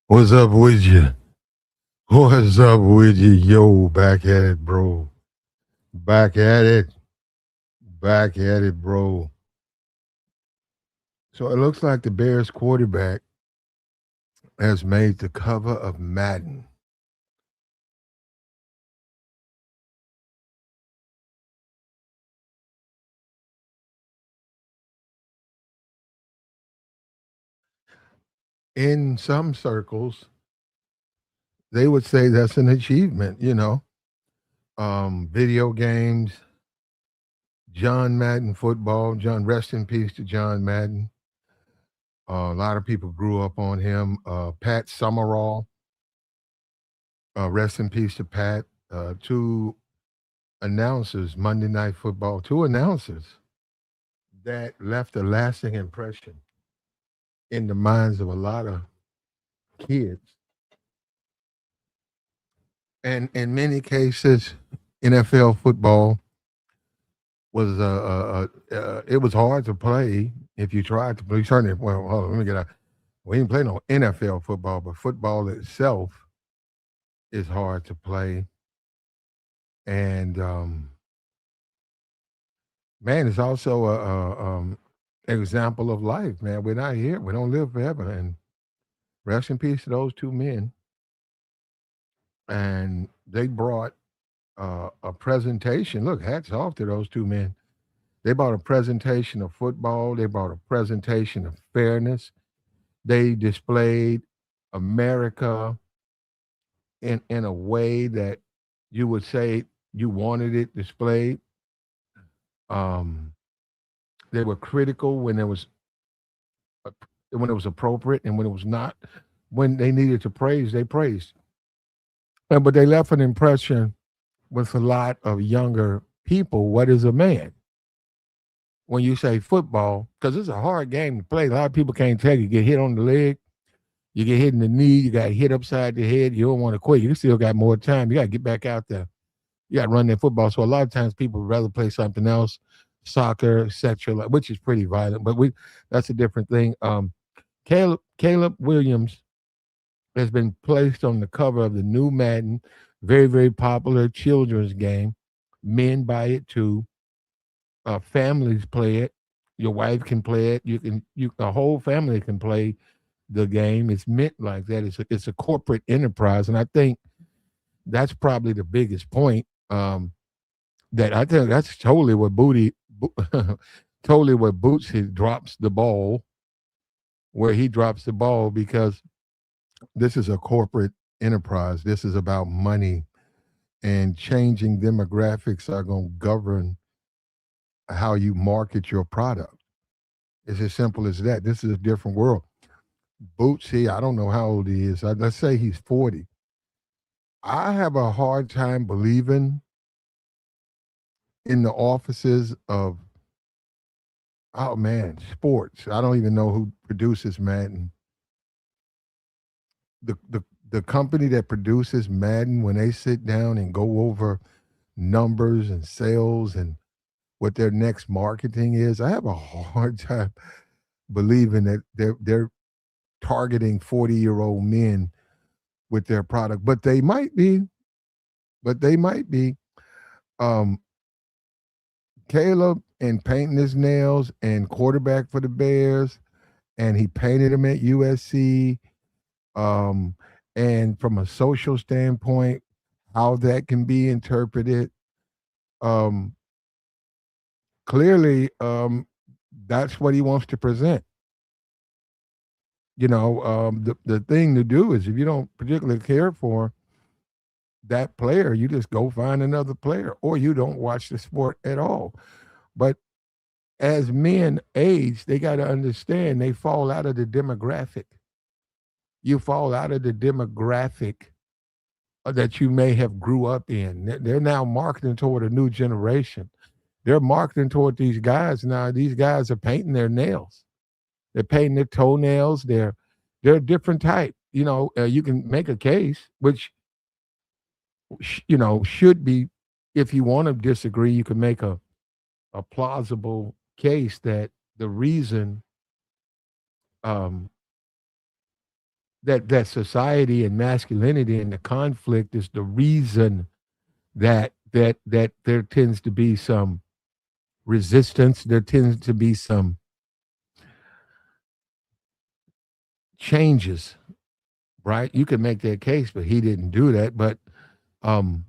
What's up with you? What's up with you? Yo, back at it, bro. Back at it. Back at it, bro. So it looks like the Bears quarterback has made the cover of Madden. In some circles, they would say that's an achievement. Video games, John Madden football. John, rest in peace to John Madden. A lot of people grew up on him. Pat Summerall, rest in peace to Pat. Two announcers, Monday Night Football, two announcers that left a lasting impression in the minds of a lot of kids. And in many cases, NFL football was it was hard to play if you tried to play. Certainly, well, hold on, let me get out. We didn't play no NFL football, but football itself is hard to play. And man, it's also a example of life, man. We're not here. We don't live forever. And rest in peace to those two men. And they brought a presentation. Look, hats off to those two men. They brought a presentation of football. They brought a presentation of fairness. They displayed America in a way that you would say you wanted it displayed. Um, they were critical when it was appropriate, and when it was not. When they needed to praise, they praised. But they left an impression with a lot of younger people. What is a man? When you say football, because it's a hard game to play. A lot of people can't take it. You get hit on the leg, you get hit in the knee, you got hit upside the head. You don't want to quit. You still got more time. You got to get back out there. You got to run that football. So a lot of times people would rather play something else, soccer, etc., which is pretty violent. But that's a different thing. Caleb Williams has been placed on the cover of the new Madden, very, very popular children's game. Men buy it too. Families play it. Your wife can play it. You the whole family can play the game. It's meant like that. It's a corporate enterprise, and I think that's probably the biggest point. That I think that's totally what totally what Bootsy drops the ball, where he drops the ball because this is a corporate enterprise. This is about money, and changing demographics are going to govern how you market your product. It's as simple as that. This is a different world. Bootsy, I don't know how old he is. Let's say he's 40. I have a hard time believing in the offices of, oh man, sports. I don't even know who produces Madden. The company that produces Madden, when they sit down and go over numbers and sales and what their next marketing is, I have a hard time believing that they're targeting 40-year-old men with their product. But they might be. But they might be. Um, Caleb and painting his nails and quarterback for the Bears, and he painted them at USC. Um, and from a social standpoint, how that can be interpreted. Um, Clearly, that's what he wants to present. The thing to do is if you don't particularly care for that player, you just go find another player, or you don't watch the sport at all. But as men age, they got to understand they fall out of the demographic. You fall out of the demographic that you may have grew up in. They're now marketing toward a new generation. They're marketing toward these guys now. These guys are painting their nails. They're painting their toenails. They're a different type. You can make a case, which should be. If you want to disagree, you can make a plausible case that the reason um, that society and masculinity and the conflict is the reason that there tends to be some resistance. There tends to be some changes, right? You can make that case, but he didn't do that. But um,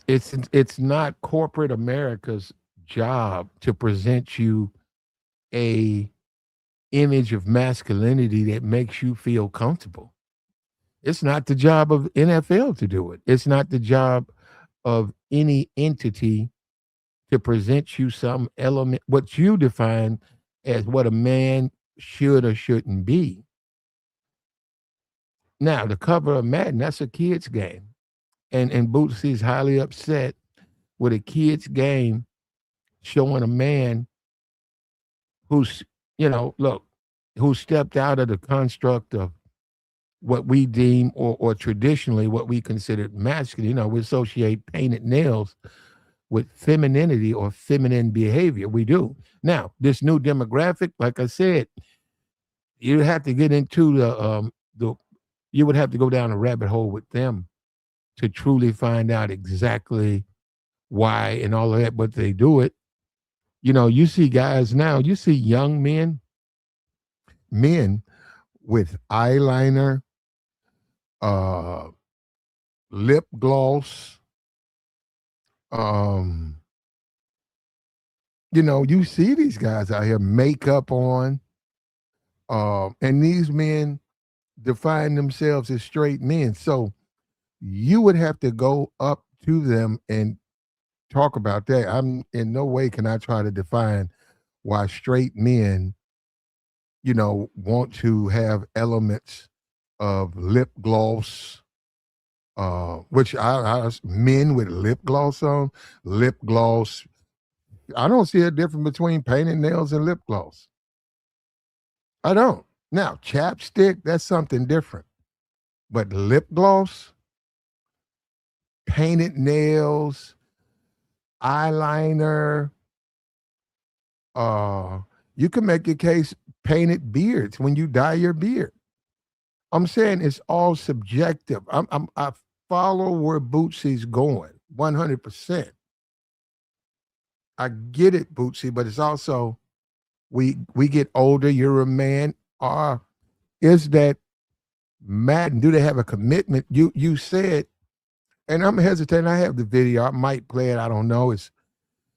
it's not corporate America's job to present you a image of masculinity that makes you feel comfortable. It's not the job of NFL to do it. It's not the job of any entity to present you some element, what you define as what a man should or shouldn't be. Now, the cover of Madden, that's a kid's game. And Bootsy is highly upset with a kid's game showing a man who's, look, who stepped out of the construct of what we deem or traditionally what we considered masculine. We associate painted nails with femininity or feminine behavior. We do. Now, this new demographic, like I said, you have to get into the you would have to go down a rabbit hole with them to truly find out exactly why and all of that, but they do it. You see guys now, you see young men with eyeliner, uh, lip gloss, you see these guys out here, makeup on, and these men define themselves as straight men. So you would have to go up to them and talk about that. I'm in no way can I try to define why straight men, want to have elements of lip gloss, which men with lip gloss on, lip gloss. I don't see a difference between painted nails and lip gloss. I don't. Now, chapstick, that's something different. But lip gloss, painted nails, eyeliner, you can make your case painted beards when you dye your beard. I'm saying it's all subjective. I follow where Bootsy's going 100%. I get it, Bootsy, but it's also we get older. You're a man. Is that Madden? Do they have a commitment? You said, and I'm hesitating. I have the video. I might play it. I don't know.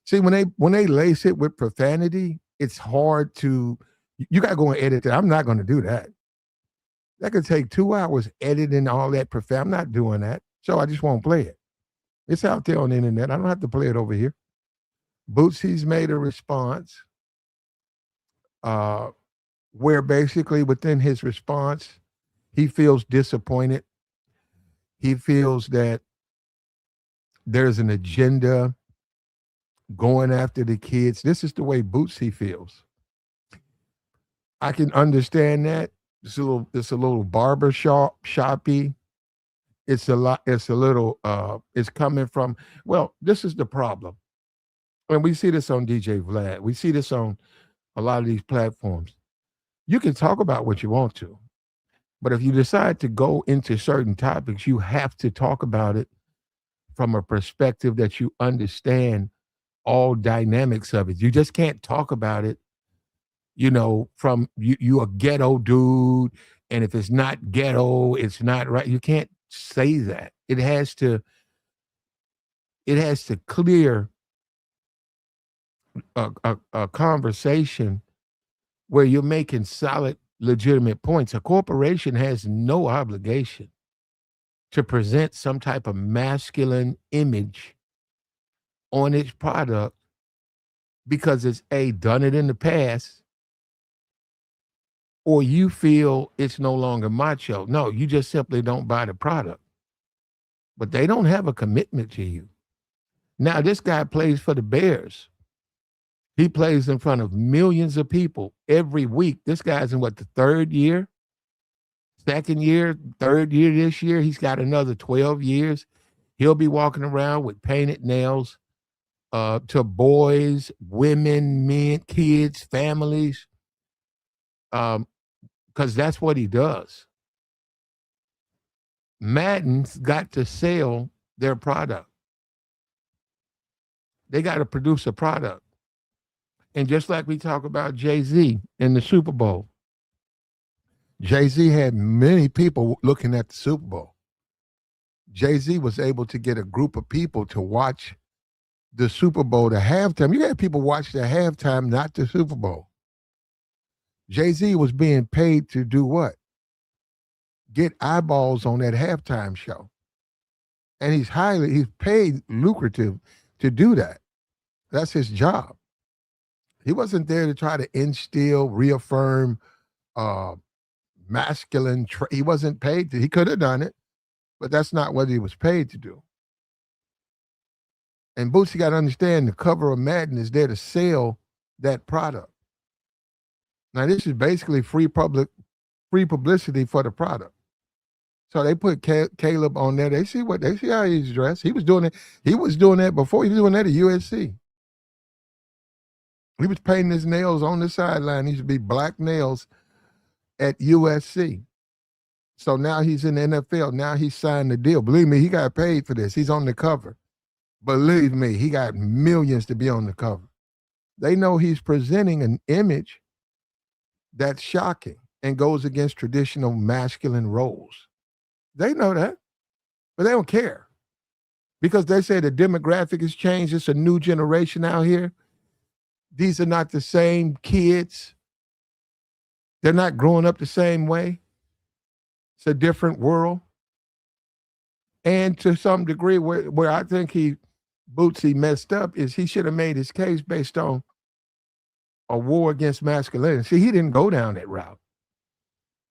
See when they lace it with profanity, it's hard to. You got to go and edit it. I'm not going to do that. That could take 2 hours editing all that profanity. I'm not doing that. So I just won't play it. It's out there on the internet. I don't have to play it over here. Bootsy's made a response where basically within his response, he feels disappointed. He feels that there's an agenda going after the kids. This is the way Bootsy feels. I can understand that. It's a little barber shoppy. It's a little it's coming from, well, this is the problem. And we see this on DJ Vlad. We see this on a lot of these platforms. You can talk about what you want to, but if you decide to go into certain topics, you have to talk about it from a perspective that you understand all dynamics of it. You just can't talk about it, from you a ghetto dude, and if it's not ghetto, it's not right. You can't say that. It has to clear a conversation where you're making solid, legitimate points. A corporation has no obligation to present some type of masculine image on its product because it's done it in the past, or you feel it's no longer macho. No, you just simply don't buy the product. But they don't have a commitment to you. Now, this guy plays for the Bears. He plays in front of millions of people every week. This guy's in the third year, second year, third year this year. He's got another 12 years. He'll be walking around with painted nails to boys, women, men, kids, families. because that's what he does. Madden's got to sell their product. They got to produce a product. And just like we talk about Jay-Z in the Super Bowl, Jay-Z had many people looking at the Super Bowl. Jay-Z was able to get a group of people to watch the Super Bowl, the halftime. You had people watch the halftime, not the Super Bowl. Jay-Z was being paid to do what? Get eyeballs on that halftime show. And he's paid lucrative to do that. That's his job. He wasn't there to try to instill, reaffirm masculine. He wasn't paid to. He could have done it, but that's not what he was paid to do. And Boosie got to understand the cover of Madden is there to sell that product. Now, this is basically free publicity for the product. So they put Caleb on there. They see how he's dressed. He was doing it. He was doing that before. He was doing that at USC. He was painting his nails on the sideline. He used to be black nails at USC. So now he's in the NFL. Now he's signed the deal. Believe me, he got paid for this. He's on the cover. Believe me, he got millions to be on the cover. They know he's presenting an image that's shocking and goes against traditional masculine roles. They know that, but they don't care because they say the demographic has changed. It's a new generation out here. These are not the same kids. They're not growing up the same way. It's a different world. And to some degree, where I think Boosie messed up is he should have made his case based on a war against masculinity. See, he didn't go down that route.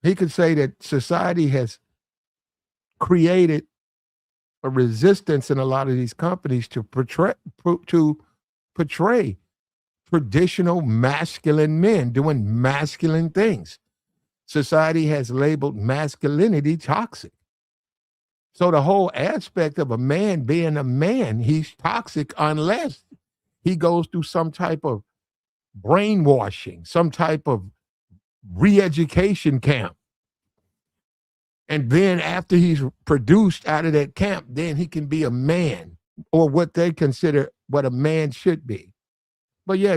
He could say that society has created a resistance in a lot of these companies to portray traditional masculine men doing masculine things. Society has labeled masculinity toxic. So the whole aspect of a man being a man, he's toxic unless he goes through some type of brainwashing, some type of re-education camp. And then after he's produced out of that camp, then he can be a man, or what they consider what a man should be. But yeah,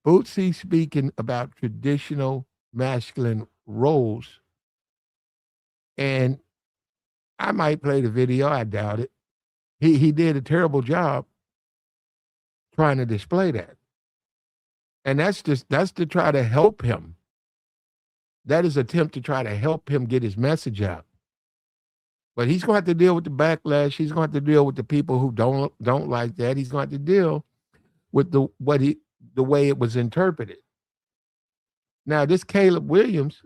Boosie speaking about traditional masculine roles. And I might play the video, I doubt it. He did a terrible job trying to display that. And that's to try to help him. That is an attempt to try to help him get his message out. But he's going to have to deal with the backlash. He's going to have to deal with the people who don't like that. He's going to have to deal with the way it was interpreted. Now, this Caleb Williams,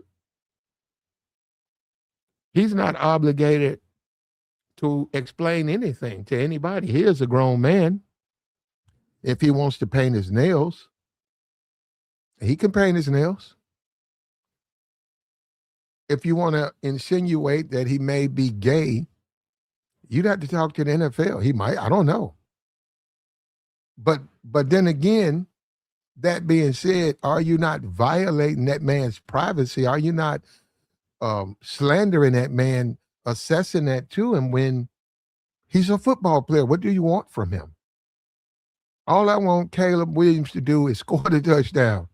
he's not obligated to explain anything to anybody. He is a grown man. If he wants to paint his nails, he can paint his nails. If you want to insinuate that he may be gay, you'd have to talk to the NFL. He might, I don't know. But then again, that being said, are you not violating that man's privacy? Are you not slandering that man, assessing that to him when he's a football player? What do you want from him? All I want Caleb Williams to do is score the touchdown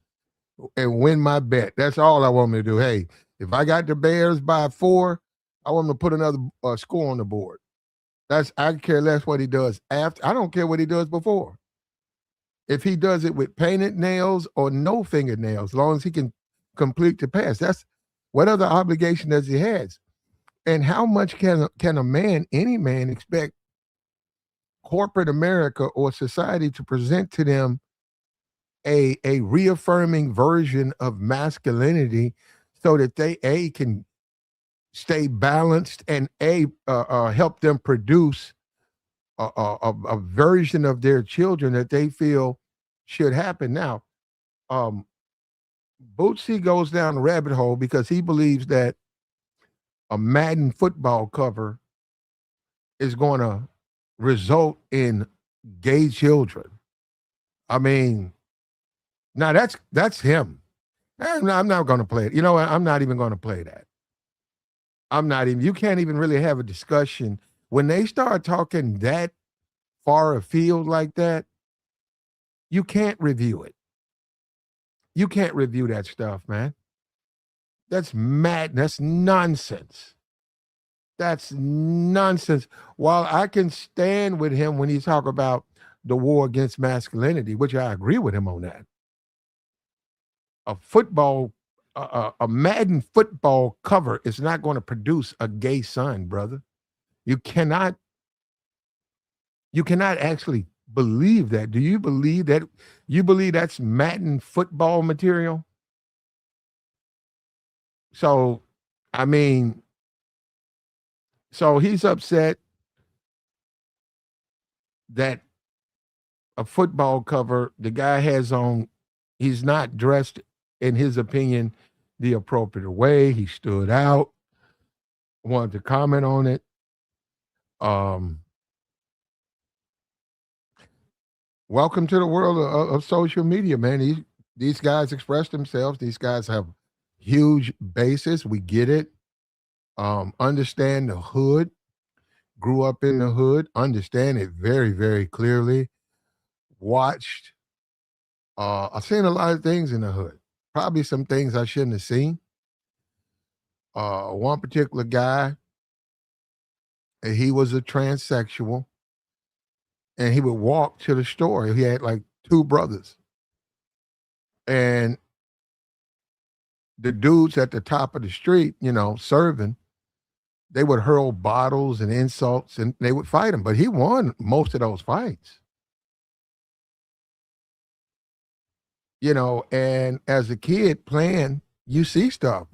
and win my bet. That's all I want him to do. Hey, if I got the Bears by 4, I want him to put another score on the board. I care less what he does after. I don't care what he does before. If he does it with painted nails or no fingernails, as long as he can complete the pass, that's what other obligation does he has? And how much can a man, any man, expect corporate America or society to present to them a reaffirming version of masculinity so that they can stay balanced and help them produce a version of their children that they feel should happen. Now, Boosie goes down the rabbit hole because he believes that a Madden football cover is going to result in gay children. I mean, Now that's him. I'm not going to play it. You know what? I'm not even going to play that. I'm not even. You can't even really have a discussion when they start talking that far afield like that. You can't review it. You can't review that stuff, man. That's mad. That's nonsense. That's nonsense. While I can stand with him when he talk about the war against masculinity, which I agree with him on that. A football, a Madden football cover is not going to produce a gay son, brother. You cannot, you cannot actually believe that. Do you believe that? You believe that's Madden football material? So, I mean, so he's upset that a football cover the guy has on, he's not dressed, in his opinion, the appropriate way. He stood out, wanted to comment on it. Um, Welcome to the world of social media, man. These guys express themselves. These guys have huge bases. We get it. Understand the hood. Grew up in the hood. Understand it very, very clearly. Watched. I've seen a lot of things in the hood. Probably some things I shouldn't have seen. One particular guy, he was a transsexual, and he would walk to the store. He had like two brothers, and the dudes at the top of the street, serving, they would hurl bottles and insults, and they would fight him. But he won most of those fights, And as a kid playing, you see stuff.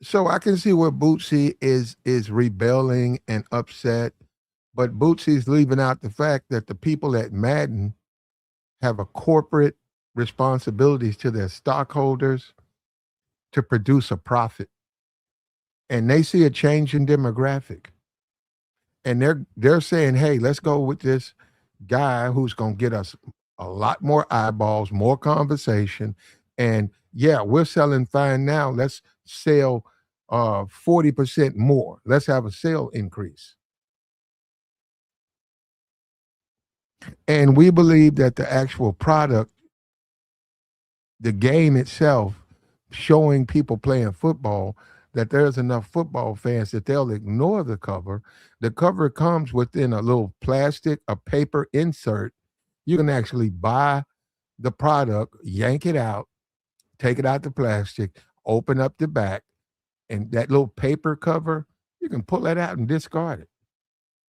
So I can see where Bootsy is rebelling and upset, but Bootsy's leaving out the fact that the people at Madden have a corporate responsibilities to their stockholders to produce a profit. And they see a change in demographic. And they're saying, hey, let's go with this guy who's gonna get us a lot more eyeballs, more conversation. And yeah, we're selling fine now. Let's sell 40% more. Let's have a sale increase. And we believe that the actual product, the game itself, showing people playing football, that there's enough football fans that they'll ignore the cover. The cover comes within a little plastic, a paper insert. You can actually buy the product, yank it out, take it out the plastic, open up the back, and that little paper cover, you can pull that out and discard it.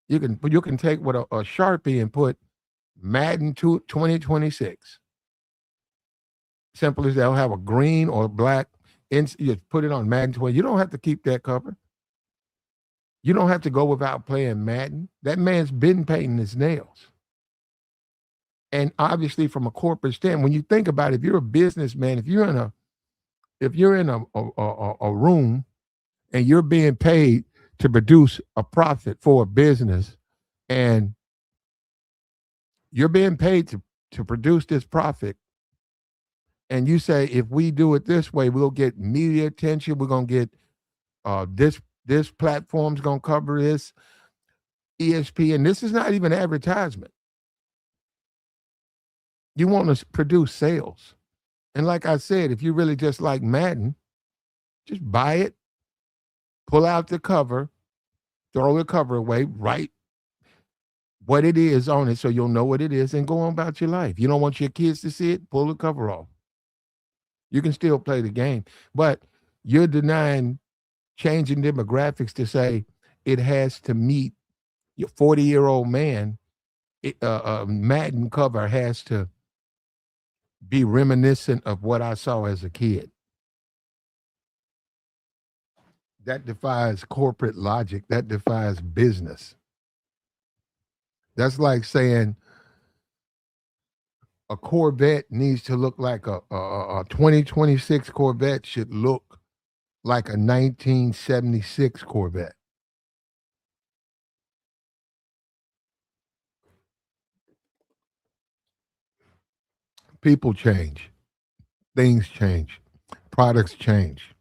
You can take with a Sharpie and put Madden 2026. Simple as that. They'll have a green or black. You put it on Madden 20. You don't have to keep that cover. You don't have to go without playing Madden. That man's been painting his nails. And obviously, from a corporate stand, when you think about it, if you're a businessman, if you're in a room and you're being paid to produce a profit for a business, and you're being paid to produce this profit, and you say, if we do it this way, we'll get media attention. We're gonna get this platform's gonna cover this, ESPN. This is not even advertisement. You want to produce sales. And like I said, if you really just like Madden, just buy it, pull out the cover, throw the cover away, write what it is on it so you'll know what it is, and go on about your life. You don't want your kids to see it, pull the cover off. You can still play the game, but you're denying changing demographics to say it has to meet your 40-year-old man. Madden cover has to be reminiscent of what I saw as a kid. That defies corporate logic. That defies business. That's like saying a Corvette needs to look like a 2026 Corvette should look like a 1976 Corvette. People change, things change, products change,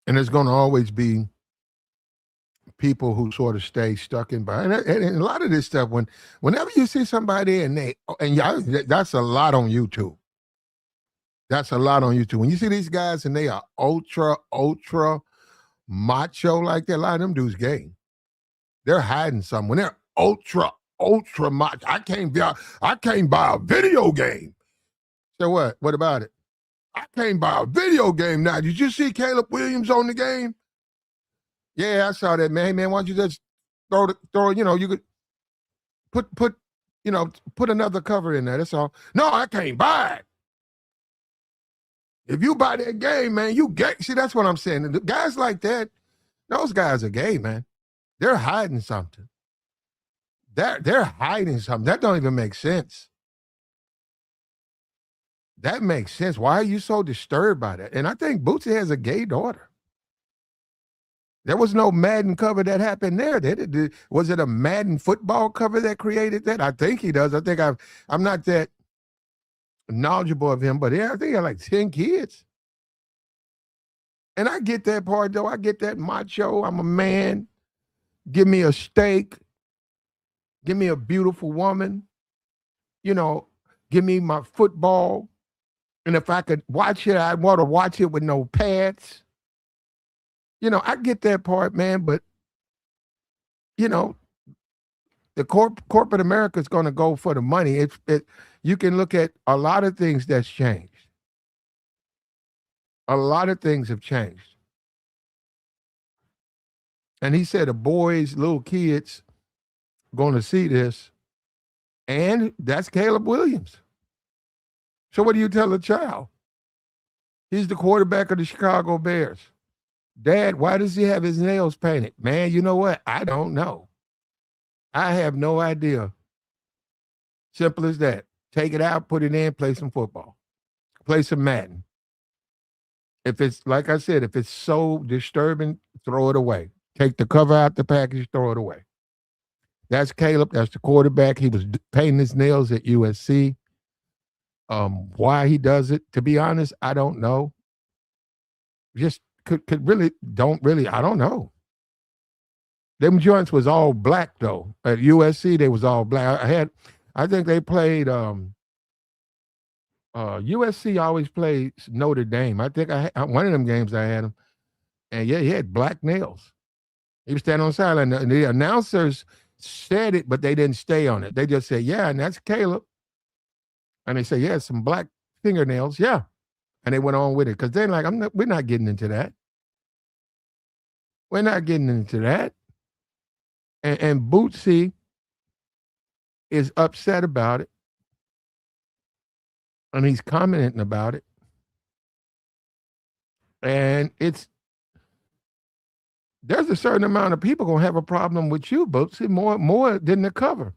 and there's going to always be people who sort of stay stuck in by. And a lot of this stuff, whenever you see somebody and y'all, that's a lot on YouTube. That's a lot on YouTube. When you see these guys and they are ultra macho like that, a lot of them dudes gay. They're hiding something. When they're ultra macho, I can't buy a video game. So what? What about it? I can't buy a video game now. Did you see Caleb Williams on the game? Yeah, I saw that, man. Hey, man, why don't you just throw, you could put another cover in there. That's all. No, I can't buy it. If you buy that game, man, you gay. See, that's what I'm saying. The guys like that, those guys are gay, man. They're hiding something. They're hiding something. That don't even make sense. That makes sense. Why are you so disturbed by that? And I think Boosie has a gay daughter. There was no Madden cover that happened there. Was it a Madden football cover that created that? I think he does. I think I'm not that knowledgeable of him, but yeah, I think he had like 10 kids. And I get that part, though. I get that macho. I'm a man. Give me a steak. Give me a beautiful woman. Give me my football. And if I could watch it, I'd want to watch it with no pads. I get that part, man, but, the corporate America is going to go for the money. You can look at a lot of things that's changed. A lot of things have changed. And he said the boys, little kids, going to see this. And that's Caleb Williams. So what do you tell a child? He's the quarterback of the Chicago Bears. Dad, why does he have his nails painted? Man, you know what? I don't know. I have no idea. Simple as that. Take it out, put it in, play some football. Play some Madden. If it's, like I said, if it's so disturbing, throw it away. Take the cover out the package, throw it away. That's Caleb. That's the quarterback. He was painting his nails at USC. Why he does it, to be honest, I don't know. Just could really, I don't know. Them joints was all black, though. At USC, they was all black. I think they played, USC always played Notre Dame. I think one of them games I had him. And yeah, he had black nails. He was standing on the sideline. And the announcers said it, but they didn't stay on it. They just said, yeah, and that's Caleb. And they said, yeah, some black fingernails. Yeah. And they went on with it. Because they're like, we're not getting into that. We're not getting into that. And Boosie is upset about it. And he's commenting about it. And there's a certain amount of people going to have a problem with you, Boosie, more than the cover.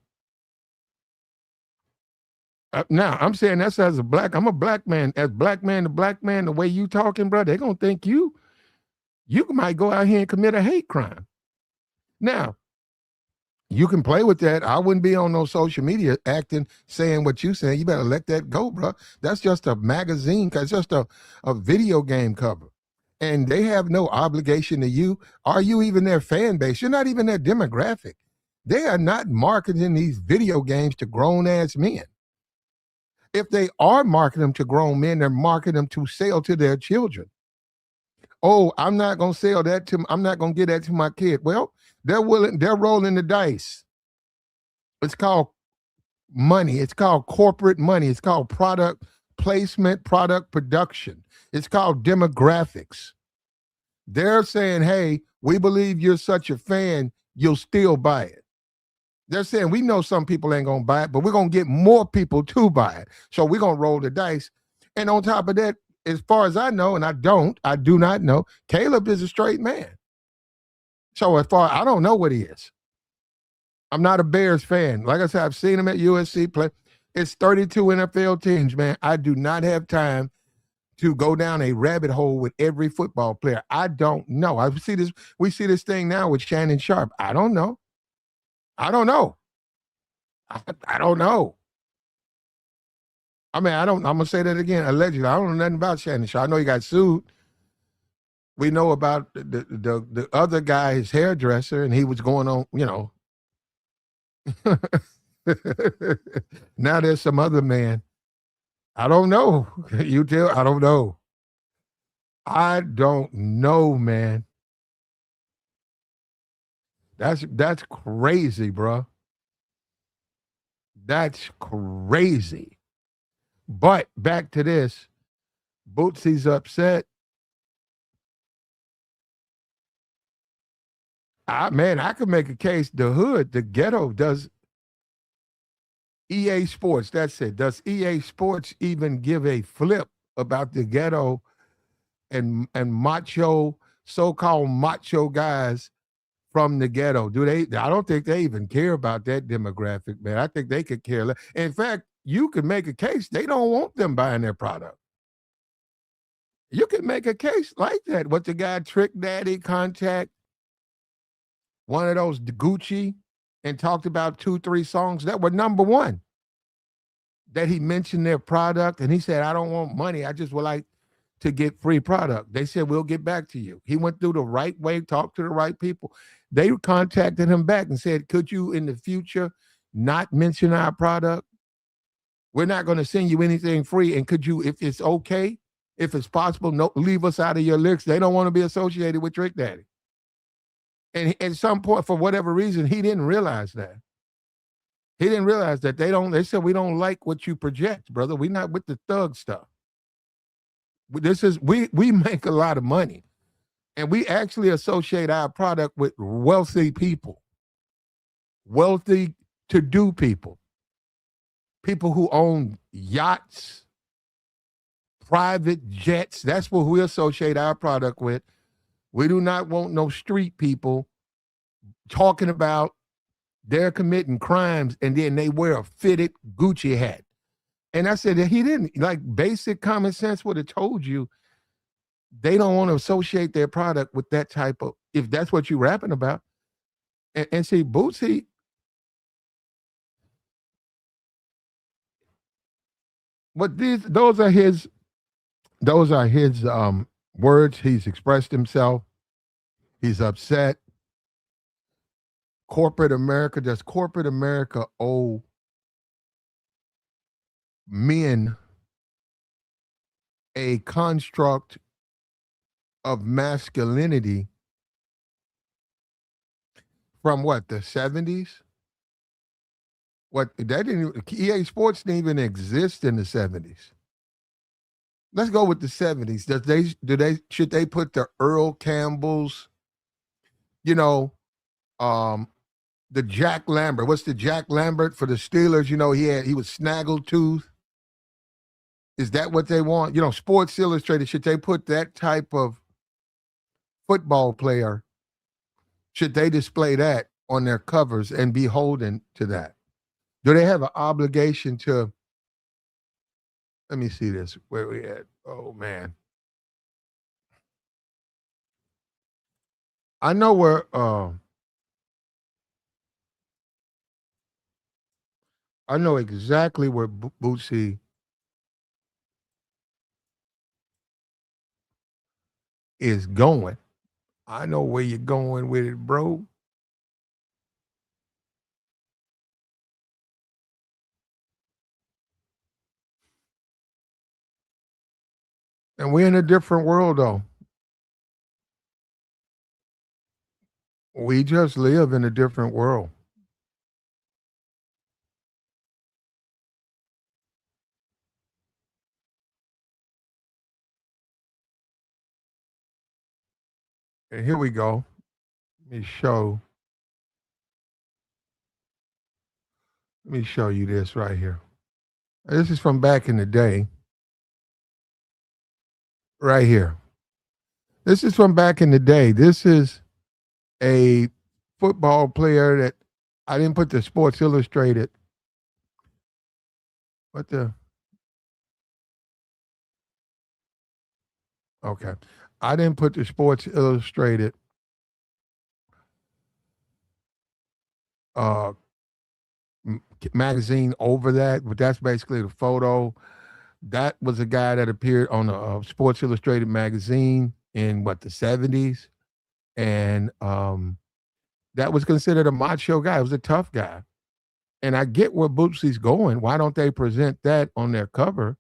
Now, I'm saying that's I'm a black man. As black man to black man, the way you talking, bro, they're going to think you might go out here and commit a hate crime. Now, you can play with that. I wouldn't be on no social media saying what you saying. You better let that go, bro. That's just a magazine. It's just a video game cover. And they have no obligation to you. Are you even their fan base? You're not even their demographic. They are not marketing these video games to grown-ass men. If they are marketing them to grown men, they're marketing them to sell to their children. Oh, I'm not going to I'm not going to give that to my kid. Well, they're rolling the dice. It's called money. It's called corporate money. It's called product placement, product production. It's called demographics. They're saying, hey, we believe you're such a fan, you'll still buy it. They're saying, we know some people ain't going to buy it, but we're going to get more people to buy it. So we're going to roll the dice. And on top of that, as far as I know, and I do not know, Caleb is a straight man. So I don't know what he is. I'm not a Bears fan. Like I said, I've seen him at USC play. It's 32 NFL teams, man. I do not have time to go down a rabbit hole with every football player. I don't know. We see this thing now with Shannon Sharp. I don't know. I don't know. I mean, I'm gonna say that again. Allegedly, I don't know nothing about Shannon Sharp. I know he got sued. We know about the other guy, his hairdresser, and he was going on, now there's some other man. I don't know. You tell. I don't know. I don't know, man. That's crazy, bro. That's crazy. But back to this, Bootsy's upset. I could make a case. The hood, the ghetto, does EA Sports. That's it. Does EA Sports even give a flip about the ghetto and macho, so-called macho guys from the ghetto? Do they? I don't think they even care about that demographic, man. I think they could care less. In fact, you could make a case they don't want them buying their product. You could make a case like that. What the guy Trick Daddy contact one of those Gucci and talked about 2, 3 songs that were number one. That he mentioned their product and he said, I don't want money. I just would like to get free product. They said, we'll get back to you. He went through the right way, talked to the right people. They contacted him back and said, could you in the future not mention our product? We're not going to send you anything free. And could you, if it's okay, if it's possible, no, leave us out of your lyrics. They don't want to be associated with Trick Daddy. And at some point, for whatever reason, he didn't realize that. He didn't realize that they said, we don't like what you project, brother. We're not with the thug stuff. We make a lot of money. And we actually associate our product with wealthy people, wealthy to do people, people who own yachts, private jets. That's what we associate our product with. We do not want no street people talking about they're committing crimes and then they wear a fitted Gucci hat. And I said that he didn't. Like, basic common sense would have told you they don't want to associate their product with that type of, if that's what you're rapping about. And see, Boosie, but those are his words. He's expressed himself. He's upset. Corporate America, does corporate America owe men a construct of masculinity from what, the 70s? What, that didn't, EA Sports didn't even exist in the 70s. Let's go with the 70s. Should they put the Earl Campbells, you know, the Jack Lambert? What's the Jack Lambert for the Steelers? You know, he was snaggletooth. Is that what they want? You know, Sports Illustrated, should they put that type of football player? Should they display that on their covers and be holding to that? Do they have an obligation to? Let me see this. Where we at? Oh man, I know where. I know exactly where Boosie is going. I know where you're going with it, bro. And we're in a different world, though. We just live in a different world. And here we go. Let me show. Let me show you this right here. This is from back in the day. Right here. This is from back in the day. This is a football player that I didn't put the Sports Illustrated. What the? Okay. I didn't put the Sports Illustrated uh, magazine over that, but that's basically the photo. That was a guy that appeared on a Sports Illustrated magazine in what, the 70s, and that was considered a macho guy. It was a tough guy, and I get where Boosie's going. Why don't they present that on their cover?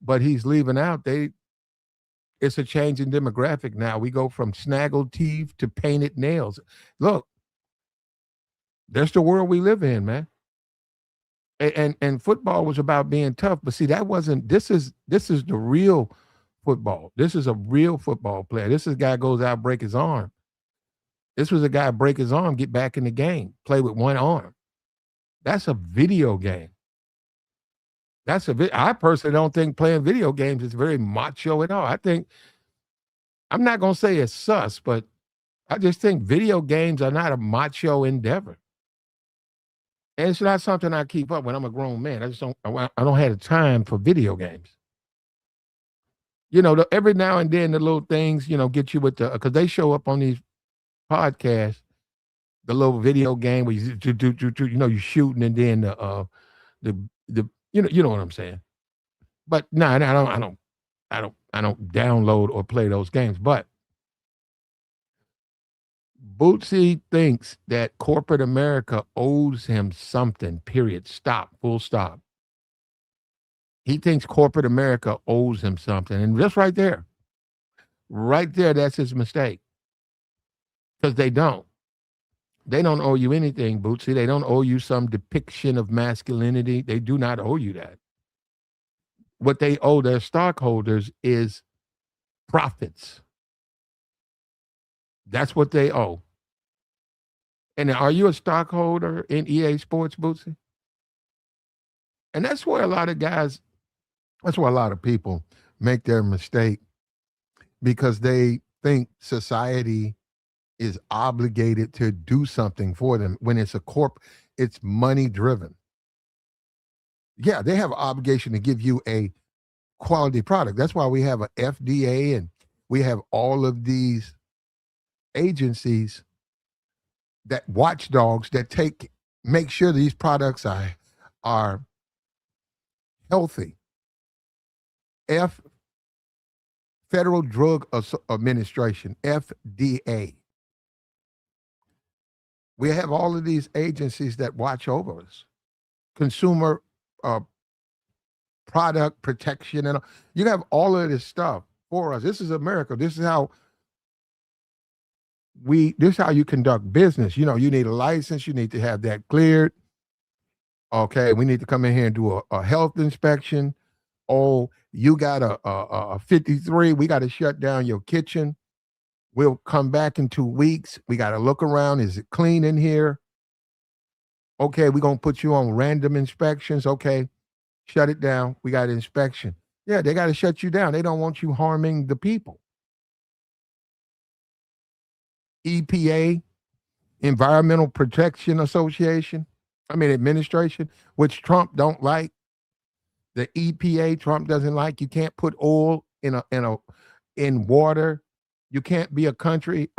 But he's leaving out. It's a change in demographic now. We go from snaggled teeth to painted nails. Look, that's the world we live in, man. And football was about being tough, but see, that wasn't. This is the real football. This is a real football player. This is a guy goes out, break his arm. This was a guy break his arm, get back in the game, play with one arm. That's a video game. I personally don't think playing video games is very macho at all. I'm not gonna say it's sus, but I just think video games are not a macho endeavor. And it's not something I keep up with. I'm a grown man. I don't have the time for video games. Every now and then the little things, get you with because they show up on these podcasts, the little video game where you're shooting, and then the you know what I'm saying. But no, I don't download or play those games. But Bootsy thinks that corporate America owes him something, period. Stop, full stop. He thinks corporate America owes him something. And just right there, that's his mistake. Because they don't. They don't owe you anything, Bootsy. They don't owe you some depiction of masculinity. They do not owe you that. What they owe their stockholders is profits. That's what they owe. And are you a stockholder in EA Sports, Bootsy? And that's where a lot of people make their mistake, because they think society is obligated to do something for them when it's it's money driven. Yeah, they have an obligation to give you a quality product. That's why we have a FDA, and we have all of these agencies, that watchdogs that make sure these products are healthy. Federal Drug Administration, FDA. We have all of these agencies that watch over us. Consumer product protection, and you have all of this stuff for us. This is America. This is how you conduct business. You need a license. You need to have that cleared. Okay, we need to come in here and do a health inspection. Oh, you got a 53. We got to shut down your kitchen. We'll come back in 2 weeks. We got to look around. Is it clean in here? Okay, we're going to put you on random inspections. Okay, shut it down. We got an inspection. Yeah, they got to shut you down. They don't want you harming the people. EPA, Environmental Protection Administration, which Trump don't like. The EPA, Trump doesn't like. You can't put oil in water. You can't be a company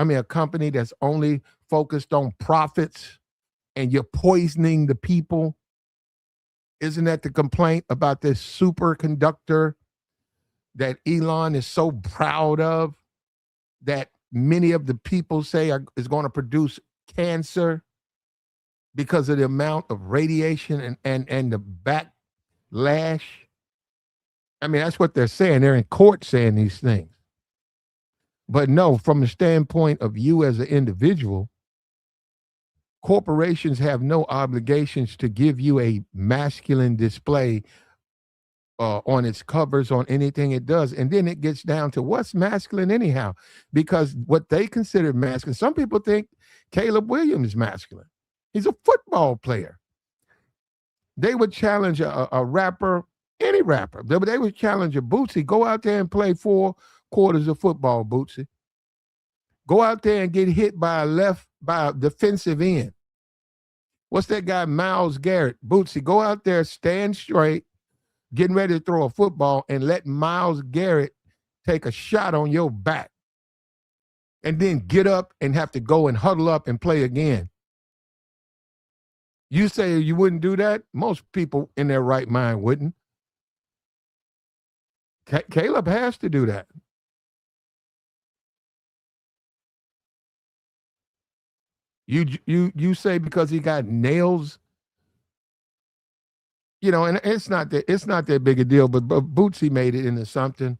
that's only focused on profits, and you're poisoning the people. Isn't that the complaint about this superconductor that Elon is so proud of, that many of the people say is going to produce cancer because of the amount of radiation and the backlash? That's what they're saying. They're in court saying these things. But no, from the standpoint of you as an individual, corporations have no obligations to give you a masculine display on its covers, on anything it does. And then it gets down to what's masculine anyhow, because what they consider masculine, some people think Caleb Williams is masculine. He's a football player. They would challenge a rapper, any rapper. They would challenge a Bootsy. Go out there and play 4 quarters of football, Bootsy. Go out there and get hit by a defensive end. What's that guy, Myles Garrett? Bootsy, go out there, stand straight, getting ready to throw a football, and let Myles Garrett take a shot on your back. And then get up and have to go and huddle up and play again. You say you wouldn't do that? Most people in their right mind wouldn't. Caleb has to do that. You say because he got nails, and it's not that big a deal. But Bootsy made it into something,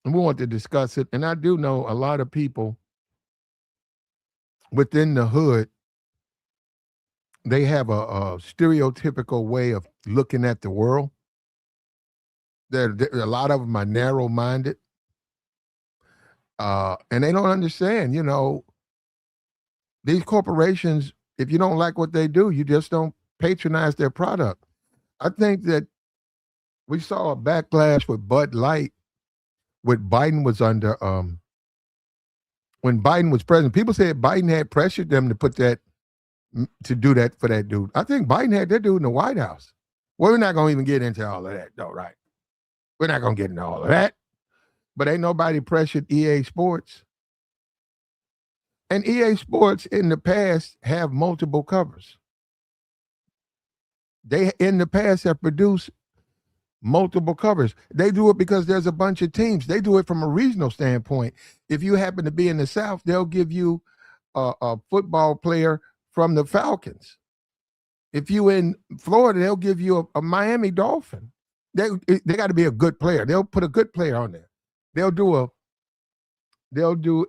and we want to discuss it. And I do know a lot of people within the hood. They have a stereotypical way of looking at the world. A lot of them are narrow minded, and they don't understand. These corporations, if you don't like what they do, you just don't patronize their product. I think that we saw a backlash with Bud Light when Biden was when Biden was president. People said Biden had pressured them to do that for that dude. I think Biden had that dude in the White House. Well, we're not going to even get into all of that, though, right? We're not going to get into all of that. But ain't nobody pressured EA Sports. And EA Sports in the past have multiple covers. They in the past have produced multiple covers. They do it because there's a bunch of teams. They do it from a regional standpoint. If you happen to be in the South, they'll give you a football player from the Falcons. If you in Florida, they'll give you a Miami Dolphin. They got to be a good player. They'll put a good player on there. They'll do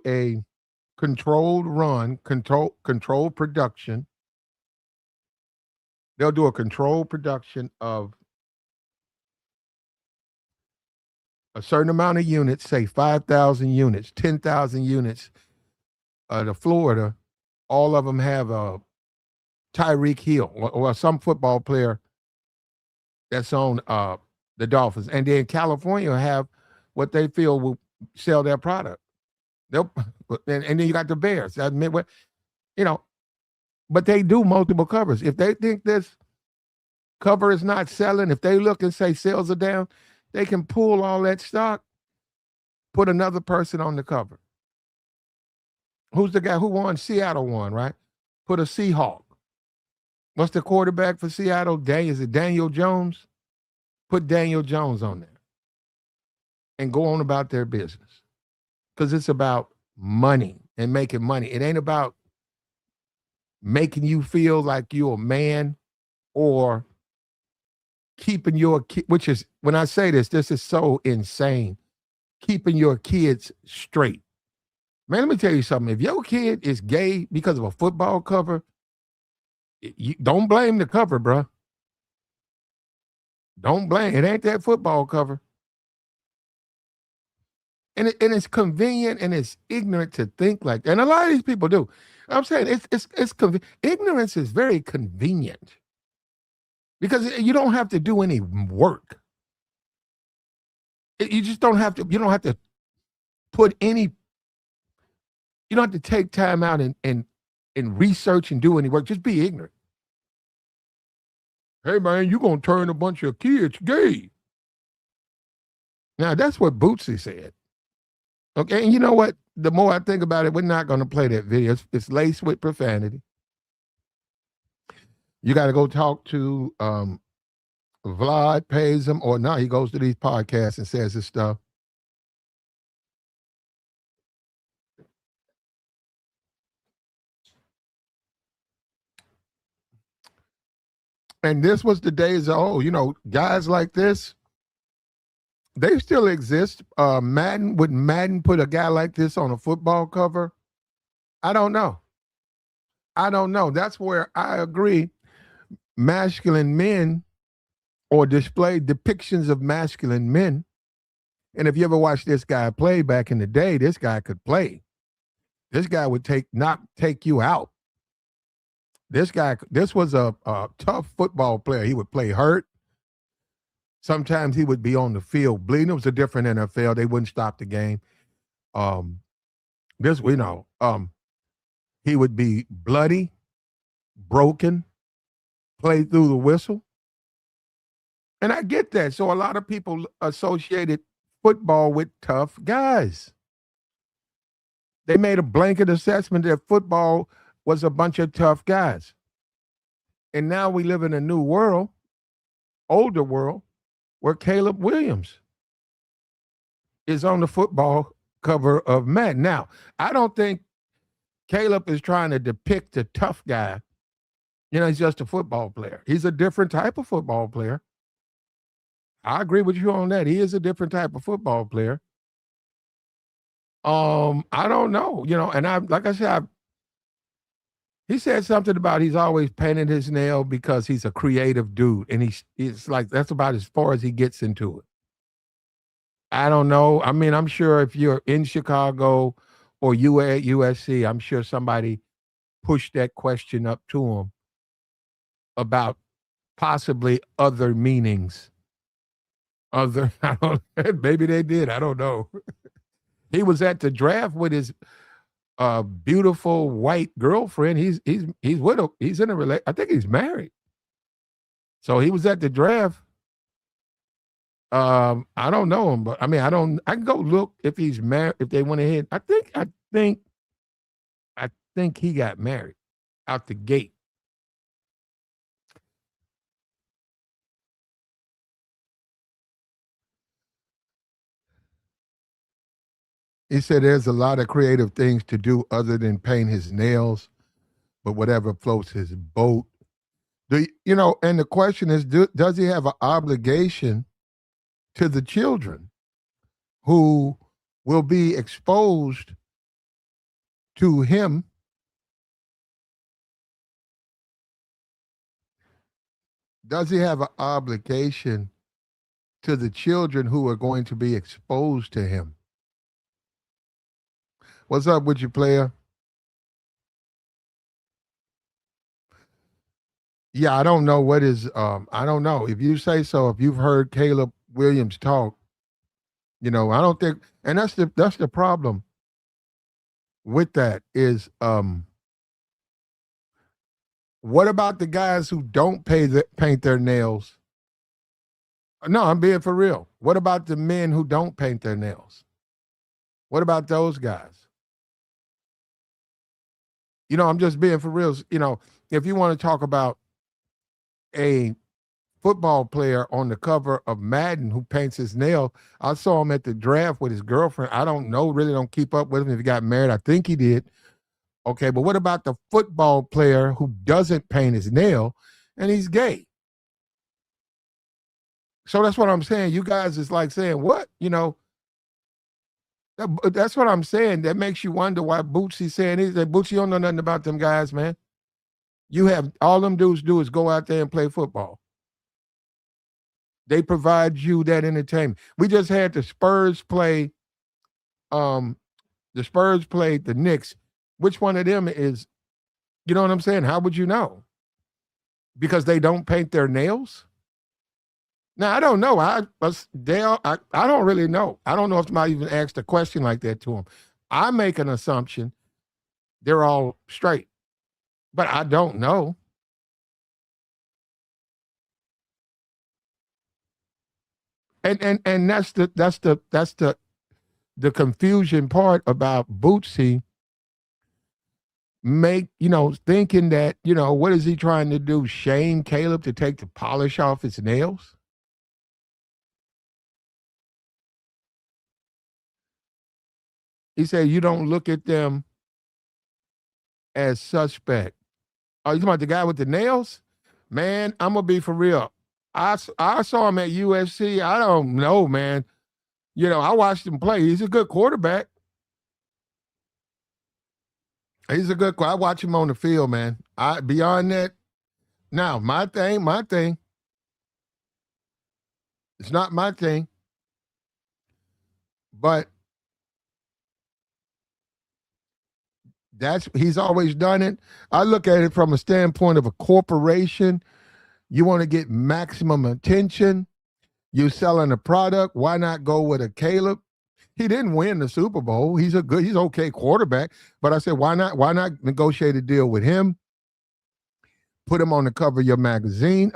a controlled run, controlled production. They'll do a controlled production of a certain amount of units, say 5,000 units, 10,000 units to Florida. All of them have a Tyreek Hill or some football player that's on the Dolphins. And then California will have what they feel will sell their product. And then you got the Bears. But they do multiple covers. If they think this cover is not selling, if they look and say sales are down, they can pull all that stock, put another person on the cover. Who's the guy who won? Seattle won, right? Put a Seahawk. What's the quarterback for Seattle? Is it Daniel Jones? Put Daniel Jones on there and go on about their business. Because it's about money and making money. It ain't about making you feel like you're a man or keeping your kid, which is, when I say this is so insane, keeping your kids straight. Man, let me tell you something. If your kid is gay because of a football cover, you don't blame the cover, bro. Don't blame. It ain't that football cover. And it's convenient and it's ignorant to think like that. And a lot of these people do. I'm saying it's ignorance is very convenient because you don't have to do any work. You just don't have to. You don't have to put any. You don't have to take time out and research and do any work. Just be ignorant. Hey man, you're gonna turn a bunch of kids gay. Now that's what Bootsy said. Okay, and you know what? The more I think about it, we're not going to play that video. It's laced with profanity. You got to go talk to Vlad, pays him, or no, he goes to these podcasts and says this stuff. And this was the days of, guys like this, they still exist. Would Madden put a guy like this on a football cover? I don't know. That's where I agree. Masculine men or display depictions of masculine men. And if you ever watched this guy play back in the day, this guy could play. This guy would not take you out. This was a tough football player. He would play hurt. Sometimes he would be on the field bleeding. It was a different NFL. They wouldn't stop the game. He would be bloody, broken, play through the whistle. And I get that. So a lot of people associated football with tough guys. They made a blanket assessment that football was a bunch of tough guys. And now we live in a new world, older world, where Caleb Williams is on the football cover of Madden. Now, I don't think Caleb is trying to depict a tough guy. He's just a football player. He's a different type of football player. I agree with you on that. He is a different type of football player. I don't know, and I like I said, he said something about he's always painting his nail because he's a creative dude, and he's like that's about as far as he gets into it. I don't know. I mean, I'm sure if you're in Chicago or you were at USC, I'm sure somebody pushed that question up to him about possibly other meanings. I don't, maybe they did. I don't know. He was at the draft with his beautiful white girlfriend. He's with her. He's in a relation. I think he's married. So he was at the draft. I don't know him, but I mean, I can go look if he's married. If they went ahead, I think he got married out the gate. He said there's a lot of creative things to do other than paint his nails, but whatever floats his boat. And the question is, does he have an obligation to the children who will be exposed to him? Does he have an obligation to the children who are going to be exposed to him? What's up with you, player? Yeah, I don't know what is. I don't know if you say so. If you've heard Caleb Williams talk, I don't think, and that's the problem with that is, what about the guys who don't paint their nails? No, I'm being for real. What about the men who don't paint their nails? What about those guys? I'm just being for real. If you want to talk about a football player on the cover of Madden who paints his nail, I saw him at the draft with his girlfriend. I don't know, really don't keep up with him if he got married. I think he did. Okay, but what about the football player who doesn't paint his nail and he's gay? So that's what I'm saying. You guys is like saying, what? That's what I'm saying. That makes you wonder why Bootsie's saying is that Bootsy don't know nothing about them guys, man. You have all them dudes do is go out there and play football. They provide you that entertainment. We just had the Spurs play. The Spurs played the Knicks. Which one of them is? You know what I'm saying? How would you know? Because they don't paint their nails. Now I don't know. I don't really know. I don't know if I even asked a question like that to them. I make an assumption they're all straight, but I don't know. And that's the confusion part about Bootsy. Thinking that what is he trying to do? Shame Caleb to take the polish off his nails? He said you don't look at them as suspect. Oh, you talking about the guy with the nails? Man, I'm gonna be for real. I saw him at USC. I don't know, man. I watched him play. He's a good quarterback. He's a good. I watch him on the field, man. Beyond that. Now, my thing. It's not my thing, but he's always done it. I look at it from a standpoint of a corporation. You want to get maximum attention. You're selling a product. Why not go with a Caleb? He didn't win the Super Bowl. He's okay quarterback. But I said, why not negotiate a deal with him? Put him on the cover of your magazine.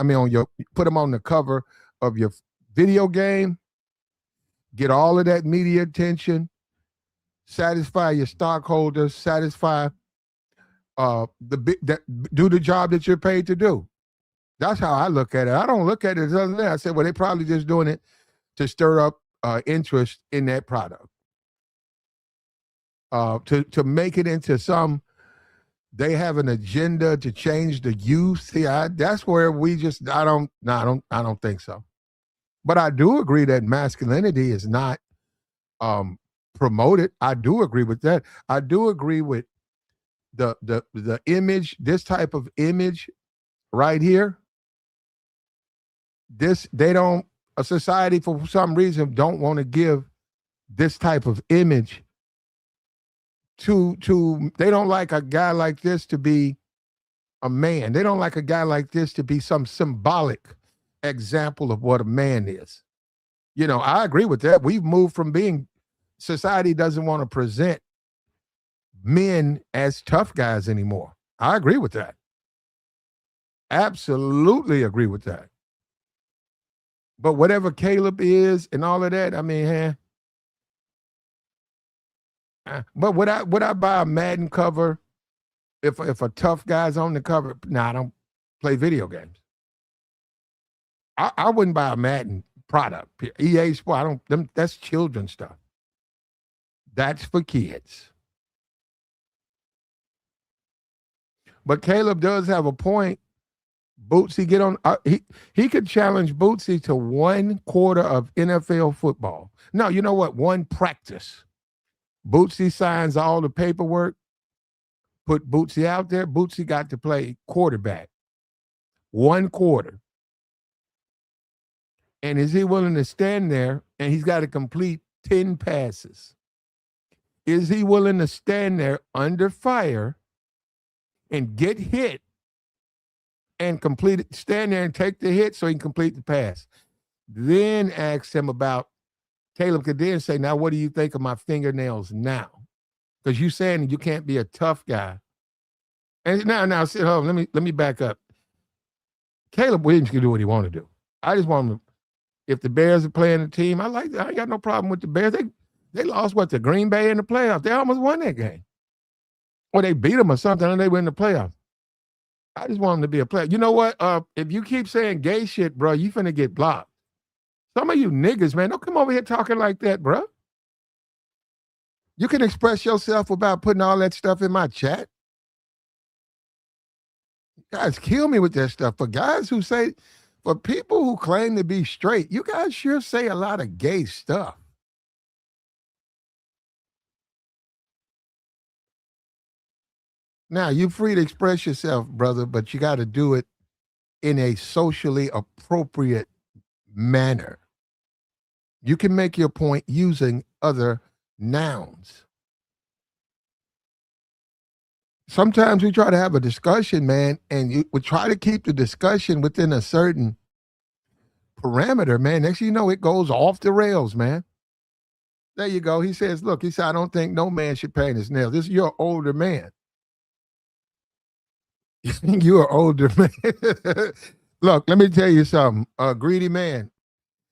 Put him on the cover of your video game. Get all of that media attention. Satisfy your stockholders. Satisfy do the job that you're paid to do. That's how I look at it. I don't look at it as other than that. I said, well, they're probably just doing it to stir up interest in that product. To make it into some, they have an agenda to change the youth. See, that's where we just I don't think so. But I do agree that masculinity is not promoted. I do agree with that. I do agree with the image, this type of image right here. This they don't a society for some reason don't want to give this type of image to they don't like a guy like this to be a man. They don't like a guy like this to be some symbolic example of what a man is. You know, I agree with that. We've moved from being society doesn't want to present men as tough guys anymore. I agree with that. Absolutely agree with that. But whatever Caleb is and all of that, I mean, but would I buy a Madden cover if a tough guy's on the cover? No, I don't play video games. I wouldn't buy a Madden product. EA Sport, I don't. That's children's stuff. That's for kids. But Caleb does have a point. Bootsy get on. He could challenge Bootsy to 1 quarter of NFL football. No, you know what? 1 practice. Bootsy signs all the paperwork. Put Bootsy out there. Bootsy got to play quarterback. 1 quarter. And is he willing to stand there and he's got to complete 10 passes? Is he willing to stand there under fire and get hit and complete it, stand there and take the hit so he can complete the pass? Then ask him about, Caleb could then say, now what do you think of my fingernails now? Because you saying you can't be a tough guy. And now sit home. Let me back up. Caleb Williams can do what he want to do. I just want him to, if the Bears are playing the team, I ain't got no problem with the Bears. They lost to Green Bay in the playoffs. They almost won that game. Or they beat them or something and they win the playoffs. I just want them to be a player. You know what? If you keep saying gay shit, bro, you finna get blocked. Some of you niggas, man, don't come over here talking like that, bro. You can express yourself without putting all that stuff in my chat. Guys, kill me with that stuff. For people who claim to be straight, you guys sure say a lot of gay stuff. Now, you're free to express yourself, brother, but you got to do it in a socially appropriate manner. You can make your point using other nouns. Sometimes we try to have a discussion, man, and we try to keep the discussion within a certain parameter, man. Next thing you know, it goes off the rails, man. There you go. He says, look, he said, I don't think no man should paint his nails. You're an older man. You're an older man. Look, let me tell you something. A greedy man.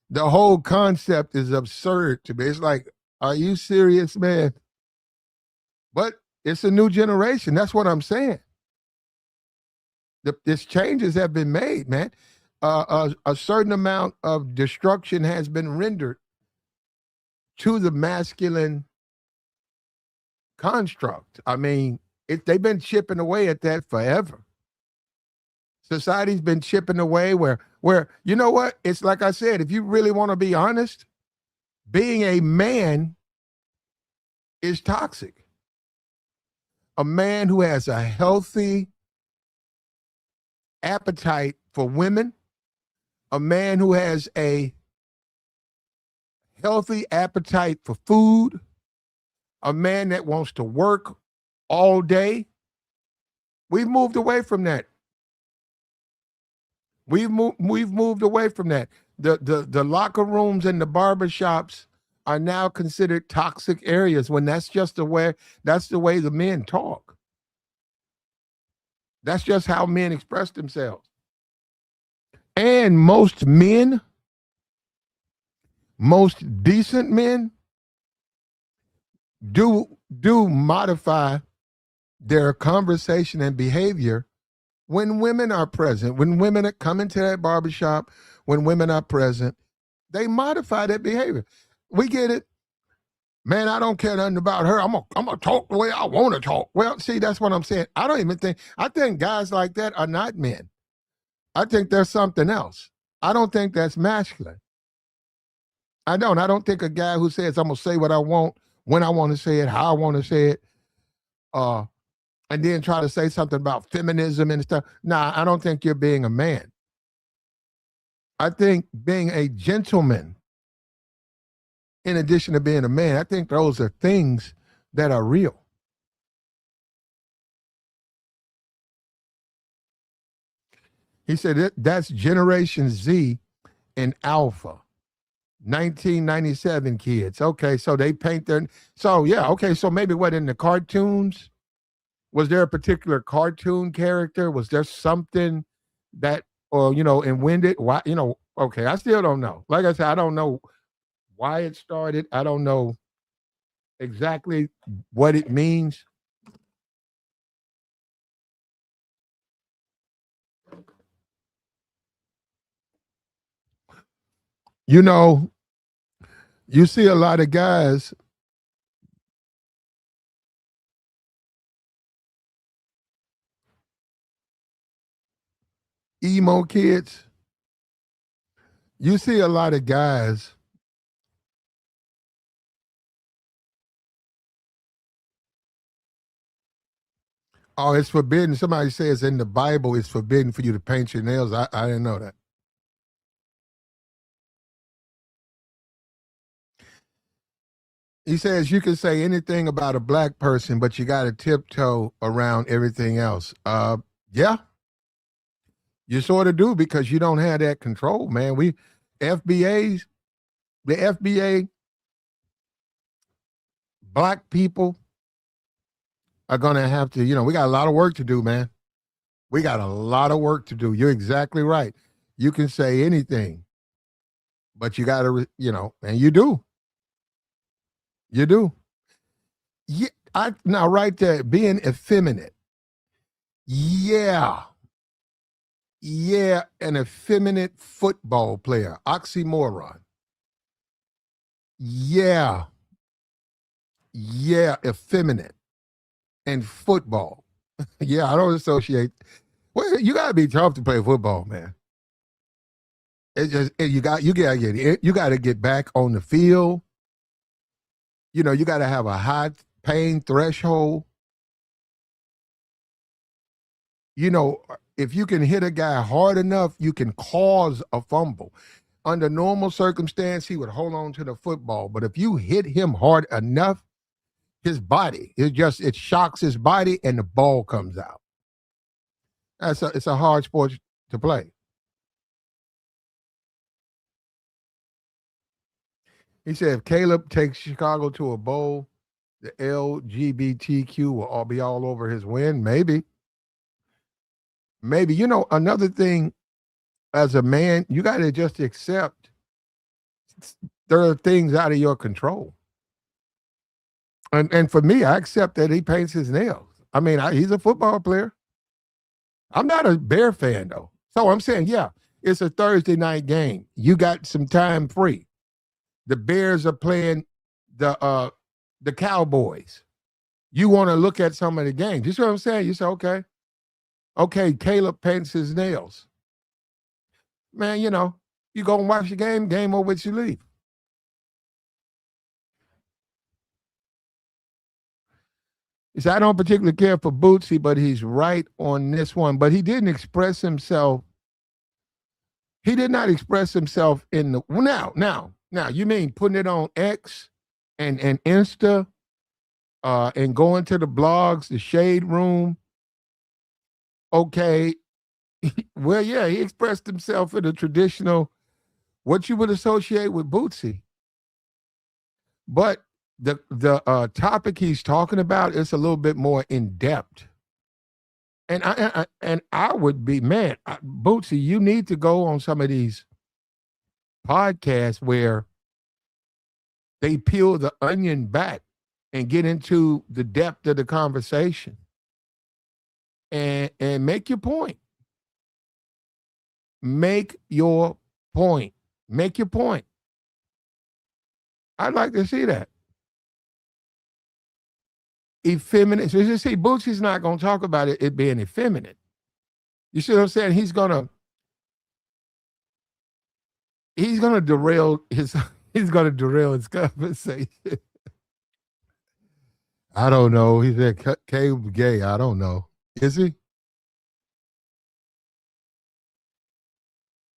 The whole concept is absurd to me. It's like, are you serious, man? But it's a new generation. That's what I'm saying. These changes have been made, man. A certain amount of destruction has been rendered to the masculine construct. I mean, they've been chipping away at that forever. Society's been chipping away where you know what? It's like I said, if you really want to be honest, being a man is toxic. A man who has a healthy appetite for women, a man who has a healthy appetite for food, a man that wants to work all day. We've moved away from that. We've moved away from that. The locker rooms and the barbershops are now considered toxic areas when that's the way the men talk. That's just how men express themselves. And most decent men do modify their conversation and behavior when women are present. When women are coming to that barbershop, when women are present, they modify that behavior. We get it. Man, I don't care nothing about her. I'm gonna talk the way I want to talk. Well, see, that's what I'm saying. I think guys like that are not men. I think there's something else. I don't think that's masculine. I don't. I don't think a guy who says I'm gonna say what I want, when I want to say it, how I want to say it, uh, and then try to say something about feminism and stuff. Nah, I don't think you're being a man. I think being a gentleman, in addition to being a man, I think those are things that are real. He said that's Generation Z and Alpha. 1997 kids. Okay, so they paint their. So, yeah, okay, so maybe what in the cartoons? Was there a particular cartoon character? Was there something that, or, and when did, why, okay, I still don't know. Like I said, I don't know why it started. I don't know exactly what it means. You know, you see a lot of guys, emo kids. You see a lot of guys. Oh, it's forbidden. Somebody says in the Bible it's forbidden for you to paint your nails. I didn't know that. He says you can say anything about a black person, but you got to tiptoe around everything else. Yeah, you sort of do because you don't have that control, man. FBA's, the FBA, black people are going to have to, we got a lot of work to do, man. We got a lot of work to do. You're exactly right. You can say anything, but you got to, and you do. You do. Yeah, now right there, being effeminate. Yeah. Yeah, an effeminate football player. Oxymoron. Yeah. Yeah, effeminate and football. Yeah, I don't associate. Well, you gotta be tough to play football, man. You gotta get back on the field. You gotta have a high pain threshold. If you can hit a guy hard enough, you can cause a fumble. Under normal circumstance, he would hold on to the football. But if you hit him hard enough, his body, it shocks his body and the ball comes out. It's a hard sport to play. He said if Caleb takes Chicago to a bowl, the LGBTQ will all be all over his win. Maybe. Maybe. Another thing as a man, you got to just accept there are things out of your control. And for me, I accept that he paints his nails. I mean, he's a football player. I'm not a Bear fan though. So I'm saying, yeah, it's a Thursday night game. You got some time free. The Bears are playing the Cowboys. You want to look at some of the games. You see what I'm saying? You say, okay, Caleb paints his nails. Man, you go and watch the game over with you leave. He said, I don't particularly care for Bootsy, but he's right on this one. But he didn't express himself. He did not express himself in the now. You mean putting it on X and Insta, and going to the blogs, the shade room? Okay, well, yeah, he expressed himself in a traditional, what you would associate with Bootsy. But the topic he's talking about is a little bit more in depth. And I would be, man, Bootsy, you need to go on some of these podcasts where they peel the onion back and get into the depth of the conversation and make your point. Make your point. Make your point. I'd like to see that. Effeminate. So you see, Boosie's not going to talk about it being effeminate. You see what I'm saying? He's gonna derail his he's gonna derail his conversation. I don't know. He said Caleb's gay. I don't know. Is he?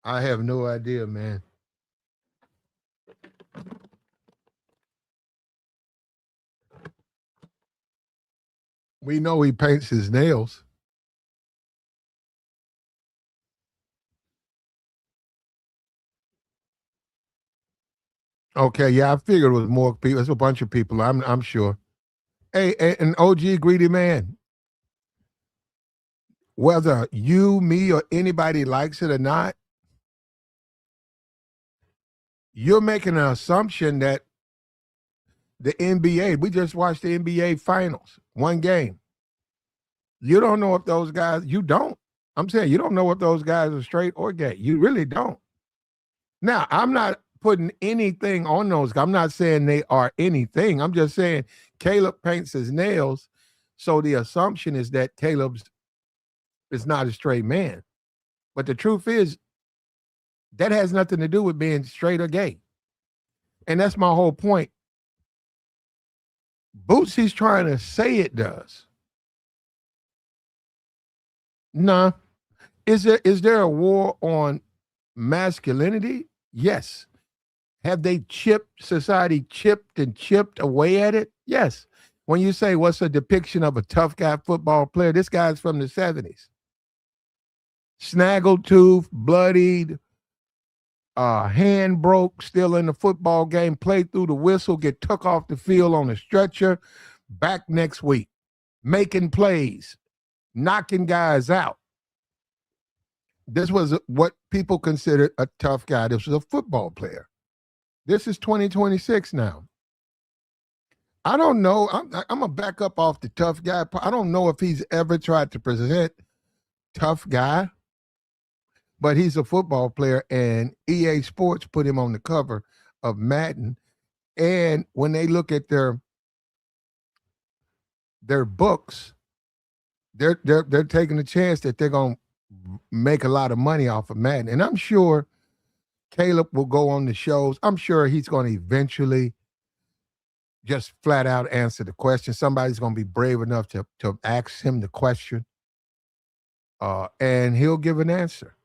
I have no idea, man. We know he paints his nails. Okay, yeah, I figured it was more people. It's a bunch of people. I'm sure. Hey, an OG greedy man. Whether you, me, or anybody likes it or not, you're making an assumption that the NBA. We just watched the NBA finals, one game. You don't know if those guys. You don't. I'm saying you don't know if those guys are straight or gay. You really don't. Now, I'm not putting anything on those. I'm not saying they are anything. I'm just saying Caleb paints his nails. So the assumption is that Caleb's is not a straight man. But the truth is, that has nothing to do with being straight or gay. And that's my whole point. Bootsy's trying to say it does. Nah. Is there a war on masculinity? Yes. Have they chipped and chipped away at it? Yes. When you say what's a depiction of a tough guy football player, this guy's from the 70s. Snaggletooth, bloodied, hand broke, still in the football game, played through the whistle, get took off the field on a stretcher, back next week, making plays, knocking guys out. This was what people considered a tough guy. This was a football player. This is 2026 now. I don't know. I'm gonna back up off the tough guy. I don't know if he's ever tried to present tough guy, but he's a football player, and EA Sports put him on the cover of Madden. And when they look at their books, they're taking a chance that they're gonna make a lot of money off of Madden. And I'm sure Caleb will go on the shows. I'm sure he's going to eventually just flat out answer the question. Somebody's going to be brave enough to ask him the question, and he'll give an answer.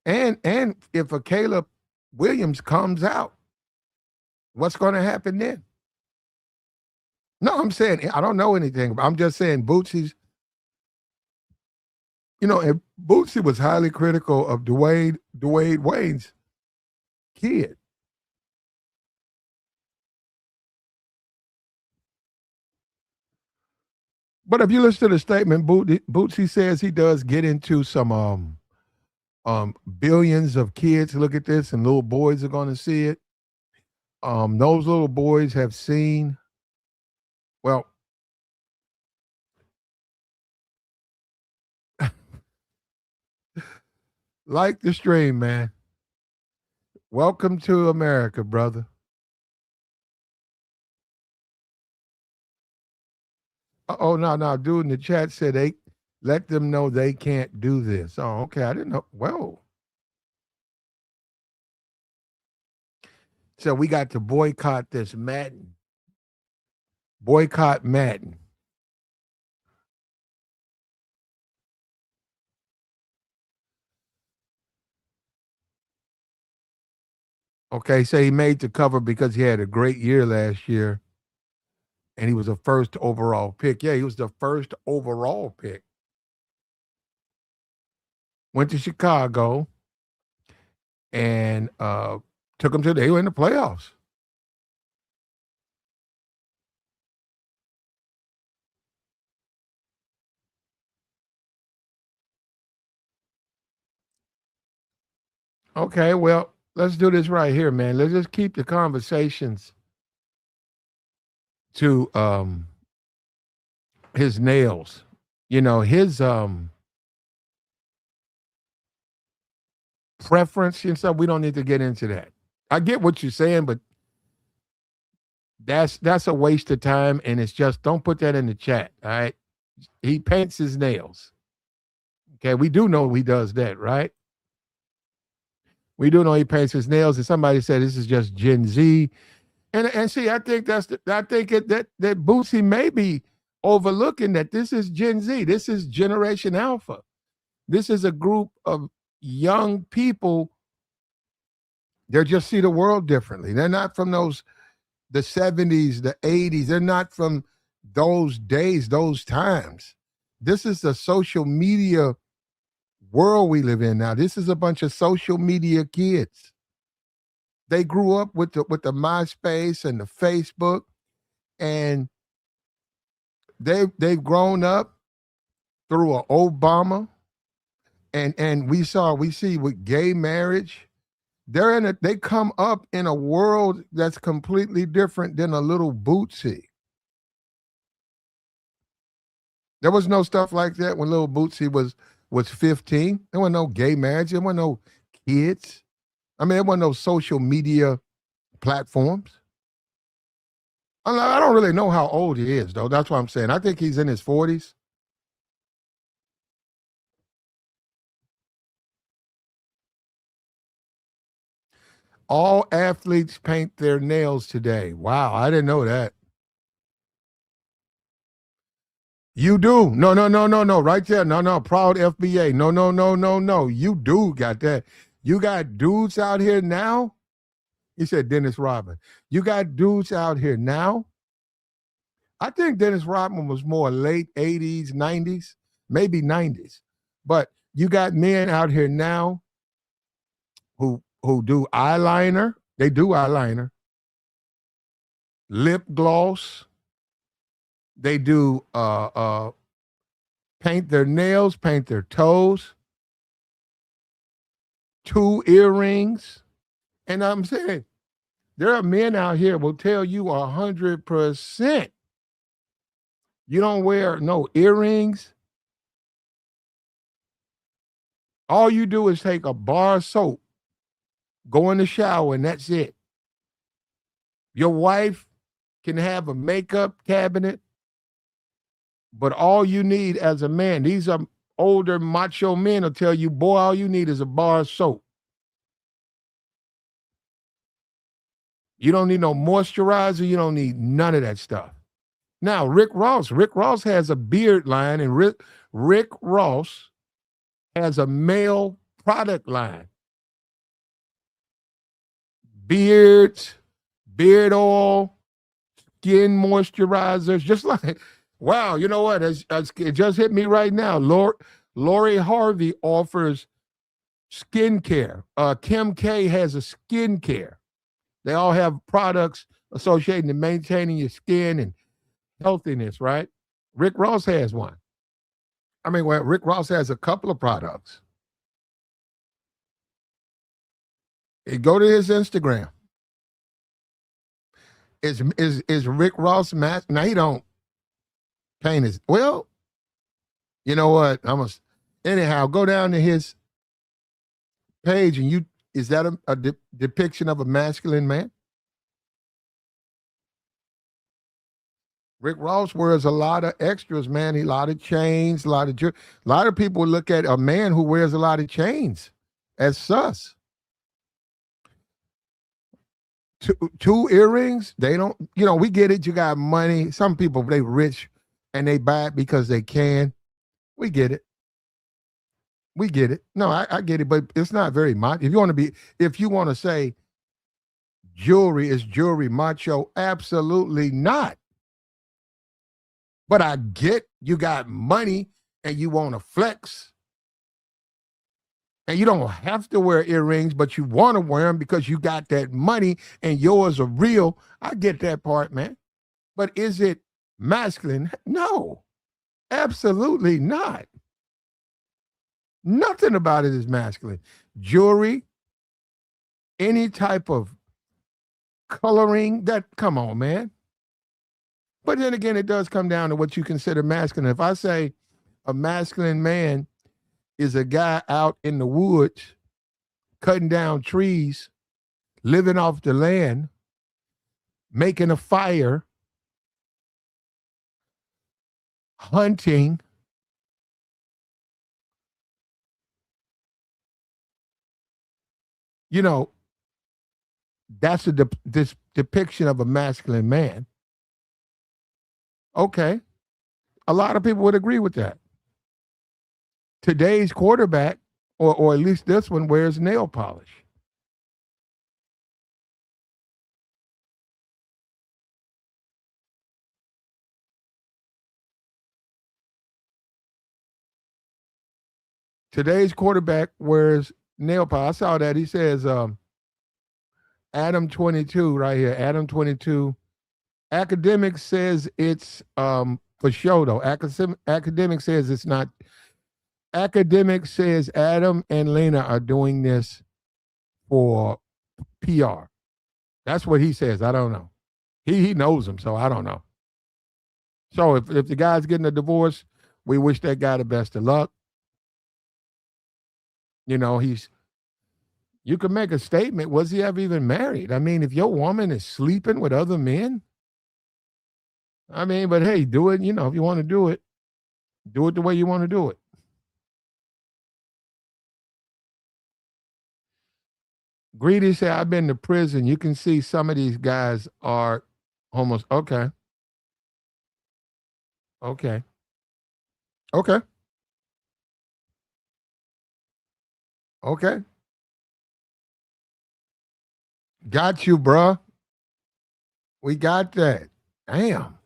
And if a Caleb Williams comes out, what's going to happen then? No, I'm saying I don't know anything. I'm just saying Bootsy's. And Bootsy was highly critical of Dwayne Wayne's kid. But if you listen to the statement, Bootsy says he does get into some billions of kids look at this, and little boys are going to see it. Those little boys have seen. Well, like the stream, man. Welcome to America, brother. Oh no, dude in the chat said they let them know they can't do this. Oh, okay. I didn't know. Whoa. So we got to boycott this Madden. Boycott Madden. Okay, so he made the cover because he had a great year last year, and he was the first overall pick. Yeah, he was the first overall pick. Went to Chicago and took them to they were in the playoffs. Okay, well, let's do this right here, man. Let's just keep the conversations to his nails. His preference and stuff. We don't need to get into that. I get what you're saying, but that's a waste of time, and it's just don't put that in the chat. All right. He paints his nails. Okay, we do know he does that, right? We do know he paints his nails, and somebody said this is just Gen Z. And see, I think that Boosie may be overlooking that this is Gen Z. This is Generation Alpha. This is a group of young people. They just see the world differently. They're not from the 70s, the 80s. They're not from those days, those times. This is the social media world we live in now. This is a bunch of social media kids. They grew up with the MySpace and the Facebook, and they've grown up through an Obama, and we see with gay marriage. They come up in a world that's completely different than a little Boosie. There was no stuff like that when little Boosie was 15. There wasn't no gay marriage. There wasn't no kids. I mean, there wasn't no social media platforms. I don't really know how old he is, though. That's what I'm saying. I think he's in his 40s. All athletes paint their nails today. Wow, I didn't know that. You do. No. Right there. No. Proud FBA. No. You do got that. You got dudes out here now. He said Dennis Rodman. You got dudes out here now. I think Dennis Rodman was more late 80s, 90s, maybe 90s. But you got men out here now who do eyeliner. They do eyeliner. Lip gloss. They do paint their nails, paint their toes, 2 earrings. And I'm saying, there are men out here will tell you 100%. You don't wear no earrings. All you do is take a bar of soap, go in the shower, and that's it. Your wife can have a makeup cabinet, but all you need as a man, these are older macho men will tell you, boy, all you need is a bar of soap. You don't need no moisturizer. You don't need none of that stuff. Now, Rick Ross has a beard line, and Rick Ross has a male product line. Beards, beard oil, skin moisturizers, just like, wow, you know what? It just hit me right now. Lori Harvey offers skincare. Kim K has a skincare. They all have products associated to maintaining your skin and healthiness, right? Rick Ross has one. I mean, well, Rick Ross has a couple of products. Go to his Instagram. Is Rick Ross mask? Now he don't paint his. Well, you know what? Anyhow, go down to his page, and is that a depiction of a masculine man? Rick Ross wears a lot of extras, man. A lot of chains, a lot of people look at a man who wears a lot of chains as sus. 2 earrings, they don't, we get it. You got money. Some people, they rich and they buy it because they can. We get it. No, I get it, but it's not very much. If you want to say jewelry is jewelry macho, absolutely not. But I get you got money and you want to flex. And you don't have to wear earrings, but you want to wear them because you got that money and yours are real. I get that part, man. But is it masculine? No, absolutely not. Nothing about it is masculine. Jewelry, any type of coloring, come on, man. But then again, it does come down to what you consider masculine. If I say a masculine man is a guy out in the woods cutting down trees, living off the land, making a fire, hunting. You know, that's this depiction of a masculine man. Okay. A lot of people would agree with that. Today's quarterback, or at least this one, wears nail polish. Today's quarterback wears nail polish. I saw that. He says, Adam 22 right here. Adam 22. Academics says it's for show though. Academic says it's not. Academic says Adam and Lena are doing this for PR. That's what he says. I don't know. He knows him, so I don't know. So if the guy's getting a divorce, we wish that guy the best of luck. You know, you could make a statement. Was he ever even married? I mean, if your woman is sleeping with other men, I mean, but hey, do it. You know, if you want to do it the way you want to do it. Greedy said, I've been to prison. You can see some of these guys are almost okay. Okay. Okay. Okay. Got you, bruh. We got that. Damn.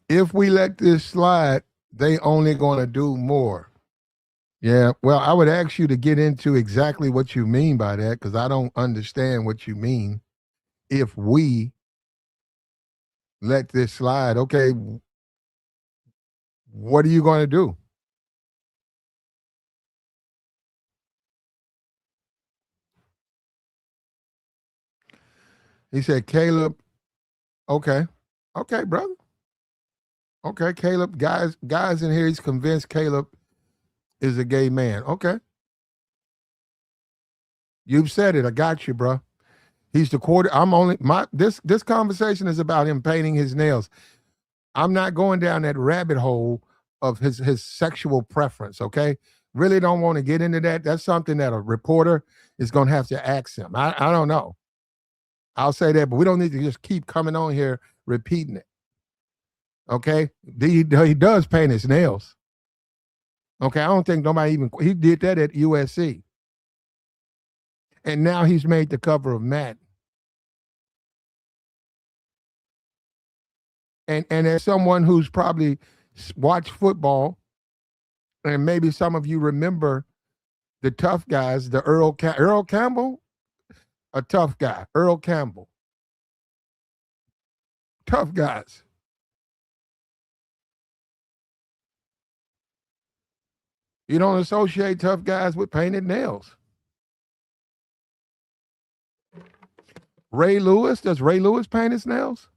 If we let this slide, they only going to do more. Yeah. Well, I would ask you to get into exactly what you mean by that because I don't understand what you mean. If we let this slide, okay, what are you going to do? He said, Caleb, okay. Okay, brother. Okay, Caleb, guys in here, he's convinced Caleb is a gay man. Okay. You've said it. I got you, bro. He's the quarter. I'm only this conversation is about him painting his nails. I'm not going down that rabbit hole of his sexual preference, okay? Really don't want to get into that. That's something that a reporter is going to have to ask him. I don't know. I'll say that, but we don't need to just keep coming on here repeating it. Okay? He does paint his nails. Okay, I don't think nobody he did that at USC. And now he's made the cover of Madden. And as someone who's probably watched football, and maybe some of you remember the tough guys, the Earl Campbell, a tough guy, Earl Campbell. Tough guys. You don't associate tough guys with painted nails. Ray Lewis, does Ray Lewis paint his nails?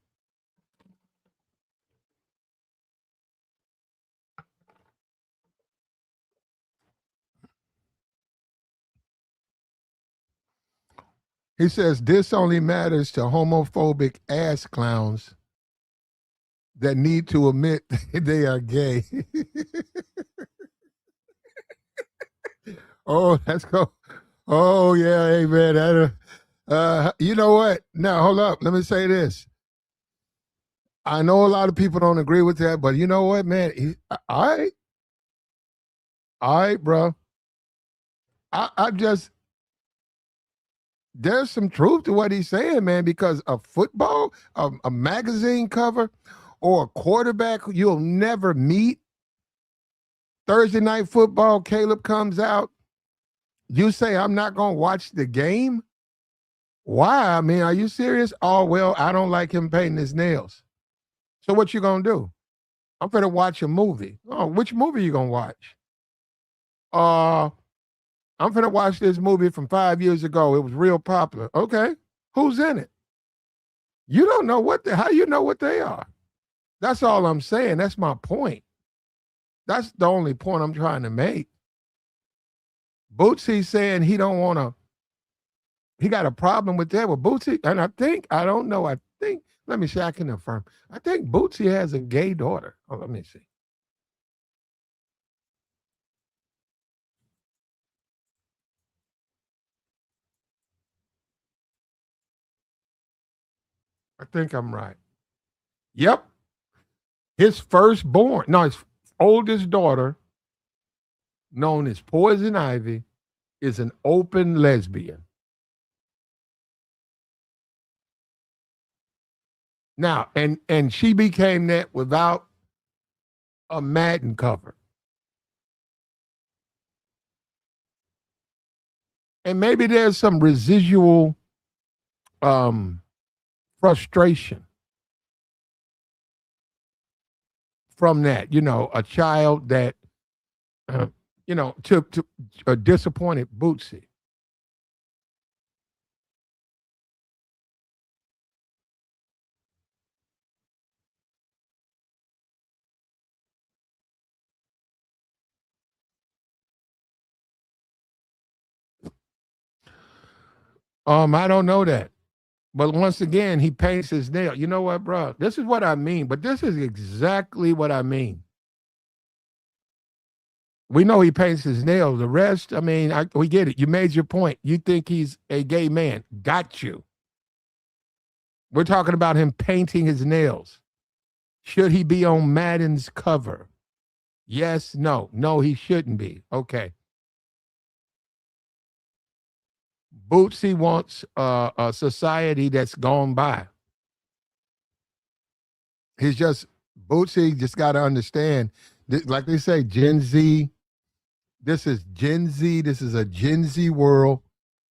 He says this only matters to homophobic ass clowns that need to admit they are gay. Oh, let's go. Oh yeah, hey man. You know what? Now hold up. Let me say this. I know a lot of people don't agree with that, but you know what, man? All right, bro. I just there's some truth to what he's saying, man, because a football, a magazine cover, or a quarterback you'll never meet. Thursday night football, Caleb comes out. You say, I'm not going to watch the game? Why? I mean, are you serious? Oh, well, I don't like him painting his nails. So what you going to do? I'm going to watch a movie. Oh, which movie you going to watch? I'm going to watch this movie from 5 years ago. It was real popular. Okay. Who's in it? You don't know how you know what they are? That's all I'm saying. That's my point. That's the only point I'm trying to make. Bootsy saying he don't want to. He got a problem with that with Bootsy, and I don't know. I think let me see. I can affirm. I think Bootsy has a gay daughter. Oh, let me see. I think I'm right. Yep, his firstborn, no, his oldest daughter, known as Poison Ivy, is an open lesbian. Now, and she became that without a Madden cover. And maybe there's some residual um, frustration from that. You know, a child that uh, to a disappointed Bootsy. I don't know that. But once again, he paints his nail. You know what, bro? This is what I mean. But this is exactly what I mean. We know he paints his nails. The rest, I mean, we get it. You made your point. You think he's a gay man. Got you. We're talking about him painting his nails. Should he be on Madden's cover? Yes, no. No, he shouldn't be. Okay. Bootsy wants a society that's gone by. He's just, Bootsy just got to understand, like they say, Gen Z. This is Gen Z. This is a Gen Z world.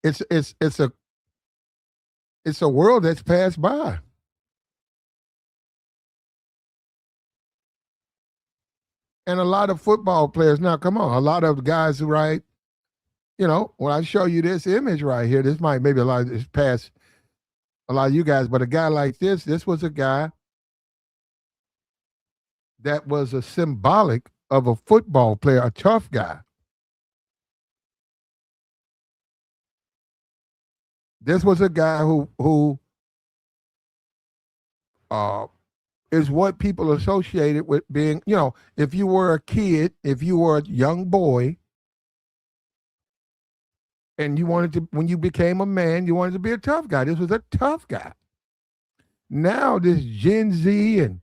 It's it's it's a it's a world that's passed by. And a lot of football players now, come on, a lot of guys who write, when I show you this image right here, this might maybe a lot of this past a lot of you guys, but a guy like this was a guy that was a symbolic of a football player, a tough guy. This was a guy who uh, is what people associated with being, if you were a kid, if you were a young boy, and you wanted to, when you became a man, you wanted to be a tough guy. This was a tough guy. Now, this Gen Z and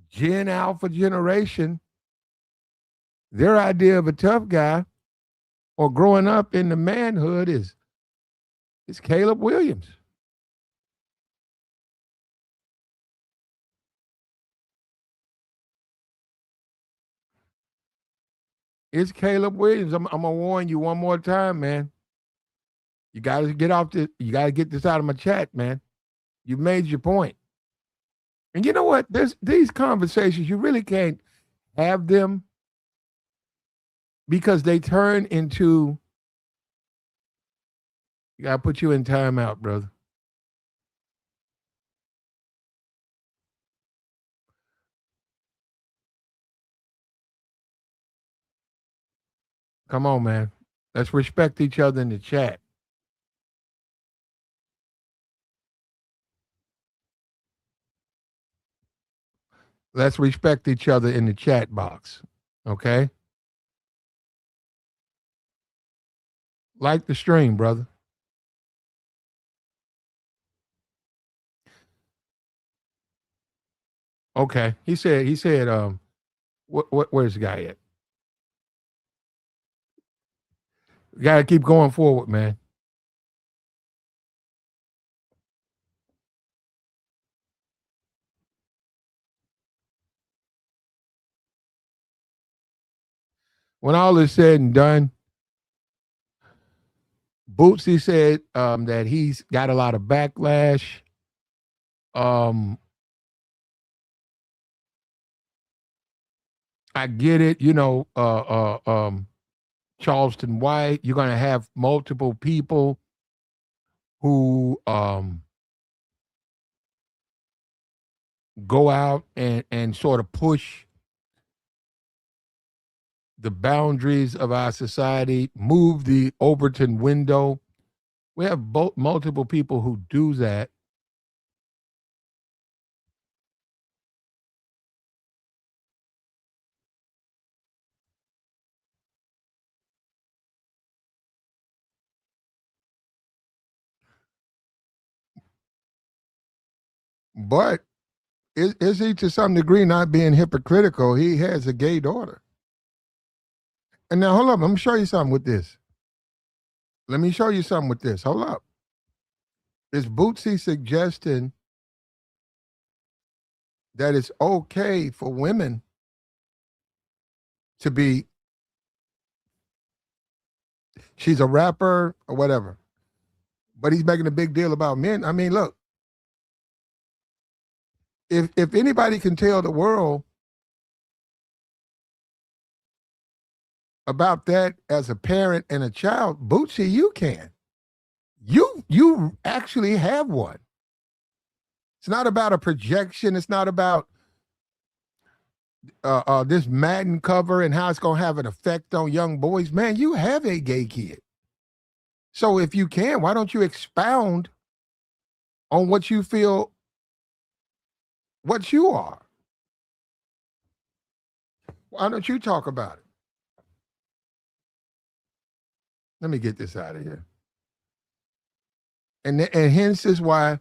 Gen Alpha generation, their idea of a tough guy or growing up in the manhood is Caleb Williams. It's Caleb Williams. I'm gonna warn you one more time, man. You gotta get off this. You gotta get this out of my chat, man. You made your point. And you know what? There's these conversations, you really can't have them because they turn into, you gotta put you in timeout, brother. Come on, man. Let's respect each other in the chat. Let's respect each other in the chat box. Okay? Like the stream, brother. Okay. He said, where's the guy at? You gotta keep going forward, man. When all is said and done, Bootsy said that he's got a lot of backlash. Um, I get it, Charleston White. You're gonna have multiple people who go out and sort of push the boundaries of our society, move the Overton window. We have multiple people who do that. But is he to some degree not being hypocritical? He has a gay daughter. And now, hold up. Let me show you something with this. Let me show you something with this. Hold up. Is Bootsy suggesting that it's okay for women to be, she's a rapper or whatever, but he's making a big deal about men? I mean, look, if anybody can tell the world about that as a parent and a child, Bootsy, you can. You actually have one. It's not about a projection. It's not about this Madden cover and how it's going to have an effect on young boys. Man, you have a gay kid. So if you can, why don't you expound on what you feel, what you are? Why don't you talk about it? Let me get this out of here. And hence is why,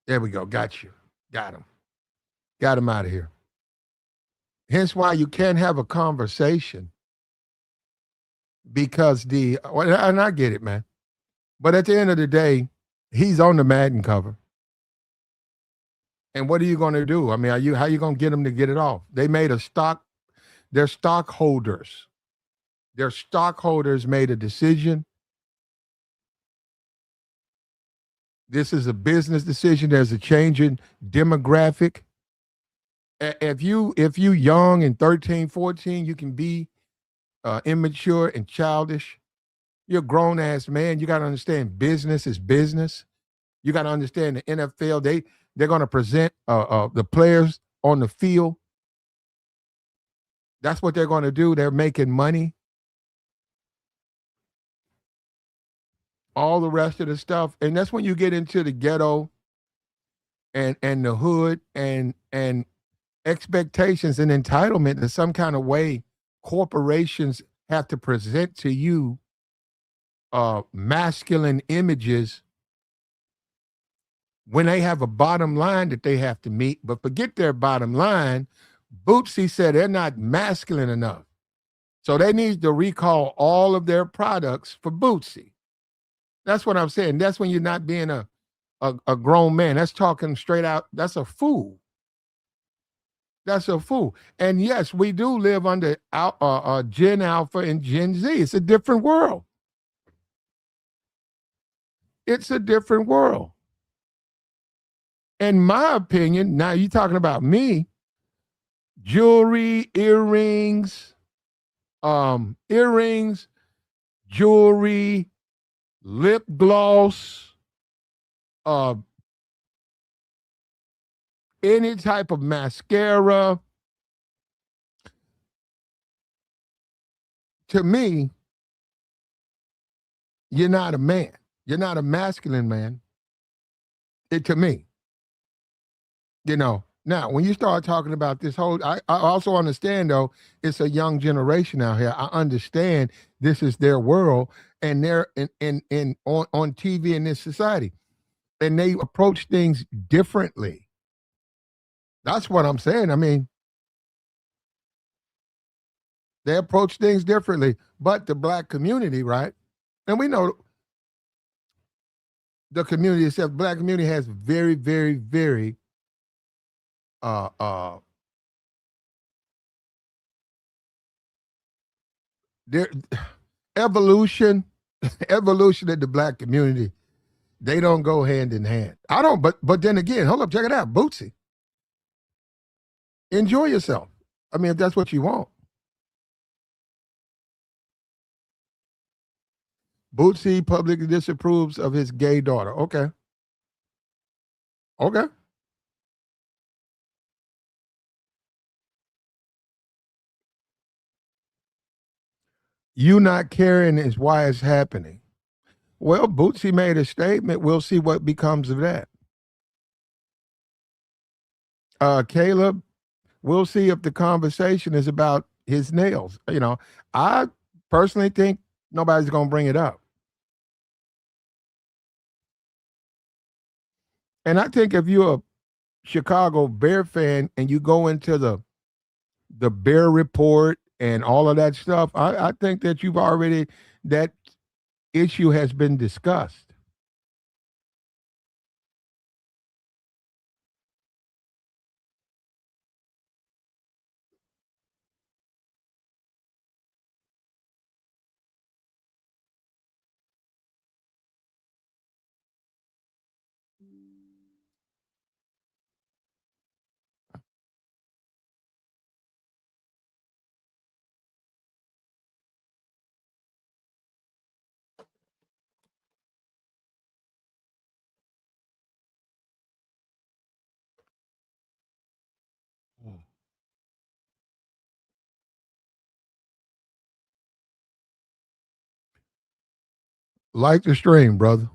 there we go. Got you. Got him. Got him out of here. Hence why you can't have a conversation because and I get it, man. But at the end of the day, he's on the Madden cover. And what are you going to do? I mean, how are you going to get him to get it off? They made their stockholders made a decision. This is a business decision. There's a change in demographic. If you young and 13, 14, you can be immature and childish. You're a grown ass man. You got to understand business is business. You got to understand the NFL. They're going to present the players on the field. That's what they're going to do. They're making money. All the rest of the stuff, and that's when you get into the ghetto and the hood and expectations and entitlement in some kind of way. Corporations have to present to you masculine images when they have a bottom line that they have to meet. But forget their bottom line. Bootsy said they're not masculine enough, so they need to recall all of their products for Bootsy. That's what I'm saying. That's when you're not being a grown man. That's talking straight out. That's a fool. That's a fool. And yes, we do live under Gen Alpha and Gen Z. It's a different world. It's a different world. In my opinion, now you're talking about me, jewelry, earrings, jewelry, lip gloss, any type of mascara. To me, you're not a man. You're not a masculine man. To me, Now, when you start talking about this whole, I also understand though, it's a young generation out here. I understand this is their world, and they're on TV in this society, and they approach things differently. That's what I'm saying. I mean, they approach things differently, but the black community, right? And we know the community itself, black community has very, very, very their evolution in the black community, they don't go hand in hand. I don't, but then again, hold up, check it out. Bootsy, enjoy yourself. I mean, if that's what you want. Bootsy publicly disapproves of his gay daughter. Okay. Okay. You not caring is why it's happening. Well, Bootsy made a statement. We'll see what becomes of that. Caleb, we'll see if the conversation is about his nails. I personally think nobody's going to bring it up. And I think if you're a Chicago Bear fan and you go into the Bear Report and all of that stuff, I think that you've already that issue has been discussed. Like the stream, brother.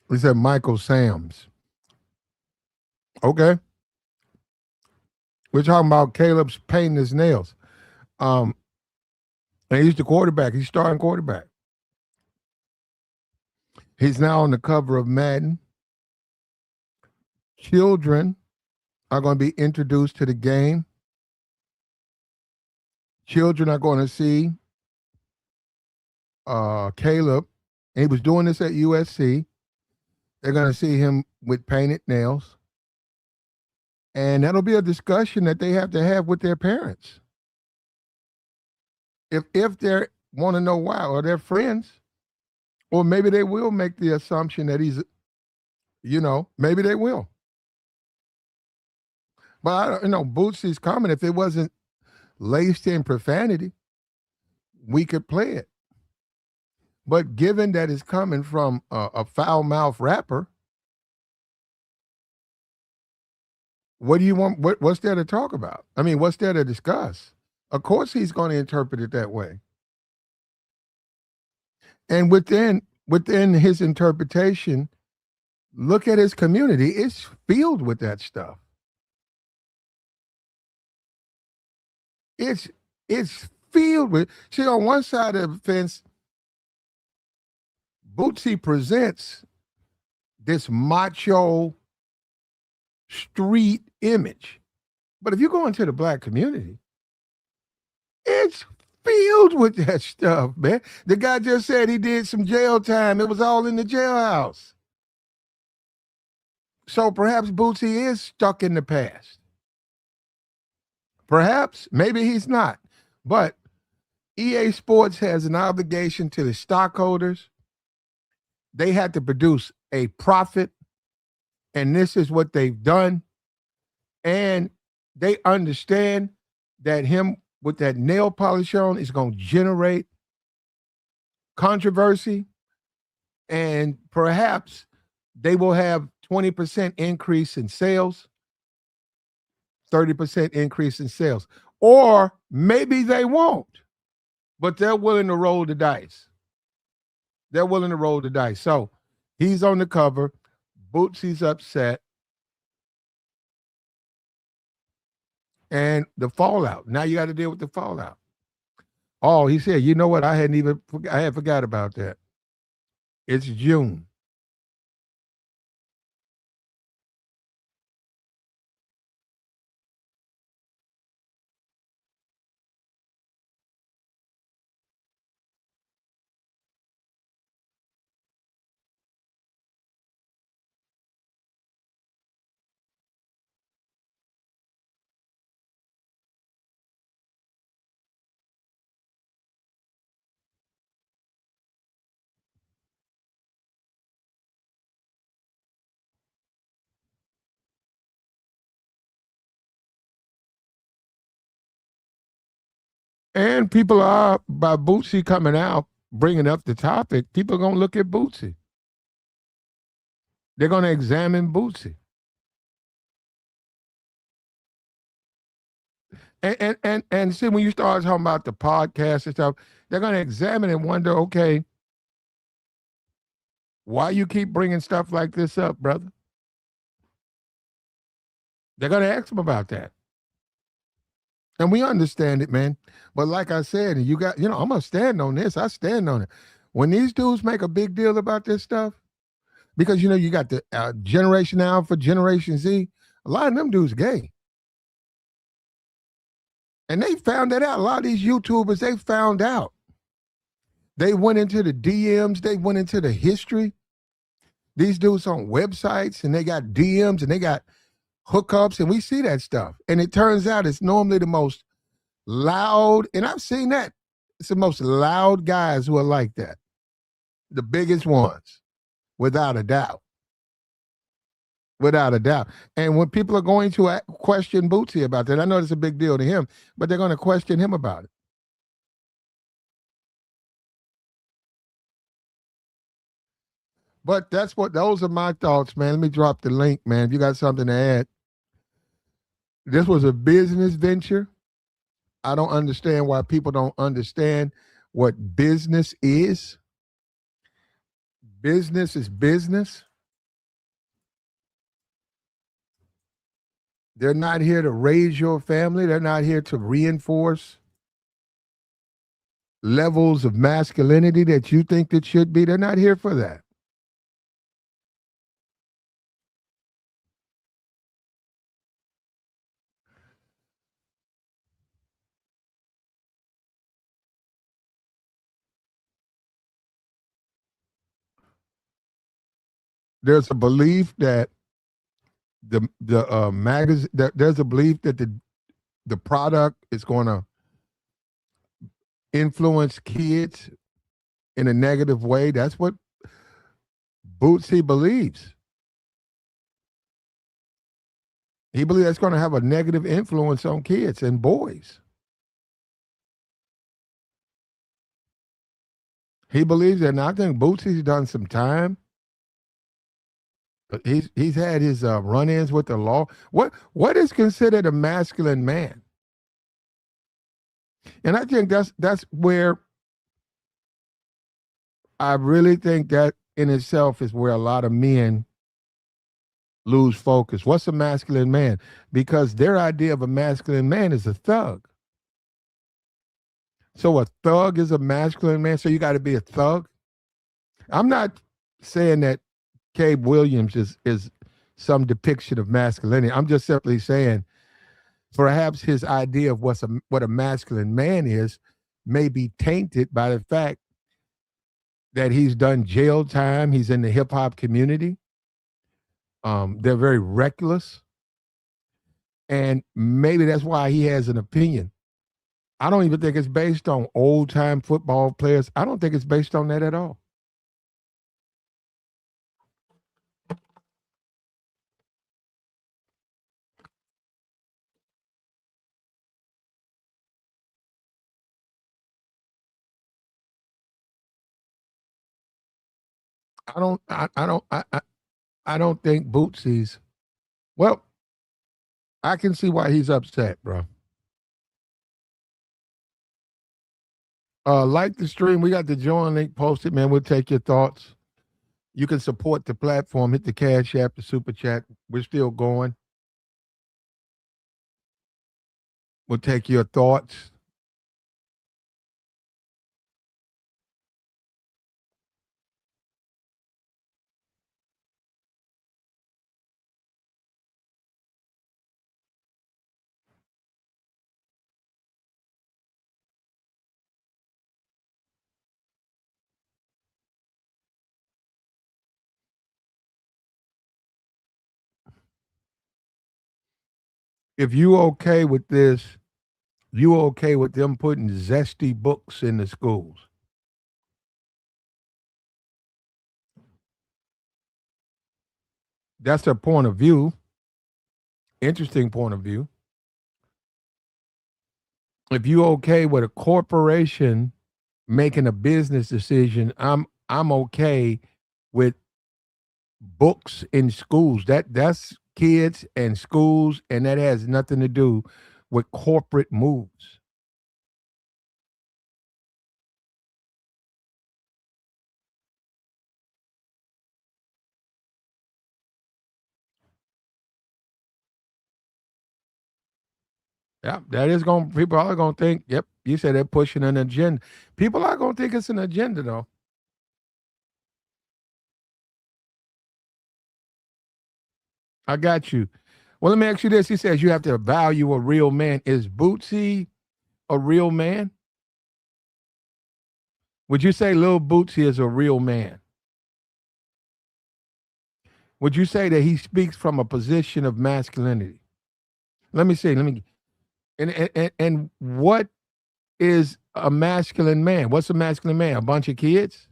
We said Michael Sams. Okay. We're talking about Caleb's painting his nails. Um, and he's the quarterback. He's starting quarterback. He's now on the cover of Madden. Children are going to be introduced to the game. Children are going to see Caleb. And he was doing this at USC. They're going to see him with painted nails. And that'll be a discussion that they have to have with their parents. If they want to know why, or their friends, or maybe they will make the assumption that he's, maybe they will. But I don't, Bootsy's comment, if it wasn't laced in profanity, we could play it. But given that it's coming from a foul mouth rapper, what do you want? What's there to talk about? I mean, what's there to discuss? Of course, he's going to interpret it that way. And within his interpretation, look at his community; it's filled with that stuff. It's filled with. See, on one side of the fence, Bootsy presents this macho street image. But if you go into the black community, it's filled with that stuff, man. The guy just said he did some jail time. It was all in the jailhouse. So perhaps Bootsy is stuck in the past. Perhaps, maybe he's not. But EA Sports has an obligation to the stockholders. They had to produce a profit, and this is what they've done. And they understand that him with that nail polish on is going to generate controversy, and perhaps they will have 20% increase in sales, 30% increase in sales, or maybe they won't, but they're willing to roll the dice. They're willing to roll the dice. So he's on the cover. Bootsy's upset. And the fallout. Now you got to deal with the fallout. Oh, he said, you know what? I had forgot about that. It's June. And people are, by Boosie coming out, bringing up the topic, people are going to look at Boosie. They're going to examine Boosie. And see, when you start talking about the podcast and stuff, they're going to examine and wonder, okay, why you keep bringing stuff like this up, brother? They're going to ask him about that. And we understand it, man. But like I said, you got, I'm going to stand on this. I stand on it. When these dudes make a big deal about this stuff, because, you got the Generation Alpha, Generation Z, a lot of them dudes gay. And they found that out. A lot of these YouTubers, they found out. They went into the DMs. They went into the history. These dudes on websites, and they got DMs, and they got hookups, and we see that stuff. And it turns out it's normally the most loud, and I've seen that. It's the most loud guys who are like that. The biggest ones, without a doubt. Without a doubt. And when people are going to question Bootsy about that, I know it's a big deal to him, but they're going to question him about it. But those are my thoughts, man. Let me drop the link, man. If you got something to add. This was a business venture. I don't understand why people don't understand what business is. Business is business. They're not here to raise your family. They're not here to reinforce levels of masculinity that you think that should be. They're not here for that. There's a belief that the magazine there's a belief that the product is going to influence kids in a negative way. That's what Bootsy believes. He believes that's going to have a negative influence on kids and boys. He believes that, and I think Bootsy's done some time. But he's had his run-ins with the law. What is considered a masculine man? And I think that's where I really think that in itself is where a lot of men lose focus. What's a masculine man? Because their idea of a masculine man is a thug. So a thug is a masculine man. So you got to be a thug. I'm not saying that Cabe Williams is some depiction of masculinity. I'm just simply saying perhaps his idea of what a masculine man is may be tainted by the fact that he's done jail time. He's in the hip hop community. They're very reckless. And maybe that's why he has an opinion. I don't even think it's based on old time football players. I don't think it's based on that at all. I don't think Bootsy's, well, I can see why he's upset, bro. Like the stream. We got the join link posted, man. We'll take your thoughts. You can support the platform. Hit the Cash App, the Super Chat. We're still going. We'll take your thoughts. If you okay with this, you okay with them putting zesty books in the schools? That's their point of view. Interesting point of view. if you okay with a corporation making a business decision, I'm okay with books in schools. That's kids and schools, and that has nothing to do with corporate moves. Yeah, that is going. People are going to think. Yep, you said they're pushing an agenda. People are going to think it's an agenda, though. I got you. Well, let me ask you this. He says you have to value a real man. Is Bootsy a real man? Would you say Lil Bootsy is a real man? Would you say that he speaks from a position of masculinity? Let me see. Let me. And what is a masculine man? What's a masculine man? A bunch of kids?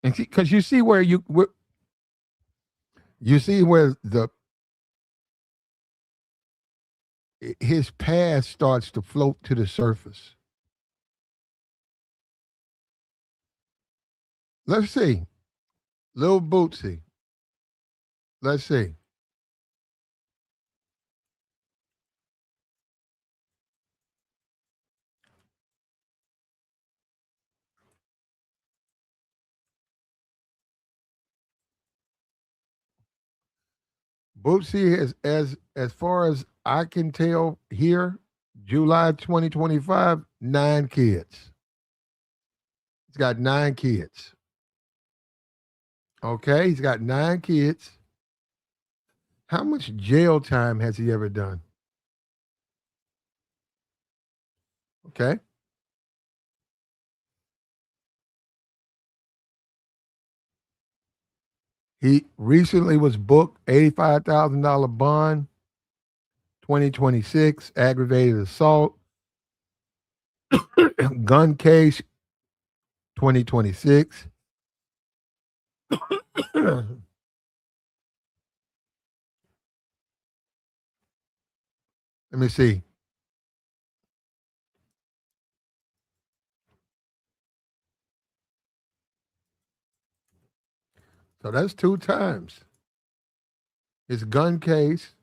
And because you see you see where the his past starts to float to the surface. Let's see. Lil Bootsy. Let's see. Bootsy is as far as I can tell here, July 2025, 9 kids. He's got 9 kids. Okay, he's got 9 kids. How much jail time has he ever done? Okay. He recently was booked $85,000 bond, 2026, aggravated assault, gun case, 2026. Let me see. So that's 2 times. His gun case.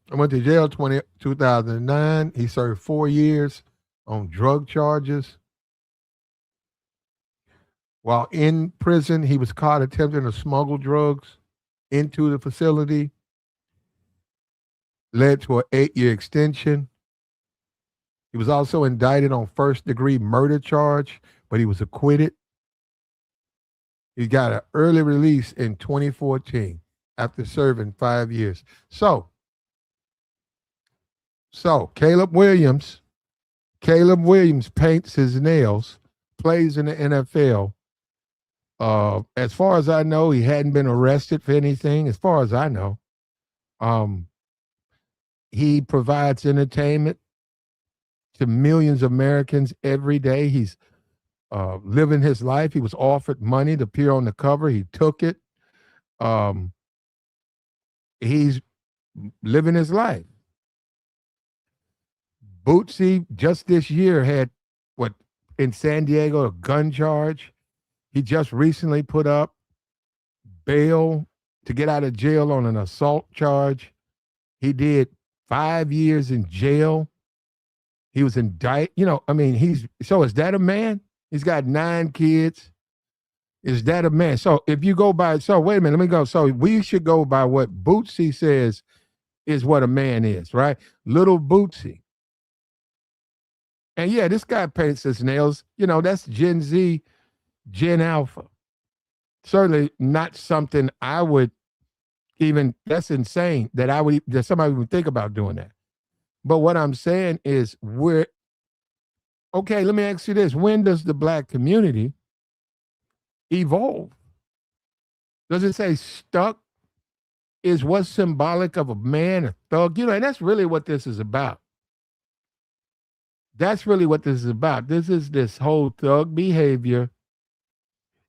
I went to jail 2009. He served 4 years on drug charges. While in prison, he was caught attempting to smuggle drugs into the facility, led to an 8-year extension. He was also indicted on first-degree murder charge, but he was acquitted. He got an early release in 2014 after serving 5 years. So Caleb Williams paints his nails, plays in the NFL. As far as I know, he hadn't been arrested for anything. As far as I know, um, he provides entertainment to millions of Americans every day. He's living his life. He was offered money to appear on the cover. He took it. Um, he's living his life. Bootsy just this year had what in San Diego a gun charge. He just recently put up bail to get out of jail on an assault charge. He did 5 years in jail. He was indicted. I mean, is that a man? He's got 9 kids. Is that a man? So if you go by, so wait a minute, let me go. So we should go by what Bootsy says is what a man is, right? Little Bootsy. And yeah, this guy paints his nails. That's Gen Z, Gen Alpha. Certainly not something I would even, that's insane that somebody would think about doing that. But what I'm saying is okay, let me ask you this. When does the black community evolve? Does it say stuck is what's symbolic of a man, a thug? And that's really what this is about. That's really what this is about. This is this whole thug behavior,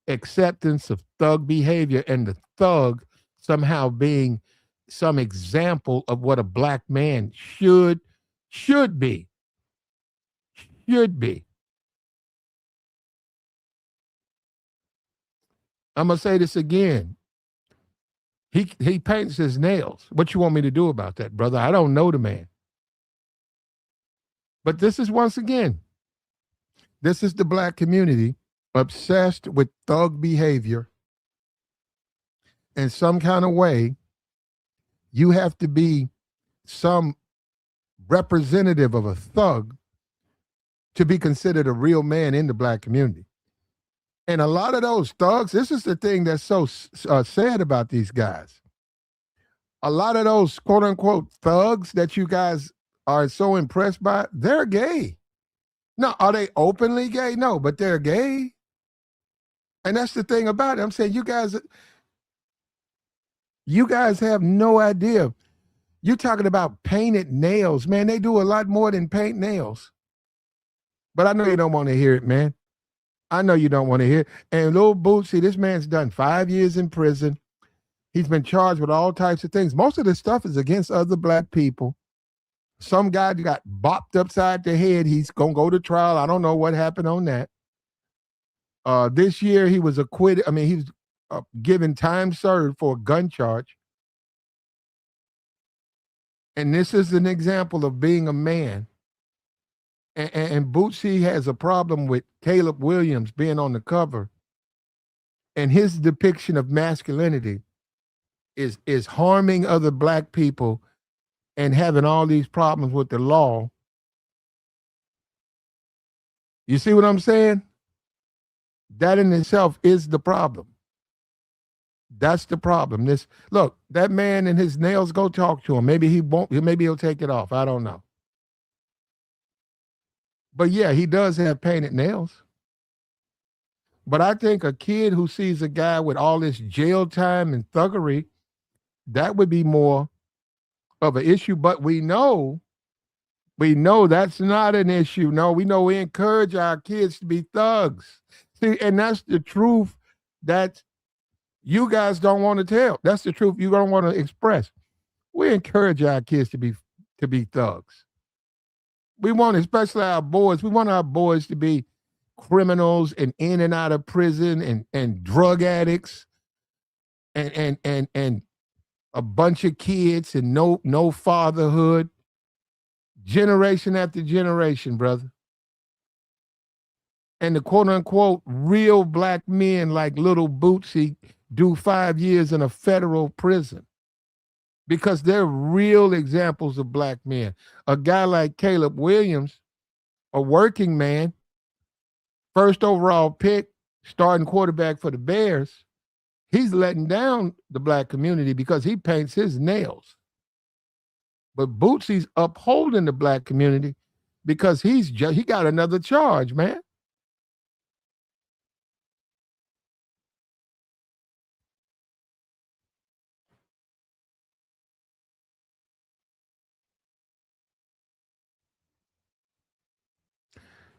acceptance of thug behavior, and the thug somehow being some example of what a black man should be. Should be. I'm gonna say this again. He paints his nails. What you want me to do about that, brother? I don't know the man. But this is once again, this is the black community obsessed with thug behavior. In some kind of way, you have to be some representative of a thug to be considered a real man in the black community. And a lot of those thugs, this is the thing that's so sad about these guys. A lot of those quote unquote thugs that you guys are so impressed by, they're gay. No, are they openly gay? No, but they're gay. And that's the thing about it. I'm saying you guys have no idea. You're talking about painted nails, man. They do a lot more than paint nails. But I know you don't want to hear it, man. I know you don't want to hear it. And little Boosie, this man's done 5 years in prison. He's been charged with all types of things. Most of this stuff is against other black people. Some guy got bopped upside the head. He's going to go to trial. I don't know what happened on that. This year, he was acquitted. I mean, he was given time served for a gun charge. And this is an example of being a man. And Boosie has a problem with Caleb Williams being on the cover. And his depiction of masculinity is harming other black people and having all these problems with the law. You see what I'm saying? That in itself is the problem. That's the problem. Look, that man and his nails, go talk to him. Maybe he won't, maybe he'll take it off. I don't know. But yeah, he does have painted nails. But I think a kid who sees a guy with all this jail time and thuggery, that would be more of an issue. But we know that's not an issue. No, we know we encourage our kids to be thugs. See, and that's the truth that you guys don't want to tell. That's the truth you don't want to express. We encourage our kids to be thugs. We want, especially our boys, we want our boys to be criminals and in and out of prison and drug addicts and a bunch of kids and no fatherhood, generation after generation, brother. And the quote unquote real black men like little Boosie do 5 years in a federal prison because they're real examples of black men. A guy like Caleb Williams, a working man, first overall pick, starting quarterback for the Bears, he's letting down the black community because he paints his nails. But Boosie's upholding the black community because he got another charge, man.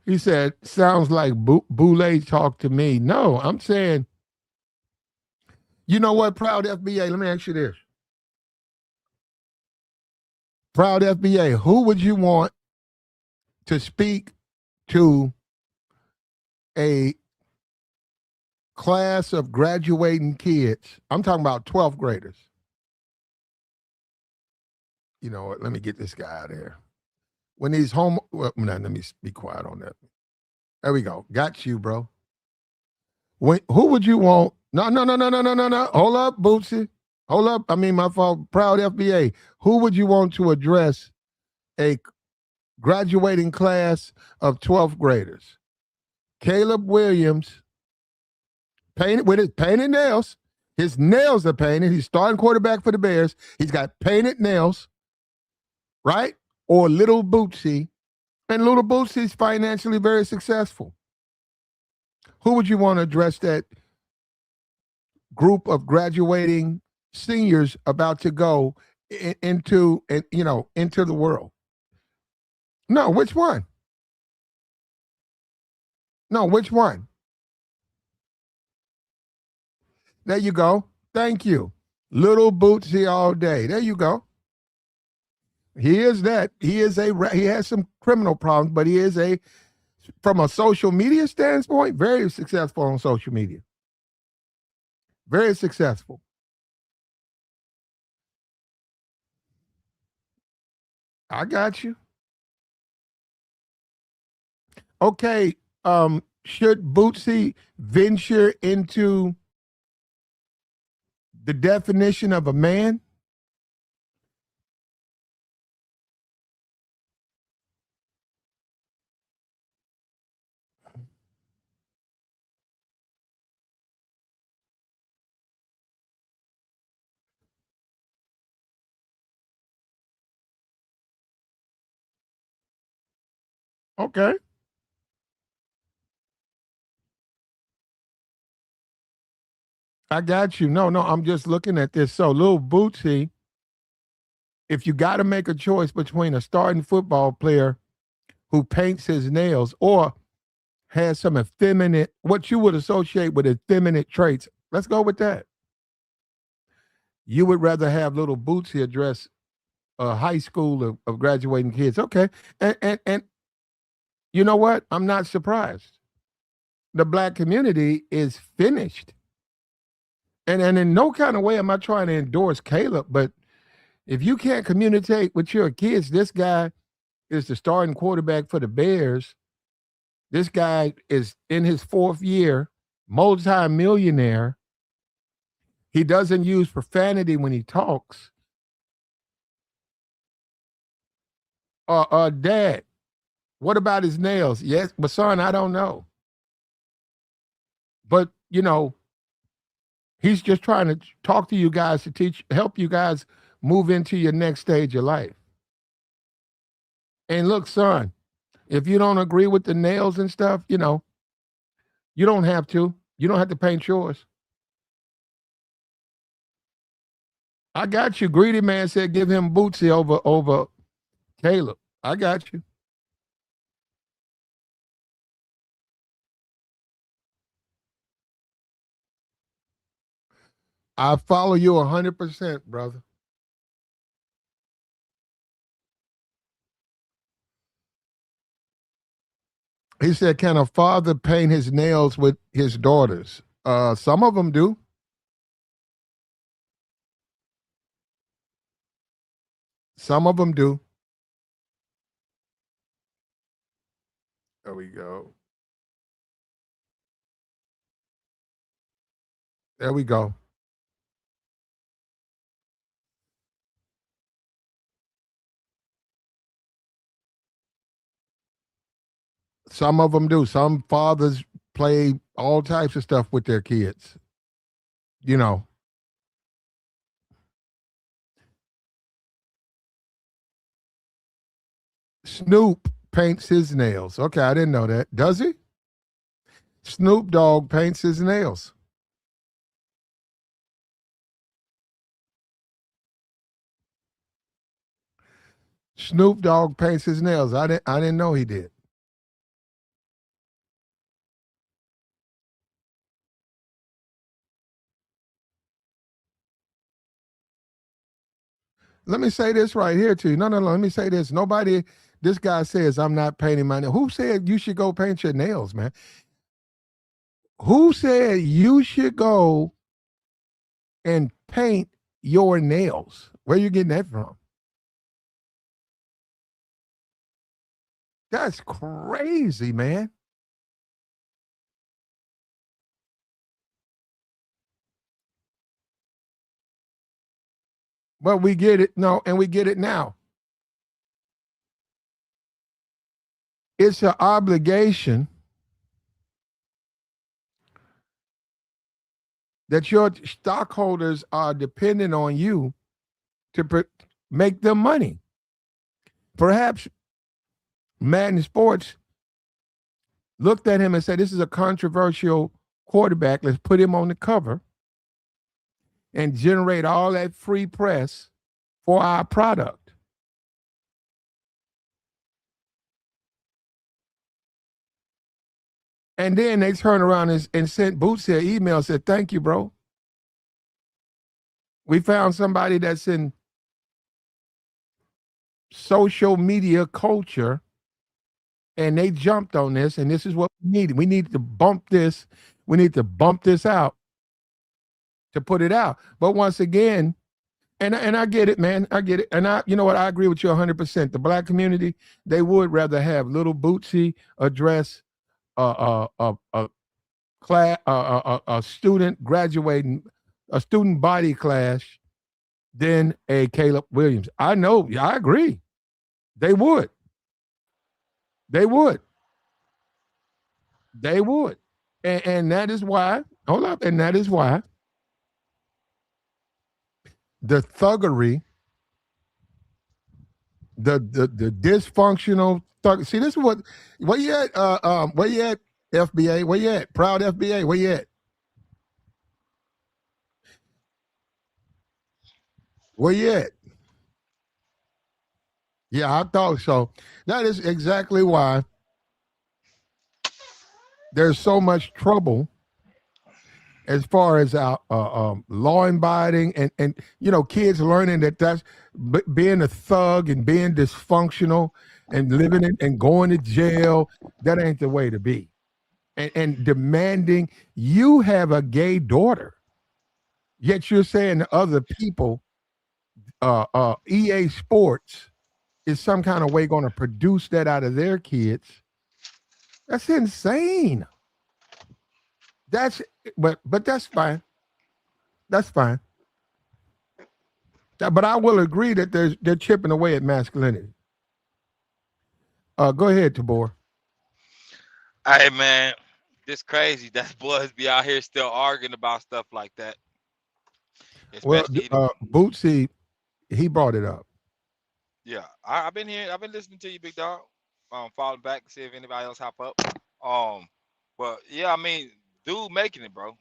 He said, sounds like Boulay talked to me. No, I'm saying, you know what, Proud FBA, let me ask you this. Proud FBA, who would you want to speak to a class of graduating kids? I'm talking about 12th graders. You know what, let me get this guy out of here. When these let me be quiet on that. There we go. Got you, bro. Who would you want? No. Hold up, Boosie. Hold up. I mean, my fault. Proud FBA. Who would you want to address a graduating class of 12th graders? Caleb Williams, painted with his painted nails. His nails are painted. He's starting quarterback for the Bears. He's got painted nails, right? Or little Boosie, and little Boosie's financially very successful. Who would you want to address that group of graduating seniors about to go into the world? No, which one? No, which one? There you go. Thank you. Little Bootsy all day. There you go. He is that. He has some criminal problems, but he is from a social media standpoint, very successful on social media. Very successful. I got you. Okay. Should Bootsy venture into the definition of a man? Okay. I got you. No, I'm just looking at this. So, little Bootsy, if you got to make a choice between a starting football player who paints his nails or has some effeminate, what you would associate with effeminate traits, let's go with that. You would rather have little Bootsy address a high school of graduating kids. Okay. And you know what? I'm not surprised. The black community is finished. And in no kind of way am I trying to endorse Caleb, but if you can't communicate with your kids, this guy is the starting quarterback for the Bears. This guy is in his fourth year, multi-millionaire. He doesn't use profanity when he talks. Dad, what about his nails? Yes, but son, I don't know. But he's just trying to talk to you guys to help you guys move into your next stage of life. And look, son, if you don't agree with the nails and stuff, you don't have to. You don't have to paint yours. I got you. Greedy man said give him Bootsy over Caleb. I got you. I follow you 100%, brother. He said, can a father paint his nails with his daughters? Some of them do. Some of them do. There we go. There we go. Some of them do. Some fathers play all types of stuff with their kids. You know, Snoop paints his nails. Okay, I didn't know that. Does he? Snoop Dogg paints his nails. Snoop Dogg paints his nails. I didn't know he did. Let me say this right here to you. No. Let me say this. This guy says I'm not painting my nails. Who said you should go paint your nails, man? Who said you should go and paint your nails? Where you getting that from? That's crazy, man. But we get it. No, and we get it now. It's an obligation that your stockholders are dependent on you to make them money. Perhaps Madden Sports looked at him and said, this is a controversial quarterback. Let's put him on the cover and generate all that free press for our product. And then they turned around and sent Bootsy an email and said, thank you, bro. We found somebody that's in social media culture and they jumped on this, and this is what we needed. We need to bump this. We need to bump this out to put it out. But once again, and I get it, man. I get it. And you know what? I agree with you 100%. The black community, they would rather have little Bootsy address a class, a student graduating, a student body class than a Caleb Williams. I know. Yeah, I agree. They would. They would. They would. And that is why, hold up, and that is why the thuggery, the dysfunctional thug. See, this is where you at? Where you at? FBA, where you at? Proud FBA, where you at? Where you at? Yeah, I thought so. That is exactly why there's so much trouble as far as our law abiding and kids learning that that's being a thug and being dysfunctional and living in, and going to jail. That ain't the way to be. And demanding you have a gay daughter, yet you're saying to other people, EA Sports is some kind of way going to produce that out of their kids. That's insane. But that's fine. That's fine. But I will agree that they're chipping away at masculinity. Go ahead, Tabor. Hey man, this crazy that boys be out here still arguing about stuff like that. Well, Especially Bootsy, he brought it up. yeah. I've been here, I've been listening to you, big dog. Following back to see if anybody else hop up. Um, but yeah, I mean, dude making it, bro.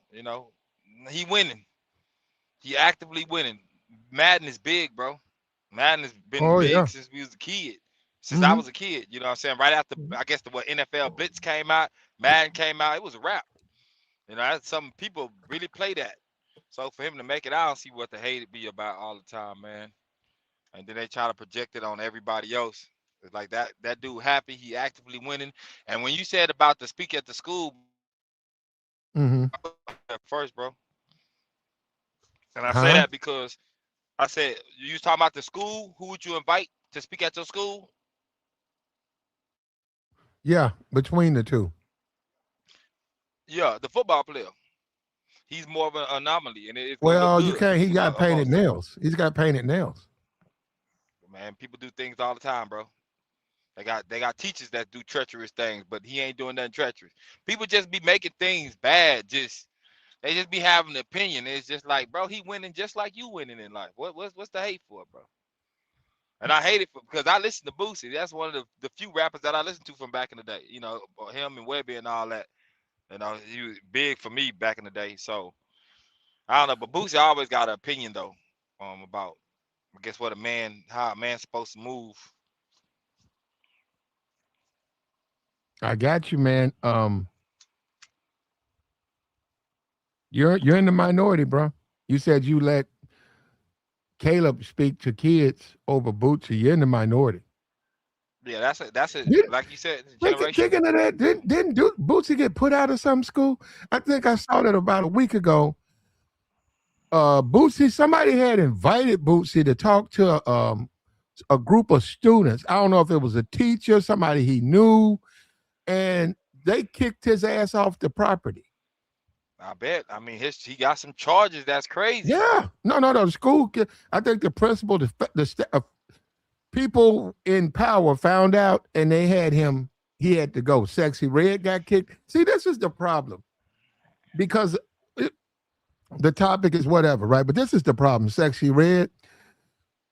He winning. He actively winning. Madden is big, bro. Madden has been Oh yeah. big since we was a kid. Since I Mm-hmm. was a kid, you know what I'm saying? Right after I guess the what NFL Blitz came out, Madden came out, it was a wrap. That's some people really play that. So for him to make it, I don't see what the hate it be about all the time, man. And then they try to project it on everybody else. It's like that dude happy, he actively winning. And when you said about the speak at the school, bro, I was about to say that Mm-hmm. at first, bro. And I say Huh? that because I said you was talking about the school. Who would you invite to speak at your school? Yeah, between the two. Yeah, the football player. He's more of an anomaly, and it's gonna look Well, you good can't. He got painted amongst them. nails. He's got painted nails. Man, people do things all the time, bro. They got teachers that do treacherous things, but he ain't doing nothing treacherous. People just be making things bad. They just be having an opinion. It's just like, bro, he winning just like you winning in life. What's the hate for, bro? And I hate it because I listen to Boosie. That's one of the few rappers that I listened to from back in the day. Him and Webby and all that. He was big for me back in the day. So I don't know, but Boosie always got an opinion though, about I guess how a man's supposed to move. I got you, man. You're in the minority, bro. You said you let Caleb speak to kids over Bootsy. You're in the minority. Yeah, that's it. Did, Like you said, it's generational. Thinking of that, didn't Bootsy get put out of some school? I think I saw that about a week ago. Bootsy, somebody had invited Bootsy to talk to a group of students. I don't know if it was a teacher, somebody he knew, and they kicked his ass off the property. I bet. I mean, he got some charges. That's crazy. Yeah, no. The school, I think the principal, people in power found out, and they had him. He had to go. Sexy Red got kicked. See, this is the problem because the topic is whatever, right? But this is the problem. Sexy Red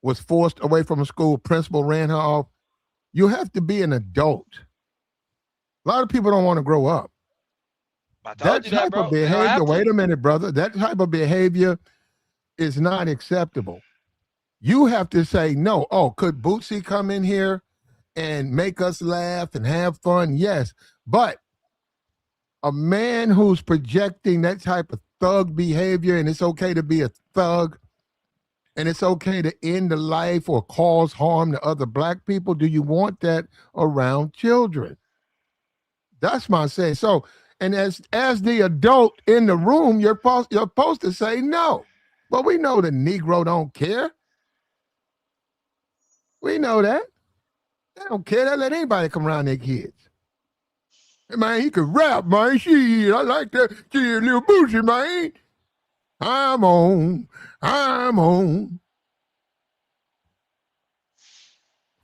was forced away from a school. Principal ran her off. You have to be an adult. A lot of people don't want to grow up. I told That you that, type of bro. They don't behavior, have wait to. a minute, brother. That type of behavior is not acceptable. You have to say no. Oh, could Bootsy come in here and make us laugh and have fun? Yes. But a man who's projecting that type of thug behavior, and it's okay to be a thug, and it's okay to end the life or cause harm to other black people? Do you want that around children? That's my say. So, and as the adult in the room, you're supposed to say no. But we know the Negro don't care. We know that. They don't care. They let anybody come around their kids. Hey, man, he could rap, man. Shit, I like that. Shit, little Boosie, man. I'm on. I'm on.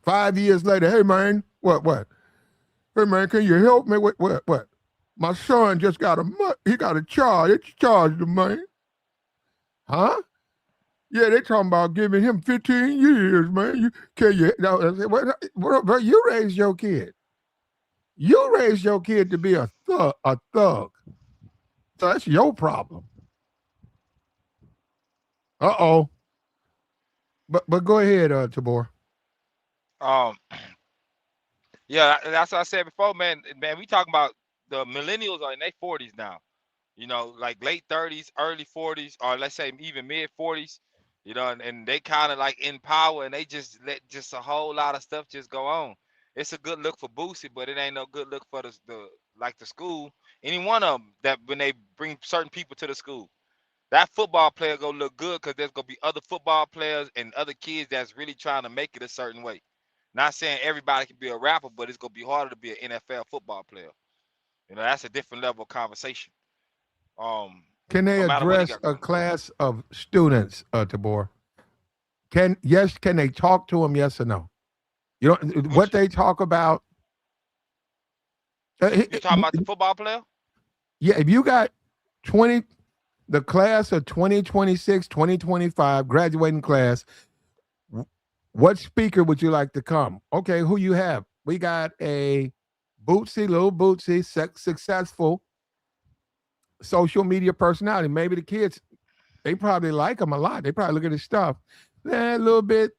5 years later, hey, man, what? Hey, man, can you help me? What? My son just got he got a charge. It's charged him, man. Huh? Yeah, they talking about giving him 15 years, man. Bro, you raised your kid. You raised your kid to be a thug. So that's your problem. Uh-oh. But go ahead, Tabor. Um, yeah, that's what I said before, man. Man, we talking about the millennials are in their 40s now. You know, like late 30s, early 40s, or let's say even mid 40s. You know, and they kind of like in power, and they just let just a whole lot of stuff just go on. It's a good look for Boosie, but it ain't no good look for the like the school. Any one of them that when they bring certain people to the school, that football player gonna look good because there's gonna be other football players and other kids that's really trying to make it a certain way. Not saying everybody can be a rapper, but it's gonna be harder to be an NFL football player. You know, that's a different level of conversation. Can they No matter what he address got a going. class of students, Tabor? Can they talk to them? Yes or no? You know Which what they talk about. you talking about the football player? Yeah, if you got 20, the class of 2026, 2025 graduating class, what speaker would you like to come? Okay, who you have? We got a little Bootsy, successful social media personality. Maybe the kids, they probably like him a lot. They probably look at his stuff. A little bit,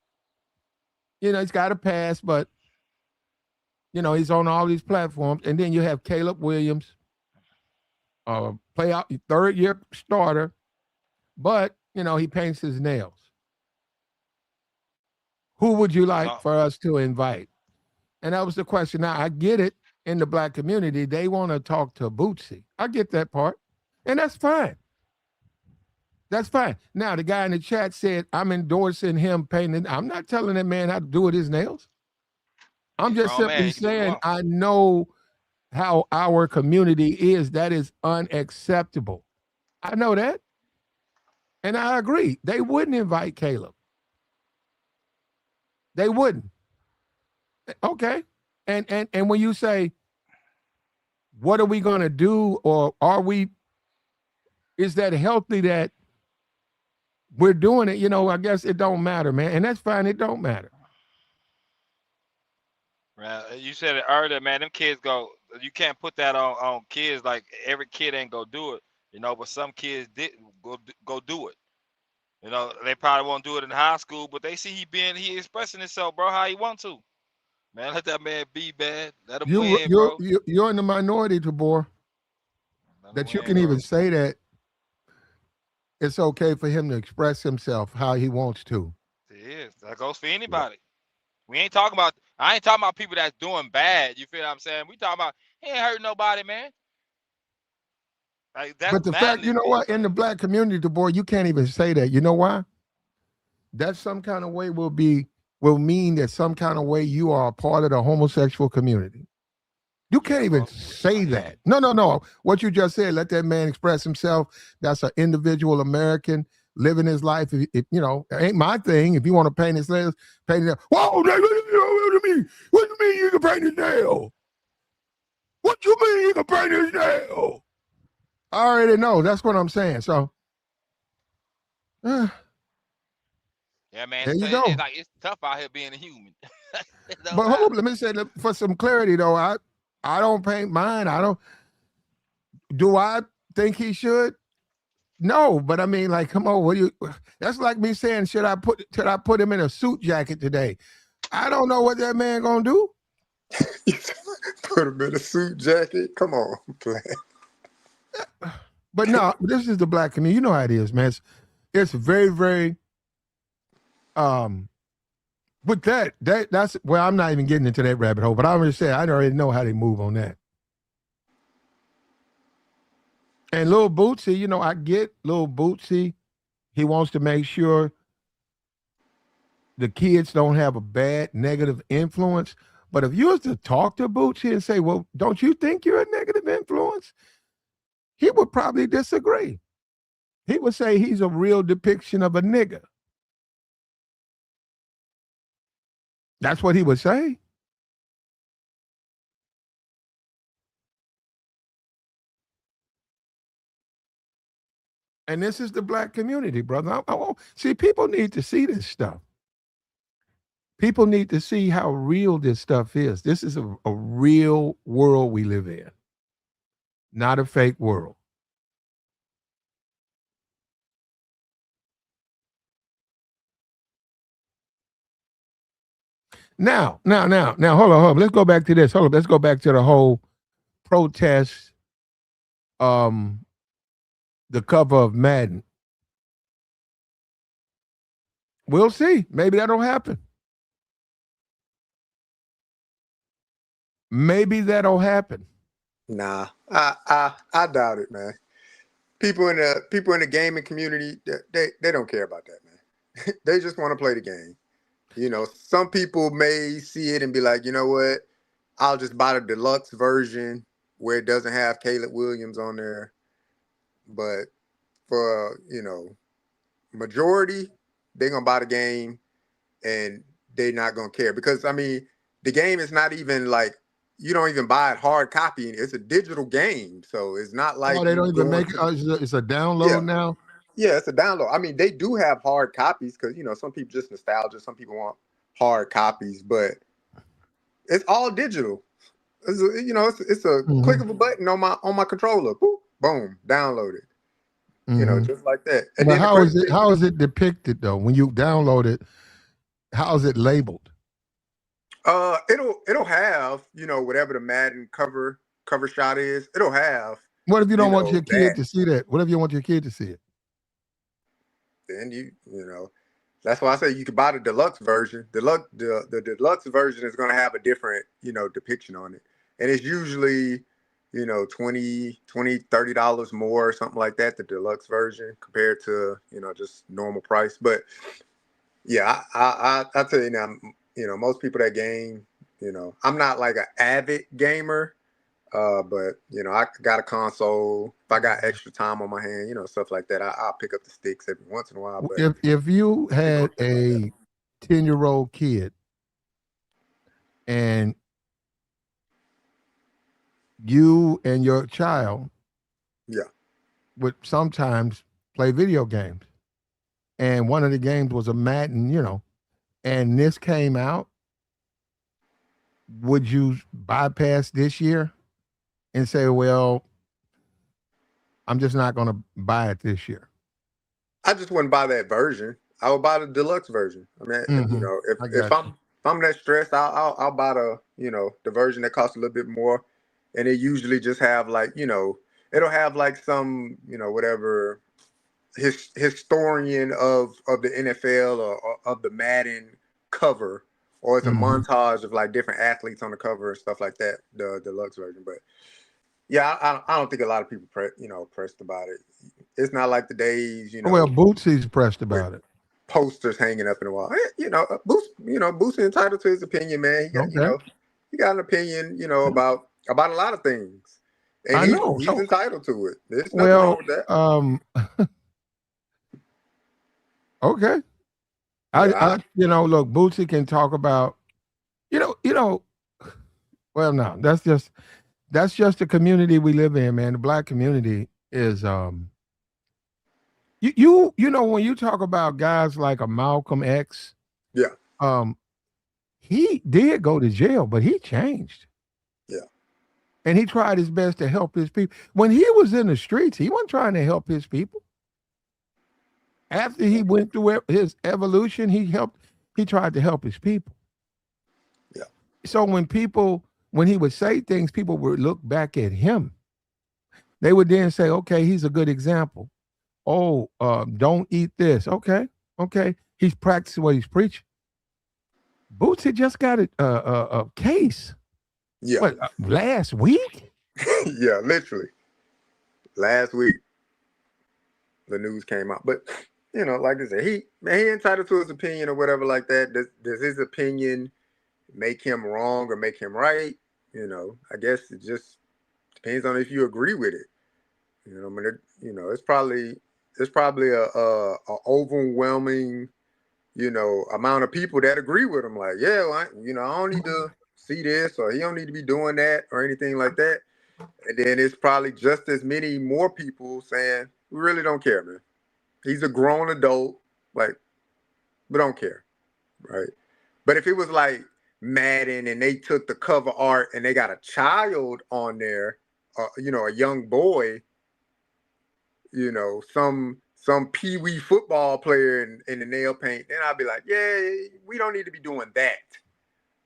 he's got a pass, but he's on all these platforms. And then you have Caleb Williams, play out third year starter, but he paints his nails. Who would you like for us to invite? And that was the question. Now I get it. In the black community, they want to talk to Bootsy. I get that part, and that's fine. That's fine. Now the guy in the chat said I'm endorsing him painting. I'm not telling that man how to do with his nails. I'm just simply saying I know how our community is. That is unacceptable. I know that. And I agree. They wouldn't invite Caleb. They wouldn't. Okay. And when you say, what are we going to do? Or is that healthy that we're doing it? I guess it don't matter, man. And that's fine. It don't matter. You said it earlier, man. Them kids you can't put that on kids. Like every kid ain't go do it, but some kids did go do it. They probably won't do it in high school, but they see he expressing himself, bro, how he want to. Man, let that man be, man. Let him win, bro. You're in the minority, Tabor, that you can even say that it's okay for him to express himself how he wants to. It is. That goes for anybody. I ain't talking about people that's doing bad. You feel what I'm saying? We talking about he ain't hurt nobody, man. Like, that's but the fact, you know what, in the black community, Tabor, you can't even say that. You know why? That some kind of way will mean that some kind of way you are a part of the homosexual community. You can't even say that. No. What you just said, let that man express himself. That's an individual American living his life. If it ain't my thing. If you want to paint his nails, paint it. Whoa, what do you mean? What do you mean you can paint his nail? What you mean you can paint his nail? I already know. That's what I'm saying. So, yeah, man. There you go. It's tough out here being a human. But hold on, let me say for some clarity though. I don't paint mine. Do I think he should? No, but I mean, like, come on, that's like me saying, should I put him in a suit jacket today? I don't know what that man gonna do. Put him in a suit jacket? Come on, man. But no, this is the black community. You know how it is, man. It's very, very With that's well, I'm not even getting into that rabbit hole, but I'm just saying I already know how they move on that. And Lil Bootsy, you know, I get Lil Bootsy. He wants to make sure the kids don't have a bad negative influence. But if you was to talk to Bootsy and say, well, don't you think you're a negative influence? He would probably disagree. He would say he's a real depiction of a nigga. That's what he would say. And this is the black community, brother. See, people need to see this stuff. People need to see how real this stuff is. This is a real world we live in, not a fake world. Now, hold on. Let's go back to this. Hold on. Let's go back to the whole protest, the cover of Madden. We'll see. Maybe that'll happen. Maybe that'll happen. Nah, I doubt it, man. People in the gaming community, they don't care about that, man. They just want to play the game. You know, some people may see it and be like, you know what, I'll just buy the deluxe version where it doesn't have Caleb Williams on there. But for, you know, majority, they're gonna buy the game and they're not gonna care. Because I mean, the game is not even like, you don't even buy it hard copy. It's a digital game. So it's not like they don't even make it. It's a download now. Yeah, it's a download. I mean, they do have hard copies because, you know, some people just nostalgia. Some people want hard copies, but it's all digital. It's a click of a button on my controller. Boop, boom, download it. You know, just like that. And but how is it depicted though? When you download it, how is it labeled? It'll have, you know, whatever the Madden cover shot is. It'll have. What if you don't want your kid to see that? What if you want your kid to see it? Then you know, that's why I say you could buy the deluxe version. The deluxe version is going to have a different, you know, depiction on it, and it's usually, you know, $20-$30 more or something like that. The deluxe version compared to, you know, just normal price. But yeah, I tell you now, you know, most people that game, you know, I'm not like an avid gamer. But you know, I got a console. If I got extra time on my hand, you know, stuff like that, I'll pick up the sticks every once in a while. But if you had a 10-year-old kid and you and your child, would sometimes play video games, and one of the games was a Madden, you know, and this came out, would you bypass this year and say, well, I'm just not going to buy it this year? I just wouldn't buy that version. I would buy the deluxe version. I mean, you know, if I'm that stressed, I'll buy the, you know, the version that costs a little bit more, and it usually just have like, you know, it'll have like some, you know, whatever historian of the NFL or of the Madden cover, or it's a montage of like different athletes on the cover and stuff like that. The deluxe version, but. Yeah, I don't think a lot of people pressed about it. It's not like the days, you know. Well, Boosie's pressed about it. Posters hanging up in the wall. You know, Boosie entitled to his opinion, man. He got an opinion, you know, about a lot of things, and he's entitled to it. There's nothing wrong with that. Okay. I you know, look, Boosie can talk about, you know. Well, no, that's just the community we live in, man. The black community is you know, when you talk about guys like a Malcolm X, he did go to jail, but he changed. Yeah. And he tried his best to help his people. When he was in the streets, he wasn't trying to help his people. After he went through his evolution, he tried to help his people. Yeah. So when he would say things, people would look back at him. They would then say, okay, he's a good example. Oh, don't eat this. Okay. He's practicing what he's preaching. Boosie just got a case. Yeah. What, last week? Yeah, literally. Last week, the news came out. But, like I said, he entitled to his opinion or whatever like that. Does his opinion make him wrong or make him right? I guess it just depends on if you agree with it. It's probably a overwhelming, amount of people that agree with him. Like, yeah, well, I don't need to see this, or he don't need to be doing that or anything like that. And then it's probably just as many more people saying, we really don't care, man. He's a grown adult, like, we don't care, right? But if it was like Madden and they took the cover art and they got a child on there, a young boy, some pee-wee football player in the nail paint, then I'd be like, yeah, we don't need to be doing that.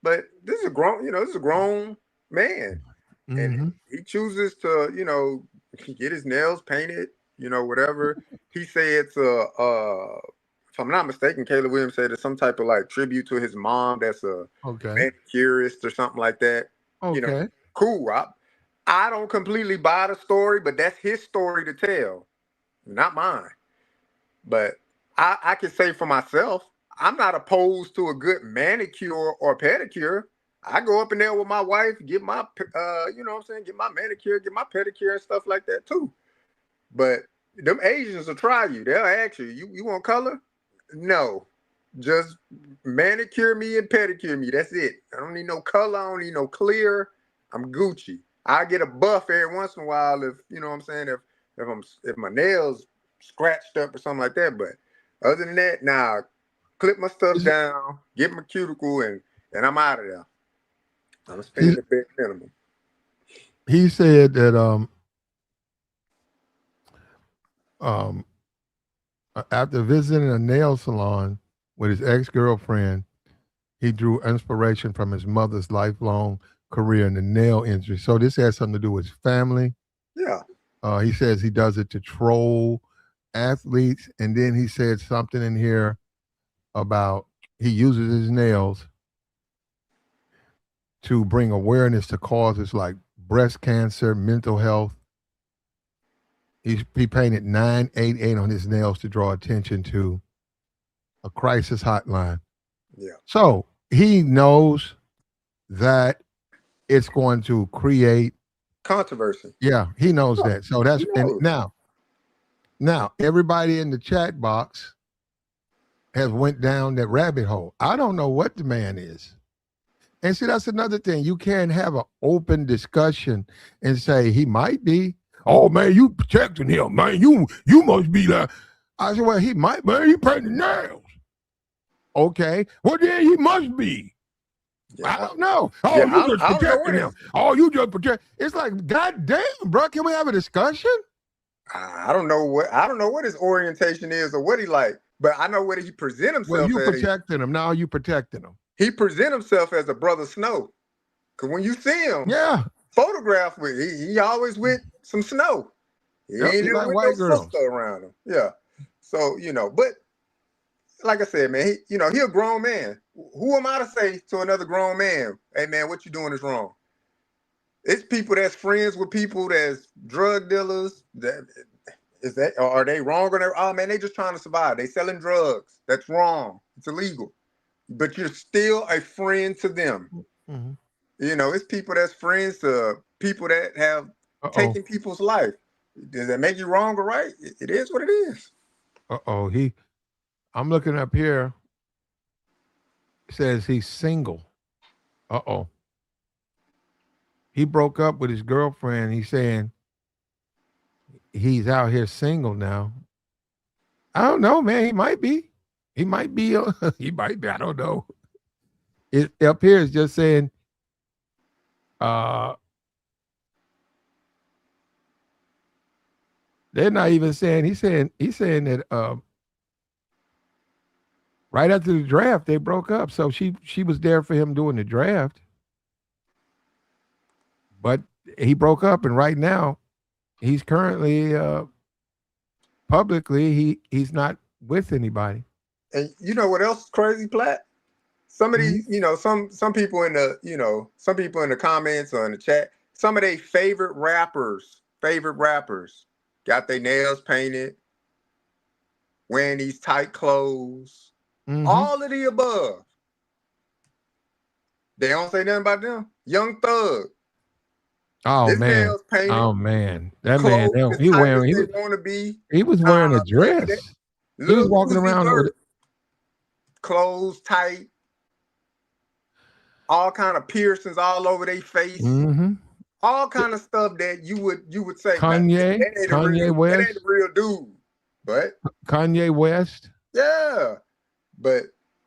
But this is a grown man. And he chooses to, get his nails painted, whatever. He said it's if I'm not mistaken, Caleb Williams said it's some type of like tribute to his mom that's a manicurist or something like that. Okay. Cool. I don't completely buy the story, but that's his story to tell, not mine. But I can say for myself, I'm not opposed to a good manicure or pedicure. I go up in there with my wife, get my, get my manicure, get my pedicure and stuff like that too. But them Asians will try you. They'll ask you want color? No, just manicure me and pedicure me. That's it. I don't need no color. I don't need no clear. I'm Gucci. I get a buff every once in a while if if my nails scratched up or something like that. But other than that, nah, clip my stuff down, get my cuticle, and I'm out of there. I'm spending the big minimum. He said that after visiting a nail salon with his ex-girlfriend, he drew inspiration from his mother's lifelong career in the nail industry. So this has something to do with his family. Yeah. He says he does it to troll athletes, and then he said something in here about he uses his nails to bring awareness to causes like breast cancer, mental health. He painted 988 on his nails to draw attention to a crisis hotline. Yeah. So he knows that it's going to create controversy. Yeah, he knows that. So that's and now everybody in the chat box has went down that rabbit hole. I don't know what the man is. And see, that's another thing. You can't have an open discussion and say he might be. Oh man, you protecting him, man. You must be like. I said, well, he might, man. He painting nails. Okay, well then he must be. Yeah. I don't know. Oh, you just protecting him. Oh, you just protect. It's like, goddamn, bro. Can we have a discussion? I don't know what his orientation is or what he like, but I know what he present himself. Well, you protecting him now. You protecting him. He present himself as a brother Snow, because when you see him, photographed with, he always with some snow. He ain't never like with no sister around him. Yeah. So but like I said, man, he a grown man. Who am I to say to another grown man, hey man, what you doing is wrong? It's people that's friends with people that's drug dealers. Are they wrong or oh man, they just trying to survive. They selling drugs. That's wrong. It's illegal. But you're still a friend to them. Mm-hmm. It's people that's friends to people that have taken people's life. Does that make you wrong or right? It is what it is. I'm looking up here. It says he's single. He broke up with his girlfriend. He's saying he's out here single now. I don't know, man. He might be. He might be. He might be. I don't know. It up here is just saying, they're not even saying. He's saying that right after the draft they broke up. So she was there for him doing the draft, but he broke up, and right now he's currently publicly he's not with anybody. And you know what else is crazy, Platt? Some of Mhm. these, some people in the, some people in the comments or in the chat, some of their favorite rappers got their nails painted, wearing these tight clothes, Mhm. all of the above. They don't say nothing about them. Young Thug, Oh his man. nails painted, Oh man. That man, clothes as he tight as wearing they want to be. he was wearing a Maybe that dress. He was Lil walking Uzi around with Vert, clothes tight, all kind of piercings all over their face, mm-hmm. all kind of stuff that you would say, man, Kanye, Kanye that ain't a West, real dude. But Kanye West. yeah, but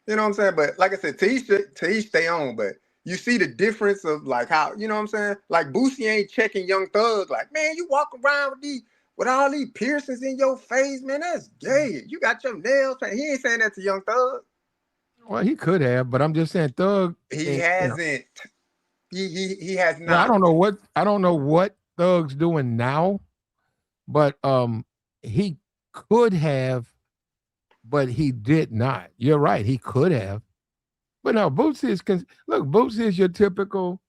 you know what I'm saying. But like I said, to each their own. But you see the difference of like how you know what I'm saying. Like Boosie ain't checking Young Thug. Like man, you walk around with all these piercings in your face, man. That's gay. You got your nails painted. He ain't saying that to Young Thug. Well, he could have, but I'm just saying Thug He and hasn't. He has well, not. I don't know what Thug's doing now, but he could have, but he did not. You're right, he could have. But no, look, Bootsy is your typical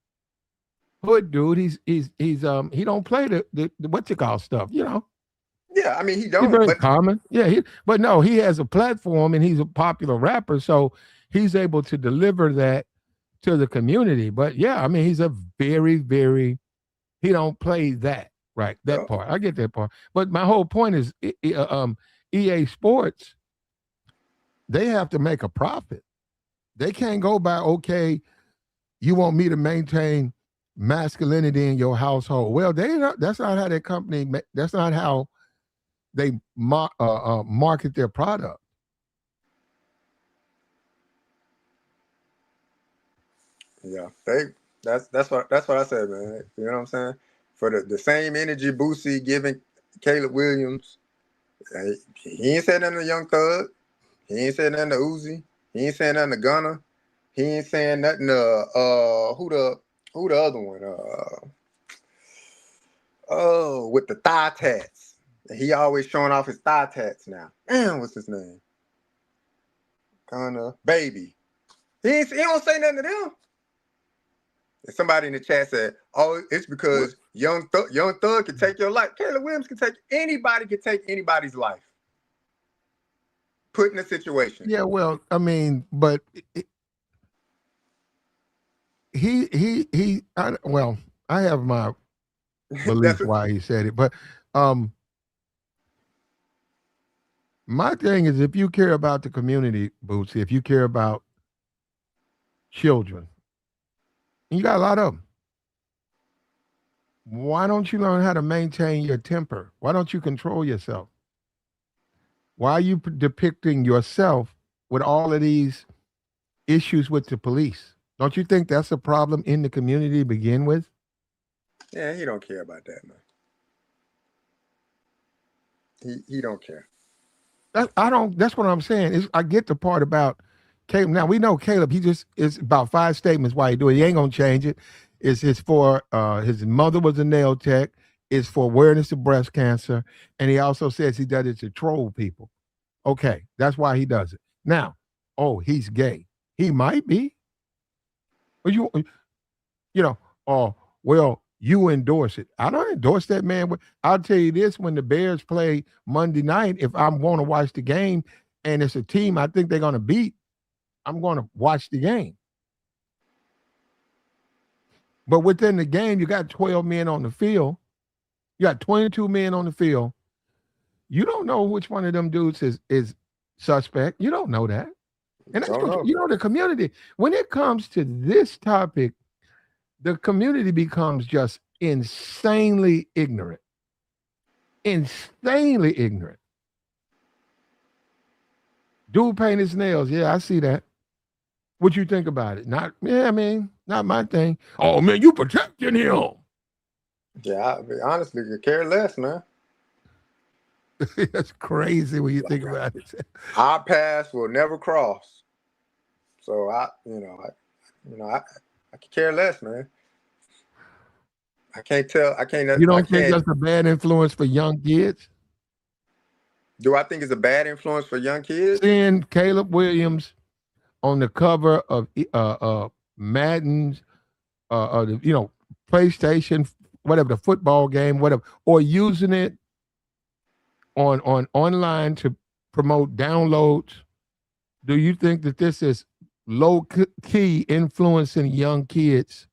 hood dude. He don't play the what you call stuff, you know. Yeah, I mean he He's don't. very But common. Yeah, but no, he has a platform and he's a popular rapper, so he's able to deliver that to the community. But yeah, I mean, he's a very, very he don't play that right. That part, I get that part. But my whole point is, EA Sports, they have to make a profit. They can't go by okay. You want me to maintain masculinity in your household? Well, that's not how their company. That's not how they market their product. yeah, that's what I said, man. You know what I'm saying? For the same energy Boosie giving Caleb Williams, he ain't said nothing to Young Thug. He ain't said nothing to Uzi. He ain't saying nothing to Gunna. He ain't saying nothing to who the other one? Oh, with the thigh tats. He always showing off his thigh tats now. Damn, what's his name? Gunna Baby. He don't say nothing to them. And somebody in the chat said, "Oh, it's because young Thug can take your life. Caleb Williams can take anybody's life. Put in a situation. Yeah, well, I mean, but well, I have my belief That's why he said it, but um, my thing is, if you care about the community, Bootsy, if you care about children, and you got a lot of them, why don't you learn how to maintain your temper? Why don't you control yourself? Why are you depicting yourself with all of these issues with the police? Don't you think that's a problem in the community to begin with? yeah. He don't care about that, man. He don't care. I don't. That's what I'm saying. I get the part about Caleb. Now we know Caleb. He just is about 5 statements why he do it. He ain't gonna change it. It's for his mother was a nail tech. It's for awareness of breast cancer, and he also says he does it to troll people. Okay, that's why he does it. Now, oh, he's gay. He might be. But you know, oh, well, you endorse it. I don't endorse that man. I'll tell you this: when the Bears play Monday night, if I'm going to watch the game and it's a team I think they're going to beat, I'm going to watch the game. But within the game, you got 12 men on the field. You got 22 men on the field. You don't know which one of them dudes is suspect. You don't know that. And that's Don't what know. you know. The community, when it comes to this topic, the community becomes just insanely ignorant. Insanely ignorant. Dude paint his nails. Yeah, I see that. What you think about it? Not, yeah, I mean, not my thing. Oh man, you protecting him. Yeah, honestly, could care less, man. That's crazy when you think Like about it. our paths will never cross. So I could care less, man. I can't tell. I can't. You I don't think can't. that's a bad influence for young kids? Do I think it's a bad influence for young kids? Seeing Caleb Williams on the cover of Madden's, PlayStation, whatever, the football game, whatever, or using it on online to promote downloads. Do you think that this is low key influencing young kids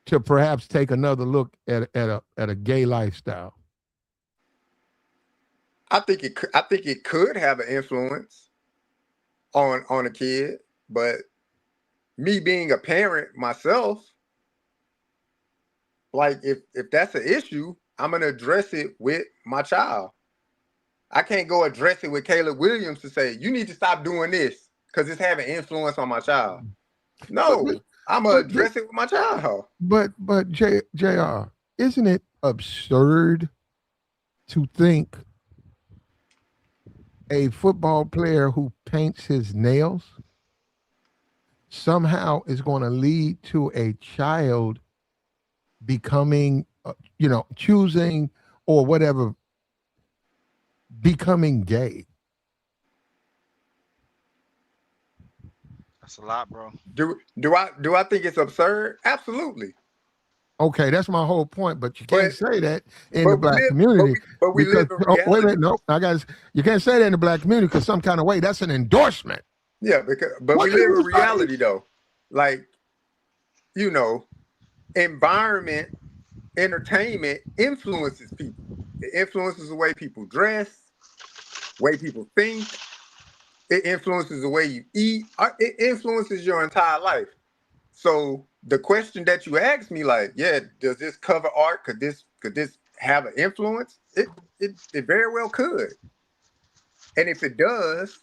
to perhaps take another look at a gay lifestyle? I think it could have an influence on a kid, but me being a parent myself, like if that's an issue, I'm gonna address it with my child. I can't go address it with Caleb Williams to say you need to stop doing this because it's having influence on my child. No, I'm gonna address it with my child. But JR, isn't it absurd to think a football player who paints his nails somehow is going to lead to a child becoming, choosing or whatever, becoming gay? That's a lot, bro. Do I think it's absurd? Absolutely. Okay, that's my whole point. But you can't say that in the but black we live- community. but we live in wait a reality. minute, no, you can't say that in the black community because some kind of way that's an endorsement. Yeah, but we live in reality though. Like, environment, entertainment influences people. It influences the way people dress, way people think. It influences the way you eat. It influences your entire life. So the question that you asked me, like, yeah, does this cover art? Could this have an influence? It very well could. And if it does,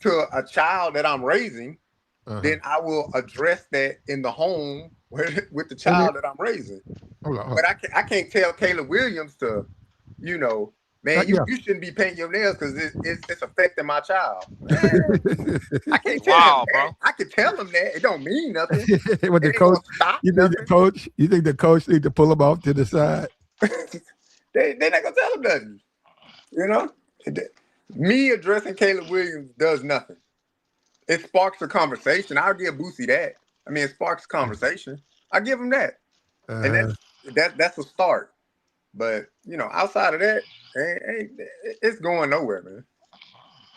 to a child that I'm raising, then I will address that in the home with the child that I'm raising. Hold on. But I can't tell Caleb Williams to, man, you shouldn't be painting your nails because it's affecting my child. Man, I can't tell him that. Bro. I can tell him that. It don't mean nothing. With the coach, you think the coach need to pull him off to the side? They're not gonna tell him nothing. Me addressing Caleb Williams does nothing. It sparks a conversation. I'll give Boosie that. I mean, it sparks conversation. I give him that, and that's a start. But outside of that, it's going nowhere, man.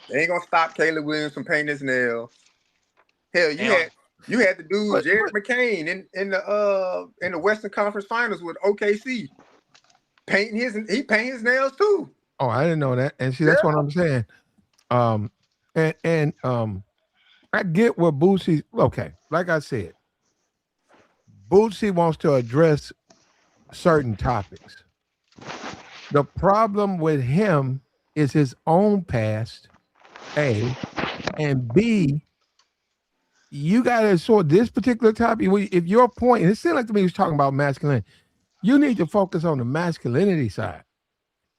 They ain't gonna stop Caleb Williams from painting his nails. Hell, you had the dude Jared McCain in the Western Conference Finals with OKC painting his nails too. Oh, I didn't know that. And see, that's what I'm saying. I get what Boosie. Okay, like I said, Boosie wants to address certain topics. The problem with him is his own past, A, and B, you got to sort this particular topic. If your point, and it seemed like to me he was talking about masculinity, you need to focus on the masculinity side.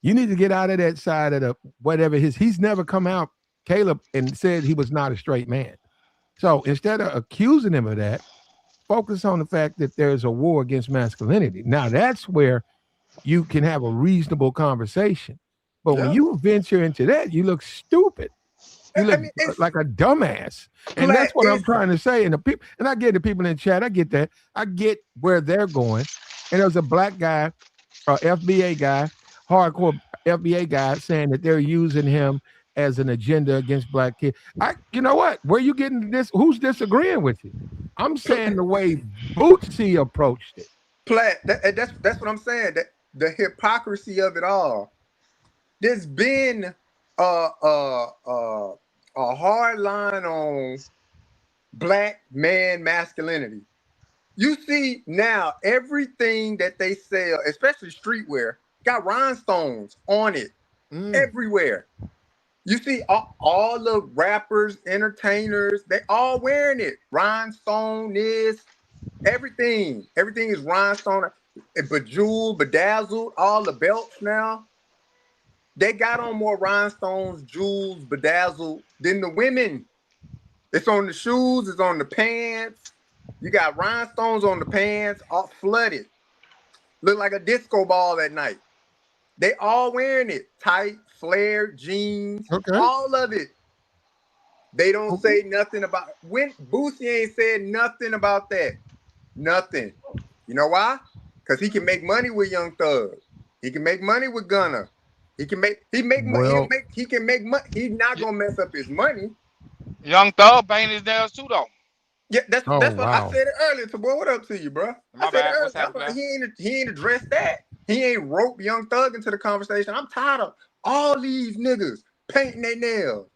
You need to get out of that side of the whatever he's never come out, Caleb, and said he was not a straight man. So instead of accusing him of that, focus on the fact that there's a war against masculinity. Now that's where you can have a reasonable conversation. But when you venture into that, you look stupid. You look like a dumbass. And that's what I'm trying to say. And the people, and I get the people in the chat, I get that. I get where they're going. And there's a black guy, FBA guy, hardcore FBA guy, saying that they're using him as an agenda against black kids. You know what? Where you getting this? Who's disagreeing with you? I'm saying the way Boosie approached it. Platt, that's what I'm saying. That the hypocrisy of it all. There's been a hard line on black man masculinity. You see now everything that they sell, especially streetwear, got rhinestones on it everywhere. You see all the rappers, entertainers, they all wearing it. Rhinestone is everything. Everything is rhinestone, bejeweled, bedazzled, all the belts now. They got on more rhinestones, jewels, bedazzled than the women. It's on the shoes, it's on the pants. You got rhinestones on the pants, all flooded. Look like a disco ball at night. They all wearing it tight, flared jeans, Okay. all of it. They don't Okay. say nothing about when Boosie ain't said nothing about that. Nothing. You know why? Because he can make money with Young Thug. He can make money with Gunna. He can make Well, he can make money. He's not Y- gonna mess up his money. Young Thug painted his nails too, though. Yeah, oh that's what I wow. said it earlier. To boy, what up to you, bro? I My said it bad. earlier. What's happening, man? He ain't addressed that. He ain't rope Young Thug into the conversation. I'm tired of all these niggas painting their nails.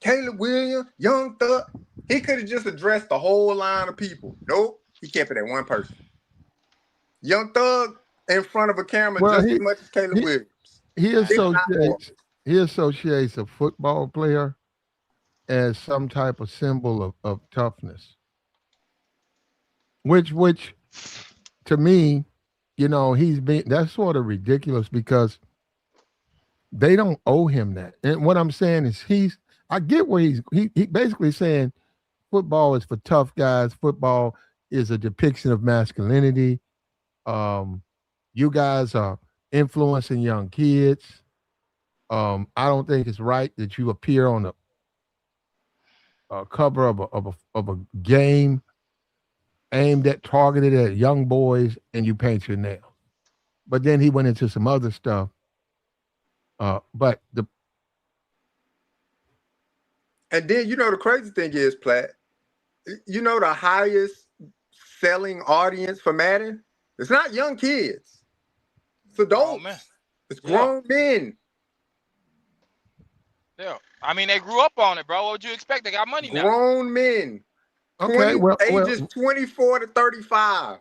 Caleb Williams, Young Thug. He could have just addressed the whole line of people. Nope, he kept it at one person. Young Thug in front of a camera Well, just as much as Caleb he Williams, he I if ain't. not more. associates a football player as some type of symbol of toughness, which to me, he's been that's sort of ridiculous because they don't owe him that. And what I'm saying is I get where he basically saying football is for tough guys. Football is a depiction of masculinity. Um, you guys are influencing young kids. I don't think it's right that you appear on a cover of a game targeted at young boys and you paint your nails. But then he went into some other stuff. But And then the crazy thing is, Platt, the highest selling audience for Madden? It's not young kids. It's Grown man. adults. It's Yeah. grown men. Yeah. I mean, they grew up on it, bro. What would you expect? They got money now. Grown men. okay, Ages 24 to 35.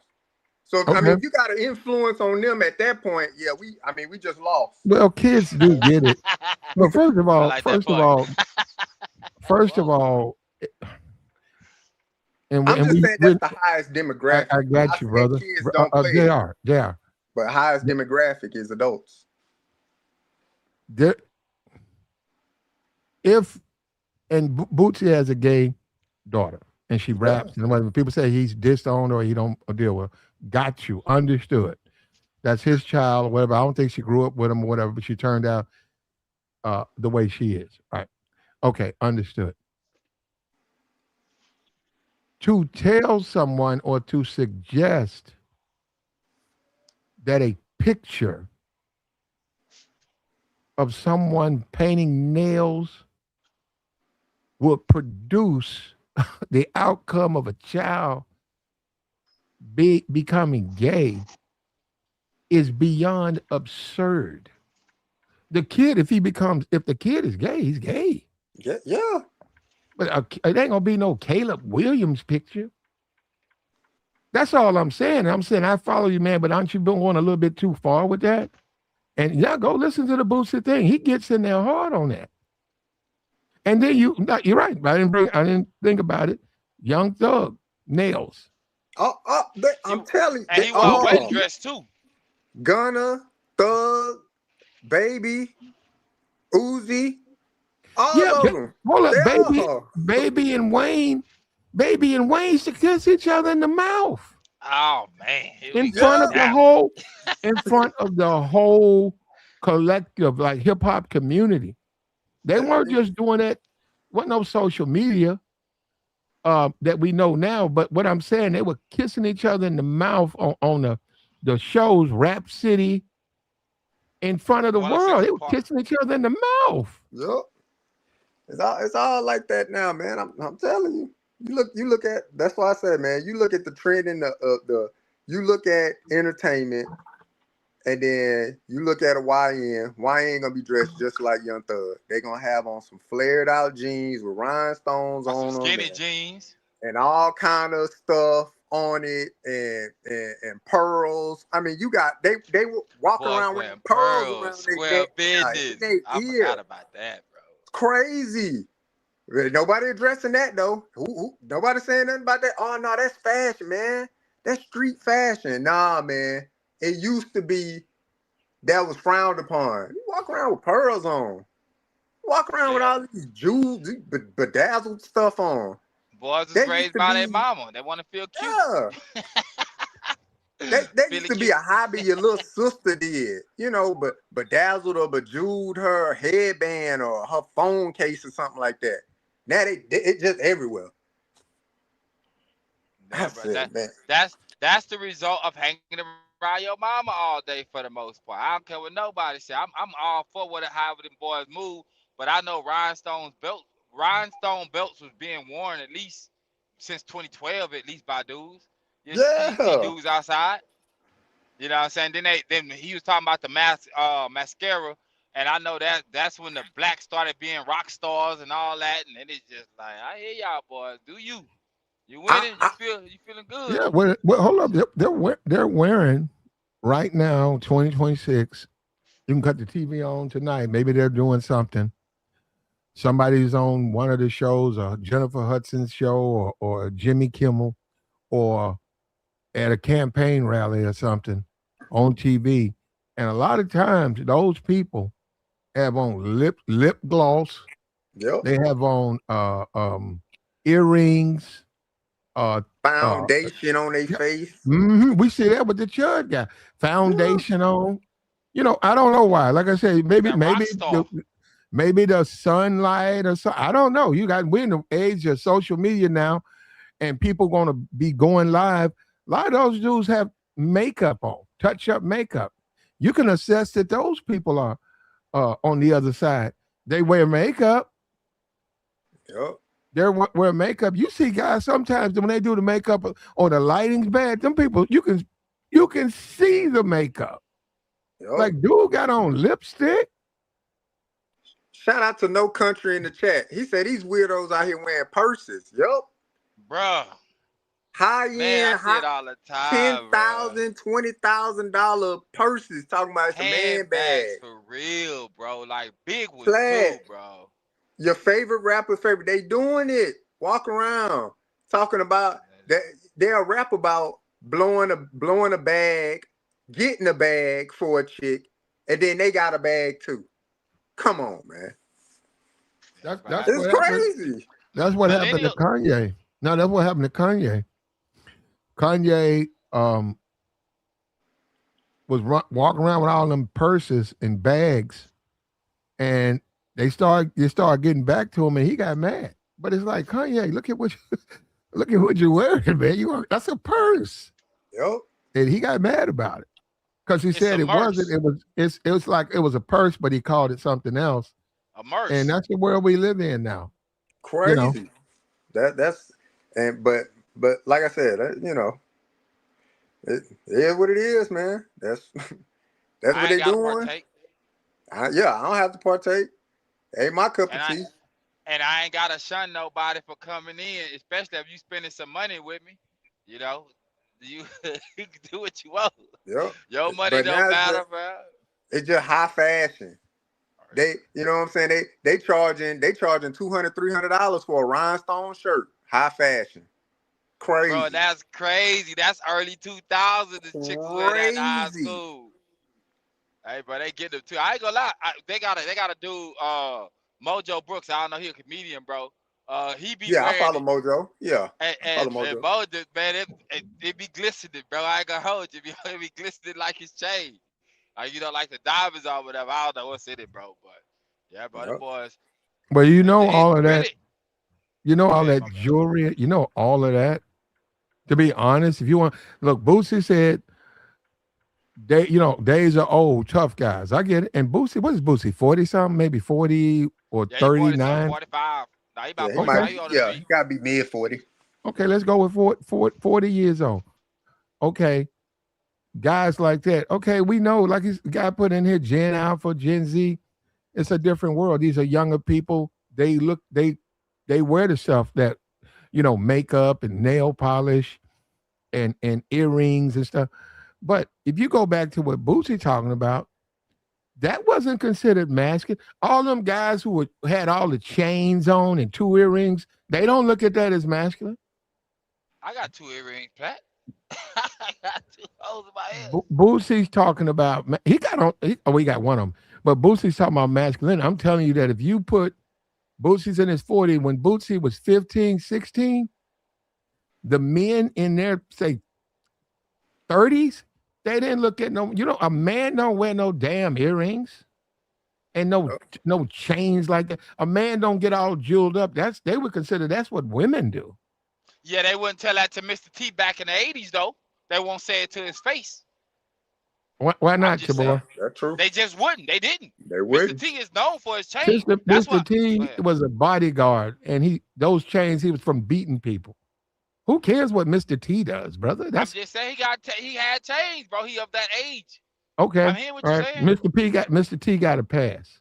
So I okay. mean, if you got an influence on them at that point, yeah, we just lost. Well, kids do get it. Well, I like that part. first of Whoa. all, I'm just saying we that's the highest demographic. I got Not you, saying brother. kids don't play it, Jr. but highest demographic is adults. There, if and Bootsy has a gay daughter and she raps and when people say he's disowned or he don't deal with, got you, understood. That's his child or whatever. I don't think she grew up with him or whatever, but she turned out the way she is. Right. Okay, understood. To tell someone or to suggest that a picture of someone painting nails would produce the outcome of a child becoming gay is beyond absurd. The kid, if the kid is gay, he's gay. Yeah. But it ain't gonna be no Caleb Williams picture. That's all I'm saying. I'm saying I follow you, man, but aren't you going a little bit too far with that? And yeah, go listen to the Boosie thing. He gets in there hard on that. And then you're right. I didn't think about it. Young Thug, nails. I'm telling you, And they he wore a all wedding dress too. Gunna, Thug, Baby, Uzi, all Yeah, of them. hold They up, all. baby and Wayne used to kiss each other in the mouth Oh man, here we in go front with of Yeah. the that whole, in front of the whole collective, like hip hop community. They weren't just doing it. Wasn't no social media that we know now. But what I'm saying, they were kissing each other in the mouth on the shows, Rap City, in front of the one. 106 world. They and were Park. kissing each other in the mouth. Yep. It's all like that now, man. I'm telling you. You look at that's why I said, man. You look at the trend in the you look at entertainment, and then you look at a YN. YN gonna be dressed just like Young Thug. They gonna have on some flared out jeans with rhinestones Some on them skinny jeans. and all kind of stuff on it and pearls. I mean, they were walking Boys around wearing wearing pearls around pearls, their square neck, in business. their I ear. forgot about that, bro. Crazy. Nobody addressing that though. Nobody saying nothing about that. Oh no, that's fashion, man. That's street fashion. Nah, man. It used to be that was frowned upon. You walk around with pearls on. Walk around with Yeah. all these jewels, bedazzled stuff on. Boys was That used raised to by their be, mama. They want to feel cute. yeah. That used Feeling to be cute. a hobby your little sister did, you know, but bedazzled or bejeweled her headband or her phone case or something like that. Now it just everywhere. I Yeah, bro. said, man, That's the result of hanging around your mama all day for the most part. I don't care what nobody say. I'm all for however them boys move, but I know rhinestone belts was being worn at least since 2012, at least by dudes. You see yeah, dudes outside. You know what I'm saying? Then he was talking about the mascara, and I know that's when the blacks started being rock stars and all that, and then it's just like I hear y'all boys, do you? You I, winning? I You feeling good? Yeah, well, hold up. They're wearing right now, 2026. You can cut the TV on tonight. Maybe they're doing something. Somebody's on one of the shows, or Jennifer Hudson's show, or Jimmy Kimmel, or at a campaign rally or something on TV. And a lot of times, those people have on lip gloss. yep, They have on earrings. Uh, uh, foundation on their yeah, face. we see that with the Chud guy. Yeah, Foundation on. I don't know why. Like I said, maybe That rock maybe star. maybe the sunlight or so. I don't know. We're in the age of social media now, and people going to be going live. A lot of those dudes have makeup on, touch up makeup. You can assess that those people are on the other side. They wear makeup. yep. They're wear makeup. You see guys sometimes when they do the makeup or the lighting's bad. Them people you can see the makeup. Yep. Like dude got on lipstick. Shout out to No Country in the chat. He said these weirdos out here wearing purses. Yep. Bruh. High Man, I end, see high it all the ten time, bruh. thousand, $20,000 purses. Talking about it's a man Handbags bag. for real, bro. Like big ones Flat. too, bro. Your favorite rapper's favorite. They doing it. Walk around talking about that. They'll rap about blowing a bag, getting a bag for a chick, and then they got a bag too. Come on, man. Yeah, bro. That's It's what happened. crazy. That's what happened to Millennial. Kanye. No, that's what happened to Kanye. Kanye was walking around with all them purses and bags, and they started getting back to him, and he got mad. But it's like Kanye, look at what you're wearing, man. That's a purse, Yep. and he got mad about it because he It's said a it wasn't. merce. It was like it was a purse, but he called it something else, A and merce. that's the world we live in now. You know, Crazy. That's and but like I said, it is what it is, man. That's that's what I ain't they gotta doing. partake. Yeah, I don't have to partake. Ain't my cup And of I tea. and I ain't gotta shun nobody for coming in, especially if you spending some money with me. You know, you you can do what you want. Yep. Your money But don't now matter, bro. it's just high fashion. They, you know what I'm saying? They charging $200, $300 for a rhinestone shirt. High fashion. Bro, Crazy. that's crazy. That's early 2000s. The chicks wear that in high Crazy. school. Hey, bro, they get them too. I ain't gonna lie. They gotta do Mojo Brooks. I don't know, he a comedian, bro. He be Yeah, I wearing follow it. Mojo. Yeah, And, I follow and Mojo. Mojo, man, it be glistening, bro. I ain't gonna hold you. It be glistening like his chain. Like, like the diamonds or whatever. I don't know what's in it, bro. But yeah, bro, the Yep. boys. but It all of that. really. Go All ahead, that my bad. jewelry. All of that. To be honest, if you want, look, Boosie said days are old, tough guys. I get it. And Boosie, what is Boosie? 40 something, maybe 40 or Yeah, he 40 something, 39. 45. Nah, he about Yeah, he 40. Now might Okay. be. he older than Yeah, me. he gotta be mid 40. Okay, let's go with 40 years old. Okay. Guys like that. Okay, we know, like this guy put in here, Gen Alpha, Gen Z. It's a different world. These are younger people. They wear the stuff that, makeup and nail polish and earrings and stuff. But if you go back to what Boosie talking about, that wasn't considered masculine. All them guys had all the chains on and two earrings, they don't look at that as masculine. I got two earrings, Pat. I got two holes in my head. Boosie's talking about he got on. We got one of them, but Boosie's talking about masculinity. I'm telling you that if you put Boosie's in his 40, when Boosie was 15, 16, the men in their say 30s, they didn't look at no, a man don't wear no damn earrings and no chains like that. A man don't get all jeweled up. They would consider that's what women do. Yeah, they wouldn't tell that to Mr. T back in the 80s though. They won't say it to his face. Why not, Tabor? That's true. They just wouldn't. They didn't. They wouldn't. Mr. T is known for his chains. Mr. T was a bodyguard, and those chains, he was from beating people. Who cares what Mr. T does, brother? I'm just saying he had chains, bro. He of that age. Okay. I'm hearing what you're saying. Mr. T got a pass.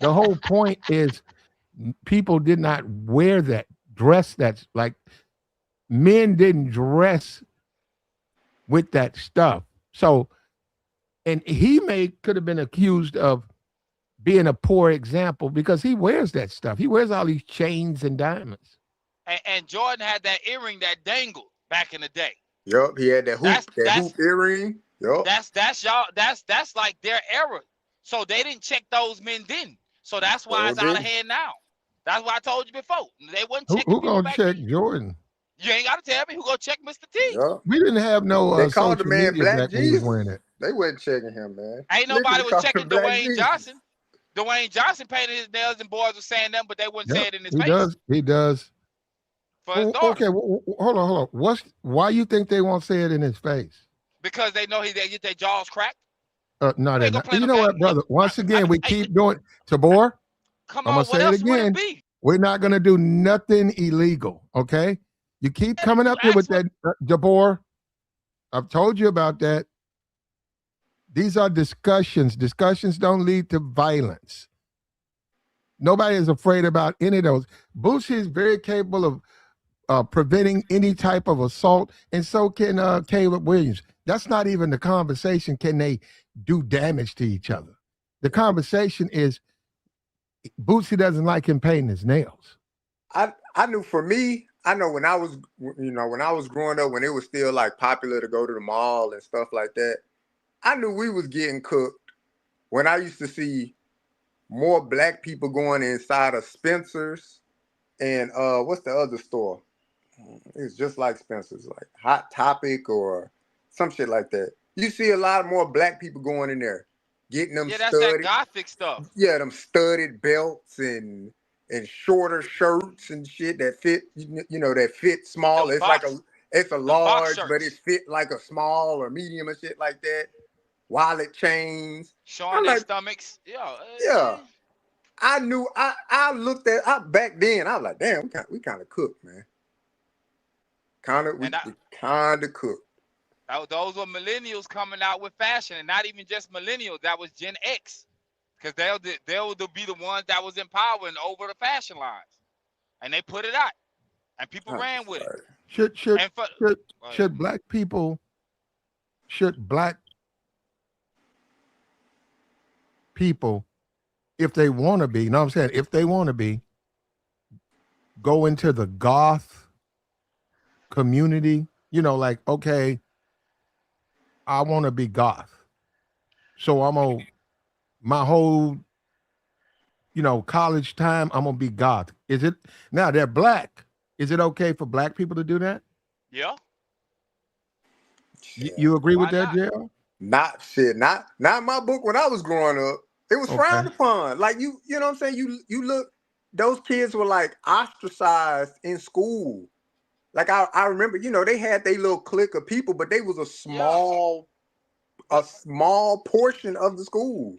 The whole point is people did not wear that, dress that, like men didn't dress with that stuff. So, and he could have been accused of being a poor example because he wears that stuff. He wears all these chains and diamonds. And Jordan had that earring that dangled back in the day. Yup, he had that hoop earring. Yup. That's like their era. So they didn't check those men then. So that's why it's out of hand now. That's why I told you before. They wasn't checking. Who gonna check Jordan? You ain't gotta tell me who gonna check Mr. T. Yup. We didn't have no. They called the man Black Jesus. Wearing it. They wasn't checking him, man. Ain't nobody was checking Dwayne Johnson. Dwayne Johnson painted his nails and boys were saying them, but they wouldn't say it in his face. He does. Okay, hold on. Why you think they won't say it in his face? Because they know they get their jaws cracked. No, they're not. You know what, brother? Once again, we keep doing Tabor. Come on, what else would it be? We're not gonna do nothing illegal, okay? You keep coming up here with that, Tabor. I've told you about that. These are discussions. Discussions don't lead to violence. Nobody is afraid about any of those. BOOSIE is very capable of preventing any type of assault, and so can Caleb Williams. That's not even the conversation. Can they do damage to each other? The conversation is BOOSIE doesn't like him painting his nails. I knew for me, I know when I was growing up, when it was still like popular to go to the mall and stuff like that, I knew we was getting cooked when I used to see more black people going inside of Spencer's and what's the other store? It's just like Spencer's, like Hot Topic or some shit like that. You see a lot more black people going in there, getting them that's that gothic stuff. Yeah, them studded belts and shorter shirts and shit that fit, that fit small. It's a large, but it fit like a small or medium and shit like that. Wallet chains. Showing their stomachs. Yeah. I knew, I looked at, back then, I was like, damn, we kind of cooked, man. We kind of cooked. Those were millennials coming out with fashion, and not even just millennials. That was Gen X, because they'll be the ones that was empowering over the fashion lines, and they put it out, and people ran with it. Should black people, if they want to be, you know what I'm saying? If they want to be, go into the goth community, like, okay, I want to be goth. So my whole, college time, I'm going to be goth. Now they're black. Is it okay for black people to do that? Yeah. You agree with that, JL? Not in my book when I was growing up. It was frowned upon. Like you know what I'm saying? You look, those kids were like ostracized in school. Like I remember, they had their little clique of people, but they was a small portion of the school.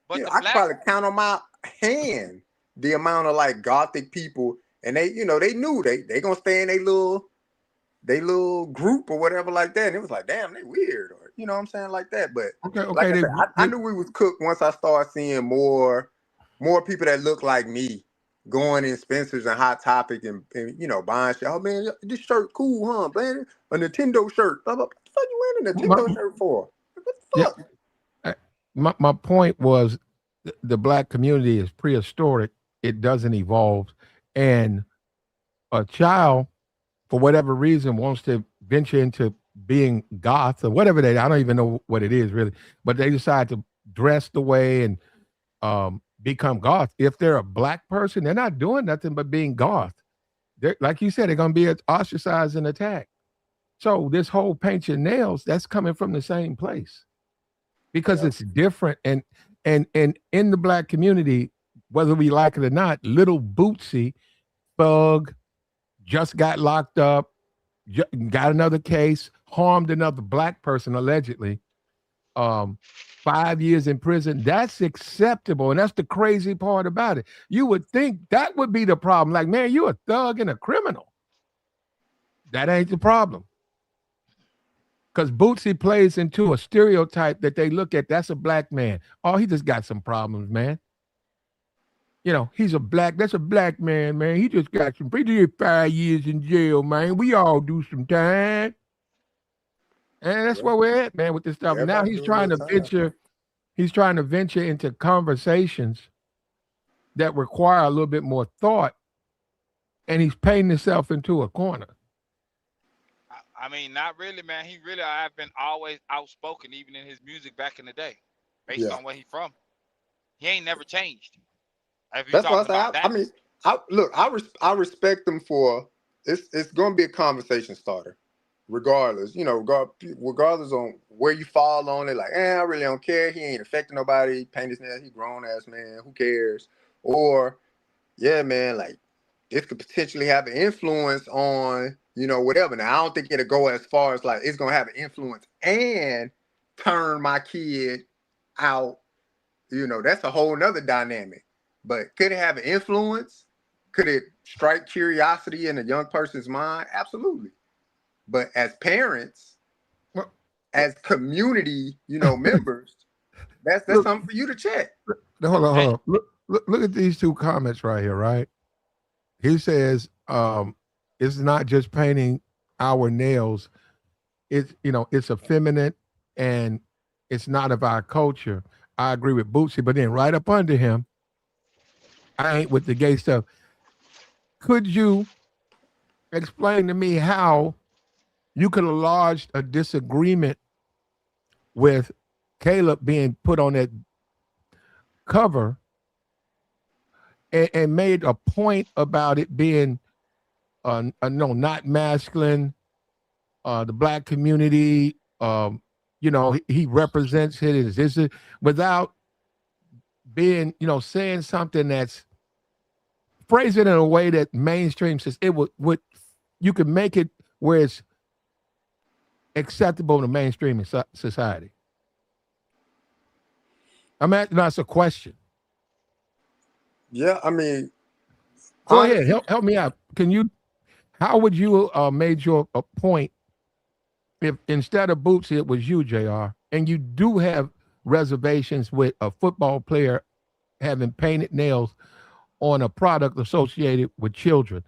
But I could probably count on my hand the amount of like gothic people, and they knew they gonna stay in they little group or whatever like that. And it was like, damn, they weird, or you know what I'm saying, like that. But I knew we was cooked once I started seeing more people that look like me going in Spencer's and Hot Topic and buying shit. Oh man, this shirt cool, huh? Man, a Nintendo shirt. What the fuck you wearing a Nintendo shirt for? What the fuck? Yeah. My point was the black community is prehistoric. It doesn't evolve, and a child, for whatever reason, wants to venture into being goth or whatever I don't even know what it is really, but they decide to dress the way and become goth. If they're a black person, they're not doing nothing but being goth. Like you said, they're going to be ostracized and attacked. So this whole paint your nails, that's coming from the same place because Yeah. it's different. And in the black community, whether we like it or not, little Bootsy thug just got locked up, got another case, harmed another black person allegedly. Um, 5 years in prison. That's acceptable, and that's the crazy part about it. You would think that would be the problem. Like, man, you a thug and a criminal. That ain't the problem. Because Bootsy plays into a stereotype that they look at. That's a black man. Oh, he just got some problems, man. You know, he's a black. That's a black man, man. He just got some. He did 5 years in jail, man. We all do some time, and that's Yeah. where we're at, man, with this stuff. Now Everybody he's do a little trying to time. venture. He's trying to venture into conversations that require a little bit more thought, and he's painting himself into a corner. I mean, not really, man. He really have been always outspoken, even in his music back in the day, based Yeah. on where he from. He ain't never changed. If you That's why I talking say. about I that, mean, I respect them for. It's going to be a conversation starter, regardless. You know, regardless on where you fall on it. Like, I really don't care. He ain't affecting nobody. Paint his nails. He grown ass man. Who cares? Or yeah, man, like this could potentially have an influence on, whatever. Now, I don't think it'll go as far as like it's gonna have an influence and turn my kid out. That's a whole nother dynamic. But could it have an influence? Could it strike curiosity in a young person's mind? Absolutely. But as parents, Well, as community, members, that's look, something for you to check. hold on, hey, hold on. Look at these two comments right here, right? He says, it's not just painting our nails. It's it's effeminate and it's not of our culture. I agree with Bootsy, but then right up under him, I ain't with the gay stuff. Could you explain to me how you could have lodged a disagreement with Caleb being put on that cover and made a point about it being no, not masculine, the black community, he represents it as this is without being, saying something that's phrase it in a way that mainstream says it would you can make it where it's acceptable in mainstream society. I'm asking that's a question. Yeah, I mean, Go ahead, honestly, help me out. Can you? How would you made your a point if instead of Boots it was you, Jr. And you do have reservations with a football player having painted nails on a product associated with children?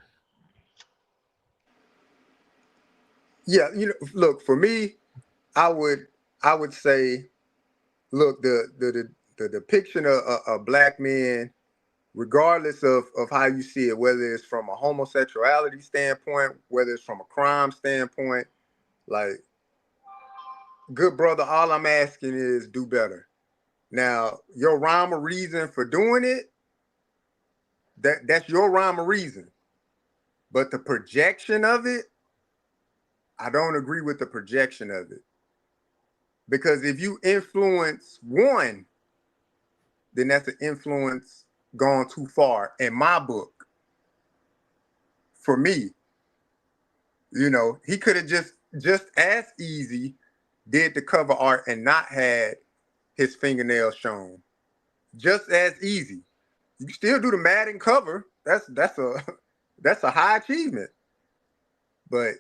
yeah, look, for me, I would I would say, look, the depiction of a black man, regardless of how you see it, whether it's from a homosexuality standpoint, whether it's from a crime standpoint, like, good brother, all I'm asking is do better. Now, your rhyme or reason for doing it, that's your rhyme or reason. But the projection of it, I don't agree with the projection of it. Because if you influence one, then that's an influence gone too far in my book. For me, he could have just as easy did the cover art and not had his fingernails shown. Just as easy. You can still do the Madden cover. That's a that's a high achievement. But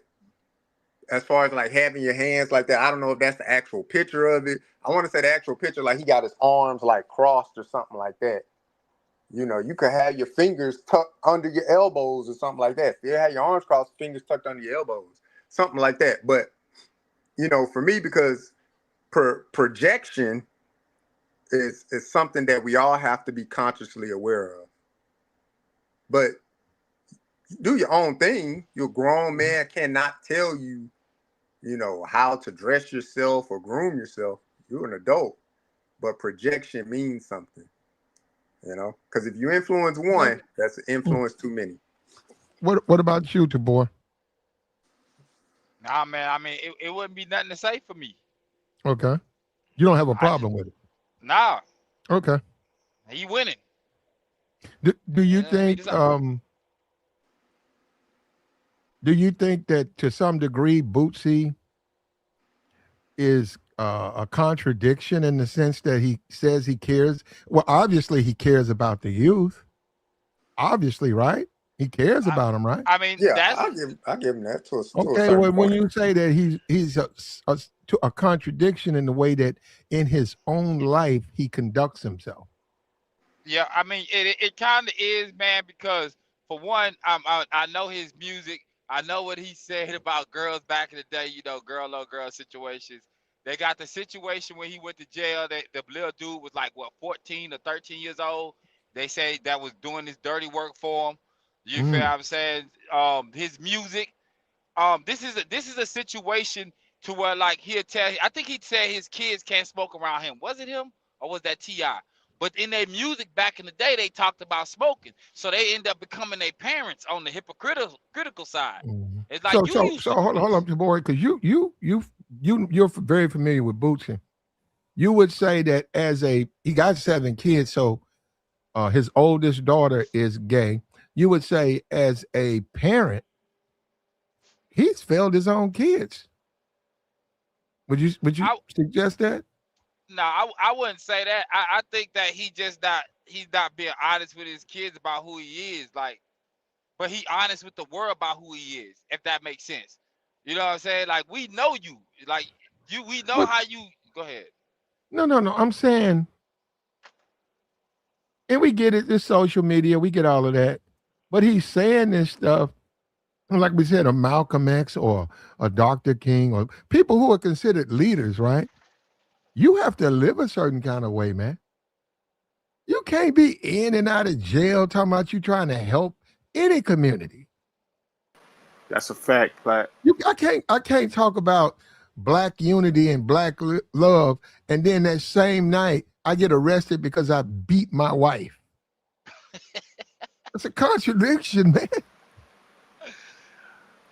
as far as like having your hands like that, I don't know if that's the actual picture of it. I want to say the actual picture, like he got his arms like crossed or something like that. You could have your fingers tucked under your elbows or something like that. Still have your arms crossed, fingers tucked under your elbows, something like that. But for me, because projection is something that we all have to be consciously aware of. But do your own thing. You're a grown man, cannot tell you, how to dress yourself or groom yourself. You're an adult. But projection means something, because if you influence one, that's an influence too many. What about you, Tabor? Nah, man. I mean, it wouldn't be nothing to say for me. Okay. You don't have a I just problem with it. nah. Okay. He winning. Do you And let me think decide. that to some degree Bootsy is a contradiction in the sense that he says he cares? Well, obviously he cares about the youth. Obviously, right? He cares I, about them, right? I mean, Yeah, that's I give him that to a Okay. certain Well, when point. you say that he's a contradiction in the way that in his own life he conducts himself. yeah. I mean, it kind of is, man. Because for one, I know his music. I know what he said about girls back in the day. You know, girl on girl situations. They got the situation when he went to jail. That the little dude was like what 14 or 13 years old. They say that was doing his dirty work for him. You feel what Mm. I'm saying? His music. This is a situation to where like he'll tell. I think he said his kids can't smoke around him. Was it him or was that Ti? But in their music back in the day, they talked about smoking, so they end up becoming their parents on the hypocritical critical side. Mhm. It's like So you so used so to do hold this. up, boy, because you're very familiar with Bootsy. You would say that as he got 7 kids, so his oldest daughter is gay. You would say as a parent, he's failed his own kids. Would you I suggest that? No, I wouldn't say that. I think that he's not being honest with his kids about who he is. Like, but he honest with the world about who he is, if that makes sense. You know what I'm saying? Like we know you. Like we know But how you go ahead. no. I'm saying, and we get it. This social media, we get all of that. But he's saying this stuff, like we said, a Malcolm X or a Dr. King or people who are considered leaders, right? You have to live a certain kind of way, man. You can't be in and out of jail talking about you trying to help any community. That's a fact. But I can't talk about black unity and black love, and then that same night I get arrested because I beat my wife. It's a contradiction, man.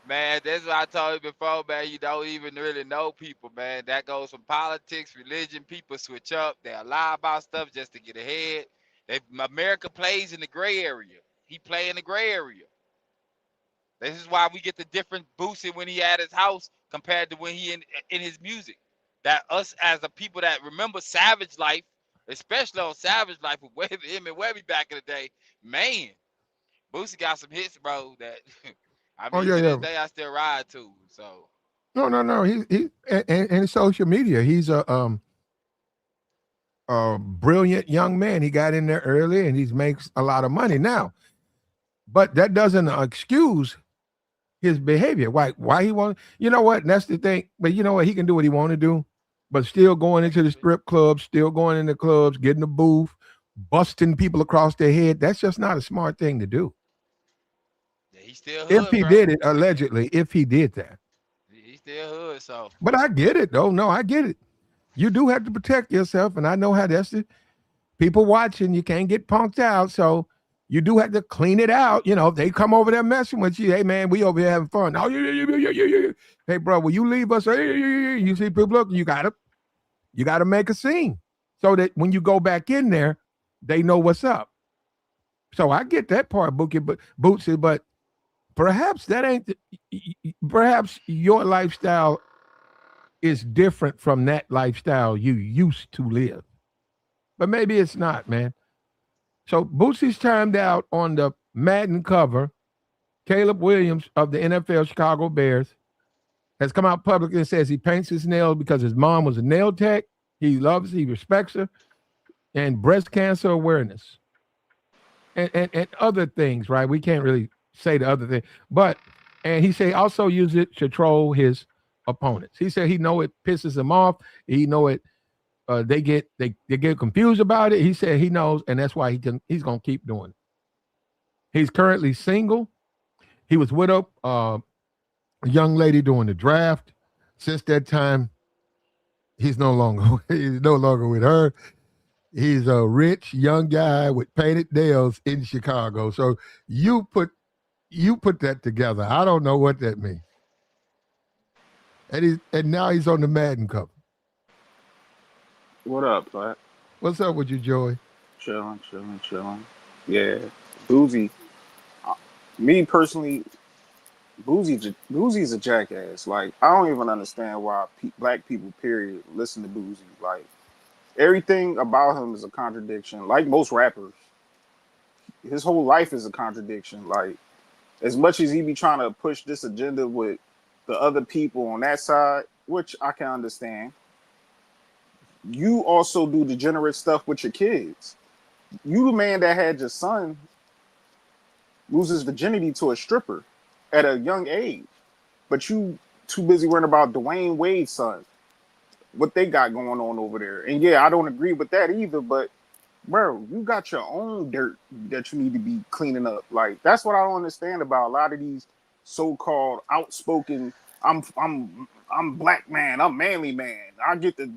Man, that's what I told you before, man. You don't even really know people, man. That goes from politics, religion. People switch up. They'll lie about stuff just to get ahead. America plays in the gray area. He play in the gray area. This is why we get the different Boosie when he at his house compared to when he in his music. That us as the people that remember Savage Life, especially on Savage Life with Webby, him and Webby back in the day, man, Boosie got some hits, bro. That I Oh mean, yeah, to this yeah. day I still ride to. So No. He and social media. He's a brilliant young man. He got in there early and he makes a lot of money now. But that doesn't excuse his behavior. Why he want? You know what? And that's the thing. But you know what? He can do what he want to do, but still going into the technically, strip clubs, still going into clubs, getting a booth, busting people across their head. That's just not a smart thing to do. yeah, he still If hood, he bro. did it, allegedly, if he did that. He still hood. So But I get it though. No, I get it. You do have to protect yourself, and I know how that's the people watching. You can't get punked out, so you do have to clean it out. You know, if they come over there messing with you. Hey man, we over here having fun. Oh yeah. Hey bro, will you leave us? Hey. You see people looking. You gotta make a scene so that when you go back in there, they know what's up. So I get that part, Bootsy, but perhaps that ain't. Perhaps your lifestyle is different from that lifestyle you used to live, but maybe it's not, man. So Boosie's timed out on the Madden cover. Caleb Williams of the NFL Chicago Bears has come out publicly and says he paints his nails because his mom was a nail tech. He respects her, and breast cancer awareness, and other things. Right? We can't really say the other thing, but and he say also use it to troll his opponents. He said he know it pisses him off. He know it. They get confused about it. He said he knows, and that's why he's gonna keep doing it. He's currently single. He was with a young lady during the draft. Since that time, he's no longer he's no longer with her. He's a rich young guy with painted nails in Chicago. So you put that together. I don't know what that means. and now he's on the Madden cover. What up, Plat? What's up with you, Joey? Chilling, chilling, chilling. Yeah, Boozy. uh, Me personally, Boozy's a jackass. Like, I don't even understand why black people, period, listen to Boozy. Like, everything about him is a contradiction. Like most rappers, his whole life is a contradiction. Like, as much as he be trying to push this agenda with the other people on that side, which I can understand, you also do degenerate stuff with your kids. You the man that had your son lose his virginity to a stripper at a young age, but you too busy worrying about Dwayne Wade's son, what they got going on over there. And yeah, I don't agree with that either, but bro, you got your own dirt that you need to be cleaning up. Like, that's what I don't understand about a lot of these so-called outspoken. I'm black man. I'm manly man. I get the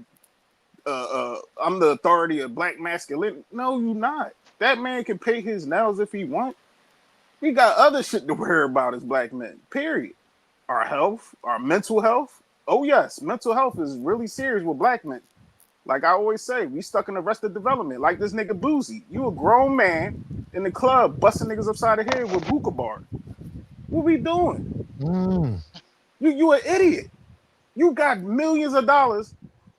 I'm the authority of black masculinity. No, you not. That man can pay his nails if he want. We got other shit to worry about as black men. Period. Our health, our mental health. Oh yes, mental health is really serious with black men. Like I always say, we stuck in arrested development. Like this nigga Boosie. You a grown man in the club busting niggas upside the head with hookah bar. What we doing? Mm. You an idiot. You got millions of dollars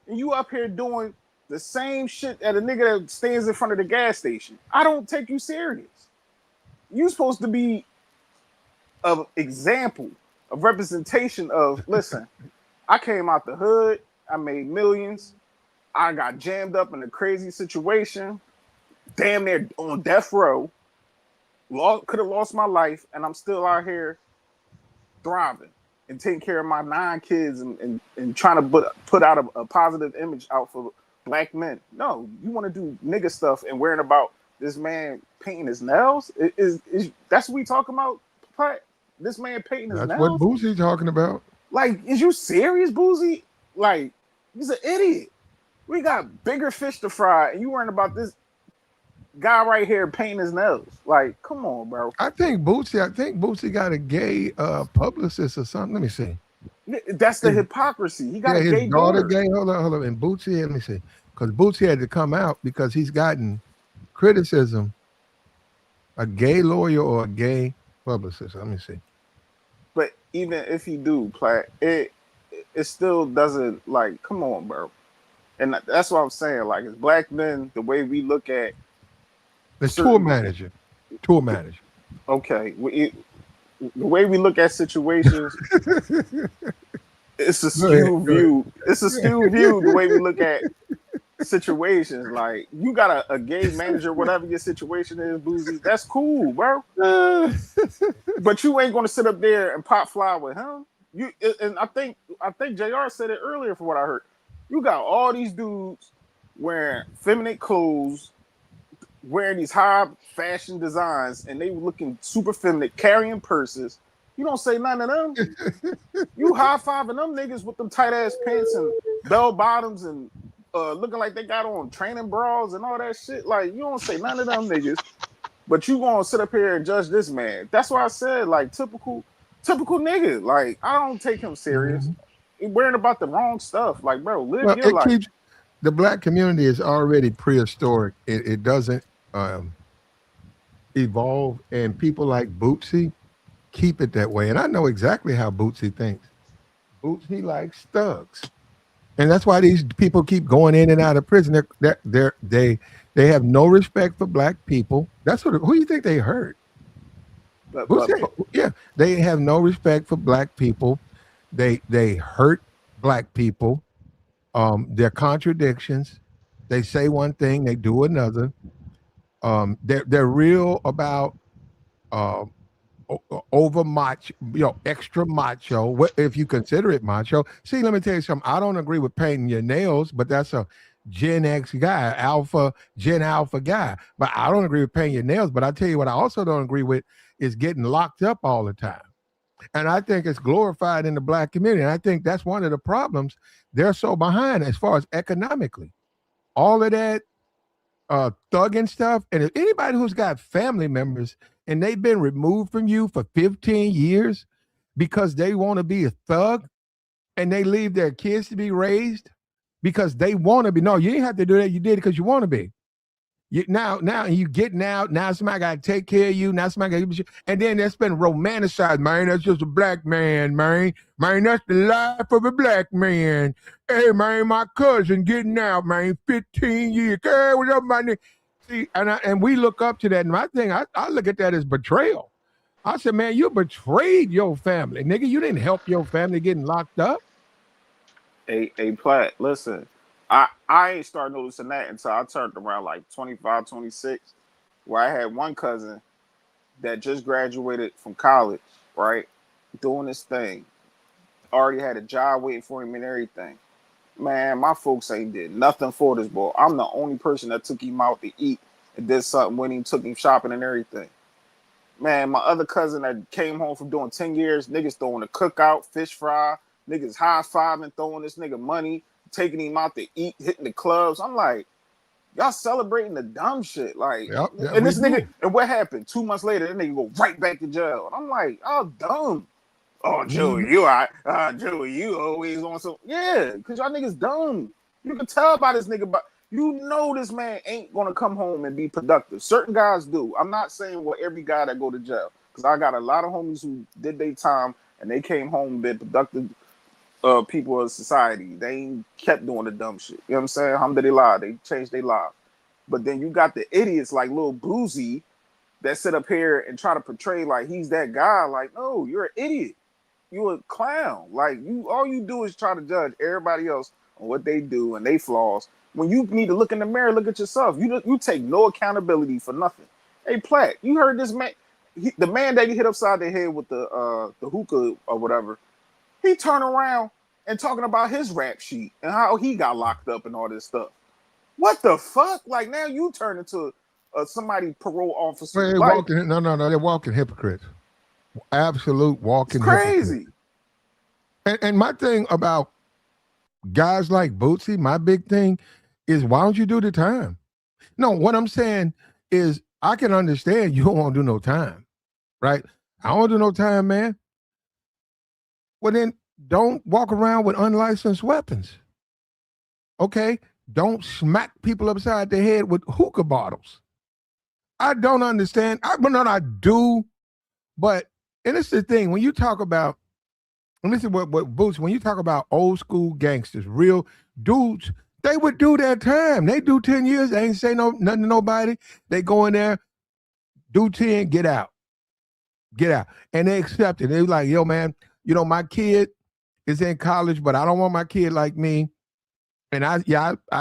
and you up here doing the same shit at a nigga that stands in front of the gas station. I don't take you serious. You supposed to be an example, a representation of, listen, I came out the hood, I made millions, I got jammed up in a crazy situation, damn near on death row, could have lost my life, and I'm still out here thriving and taking care of my 9 kids and trying to put out a positive image out for black men. No, you want to do nigga stuff and worrying about this man painting his nails? Is that's what we talking about? This man painting his That's what nails? Boosie's talking about. Like, is you serious, Boosie? Like, he's an idiot. We got bigger fish to fry, and you worrying about this guy right here painting his nails. Like, come on, bro. I think Boosie got a gay publicist or something. Let me see. That's the hypocrisy. He got a his gay daughter daughter. gay. Hold on. And Boosie, let me see. Because Boosie had to come out because he's gotten criticism, a gay lawyer or a gay publicist. Let me see. But even if he do, Platt, it still doesn't, like, come on, bro. And that's what I'm saying. Like, as black men, the way we look at the certain, tour manager. Okay, the way we look at situations, it's a skewed view. It's a skewed view. The way we look at situations, like, you got a gay manager, whatever your situation is, Boozy, that's cool, bro. But you ain't gonna sit up there and pop fly with him. And I think JR said it earlier from what I heard. You got all these dudes wearing feminine clothes, wearing these high fashion designs, and they looking super feminine, carrying purses. You don't say none of them. You high fiving them niggas with them tight ass pants and bell bottoms and looking like they got on training bras and all that shit. Like, you don't say none of them niggas, but you gonna sit up here and judge this man. That's why I said, like, typical nigga. Like, I don't take him serious. He worrying about the wrong stuff. Like, bro, live your life. The black community is already prehistoric. It doesn't evolve, and people like Bootsy keep it that way. And I know exactly how Bootsy thinks. Bootsy likes thugs, and that's why these people keep going in and out of prison. They have no respect for black people. That's who do you think they hurt? Yeah, they have no respect for black people. They hurt black people. They're contradictions. They say one thing, they do another. They're real about over macho, extra macho. If you consider it macho. See, let me tell you something. I don't agree with painting your nails, but that's a Gen X guy, Gen Alpha guy. But I don't agree with painting your nails. But I tell you what, I also don't agree with is getting locked up all the time. And I think it's glorified in the black community. And I think that's one of the problems. They're so behind as far as economically. All of that thugging stuff. And if anybody who's got family members and they've been removed from you for 15 years because they want to be a thug, and they leave their kids to be raised because they want to be. No, you didn't have to do that. You did it because you want to be. Now you getting out. Now somebody got to take care of you. Now somebody got to, and then that's been romanticized, man. That's just a black man, man. Man, that's the life of a black man. Hey, man, my cousin getting out, man. 15 years. Hey, what's up, my nigga? See, and we look up to that. And my thing, I look at that as betrayal. I said, man, you betrayed your family, nigga. You didn't help your family getting locked up. Hey, Platt, listen. I ain't started noticing that until I turned around like 25, 26, where I had one cousin that just graduated from college, right? Doing this thing. Already had a job waiting for him and everything. Man, my folks ain't did nothing for this boy. I'm the only person that took him out to eat and did something when he took him shopping and everything. Man, my other cousin that came home from doing 10 years, niggas throwing a cookout, fish fry, niggas high-fiving, throwing this nigga money, taking him out to eat, hitting the clubs. I'm like, y'all celebrating the dumb shit. Like, and this nigga, and what happened? 2 months later, that nigga go right back to jail. And I'm like, oh, dumb. Oh, Joey, you all right. Joey, you always on some. Yeah, because y'all niggas dumb. You can tell by this nigga, but you know this man ain't going to come home and be productive. Certain guys do. I'm not saying every guy that go to jail, because I got a lot of homies who did their time and they came home and been productive people of society. They ain't kept doing the dumb shit. You know what I'm saying? Alhamdulillah, they changed their lives. But then you got the idiots like Lil BOOSIE that sit up here and try to portray like he's that guy. Like, no, you're an idiot. You're a clown. Like, all you do is try to judge everybody else on what they do and they flaws. When you need to look in the mirror, look at yourself. You take no accountability for nothing. Hey, Platt, you heard this man, the man that you hit upside the head with the hookah or whatever, he turned around and talking about his rap sheet and how he got locked up and all this stuff. What the fuck? Like, now you turn into somebody parole officer. Well, they're walking hypocrites. Absolute walking crazy. And my thing about guys like Boosie, my big thing is, why don't you do the time? No, what I'm saying is, I can understand you don't want to do no time, right? I don't want to do no time, man. Well, then don't walk around with unlicensed weapons. Okay? Don't smack people upside the head with hookah bottles. I don't understand. I do, but, and it's the thing, when you talk about, and this is what Boots, when you talk about old school gangsters, real dudes, they would do their time. They do 10 years, they ain't say nothing to nobody. They go in there, do 10, get out. And they accept it. They like, yo, man, my kid is in college, but I don't want my kid like me. And I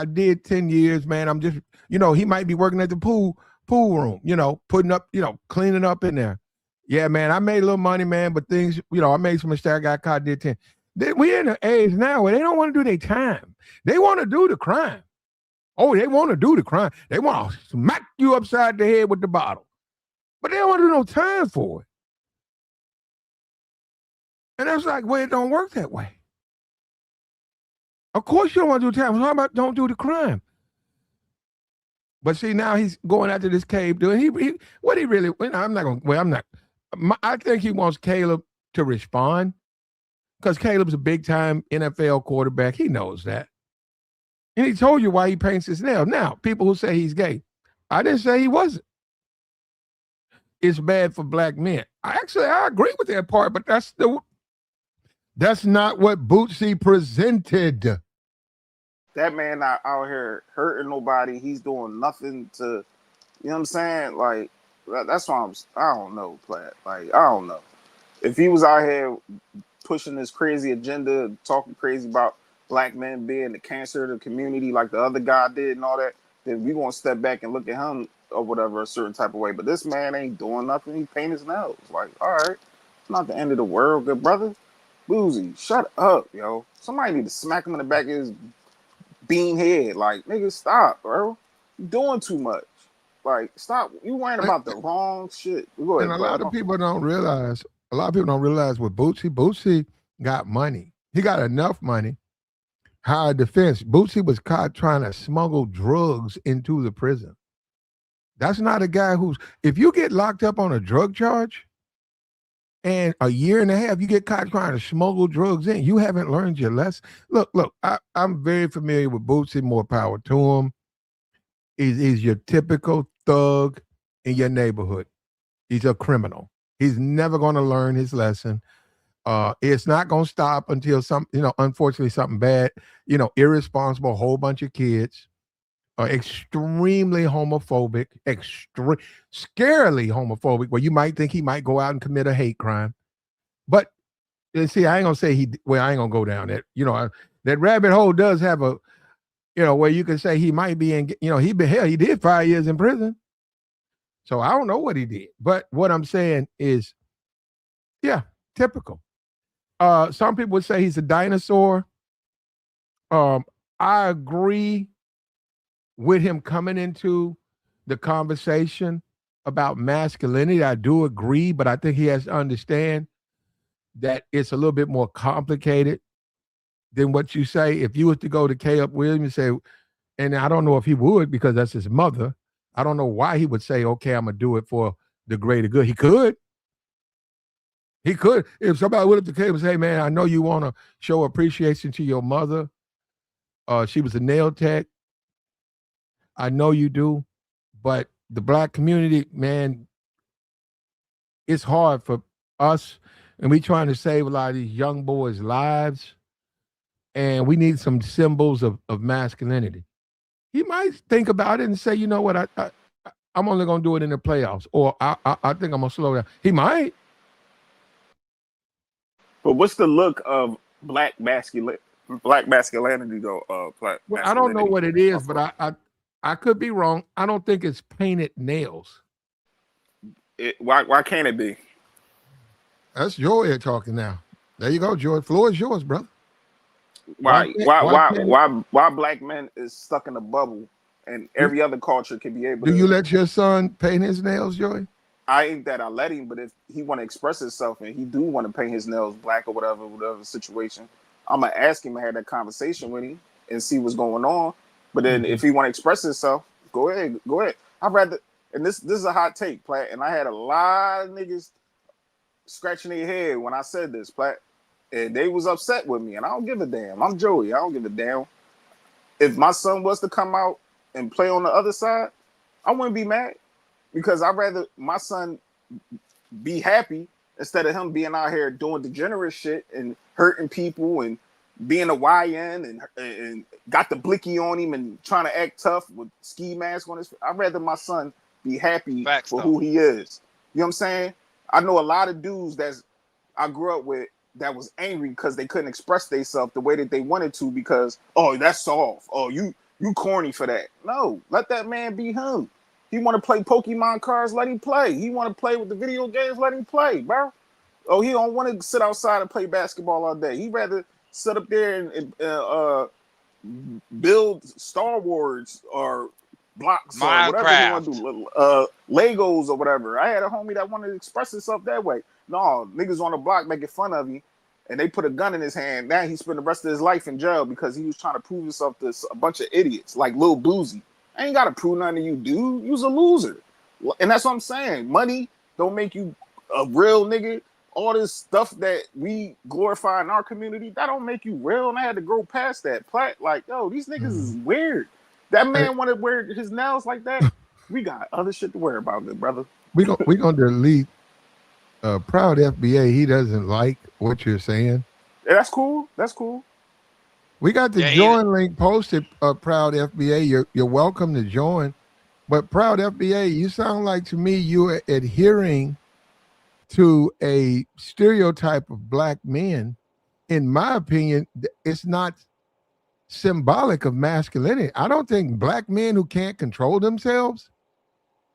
did 10 years, man. I'm just, he might be working at the pool room, putting up, cleaning up in there. Yeah, man, I made a little money, man, but things, I made some mistakes. I got caught, did 10. We're in an age now where they don't want to do their time. They want to do the crime. Oh, they want to do the crime. They want to smack you upside the head with the bottle. But they don't want to do no time for it. And that's like, well, it don't work that way. Of course you don't want to do time. How about don't do the crime? But see, now he's going after this Caleb dude. I think he wants Caleb to respond, because Caleb's a big time NFL quarterback. He knows that. And he told you why he paints his nails. Now, people who say he's gay, I didn't say he wasn't. It's bad for black men. I agree with that part, but that's not what Boosie presented. That man not out here hurting nobody. He's doing nothing to, you know what I'm saying? Like, that's why I don't know, Platt. Like, I don't know. If he was out here pushing this crazy agenda, talking crazy about black men being the cancer of the community like the other guy did and all that, then we gonna step back and look at him or whatever a certain type of way. But this man ain't doing nothing. He paint his nails. Like, all right, it's not the end of the world, good brother. Boosie, shut up, yo. Somebody need to smack him in the back of his bean head. Like, nigga, stop, bro. You doing too much. Like, stop. You worrying about the wrong shit. Go ahead, and a lot of people don't realize with Boosie got money. He got enough money. Higher defense. Boosie was caught trying to smuggle drugs into the prison. That's not a guy if you get locked up on a drug charge, and a year and a half, you get caught trying to smuggle drugs in. You haven't learned your lesson. Look, I'm very familiar with Boosie. More power to him. He's your typical thug in your neighborhood. He's a criminal. He's never going to learn his lesson. It's not going to stop until unfortunately something bad, irresponsible, whole bunch of kids, extremely homophobic, scarily homophobic, where you might think he might go out and commit a hate crime. But see, I ain't going to say I ain't going to go down that. That rabbit hole does have a, where you can say he might be in, he did 5 years in prison. So I don't know what he did. But what I'm saying is, yeah, typical. Some people would say he's a dinosaur. I agree with him coming into the conversation about masculinity. I do agree, but I think he has to understand that it's a little bit more complicated than what you say. If you was to go to Caleb Williams and say, and I don't know if he would because that's his mother, I don't know why he would say, okay, I'm going to do it for the greater good. He could. He could. If somebody went up to Caleb and say, hey, man, I know you want to show appreciation to your mother. She was a nail tech. I know you do. But the black community, man, it's hard for us. And we trying to save a lot of these young boys' lives. And we need some symbols of masculinity. He might think about it and say, you know what, I'm only going to do it in the playoffs. Or I think I'm going to slow down. He might. But what's the look of black masculinity though? Well, I don't know what it is, but I could be wrong. I don't think it's painted nails. Why can't it be? That's your ear talking now. There you go, George. Floor is yours, brother. Why black men is stuck in a bubble and every other culture can be able to. Do you let your son paint his nails, Joey? I ain't that I let him, but if he want to express himself and he do want to paint his nails black or whatever situation, I'm gonna ask him to have that conversation with him and see what's going on. But then if he want to express himself, go ahead. I'd rather, and this is a hot take, Platt, and I had a lot of niggas scratching their head when I said this, Platt, and they was upset with me, and I don't give a damn. I'm Joey. I don't give a damn. If my son was to come out and play on the other side, I wouldn't be mad. Because I'd rather my son be happy instead of him being out here doing degenerate shit and hurting people and being a YN and got the blicky on him and trying to act tough with ski mask on his face. I'd rather my son be happy for who he is. You know what I'm saying? I know a lot of dudes I grew up with that was angry because they couldn't express themselves the way that they wanted to because, oh, that's soft. Oh, you corny for that. No, let that man be him. He want to play Pokemon cards, let him play. He want to play with the video games, let him play, bro. Oh, he don't want to sit outside and play basketball all day. He'd rather sit up there and build Star Wars or blocks Minecraft. or whatever he want to do. Legos or whatever. I had a homie that wanted to express himself that way. No, niggas on the block making fun of him, and they put a gun in his hand. Now he spent the rest of his life in jail because he was trying to prove himself to a bunch of idiots like Lil Boosie. I ain't got to prove nothing to you, dude. You's a loser. And that's what I'm saying. Money don't make you a real nigga. All this stuff that we glorify in our community, that don't make you real. And I had to grow past that. Like, yo, these niggas is weird. That man want to wear his nails like that. We got other shit to worry about, good brother. We gonna delete Proud FBA. He doesn't like what you're saying. Yeah, that's cool. That's cool. We got the join link posted, Proud FBA. You're welcome to join. But Proud FBA, you sound like to me you're adhering to a stereotype of black men. In my opinion, it's not symbolic of masculinity. I don't think black men who can't control themselves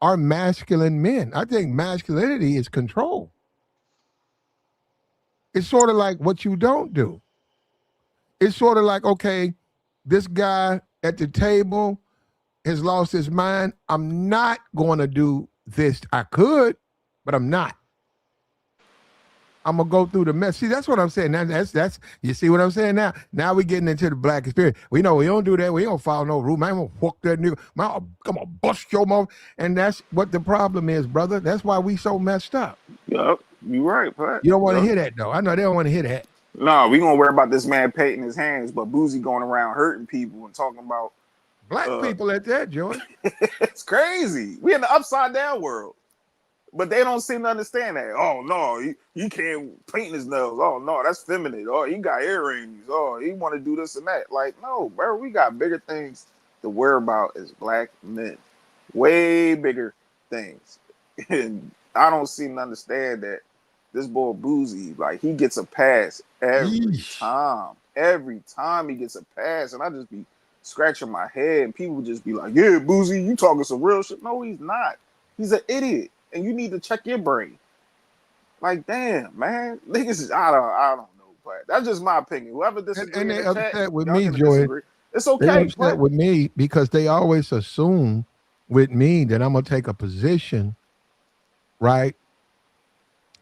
are masculine men. I think masculinity is control. It's sort of like what you don't do. It's sort of like, okay, this guy at the table has lost his mind. I'm not going to do this. I could, but I'm not. I'm gonna go through the mess. See, that's what I'm saying. Now, that's you see what I'm saying now. Now we getting into the black experience. We know we don't do that. We don't follow no rule. Man, I'm gonna fuck that nigga. Man, I'm gonna bust your mouth. And that's what the problem is, brother. That's why we so messed up. Yup, you right, Pat. You don't want to Yup. hear that though. I know they don't want to hear that. No, we gonna worry about this man painting his hands, but Boosie going around hurting people and talking about Black people at that, Joy. it's crazy. We in the upside down world. But they don't seem to understand that. Oh no, you can't paint his nails. Oh no, that's feminine. Oh, he got earrings. Oh, he want to do this and that. Like, no, bro, we got bigger things to worry about as black men. Way bigger things. And I don't seem to understand that this boy Boosie, like, he gets a pass every time. Every time he gets a pass, and I just be scratching my head, and people just be like, "Yeah, Boosie, you talking some real shit." No, he's not. He's an idiot. And you need to check your brain. Like, damn, man, niggas, I don't know, but that's just my opinion. Whoever disagrees, and they upset with me, Joy. It's okay. They upset with me because they always assume with me that I'm gonna take a position, right?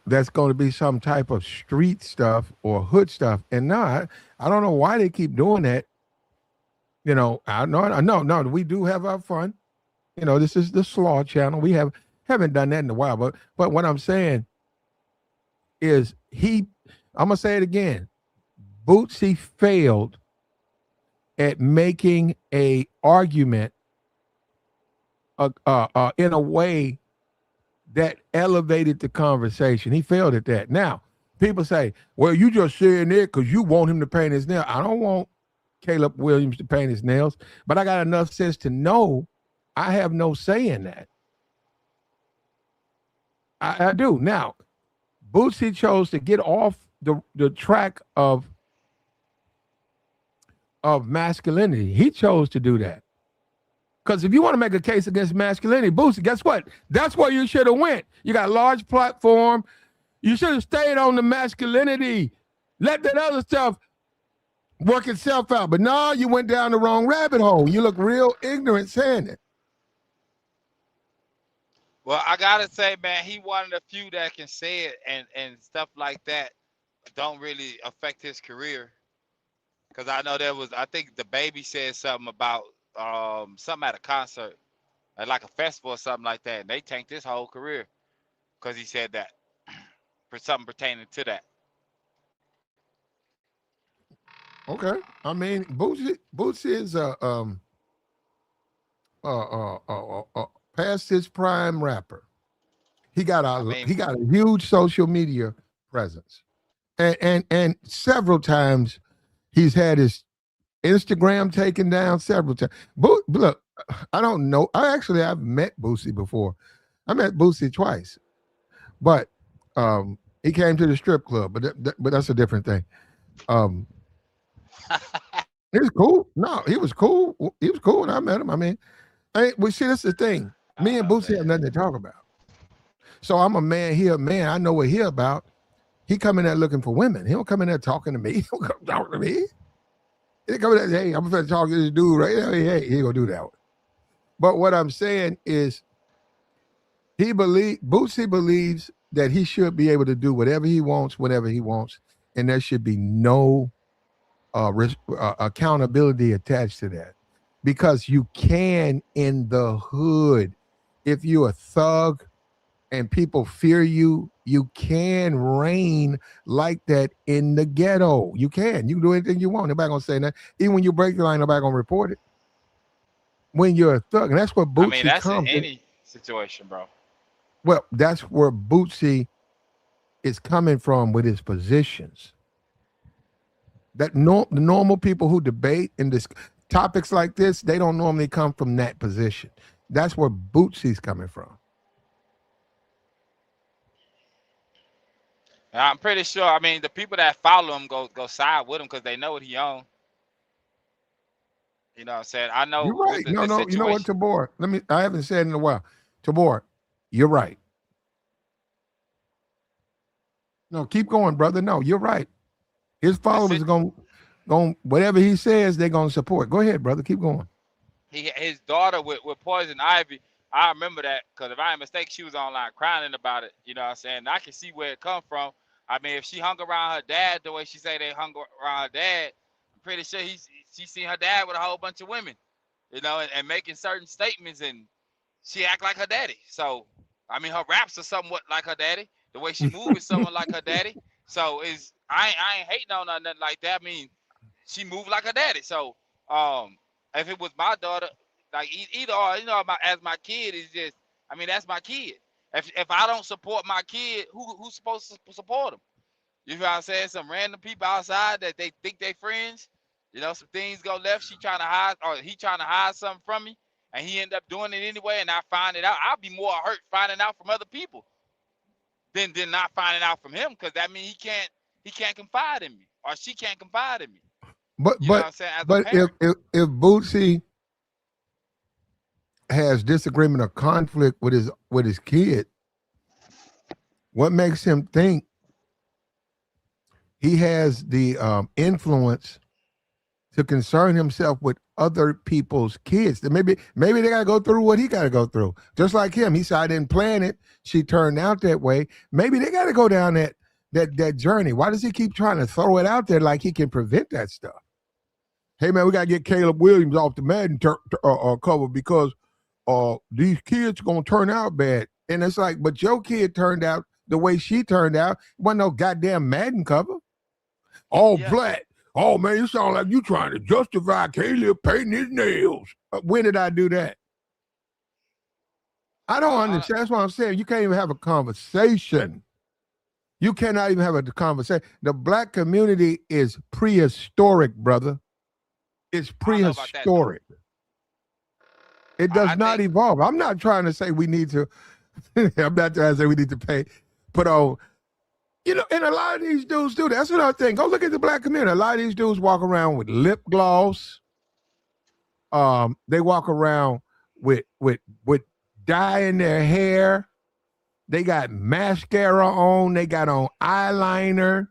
That's going to be some type of street stuff or hood stuff, and not. I don't know why they keep doing that. You know, no. We do have our fun. You know, this is the Slaw channel. We haven't done that in a while, but what I'm saying is I'm gonna say it again. Boosie failed at making a argument in a way that elevated the conversation. He failed at that. Now, people say, well, you just saying it because you want him to paint his nails. I don't want Caleb Williams to paint his nails, but I got enough sense to know I have no say in that. I do. Now, Boosie chose to get off the track of masculinity. He chose to do that. Because if you want to make a case against masculinity, Boosie, guess what? That's where you should have went. You got a large platform. You should have stayed on the masculinity. Let that other stuff work itself out. But no, you went down the wrong rabbit hole. You look real ignorant saying it. Well, I gotta say, man, he one of the few that can say it and stuff like that don't really affect his career. Because I know I think the baby said something about something at a concert, at like a festival or something like that, and they tanked his whole career because he said that for something pertaining to that. Okay, I mean, Boosie is past his prime rapper. He got a huge social media presence, and several times he's had his Instagram taken down several times. Look, I don't know. I've met Boosie before. I met Boosie twice, but he came to the strip club. But that's a different thing. He was cool. No, he was cool. He was cool when I met him. I mean, we see that's the thing. Me and Boosie have nothing to talk about. So I'm a man here, man. I know what he about. He come in there looking for women. He don't come in there talking to me. He don't come talking to me. He come in there, hey, I'm gonna talk to this dude right now. Hey, he gonna do that one. But what I'm saying is, Boosie believes that he should be able to do whatever he wants, whenever he wants, and there should be no accountability attached to that, because you can in the hood. If you're a thug and people fear you, you can reign like that in the ghetto. You can. You can do anything you want. Nobody gonna say that. Even when you break the line, nobody gonna report it. When you're a thug, and that's what Boosie. I mean, that's in any situation, bro. Well, that's where Boosie is coming from with his positions. That the normal people who debate in this topics like this, they don't normally come from that position. That's where Boosie's coming from. I'm pretty sure. I mean, the people that follow him go side with him because they know what he own. You know what I'm saying? I know. You're right. No. You know what, Tabor? I haven't said in a while. Tabor, you're right. No, keep going, brother. No, you're right. His followers are going whatever he says, they're gonna support. Go ahead, brother. Keep going. His daughter with Poison Ivy. I remember that because if I ain't mistaken, she was online crying about it. You know what I'm saying? I can see where it come from. I mean, if she hung around her dad the way she say they hung around her dad, I'm pretty sure she seen her dad with a whole bunch of women, and making certain statements, and she act like her daddy. So, I mean, her raps are somewhat like her daddy. The way she move is somewhat like her daddy. So I ain't hating on her nothing like that. I mean, she moved like her daddy. So, if it was my daughter, like either or, as my kid is just, I mean, that's my kid. If I don't support my kid, who's supposed to support him? You know what I'm saying? Some random people outside that they think they friends. Some things go left. She trying to hide, or he trying to hide something from me, and he end up doing it anyway, and I find it out. I'll be more hurt finding out from other people than not finding out from him, because that means he can't confide in me, or she can't confide in me. But You know what I'm saying? As a but parent. if Boosie has disagreement or conflict with his kid, what makes him think he has the influence to concern himself with other people's kids? That maybe they got to go through what he got to go through. Just like him, he said, I didn't plan it. She turned out that way. Maybe they got to go down that journey. Why does he keep trying to throw it out there like he can prevent that stuff? Hey man, we got to get Caleb Williams off the Madden cover because these kids gonna turn out bad. And it's like, but your kid turned out the way she turned out. Wasn't no goddamn Madden cover. All black. Oh man, you sound like you trying to justify Caleb painting his nails. When did I do that? I don't understand. That's what I'm saying. You can't even have a conversation. You cannot even have a conversation. The black community is prehistoric, brother. It's prehistoric. It does not evolve. I'm not trying to say we need to. I'm not trying to say we need to put on. And a lot of these dudes do. That's what I think. Go look at the black community. A lot of these dudes walk around with lip gloss. They walk around with dye in their hair. They got mascara on. They got on eyeliner.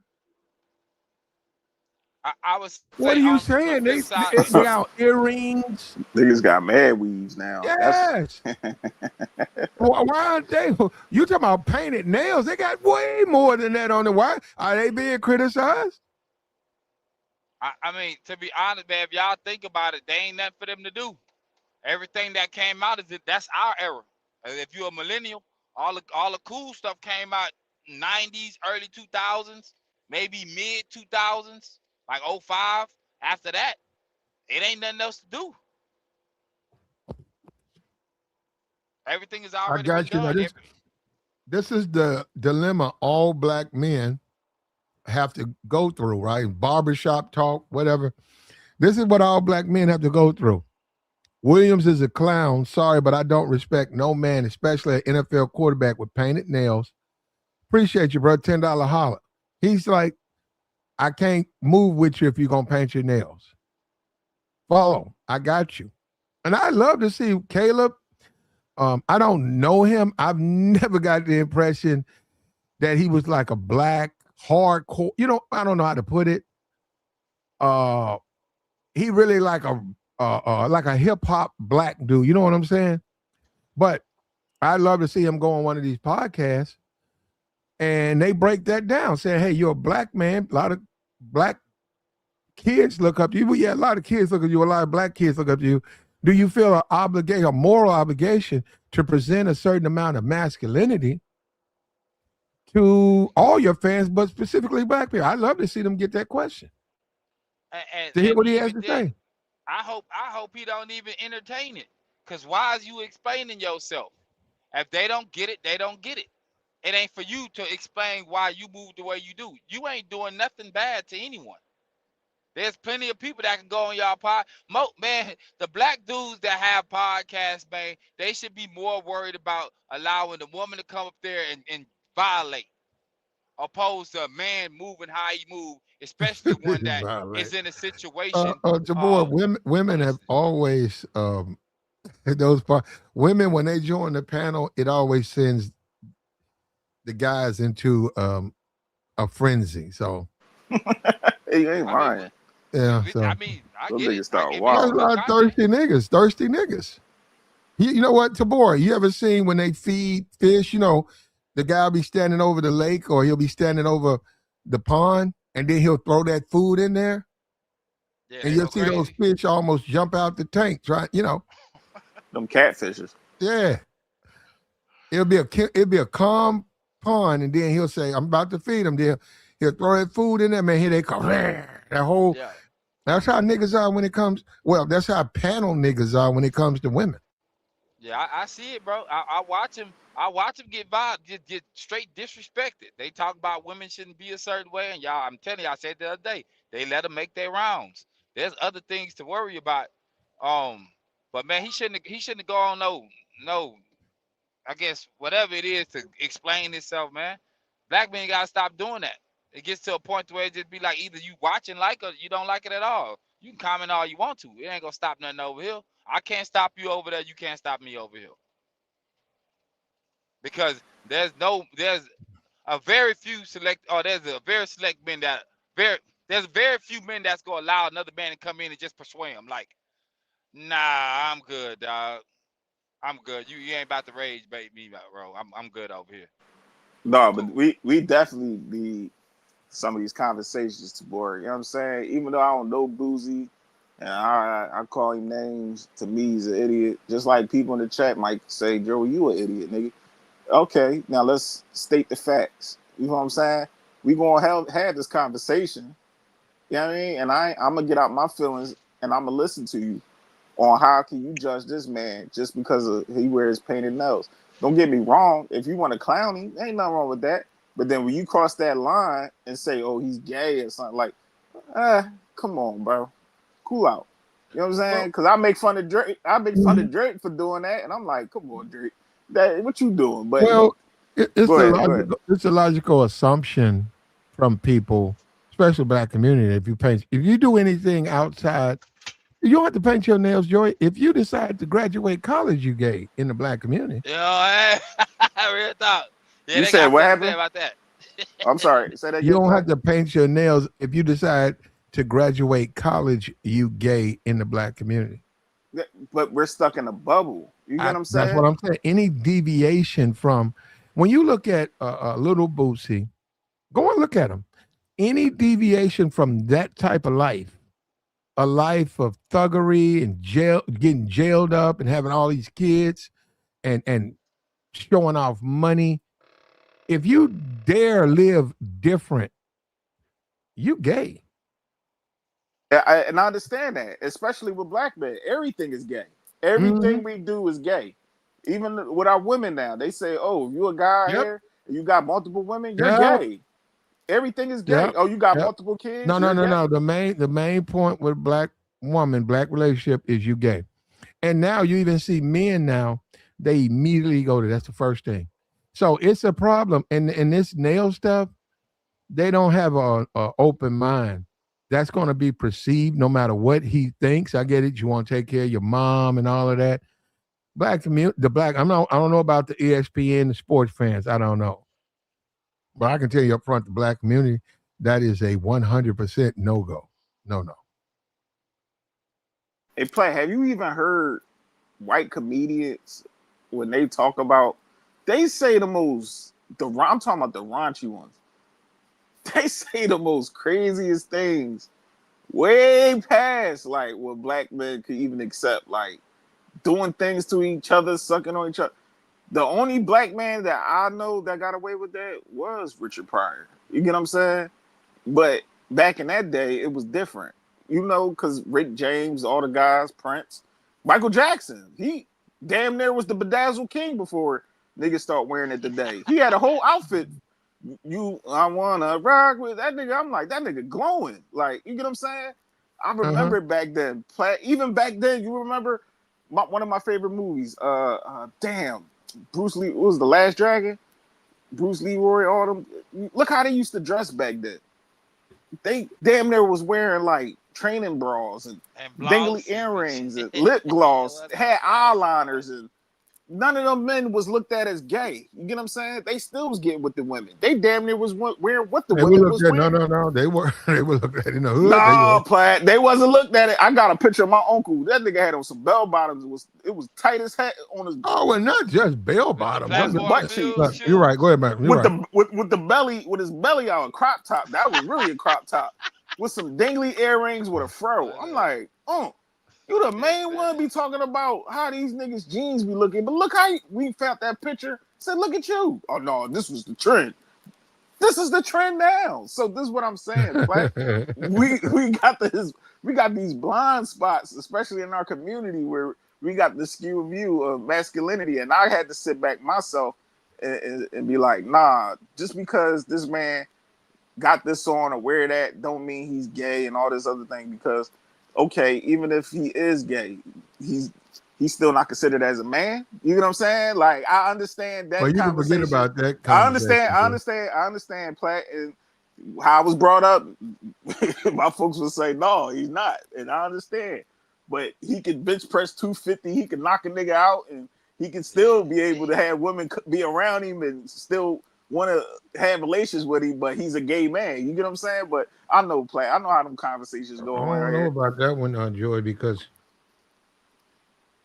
I was. What are you saying? They got earrings. Niggas got mad weaves now. Yes. Why aren't they? You talking about painted nails? They got way more than that on the. Why are they being criticized? I mean, to be honest, man, if y'all think about it, they ain't nothing for them to do. Everything that came out that's our era. If you're a millennial, all the cool stuff came out 90s, early 2000s, maybe mid 2000s. Like 05, after that, it ain't nothing else to do. Everything is already been done. This is the dilemma all black men have to go through, right? Barbershop talk, whatever. This is what all black men have to go through. Williams is a clown. Sorry, but I don't respect no man, especially an NFL quarterback with painted nails. Appreciate you, bro. $10 holler. He's like, I can't move with you if you're going to paint your nails. Follow. I got you. And I love to see Caleb. I don't know him. I've never got the impression that he was like a black hardcore. I don't know how to put it. He really like a hip hop black dude. You know what I'm saying? But I'd love to see him go on one of these podcasts and they break that down, saying, hey, you're a black man. A lot of black kids look up to you. Well, yeah, a lot of kids look at you. A lot of black kids look up to you. Do you feel a moral obligation to present a certain amount of masculinity to all your fans, but specifically black people? I'd love to see them get that question. To hear what he has to say. I hope he don't even entertain it. Because why is you explaining yourself? If they don't get it, they don't get it. It ain't for you to explain why you move the way you do. You ain't doing nothing bad to anyone. There's plenty of people that can go on y'all pod. Man, the black dudes that have podcasts, man, they should be more worried about allowing the woman to come up there and violate, opposed to a man moving how he move, especially one that is in a situation. Women have always women, when they join the panel, it always sends the guys into a frenzy. So he ain't lying. Yeah, so I mean, I get it. Start there's a lot of thirsty niggas. You know what, Tabor? You ever seen when they feed fish? The guy will be standing over the lake or he'll be standing over the pond and then he'll throw that food in there. Yeah, And they you'll go see those crazy. fish almost jump out the tank, right? Them catfishes. Yeah. It'll be a calm pond, and then he'll say, "I'm about to feed him." Then he'll throw that food in there, man. Here they come. That whole. Yeah. That's how niggas are when it comes. Well, that's how panel niggas are when it comes to women. Yeah, I see it, bro. I watch him. I watch him get get straight disrespected. They talk about women shouldn't be a certain way, and y'all, I'm telling you, I said the other day, they let them make their rounds. There's other things to worry about. But man, he shouldn't go on no. I guess whatever it is to explain himself, man. Black men gotta stop doing that. It gets to a point where it just be like either you watching like or you don't like it at all. You can comment all you want to. It ain't gonna stop nothing over here. I can't stop you over there. You can't stop me over here. Because there's a very few select or there's a very select men that very there's very few men that's gonna allow another man to come in and just persuade him like, nah, I'm good, dog. I'm good. You ain't about to rage bait me, bro. I'm good over here. I'm No, but cool. we definitely need some of these conversations to board. You know what I'm saying? Even though I don't know Boosie and I call him names, to me he's an idiot. Just like people in the chat might say, Joe, you an idiot, nigga. Okay, now let's state the facts. You know what I'm saying? We gonna have this conversation. You know what I mean? And I'm gonna get out my feelings and I'm gonna listen to you on how can you judge this man just because he wears painted nails. Don't get me wrong. If you want to clown him, ain't nothing wrong with that. But then when you cross that line and say, "Oh, he's gay" or something like, come on, bro, cool out. You know what I'm saying? Well, Because I make fun of Drake. I make fun of Drake for doing that, and I'm like, come on, Drake, that what you doing? But well, it's go a ahead, go ahead. logical. It's a logical assumption from people, especially black community. If you do anything outside, you don't have to paint your nails, Joy. If you decide to graduate college, you gay in the black community. You know, real talk. Yeah, You they said got what something to say happened? about that. I'm sorry. Say that You again, don't have Black. to paint your nails if you decide to graduate college. You gay in the black community. But we're stuck in a bubble. You get what I'm That's what saying? I'm saying. Any deviation from when you look at little Boosie, go and look at him. Any deviation from that type of life, a life of thuggery and getting jailed up and having all these kids and showing off money. If you dare live different, you gay. Yeah, and I understand that, especially with black men. Everything is gay. Hmm. Everything we do is gay. Even with our women now, they say, "Oh, if you a guy Yep. here and you got multiple women, you're Yep. gay." Everything is gay. Yep. Oh, you got Yep. multiple kids, No, no, you're no, no. gay. The main point with black relationship is you gay. And now you even see men now, they immediately go to that's the first thing. So it's a problem. And this nail stuff, they don't have a open mind. That's going to be perceived no matter what he thinks. I get it. You want to take care of your mom and all of that. Black community, I don't know about the ESPN, the sports fans. I don't know. But I can tell you up front, the black community, that is a 100% no go. No, no. Hey, play. Have you even heard white comedians when they talk about? They say the most. I'm talking about the raunchy ones. They say the most craziest things, way past like what black men could even accept. Like doing things to each other, sucking on each other. The only black man that I know that got away with that was Richard Pryor. You get what I'm saying? But back in that day, it was different. You know, because Rick James, all the guys, Prince, Michael Jackson, he damn near was the bedazzled king before niggas start wearing it today. He had a whole outfit. I wanna rock with that nigga. I'm like, that nigga glowing. Like, you get what I'm saying? I Uh-huh. remember back then. Even back then, you remember one of my favorite movies. Damn, Bruce Lee. What was The Last Dragon? Bruce Leroy, all them. Look how they used to dress back then. They damn near was wearing like training bras and And dangly blouse and earrings shit. and lip gloss, What had blouse and all eyeliners that. and none of them men was looked at as gay. You get what I'm saying? They still was getting with the women. They damn near was wearing what the They were women looked was at. wearing. No. They were. They were looked at in the hood. They were. No, Platt. They wasn't looked at it. I got a picture of my uncle. That nigga had on some bell bottoms. It was tight as heck on his. Oh, well, not just bell With the bottom. platform butt shoes, cheeks. You're right. Go ahead, man. You're With right. with the belly, with his belly out, a crop top. That was really a crop top with some dingly earrings with a fro. I'm like, oh, you the main one be talking about how these niggas jeans be looking, but look how we found that picture. Said, look at you. Oh no, this was the trend. This is the trend now. So this is what I'm saying. Like, we got these blind spots, especially in our community where we got the skew view of masculinity, and I had to sit back myself and be like, nah, just because this man got this on or wear that don't mean he's gay and all this other thing. Because okay, even if he is gay, he's still not considered as a man. You know what I'm saying? Like, I understand that. Well, you can forget about that conversation. I understand, Platt, and how I was brought up. My folks would say, no, he's not, and I understand. But he can bench press 250. He can knock a nigga out, and he can still be able to have women be around him and still want to have relations with him. But he's a gay man. You get what I'm saying? But I know, Platt. I know how them conversations go. I don't know about that one, Joy, because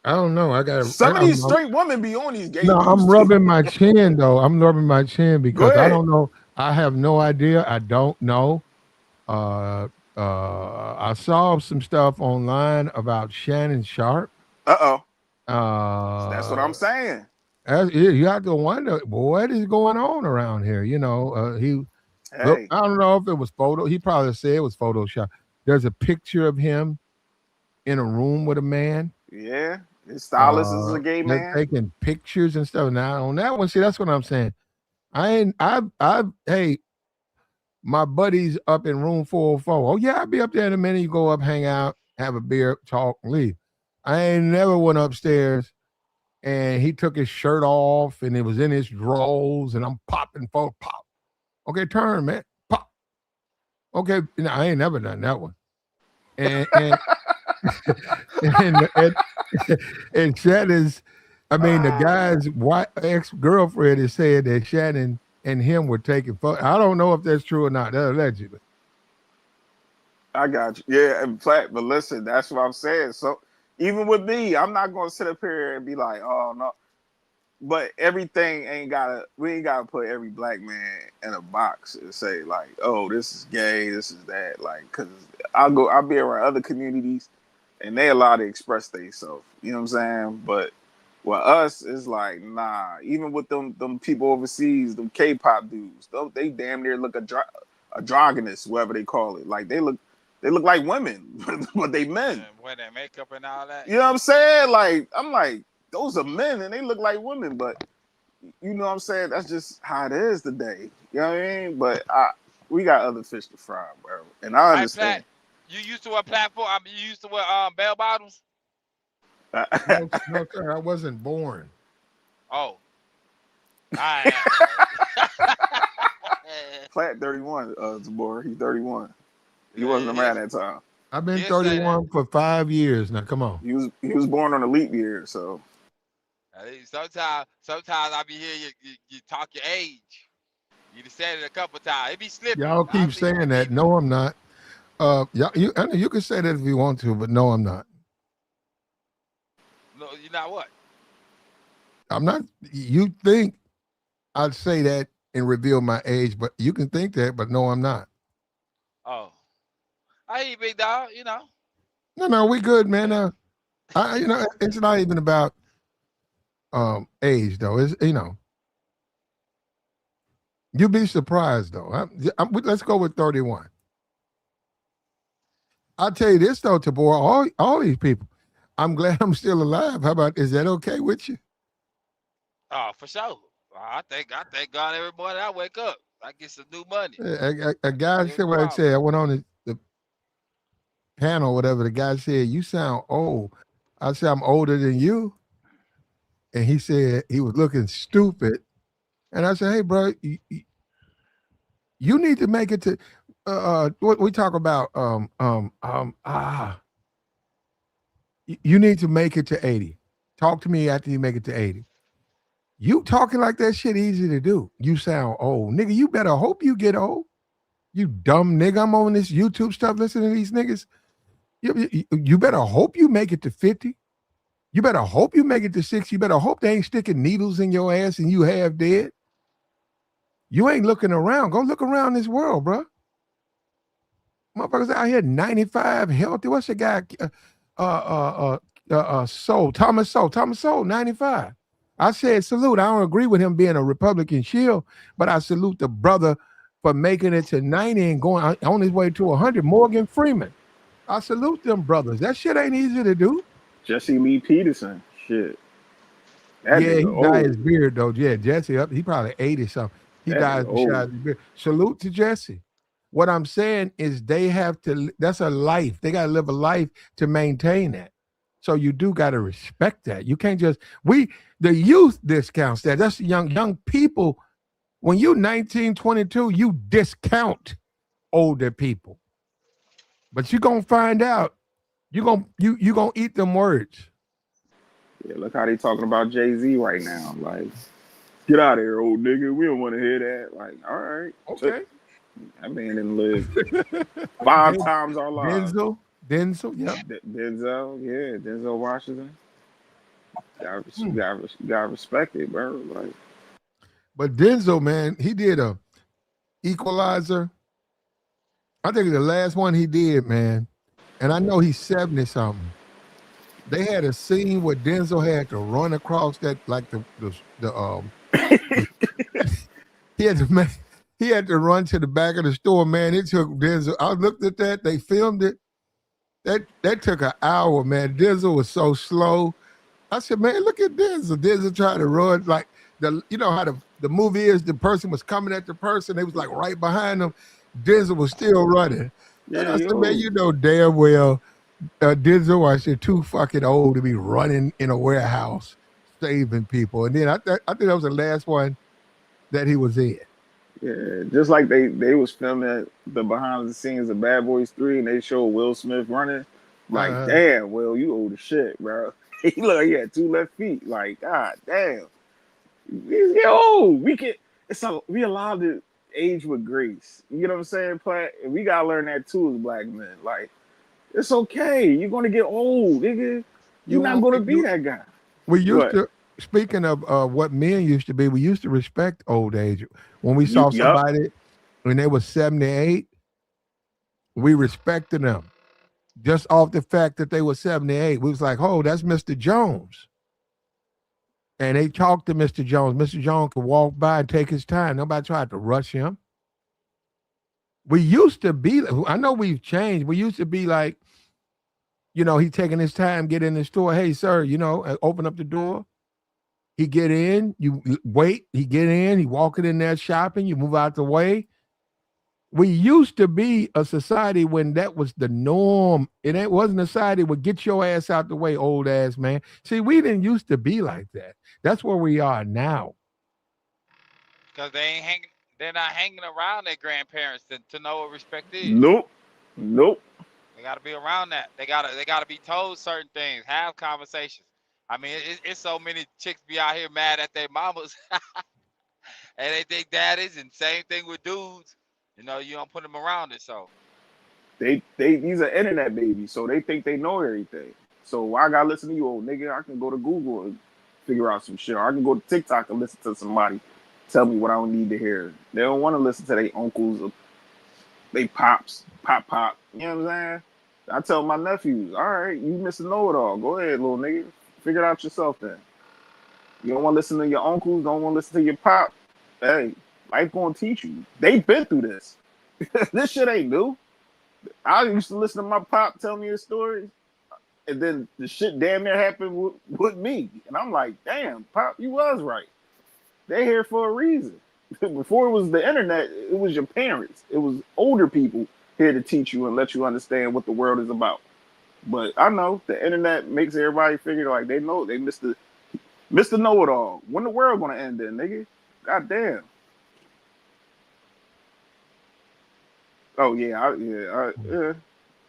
I don't know. Some of these straight women be on these gay. No, I'm rubbing my chin though. I'm rubbing my chin because I don't know. I have no idea. I don't know. I saw some stuff online about Shannon Sharp. That's what I'm saying. You have to wonder, what is going on around here? You know, I don't know if it was photo. He probably said it was Photoshop. There's a picture of him in a room with a man. Yeah, his stylist is a gay man taking pictures and stuff. Now on that one, see, that's what I'm saying. Hey, my buddy's up in room 404. Oh yeah, I'll be up there in a minute. You go up, hang out, have a beer, talk, leave. I ain't never went upstairs and he took his shirt off and it was in his drawers and I'm popping for pop. Okay, turn, man, pop. Okay, no, I ain't never done that one. And and Shannon's, I mean, the guy's ex-girlfriend is saying that Shannon and him were taking photos. I don't know if that's true or not. That's allegedly. I got you. Yeah, in fact, but listen, that's what I'm saying. So even with me, I'm not going to sit up here and be like, oh no. But everything we ain't gotta put every black man in a box and say like, oh, this is gay, this is that. Like, cause I'll be around other communities and they allowed to express themselves. You know what I'm saying? But with us, it's like, nah. Even with them people overseas, them K-pop dudes, they damn near look androgynous, whatever they call it. Like they look like women, but they men. Wear that makeup and all that. You know what I'm saying? Like, I'm like, those are men and they look like women, but you know what I'm saying? That's just how it is today. You know what I mean? But we got other fish to fry, bro. And I understand. You used to wear platform? I mean, you used to wear bell bottoms? No, sir, I wasn't born. Oh. Right. Platt 31, Tabor. He's 31. He wasn't around that time. I've been 31 for 5 years now. Come on. He was born on a leap year, so. Sometimes I be here. You talk your age. You just said it a couple times. It be slipping. Y'all keep saying that. No, I'm not. You can say that if you want to, but no, I'm not. No, you're not what? I'm not. You think I'd say that and reveal my age, but you can think that, but no, I'm not. Oh, I hear you, big dog. You know. No, we good, man. It's not even about age though. It's you'd be surprised though. Let's go with 31. I'll tell you this though, Tabor, all these people. I'm glad I'm still alive. How about, is that okay with you? Oh, for sure. I thank God every morning I wake up. I get some new money. A guy said what I said. I went on the panel, whatever. The guy said, "You sound old." I said, "I'm older than you." And he said he was looking stupid. And I said, "Hey, bro, you need to make it to what we talk about. You need to make it to 80. Talk to me after you make it to 80. You talking like that shit easy to do. You sound old. Nigga, you better hope you get old. You dumb nigga. I'm on this YouTube stuff listening to these niggas. You better hope you make it to 50. You better hope you make it to 60. You better hope they ain't sticking needles in your ass and you half dead. You ain't looking around. Go look around this world, bro. Motherfuckers out here 95, healthy. What's the guy? Thomas Sowell, 95. I said salute. I don't agree with him being a Republican shield, but I salute the brother for making it to 90 and going on his way to 100. Morgan Freeman. I salute them brothers. That shit ain't easy to do. Jesse Lee Peterson. Shit. That Yeah, he nigga dyed old. his beard though. Yeah, Jesse he probably 80 something. He That died nigga beside old. his beard. Salute to Jesse. What I'm saying is they have to, that's a life. They got to live a life to maintain that. So you do got to respect that. You can't just, the youth discounts that. That's young people. When you 19, 22, you discount older people. But you're going to find out, you're going to eat them words. Yeah, look how they talking about Jay-Z right now. Like, get out of here, old nigga. We don't want to hear that. Like, all right. Okay. That man didn't live 5 times our lives. Denzel, yep. Denzel, yeah, Denzel Washington. You gotta respect it, bro. Like, but Denzel, man, he did a Equalizer. I think the last one he did, man, and I know he's 70 something. They had a scene where Denzel had to run across that, like he had to run to the back of the store, man. It took Denzel. I looked at that. They filmed it. That took an hour, man. Denzel was so slow. I said, man, look at Denzel. Denzel tried to run like you know how the movie is. The person was coming at the person. They was like right behind them. Denzel was still running. yeah, And I said, man, you know damn well Denzel Washington too fucking old to be running in a warehouse saving people. And then I think that was the last one that he was in. Yeah, just like they was filming the behind the scenes of Bad Boys 3 and they showed Will Smith running. Like, damn, Will, you old as shit, bro. He look like he had 2 left feet. Like, god damn. Yo, we allowed to age with grace. You know what I'm saying, Platt? And we gotta learn that too as black men. Like, it's okay. You're gonna get old, nigga. You're not gonna be that guy. We used to, speaking of what men used to be, we used to respect old age. When we saw somebody when they was 78, we respected them. Just off the fact that they were 78. We was like, oh, that's Mr. Jones. And they talked to Mr. Jones. Mr. Jones could walk by and take his time. Nobody tried to rush him. We used to be, I know we've changed. We used to be like, you know, he taking his time, get in the store. Hey, sir, you know, open up the door. He get in, you wait, he get in, he walking in there shopping, you move out the way. We used to be a society when that was the norm. It wasn't a society would get your ass out the way, old ass man. See, we didn't used to be like that. That's where we are now. Because they're not hanging around their grandparents to know what respect is. Nope. They gotta be around that. They gotta be told certain things, have conversations. I mean, it's so many chicks be out here mad at their mamas, and they think daddies, and same thing with dudes. You know, you don't put them around it, so these are internet babies, so they think they know everything. So why I gotta listen to you, old nigga? I can go to Google and figure out some shit. Or I can go to TikTok and listen to somebody tell me what I don't need to hear. They don't want to listen to their uncles or they pops, pop. You know what I'm saying? I tell my nephews, all right, you Mr. Know-It-All. Go ahead, little nigga. Figure it out yourself then. You don't want to listen to your uncles, don't want to listen to your pop. Hey, life gonna teach you. They've been through this. This shit ain't new. I used to listen to my pop tell me his stories, and then the shit damn near happened with me. And I'm like, damn, Pop, you was right. They here for a reason. Before it was the internet, it was your parents. It was older people here to teach you and let you understand what the world is about. But I know the internet makes everybody figure like they know they Mr. Know-It-All. When the world gonna end then, nigga? God damn. Oh yeah,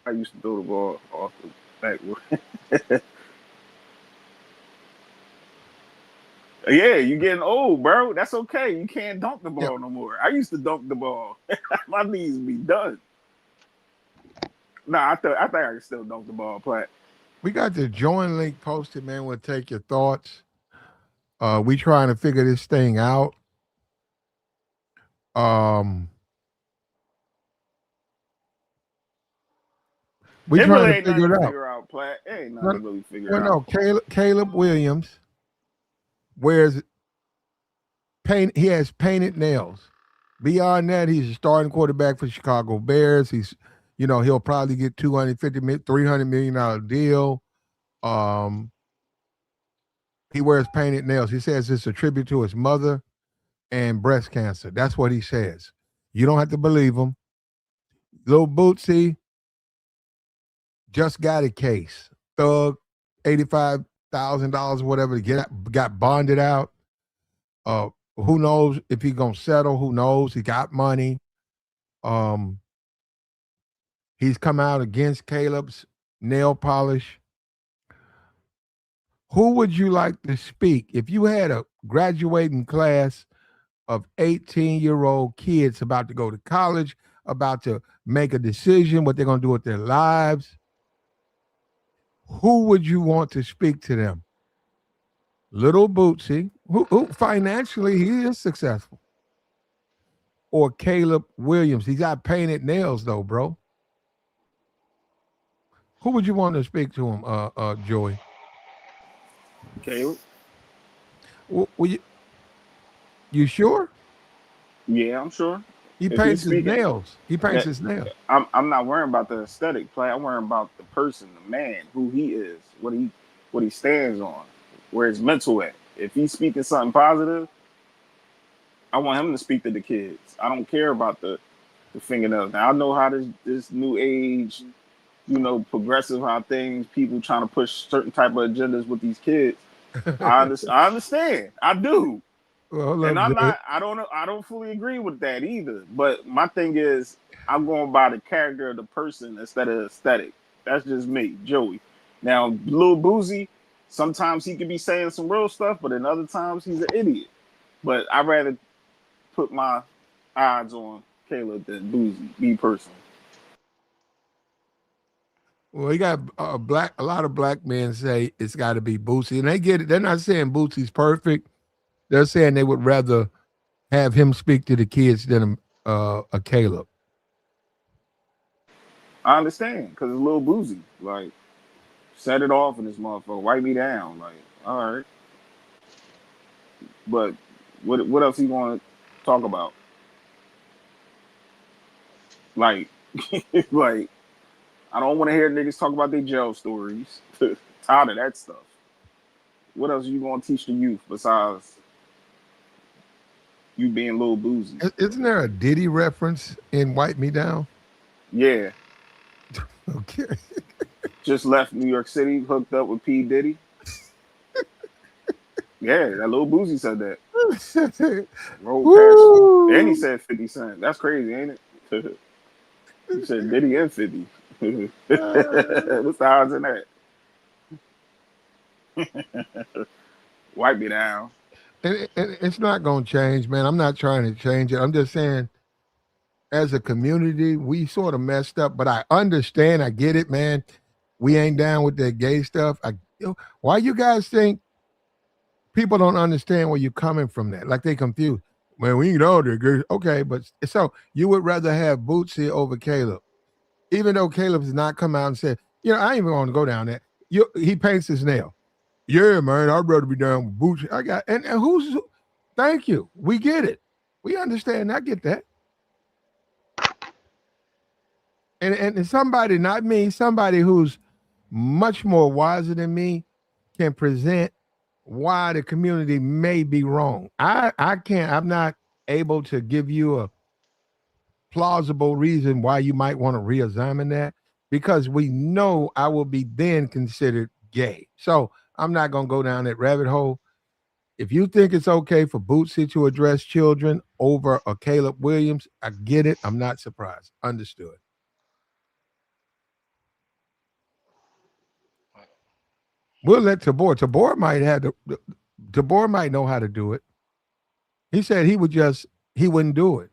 I used to throw the ball off the backward. Yeah, you getting old, bro. That's okay. You can't dunk the Yeah. ball no more. I used to dunk the ball. My knees be done. Nah, I think I can still dunk the ball, but We got the join link posted, man. We'll take your thoughts. We trying to figure this thing out. Um, we it trying really to ain't figure nothing to it out. figure out, Platt. It ain't nothing to Well, really figure well, out. no, Caleb Williams wears he has painted nails. Beyond that, he's a starting quarterback for Chicago Bears. He'll probably get $300 million deal. Um, he wears painted nails. He says it's a tribute to his mother and breast cancer. That's what he says. You don't have to believe him. Lil Bootsy just got a case. Thug, $85,000, whatever, got bonded out. Who knows if he's gonna settle? Who knows? He got money. Um, he's come out against Caleb's nail polish. Who would you like to speak if you had a graduating class of 18-year-old kids about to go to college, about to make a decision what they're going to do with their lives? Who would you want to speak to them? Little Bootsy, who financially he is successful, or Caleb Williams? He's got painted nails though, bro. Who would you want to speak to him, Joey? Caleb? You sure? Yeah, I'm sure. He If he's paints his speaking, nails. He paints his nails. I'm not worrying about the aesthetic play. I'm worrying about the person, the man, who he is, what he stands on, where his mental at. If he's speaking something positive, I want him to speak to the kids. I don't care about the fingernails. Now I know how this new age, progressive how things people trying to push certain type of agendas with these kids. I understand. I do. Well, And look, Joey. I don't fully agree with that either. But my thing is, I'm going by the character of the person instead of aesthetic. That's just me, Joey. Now, Lil Boosie, sometimes he can be saying some real stuff, but in other times he's an idiot. But I'd rather put my odds on Caleb than Boosie, me personally. Well, you got a lot of black men say it's got to be Boosie, and they get it. They're not saying Boosie's perfect. They're saying they would rather have him speak to the kids than a Caleb. I understand because it's Lil Boosie. Like, set it off in this motherfucker, wipe me down. Like, all right. But what else he want to talk about? Like, like I don't want to hear niggas talk about their jail stories. Tired of that stuff. What else are you gonna teach the youth besides you being Lil Boosie? Isn't there a Diddy reference in "Wipe Me Down"? Yeah, Okay. just left New York City, hooked up with P Diddy. Yeah, that Lil Boosie said that. Rolled past, and he said 50 Cent. That's crazy, ain't it? He said Diddy and 50. What's the odds in that? Wipe me down. And it's not going to change, man. I'm not trying to change it. I'm just saying, as a community, we sort of messed up. But I understand. I get it, man. We ain't down with that gay stuff. Why you guys think people don't understand where you're coming from? That like they confused. Man, we know they're gay. Okay, but so you would rather have Bootsy over Caleb, even though Caleb's not come out and said, I ain't even going to go down there. He paints his nail. Yeah, man, I'd rather be down with Bootsy. And thank you. We get it. We understand. I get that. And somebody, not me, somebody who's much more wiser than me can present why the community may be wrong. I can't, I'm not able to give you a plausible reason why you might want to re-examine that because we know I will be then considered gay. So I'm not going to go down that rabbit hole. If you think it's okay for Bootsy to address children over a Caleb Williams, I get it. I'm not surprised. Understood. We'll let Tabor. Tabor might have DeBoer might know how to do it. He said he wouldn't do it.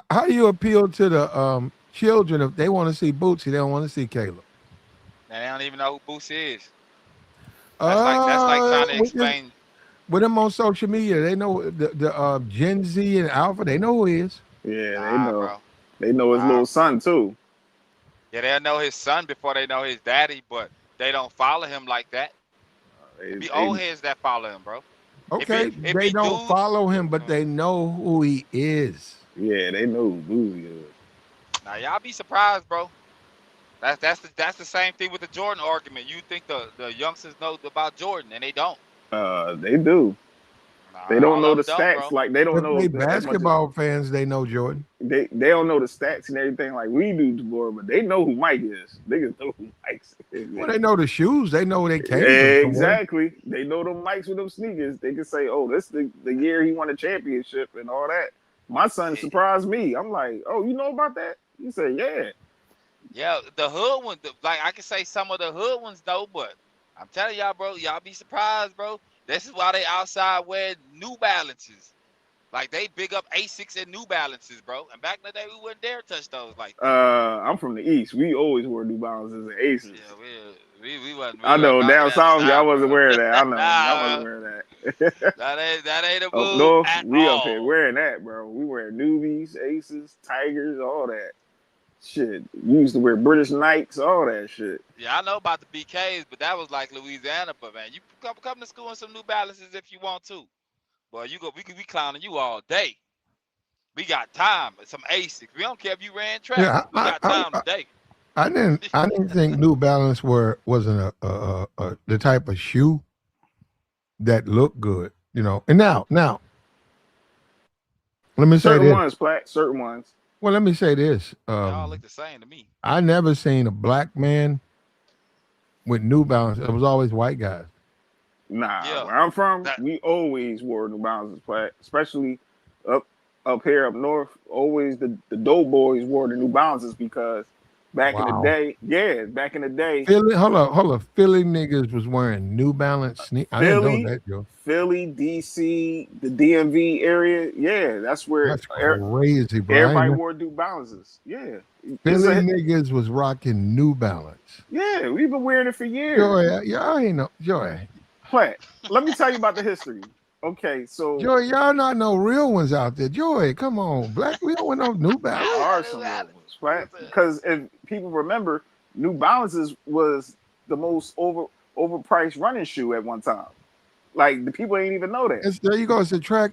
How do you appeal to the children if they want to see Bootsy, they don't want to see Caleb? Now they don't even know who Boosie is. That's like trying to explain. With them on social media, they know the Gen Z and Alpha. They know who he is. Yeah, they Nah, know. bro. They know his little son too. Yeah, they'll know his son before they know his daddy, but they don't follow him like that. It be old heads that follow him, bro. Okay, It they be don't dudes. follow him, but they know who he is. Yeah, they know who Boosie is. Now y'all be surprised, bro. That's the same thing with the Jordan argument. You think the youngsters know about Jordan, and they don't. They do. Nah, They don't all know of the them don't, stats. bro. Like they don't But know they as much as basketball fans, they know Jordan. they don't know the stats and everything like we do, DeBoer, but they know who Mike is. Niggas know who Mike is. Well, they know the shoes. They know they came from somewhere. Exactly. They know them Mikes with them sneakers. They can say, "Oh, this the year he won a championship and all that." My son surprised me. I'm like, "Oh, you know about that?" He said, "Yeah." Yeah, the hood ones, like I can say some of the hood ones though, but I'm telling y'all, bro, y'all be surprised, bro. This is why they outside wearing New Balances. Like they big up Asics and New Balances, bro. And back in the day, we wouldn't dare touch those like that. I'm from the East. We always wore New Balances and Aces. Yeah, we wasn't. I know rocking down that south, y'all side, wasn't bro. wearing that. I know Nah, y'all wasn't wearing that. that ain't a Up move north, at we up here all. wearing that, bro. We wear Newbies, Aces, Tigers, all that shit. We used to wear British Knights, all that shit. Yeah, I know about the BKs, but that was like Louisiana. But man, you come to school in some New Balances if you want to. But we clowning you all day. We got time. Some Asics. We don't care if you ran track. Yeah, We got time today. I didn't think New Balance wasn't the type of shoe that looked good, you know. And now, let me say Certain this. ones, Platt. Certain ones. Well, let me say this. They all look the same to me. I never seen a black man with New Balance. It was always white guys. Nah, Yeah. where I'm from, we always wore New Balances, Platt. Especially up here up north. Always the Doughboys wore the New Balances because back in the day, Philly, hold up. Philly niggas was wearing New Balance sneakers. I didn't know that, Joe. Philly, DC, the DMV area. Yeah, that's where That's crazy, bro. everybody wore New Balances. Yeah. Philly niggas was rocking New Balance. Yeah, we've been wearing it for years. Joy, y'all ain't know. Joy. Platt, let me tell you about the history. Okay, so Joy, y'all not no real ones out there. Joy, come on. Black, we don't want no New Balance. There are some real ones, right? Because if people remember, New Balances was the most overpriced running shoe at one time. Like the people ain't even know that. There you go. It's a track.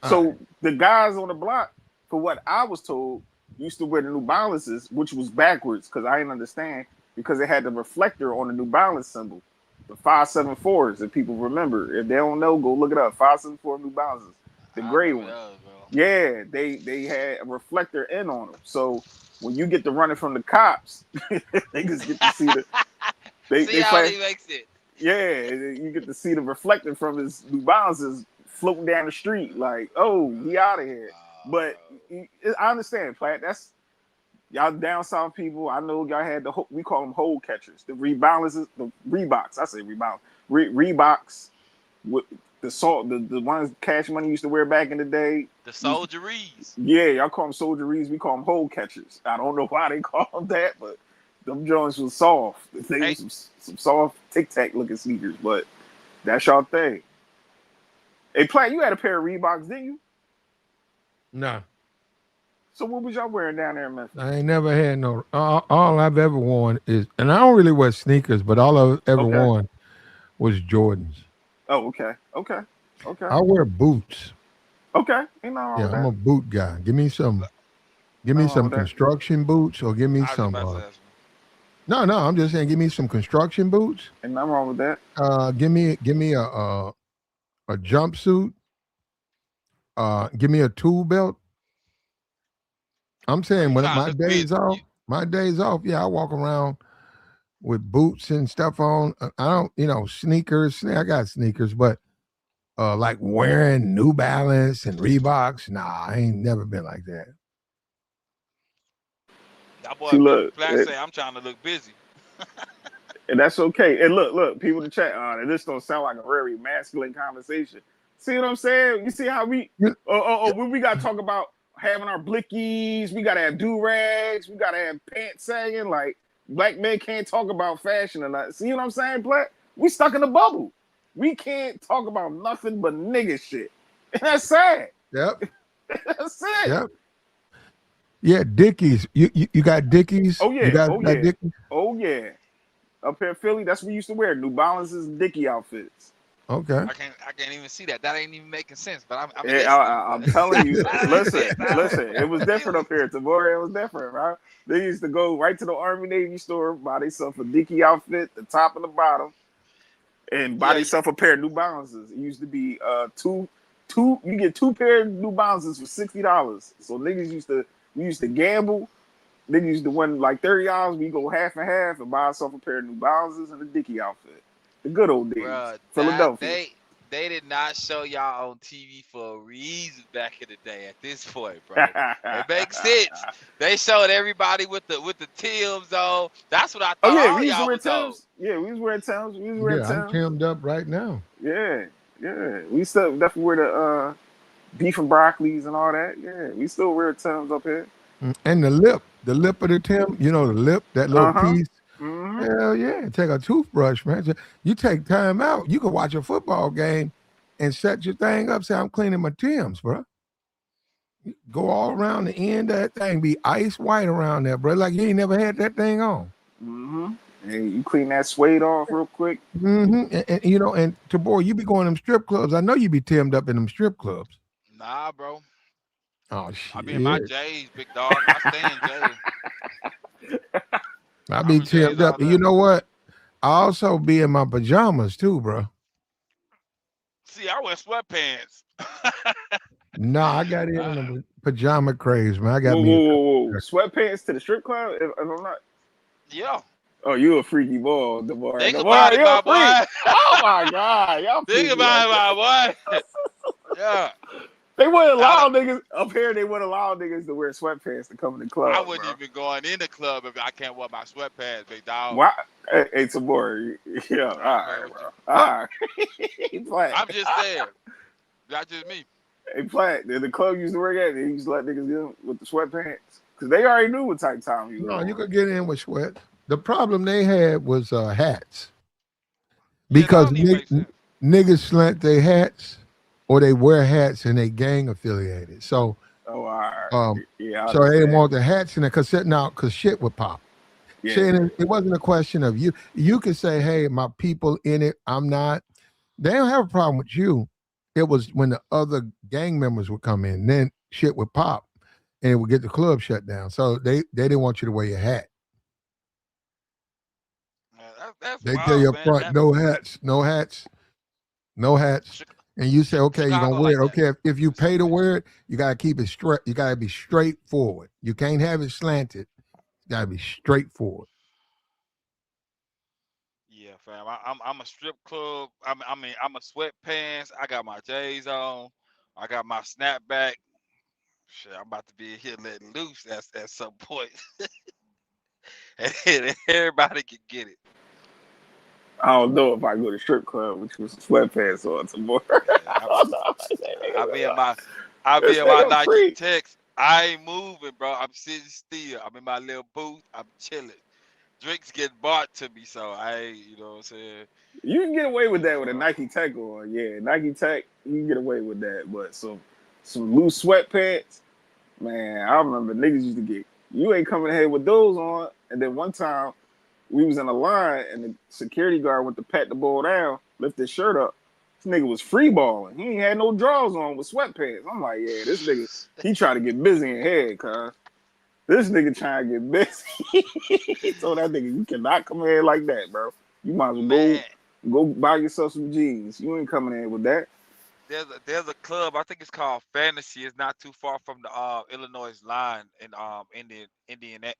So the guys on the block, for what I was told, used to wear the New Balances, which was backwards because I didn't understand because it had the reflector on the New Balance symbol. The 574s, if people remember. If they don't know, go look it up. 574 New Balances, the gray one. Yeah, they had a reflector in on them. So when you get to running from the cops, they just get to see the. See how he makes it. Yeah, you get to see the reflector from his New Balances floating down the street. Like, oh, he out of here. But I understand, Platt. That's y'all down south people. I know y'all had we call them hole catchers, the rebalances, the Reeboks. I say rebalance, Reeboks with the ones Cash Money used to wear back in the day. The soldieries. Yeah, y'all call them soldieries. We call them hole catchers. I don't know why they call them that, but them joints was soft. They was some soft Tic Tac looking sneakers, but that's y'all thing. Hey, Platt, you had a pair of Reeboks, didn't you? Nah. So what was y'all wearing down there in Memphis? I ain't never had no. All I've ever worn is, and I don't really wear sneakers, but all I've ever worn was Jordans. Oh, okay. I wear boots. Okay. I'm a boot guy. Give me some construction boots, or give me some. No, I'm just saying, give me some construction boots. Ain't nothing wrong with that. Give me a jumpsuit. Give me a tool belt. I'm saying when my days off, yeah, I walk around with boots and stuff on. I don't, sneakers. I got sneakers, but like wearing New Balance and Reeboks, nah, I ain't never been like that. That boy Flat say I'm trying to look busy. And that's okay. And look, people in the chat, this don't sound like a very masculine conversation. See what I'm saying? You see how we, You- when we got to talk about having our blickies, we got to have do-rags, we got to have pants sagging, like, black men can't talk about fashion or not. See what I'm saying, Black? We stuck in a bubble. We can't talk about nothing but nigga shit. And that's sad. Yep. That's it. Yep. Yeah, Dickies. You got Dickies? Oh, You yeah. guys Oh, got yeah. Dickies? Oh, yeah. Up here in Philly, that's what we used to wear. New Balances and Dickie outfits. Okay. I can't even see that. That ain't even making sense. But I'm Yeah, listening. I'm telling you. Listen, It sound- it was different up here. Tamora, it was different, right? They used to go right to the Army Navy store, buy themselves a Dickie outfit, the top and the bottom, and buy Yeah, themselves a pair of New Balances. It used to be two. You get two pair of New Balances for $60. So we used to gamble. Niggas used to win like $30. We go half and half and buy ourselves a pair of New Balances and a Dickie outfit. The good old days, bruh, that Philadelphia. they did not show y'all on TV for a reason back in the day. At this point, bro, it makes sense. They showed everybody with the Timbs on. That's what I Oh thought yeah, all we used to y'all wear was on. Timbs. Yeah, we was wearing Timbs. We was wearing Yeah, I'm Timbs. Timmed up right now. Yeah, yeah. We still definitely wear the beef and broccolis and all that. Yeah, we still wear Timbs up here. And the lip of the Tim, the lip, that little Uh huh. piece. Mm-hmm. Hell yeah. Take a toothbrush, man. You take time out. You can watch a football game and set your thing up. Say, I'm cleaning my Tims, bro. Go all around the end of that thing. Be ice white around there, bro. Like you ain't never had that thing on. Mm-hmm. Hey, you clean that suede off real quick. And Tabor, you be going to them strip clubs. I know you be timmed up in them strip clubs. Nah, bro. Oh I be in my shit. J's, big dog. I stay in J's. I I'm be in J's timmed all up. And day. you know what? I also be in my pajamas too, bro. See, I wear sweatpants. No, I got in Uh, on the pajama craze, man. I got Whoa, me. whoa, whoa, whoa! Sweatpants to the strip club? If I'm not. yeah. Oh, you a freaky boy, Demar. Think about Demar, it, you a my freak. boy. Oh my God, y'all Think freaky. about it, my boy. Yeah. They wouldn't Now allow niggas up here. They wouldn't allow niggas to wear sweatpants to come in the I club, wouldn't bro. even go in the club if I can't wear my sweatpants, big dog. Why? Hey, Tamora, yeah, all I ain't playing right, with you. bro. All right. He playing. I'm just saying. That's just me. Hey, playing. The club used to work at, they used to let niggas get in with the sweatpants. Because they already knew what type of time you was No, you on. could get in with sweat. The problem they had was hats Yeah, that because don't even make sense. niggas slant their hats or they wear hats and they gang affiliated. So Oh, all right. um, Yeah, I so they didn't understand. want the hats in there because sitting out because shit would pop. Yeah. Saying it wasn't a question of you. You could say, "Hey, my people in it. I'm not." They don't have a problem with you. It was when the other gang members would come in, then shit would pop, and it would get the club shut down. So they didn't want you to wear your hat. Man, that's They tell wild, you up man. front, no hats, no hats, no hats. And you say, okay, you're gonna Chicago wear like it. that. Okay, if you For some pay to reason. wear it, you gotta keep it straight. You gotta be straightforward. You can't have it slanted. You gotta be straightforward. Yeah, fam. I'm a strip club. I'm a sweatpants. I got my J's on. I got my snapback. Shit, I'm about to be in here letting loose at some point. And everybody can get it. I don't know if I go to strip club with you some sweatpants on tomorrow. Yeah, I don't know. I be in my I be This in my nigga Nike freak. Techs. I ain't moving, bro. I'm sitting still. I'm in my little booth. I'm chilling. Drinks get bought to me, so I ain't, you know what I'm saying? You can get away with that with a Uh, Nike Tech on. Yeah, Nike Tech, you can get away with that. But some loose sweatpants, man, I remember niggas used to get, you ain't coming ahead with those on. And then one time we was in a line and the security guard went to pat the ball down, lift his shirt up. This nigga was free balling. He ain't had no drawers on with sweatpants. I'm like, yeah, this nigga, he tried to get busy in head, cuz. This nigga trying to get busy. He told that nigga, you cannot come in here like that, bro. You might as well Man, go buy yourself some jeans. You ain't coming in with that. there's a club. I think it's called Fantasy. It's not too far from the Illinois line in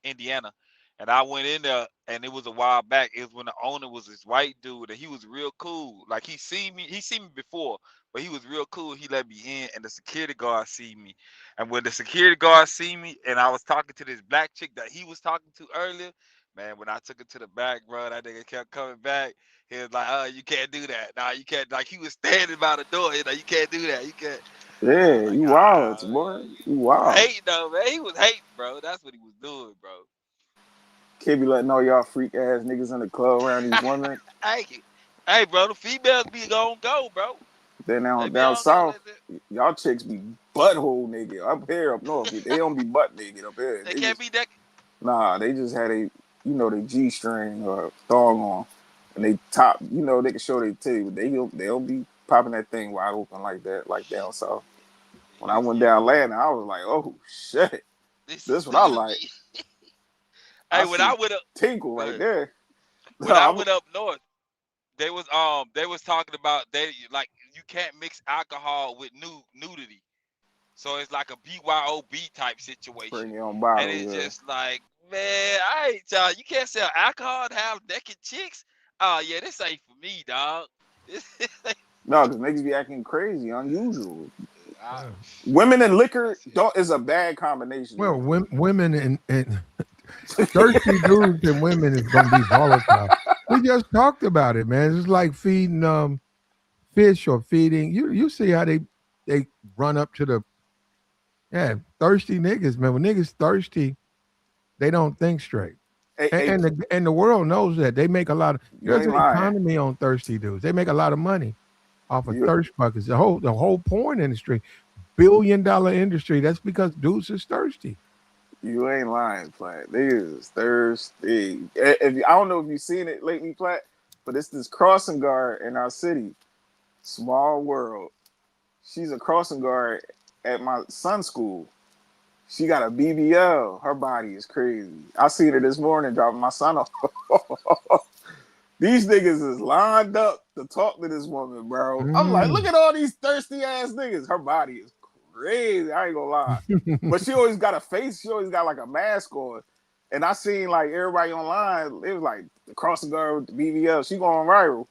Indiana. And I went in there, and it was a while back. It was when the owner was this white dude, and he was real cool. Like he seen me before, but he was real cool. He let me in, and the security guard see me. And when the security guard see me, and I was talking to this black chick that he was talking to earlier, Man, when I took it to the back, bro, that nigga kept coming back. He was like, "Oh, you can't do that. Nah, you can't." Like he was standing by the door. He's like, "You can't do that. You can't." I Yeah, was like, you wild, "Ah, boy. man." You He was wild. hating though, man. He was hating, bro. That's what he was doing, bro. Can't be letting all y'all freak ass niggas in the club around these women. hey, hey, bro. The females be gon' go, bro. Then They down be down on go. south, y'all chicks be butthole nigga. Up here, up north, they don't be butt naked up here. They They can't just be that. they just had they G string or thong on, and they top, they can show their titty, but they'll be popping that thing wide open like down south. When I went Yeah, down Atlanta, I was like, oh shit, this is this what I new to like. me. I Hey, when see I went up, tinkle go right ahead. there. When I went up north, they was talking about they like you can't mix alcohol with nudity. So it's like a BYOB type situation. Bring your own And bottle, it's yeah. just like, man, I ain't y'all. You can't sell alcohol to have naked chicks. Oh yeah, this ain't for me, dog. This ain't No, because niggas be acting crazy, unusual. I, Yeah. Women and liquor that's it. don't is a bad combination, Well, though. women and thirsty dudes and women is gonna be volatile. We just talked about it, man. It's like feeding fish or feeding you see how they run up to the thirsty niggas, man. When niggas thirsty, they don't think straight. Hey, And, hey, and the world knows that. They make a lot of you there's ain't an lying. economy on thirsty dudes. They make a lot of money off of You thirst buckets. The whole porn industry, $1 billion industry. That's because dudes is thirsty. you ain't lying, Platt. Niggas is thirsty. I don't know if you've seen it lately, Platt, but it's this crossing guard in our city. Small world. She's a crossing guard at my son's school. She got a BBL. Her body is crazy. I seen her this morning dropping my son off. These niggas is lined up to talk to this woman, bro. I'm like, look Mm. at all these thirsty ass niggas. Her body is crazy. I ain't gonna lie. But she always got a face. She always got like a mask on. And I seen like everybody online. It was like the crossing guard with the BBL. She going viral.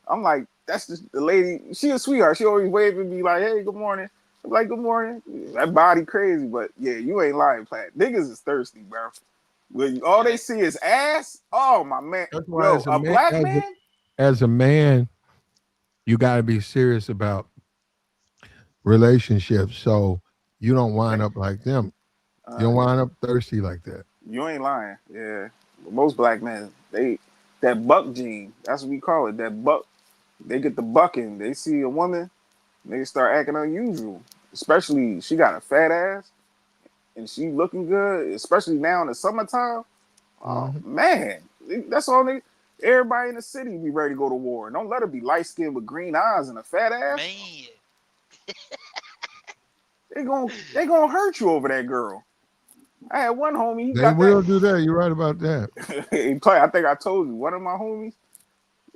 I'm like, that's just the lady. She a sweetheart. She always wave and be like, hey, good morning. I'm like, good morning. That body crazy, but yeah, you ain't lying, Platt. Niggas is thirsty, bro. When all Yeah, they see is ass, oh my man, That's why yo, as a a man, black man, as a man, you got to be serious about relationships, so you don't man, wind up like them. You don't yeah, wind up thirsty like that. you ain't lying. Yeah, but most black men, they that buck gene. That's what we call it. That buck. They get the bucking. They see a woman, they start acting unusual. Especially she got a fat ass and she looking good. Especially now in the summertime. Oh Mhm. man, that's all they. Everybody in the city be ready to go to war. Don't let her be light skinned with green eyes and a fat ass. man. They gonna hurt you over that girl. I had one homie. He They got that. will do that. You're right about that. He play. I think I told you. One of my homies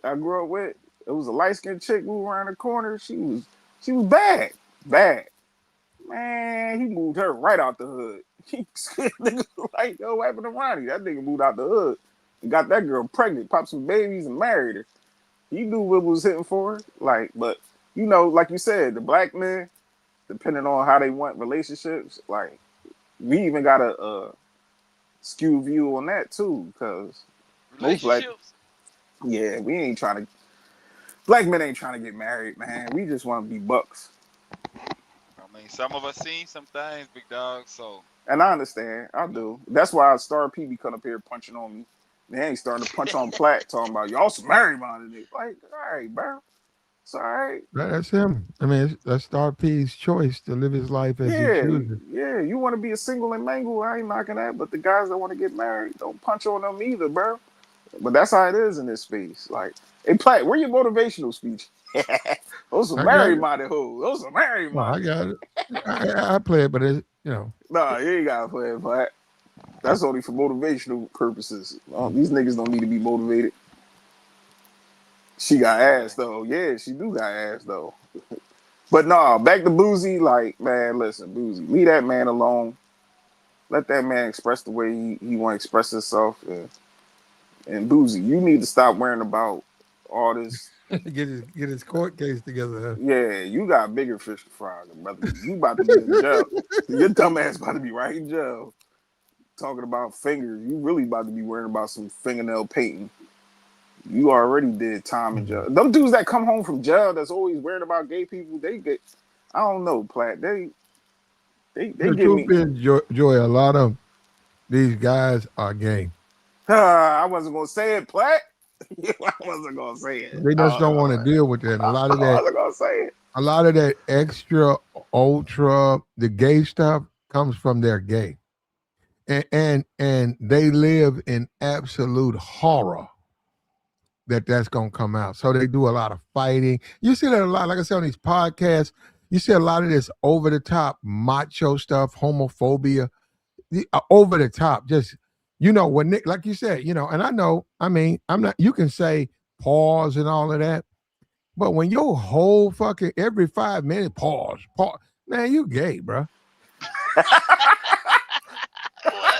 I grew up with. It was a light skinned chick moved around the corner. She was bad, bad. Man, he moved her right out the hood. He nigga like, yo, what happened to Ronnie? That nigga moved out the hood and got that girl pregnant, popped some babies, and married her. He knew what was hitting for her. Like, but like you said, the black men, depending on how they want relationships, like we even got a skewed view on that too, because most black, Relationships. yeah, we ain't trying to. Black men ain't trying to get married, man. We just want to be bucks. I mean, some of us seen some things, big dog. So And I understand. I do. That's why Star P be coming up here punching on me. They ain't starting to punch on Platt, talking about y'all some married minded. Like, all right, bro. It's all right. That's him. I mean, that's Star P's choice to live his life as he Yeah, chooses. yeah. You want to be a single and mangle? I ain't knocking that. But the guys that want to get married, don't punch on them either, bro. But that's how it is in this space. Like, hey, Platt, where your motivational speech? Those some I got married it. minded hoes. Those some married Well, I minded. got it. I play it, but it's. Nah, you ain't gotta play it, Platt. That's only for motivational purposes. These niggas don't need to be motivated. She got ass man, though. Yeah, she do got ass though. But nah, back to Boosie. Like, man, listen, Boosie, leave that man alone. Let that man express the way he want to express himself. And Boosie, you need to stop worrying about all this. Get his court case together. Yeah, you got bigger fish to fry, brother. You about to be in jail. Your dumb ass about to be right in jail. talking about fingers. You really about to be worrying about some fingernail painting. You already did time in jail. Them dudes that come home from jail that's always worried about gay people, they get, I don't know, Platt. They The give truth me. is, Joy, a lot of these guys are gay. I wasn't gonna say it, Platt. I wasn't gonna say it. They just don't want to deal with that. And I wasn't gonna say it. a lot of that extra, ultra, the gay stuff comes from their gay, and they live in absolute horror that that's gonna come out. So they do a lot of fighting. You see that a lot, like I said on these podcasts. You see a lot of this over the top macho stuff, homophobia, over the top. Just when Nick, like you said, and I know. I mean, I'm not. You can say pause and all of that, but when your whole fucking every 5 minutes pause, man, you gay, bro.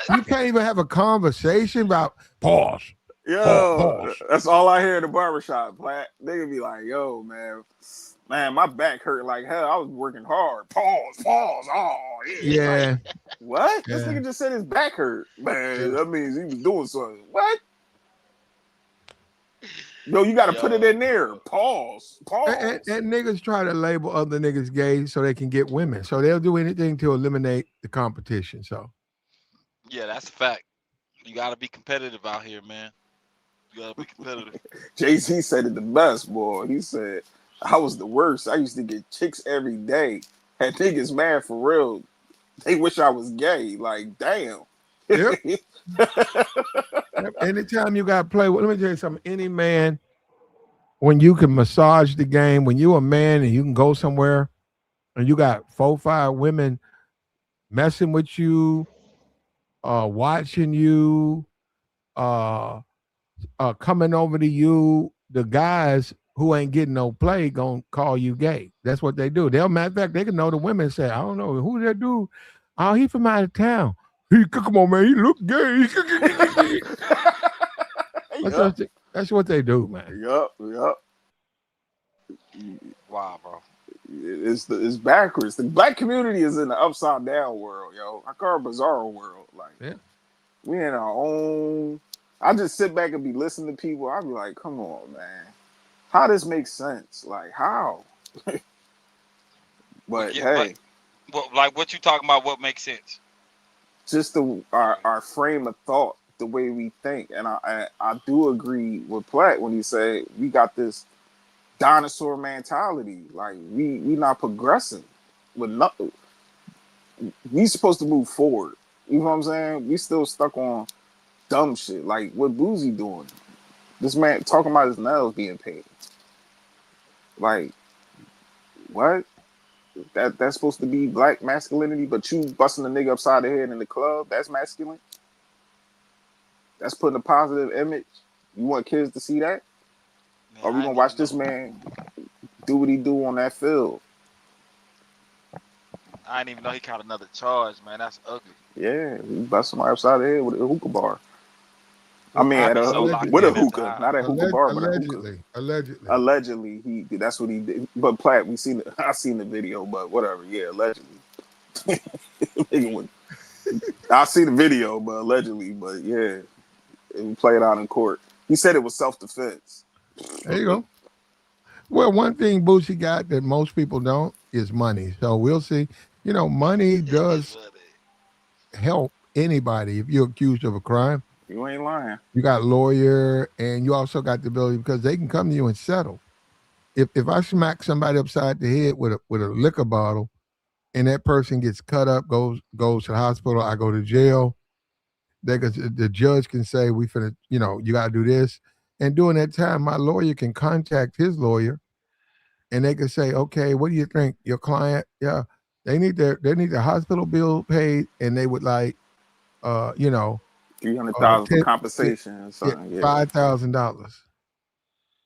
You can't even have a conversation about pause. Yo, Pause. that's all I hear in the barbershop, Platt. They could be like, yo, man, my back hurt like hell. I was working hard. Pause. Oh, Yeah. Like, what? Yeah. This nigga just said his back hurt. Man, that means he was doing something. What? Yo, you got to put it in there. Pause. And niggas try to label other niggas gay so they can get women. So they'll do anything to eliminate the competition. So Yeah, that's a fact. You gotta be competitive out here, man. You gotta be competitive. Jay-Z said it the best, boy. He said, I was the worst. I used to get chicks every day. Had niggas mad for real. They wish I was gay. Like, damn. Yep. Anytime you got to play, let me tell you something. Any man, when you can massage the game, when you're a man and you can go somewhere and you got 4 or 5 women messing with you, watching you, coming over to you, the guys who ain't getting no play gonna call you gay. That's what they do. They'll, matter of fact, they can know the women and say, I don't know who that dude. Oh, he from out of town. Come on, man. He look gay. That's what they do, man. Yup. Wow, bro. It's backwards. The black community is in the upside down world, yo. I call it bizarro world. Like, Yeah. we in our own. I just sit back and be listening to people. I be like, come on, man. How this makes sense? Like, how? But hey, like what you talking about? What makes sense? just our frame of thought, the way we think, and I do agree with Platt when he said we got this dinosaur mentality. Like we not progressing with nothing. We supposed to move forward. You know what I'm saying? We still stuck on dumb shit. Like what Boosie doing? This man talking about his nails being painted. Like what? That's supposed to be black masculinity, but you busting a nigga upside the head in the club, that's masculine? That's putting a positive image? You want kids to see that? Man, Or we gonna watch this man do what he do on that field? I didn't even know he caught another charge, man. That's ugly. Yeah, he bust somebody upside the head with a hookah bar. I mean, I'd at be so a, locked with in a at hookah, times. not a hookah bar, but a hookah. Allegedly. That's what he did. But Platt, I seen the video, but whatever. Yeah, allegedly. I see the video, but allegedly. But yeah, it played out in court. He said it was self-defense. There you go. Well, one thing Boosie got that most people don't is money. So we'll see. You know, money does help anybody if you're accused of a crime. You ain't lying. You got lawyer, and you also got the ability because they can come to you and settle. If I smack somebody upside the head with a liquor bottle, and that person gets cut up, goes to the hospital, I go to jail. The judge can say we finna, you got to do this, and during that time, my lawyer can contact his lawyer, and they can say, okay, what do you think, your client? Yeah, they need their hospital bill paid, and they would like, $300,000 for compensation or something. Yeah. $5,000.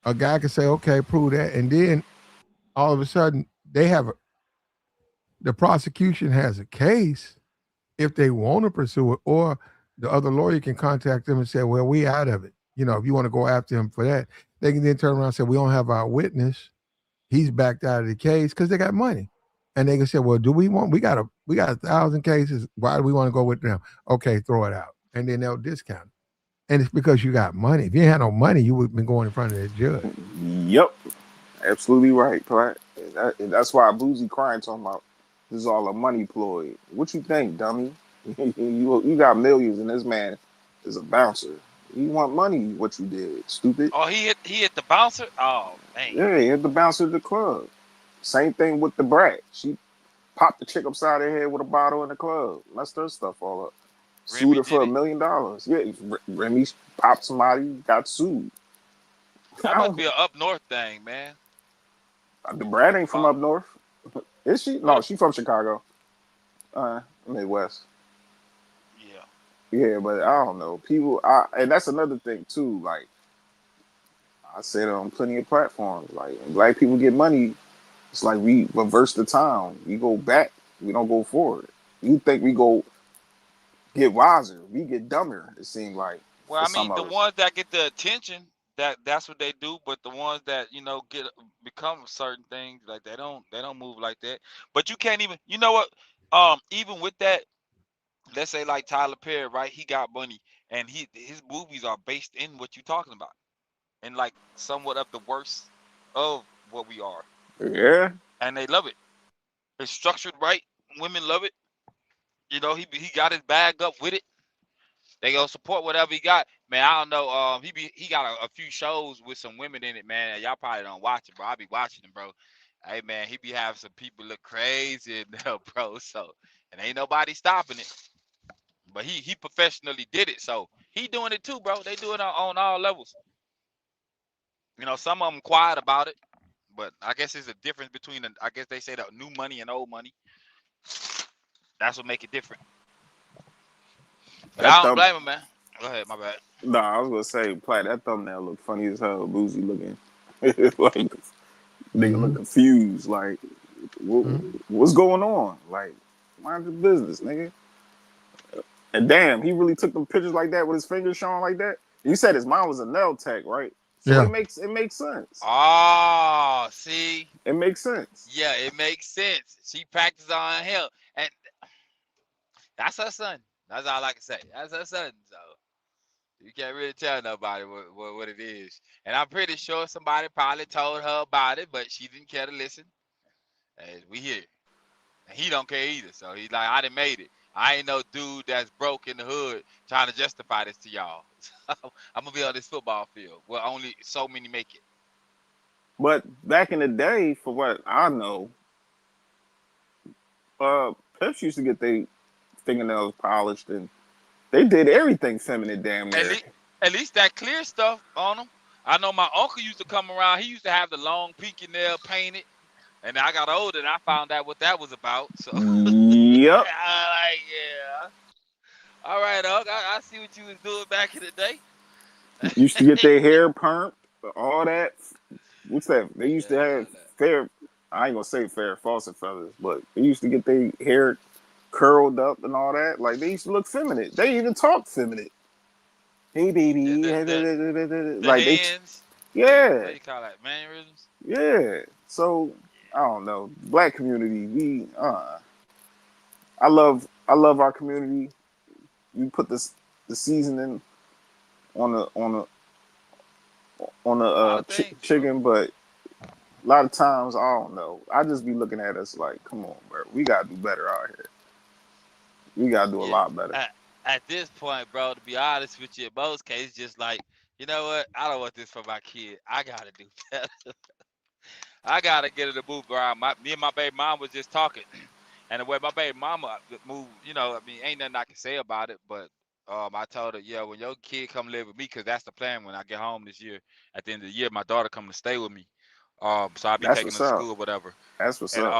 A guy can say, okay, prove that. And then all of a sudden the prosecution has a case if they want to pursue it, or the other lawyer can contact them and say, well, we out of it. If you want to go after him for that, they can then turn around and say, we don't have our witness. He's backed out of the case because they got money. And they can say, well, we got to We got 1,000 cases. Why do we want to go with them? Okay, throw it out. And then they'll discount it. And it's because you got money. If you had no money, you would have been going in front of that judge. Yep, absolutely right, Platt. That's why Boosie crying talking about this is all a money ploy. What you think, dummy? You got millions, and this man is a bouncer. You want money? What you did, stupid? Oh, he hit the bouncer. Oh man, Yeah, he had the bouncer at the club. Same thing with the brat. She popped the chick upside her head with a bottle in the club. Messed her stuff all up. Sued Remy her for did $1 it. million. Yeah, Remy popped somebody, got sued. I That must don't, be an up north thing, man. the brat Hit the ain't from up bouncer. north. Is she? What? No, she from Chicago. Midwest. Yeah. Yeah, but I don't know. And that's another thing too. Like I said on plenty of platforms, like when black people get money, it's like we reverse the time. We go back. We don't go forward. You think we go get wiser? We get dumber. It seemed like Well, for I some mean, the of us. ones that get the attention, that's what they do. But the ones that get become certain things, like they don't move like that. But you can't even, you know what? Even with that, let's say like Tyler Perry, right? He got money, and his movies are based in what you're talking about, and like somewhat of the worst of what we are, Yeah, and they love it. It's structured right. Women love it. He got his bag up with it. They gonna support whatever he got, man. I don't know. He got a few shows with some women in it, man. Y'all probably don't watch it, bro. I be watching them, bro. Hey, man, he be having some people look crazy in there, bro. So, and ain't nobody stopping it. But he professionally did it, so he doing it too, bro. They do it on all levels. Some of them quiet about it, but I guess there's a difference between I guess they say the new money and old money. That's what make it different. But that I don't thumb. blame him, man. Go ahead, my bad. No, I was gonna say, Platt, that thumbnail look funny as hell. Boozy looking like nigga Mm-hmm. look confused. Like, Mm-hmm. what's going on? Like, mind your business, nigga. And damn, he really took them pictures like that with his fingers showing like that. You said his mom was a nail tech, right? So Yeah. it makes sense. Oh, see. It makes sense. Yeah, it makes sense. She practiced on him, and that's her son. That's all I can say. That's her son. So you can't really tell nobody what it is. And I'm pretty sure somebody probably told her about it, but she didn't care to listen. And we here, and he don't care either. So he's like, I done made it. I ain't no dude that's broke in the hood trying to justify this to y'all. So I'm gonna be on this football field where only so many make it. But back in the day, for what I know, Pips used to get their fingernails polished, and they did everything feminine, damn At near. least, at least that clear stuff on them. I know my uncle used to come around. He used to have the long pinky nail painted, and I got older and I found out what that was about. So, Yep. yeah. All right, Unc. I see what you was doing back in the day. Used to get their hair permed, all that. What's that? They used to Yeah, have fair. I ain't gonna say fair faucet feathers, but they used to get their hair curled up and all that. Like they used to look feminine. They even talk feminine. Hey yeah. baby, The like they, hands, the yeah, what do you call that? Mannerisms. yeah. So I Yeah. don't know. Black community, I love our community. We put the seasoning on the A lot of things, bro. chicken, but a lot of times I don't know. I just be looking at us like, come on, bro. We gotta do better out here. We gotta do a Yeah. lot better. At this point, bro, to be honest with you, in most cases, just like, you know what? I don't want this for my kid. I gotta do better. I gotta get her to move around. Me and my baby mom was just talking, and the way my baby mama moved, I mean, ain't nothing I can say about it. But I told her, yeah, when your kid come live with me, cause that's the plan. When I get home this year, at the end of the year, my daughter coming to stay with me. So I'll be That's taking what's her to up. school, or whatever. That's what's And up.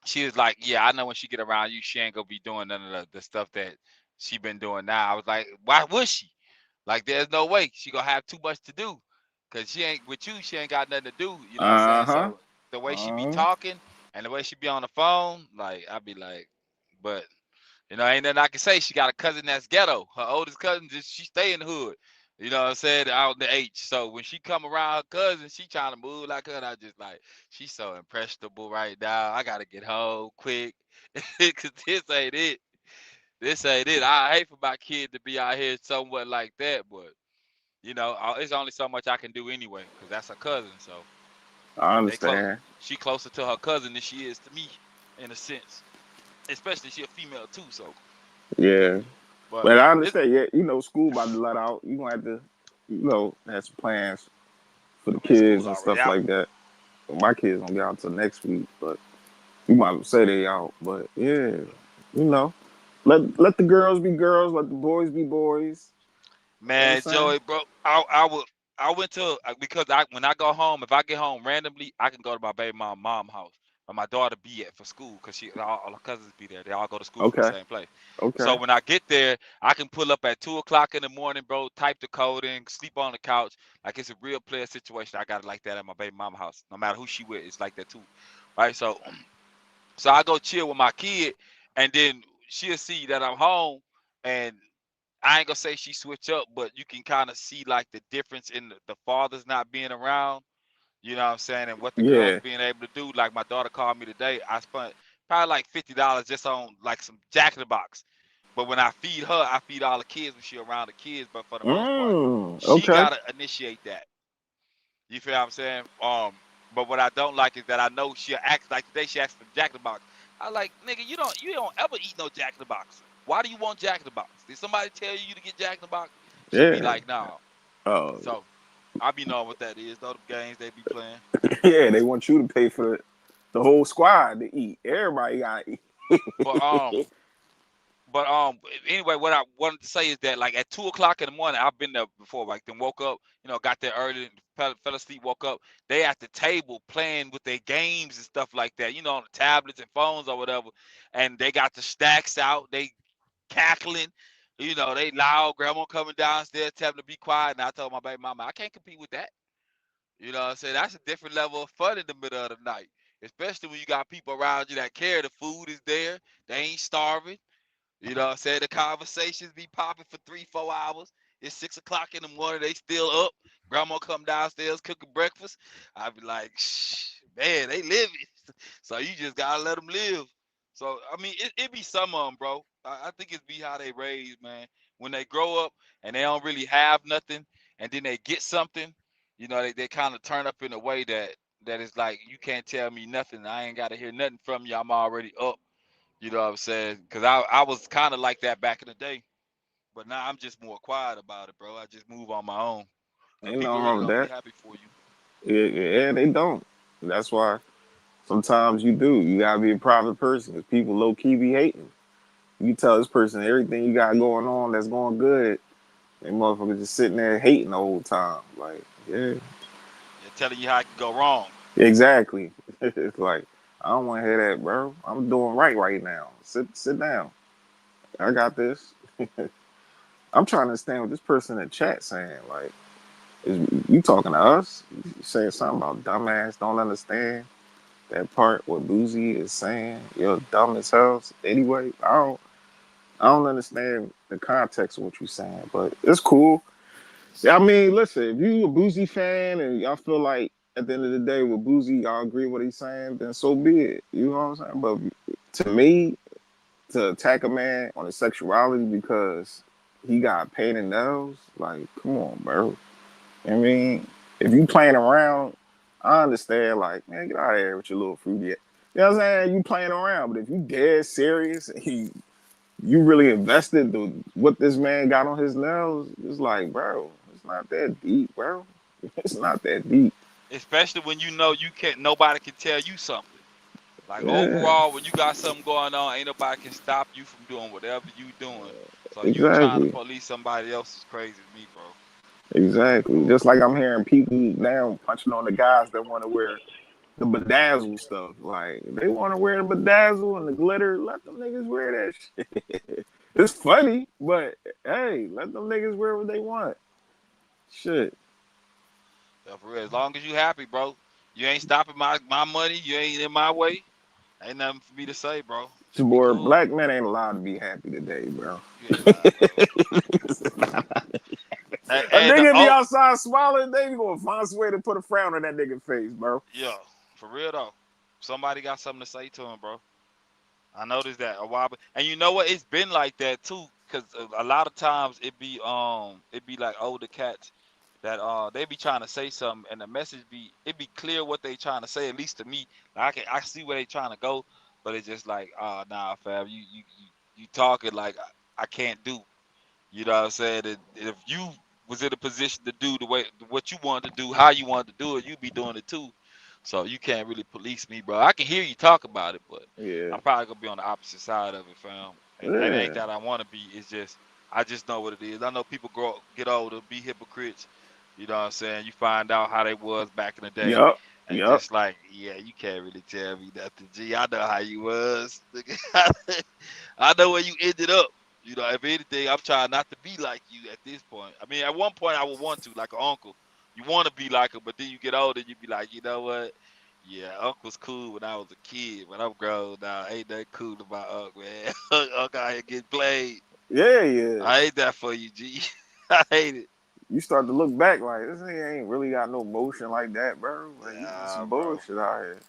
she was like, yeah, I know when she get around you, she ain't gonna be doing none of the stuff that she been doing now. I was like, why would she? Like, there's no way she gonna have too much to do, cause she ain't with you. She ain't got nothing to do. You know what I'm Uh saying? huh. So the way she be Uh talking and the way she be on the phone, like I be like, but ain't nothing I can say. She got a cousin that's ghetto. Her oldest cousin, just she stay in the hood. You know what I'm saying? Out in the H. So when she come around her cousin, she trying to move like her. And I just like, she's so impressionable right now. I gotta get home quick. Cause this ain't it. This ain't it. I hate for my kid to be out here somewhat like that, but it's only so much I can do anyway, cause that's her cousin. So I they close. understand. She closer to her cousin than she is to me, in a sense. Especially she a female too. So, Yeah, but but I it, understand. Yeah, school about to let out. You gonna have to, have some plans for the I mean, kids school and already stuff out. like that. Well, my kids don't get out till next week, but you might as well say they out. But yeah, you know, let the girls be girls, let the boys be boys. You know what I'm Man, saying? Joey, bro, I went to because I when I go home, if I get home randomly, I can go to my baby mom house where my daughter be at for school because all her cousins be there. They all go to school from the Okay, same place. So okay, when I get there, I can pull up at 2 o'clock in the morning, bro. Type the code in, sleep on the couch, like it's a real player situation. I got it like that at my baby mama house. No matter who she with, it's like that too, right? So I go chill with my kid, and then she'll see that I'm home, and I ain't gonna say she switch up, but you can kind of see like the difference in the fathers not being around. You know what I'm saying, and what the girls yeah, being able to do. Like my daughter called me today. I spent probably like $50 just on like some Jack in the Box. But when I feed her, I feed all the kids when she around the kids. But for the most part, she okay, gotta initiate that. You feel what I'm saying? But what I don't like is that I know she'll act like today she asked for Jack in the Box. I like, nigga, you don't ever eat no Jack in the Box. Why do you want Jack in the Box? Did somebody tell you to get Jack in the Box? She'll be yeah. like, no. Oh, So I be knowing what that is, though, the games they be playing. yeah. They want you to pay for the whole squad to eat. Everybody got to eat. But anyway, what I wanted to say is that like at 2 o'clock in the morning, I've been there before. Like then woke up, got there early, fell asleep, woke up. They at the table playing with their games and stuff like that. On the tablets and phones or whatever. And they got the stacks out. They cackling. They loud. Grandma coming downstairs telling them to be quiet. And I told my baby mama, I can't compete with that. You know what I'm saying? That's a different level of fun in the middle of the night. Especially when you got people around you that care. The food is there. They ain't starving. You know what I'm saying? The conversations be popping for 3, 4 hours. It's 6 o'clock in the morning. They still up. Grandma come downstairs cooking breakfast. I be like, shh, man, they living. So you just gotta let them live. So I mean, it be some of them, bro. I think it's be how they raised, man. When they grow up and they don't really have nothing, and then they get something, they kind of turn up in a way that is like, you can't tell me nothing. I ain't gotta hear nothing from you. I'm already up. You know what I'm saying? Because I was kind of like that back in the day, but now I'm just more quiet about it, bro. I just move on my own. Because Ain't nothing people wrong really with don't be that. happy for you. Yeah, yeah, they don't. That's why sometimes you do. You gotta be a private person because people low key be hating. You tell this person everything you got going on that's going good. They motherfuckers just sitting there hating the whole time. Like, yeah, They're telling you how it can go wrong. exactly. It's like I don't want to hear that, bro. I'm doing right now. Sit down. I got this. I'm trying to understand what this person in chat saying. Like, is you talking to us? You saying something about dumbass? Don't understand that part. What Boosie is saying? You're dumb as hell. Anyway, I don't understand the context of what you're saying, but it's cool. Yeah, I mean, listen, if you a Boosie fan and y'all feel like at the end of the day with Boosie, y'all agree what he's saying, then so be it. You know what I'm saying? But to me, to attack a man on his sexuality because he got pain and nails, like, come on, bro. I mean, if you playing around, I understand, like, man, get out of here with your little fruity. You know what I'm saying? You playing around, but if you dead serious and you really invested what this man got on his nails, it's like, bro, it's not that deep, bro. It's not that deep. Especially when you can't, nobody can tell you something. Like Yeah, overall, when you got something going on, ain't nobody can stop you from doing whatever you doing. So you trying to exactly. police somebody else is crazy to me, bro. Exactly. Just like I'm hearing people now punching on the guys that want to wear the bedazzle stuff. Like they want to wear the bedazzle and the glitter. Let them niggas wear that shit. It's funny, but hey, let them niggas wear what they want. Shit. Yeah, for real. As long as you happy, bro. You ain't stopping my money. You ain't in my way. Ain't nothing for me to say, bro. Your We boy, cool. black men ain't allowed to be happy today, bro. You ain't lying, bro. A And nigga be outside smiling, they gonna find some way to put a frown on that nigga face, bro. yeah, for real though. Somebody got something to say to him, bro. I noticed that a while, and you know what? It's been like that too, cause a lot of times it be like older cats that they be trying to say something, and the message be clear what they trying to say. At least to me, like, I see where they trying to go, but it's just like, nah, fam, you talking like I can't do. You know what I'm saying? And if you was in a position to do the way what you wanted to do, how you wanted to do it, you'd be doing it too. So you can't really police me, bro. I can hear you talk about it, but Yeah. I'm probably gonna be on the opposite side of it, fam. And it ain't Yeah. that I want to be. It's just I just know what it is. I know people get older, be hypocrites. You know what I'm saying? You find out how they was back in the day, Yup. and Yup. just like, yeah, you can't really tell me nothing. G, I know how you was. I know where you ended up. You know, if anything, I'm trying not to be like you at this point. I mean, at one point I would want to, like an uncle. You want to be like him, but then you get older, you be like, you know what? Yeah, Uncle's cool when I was a kid, but I'm grown now. Ain't that cool about Uncle, man? Uncle out here getting played. Yeah, yeah. I hate that for you, G. I hate it. You start to look back like this nigga ain't really got no motion like that, bro. Like he did Yeah, some bro. bullshit out here.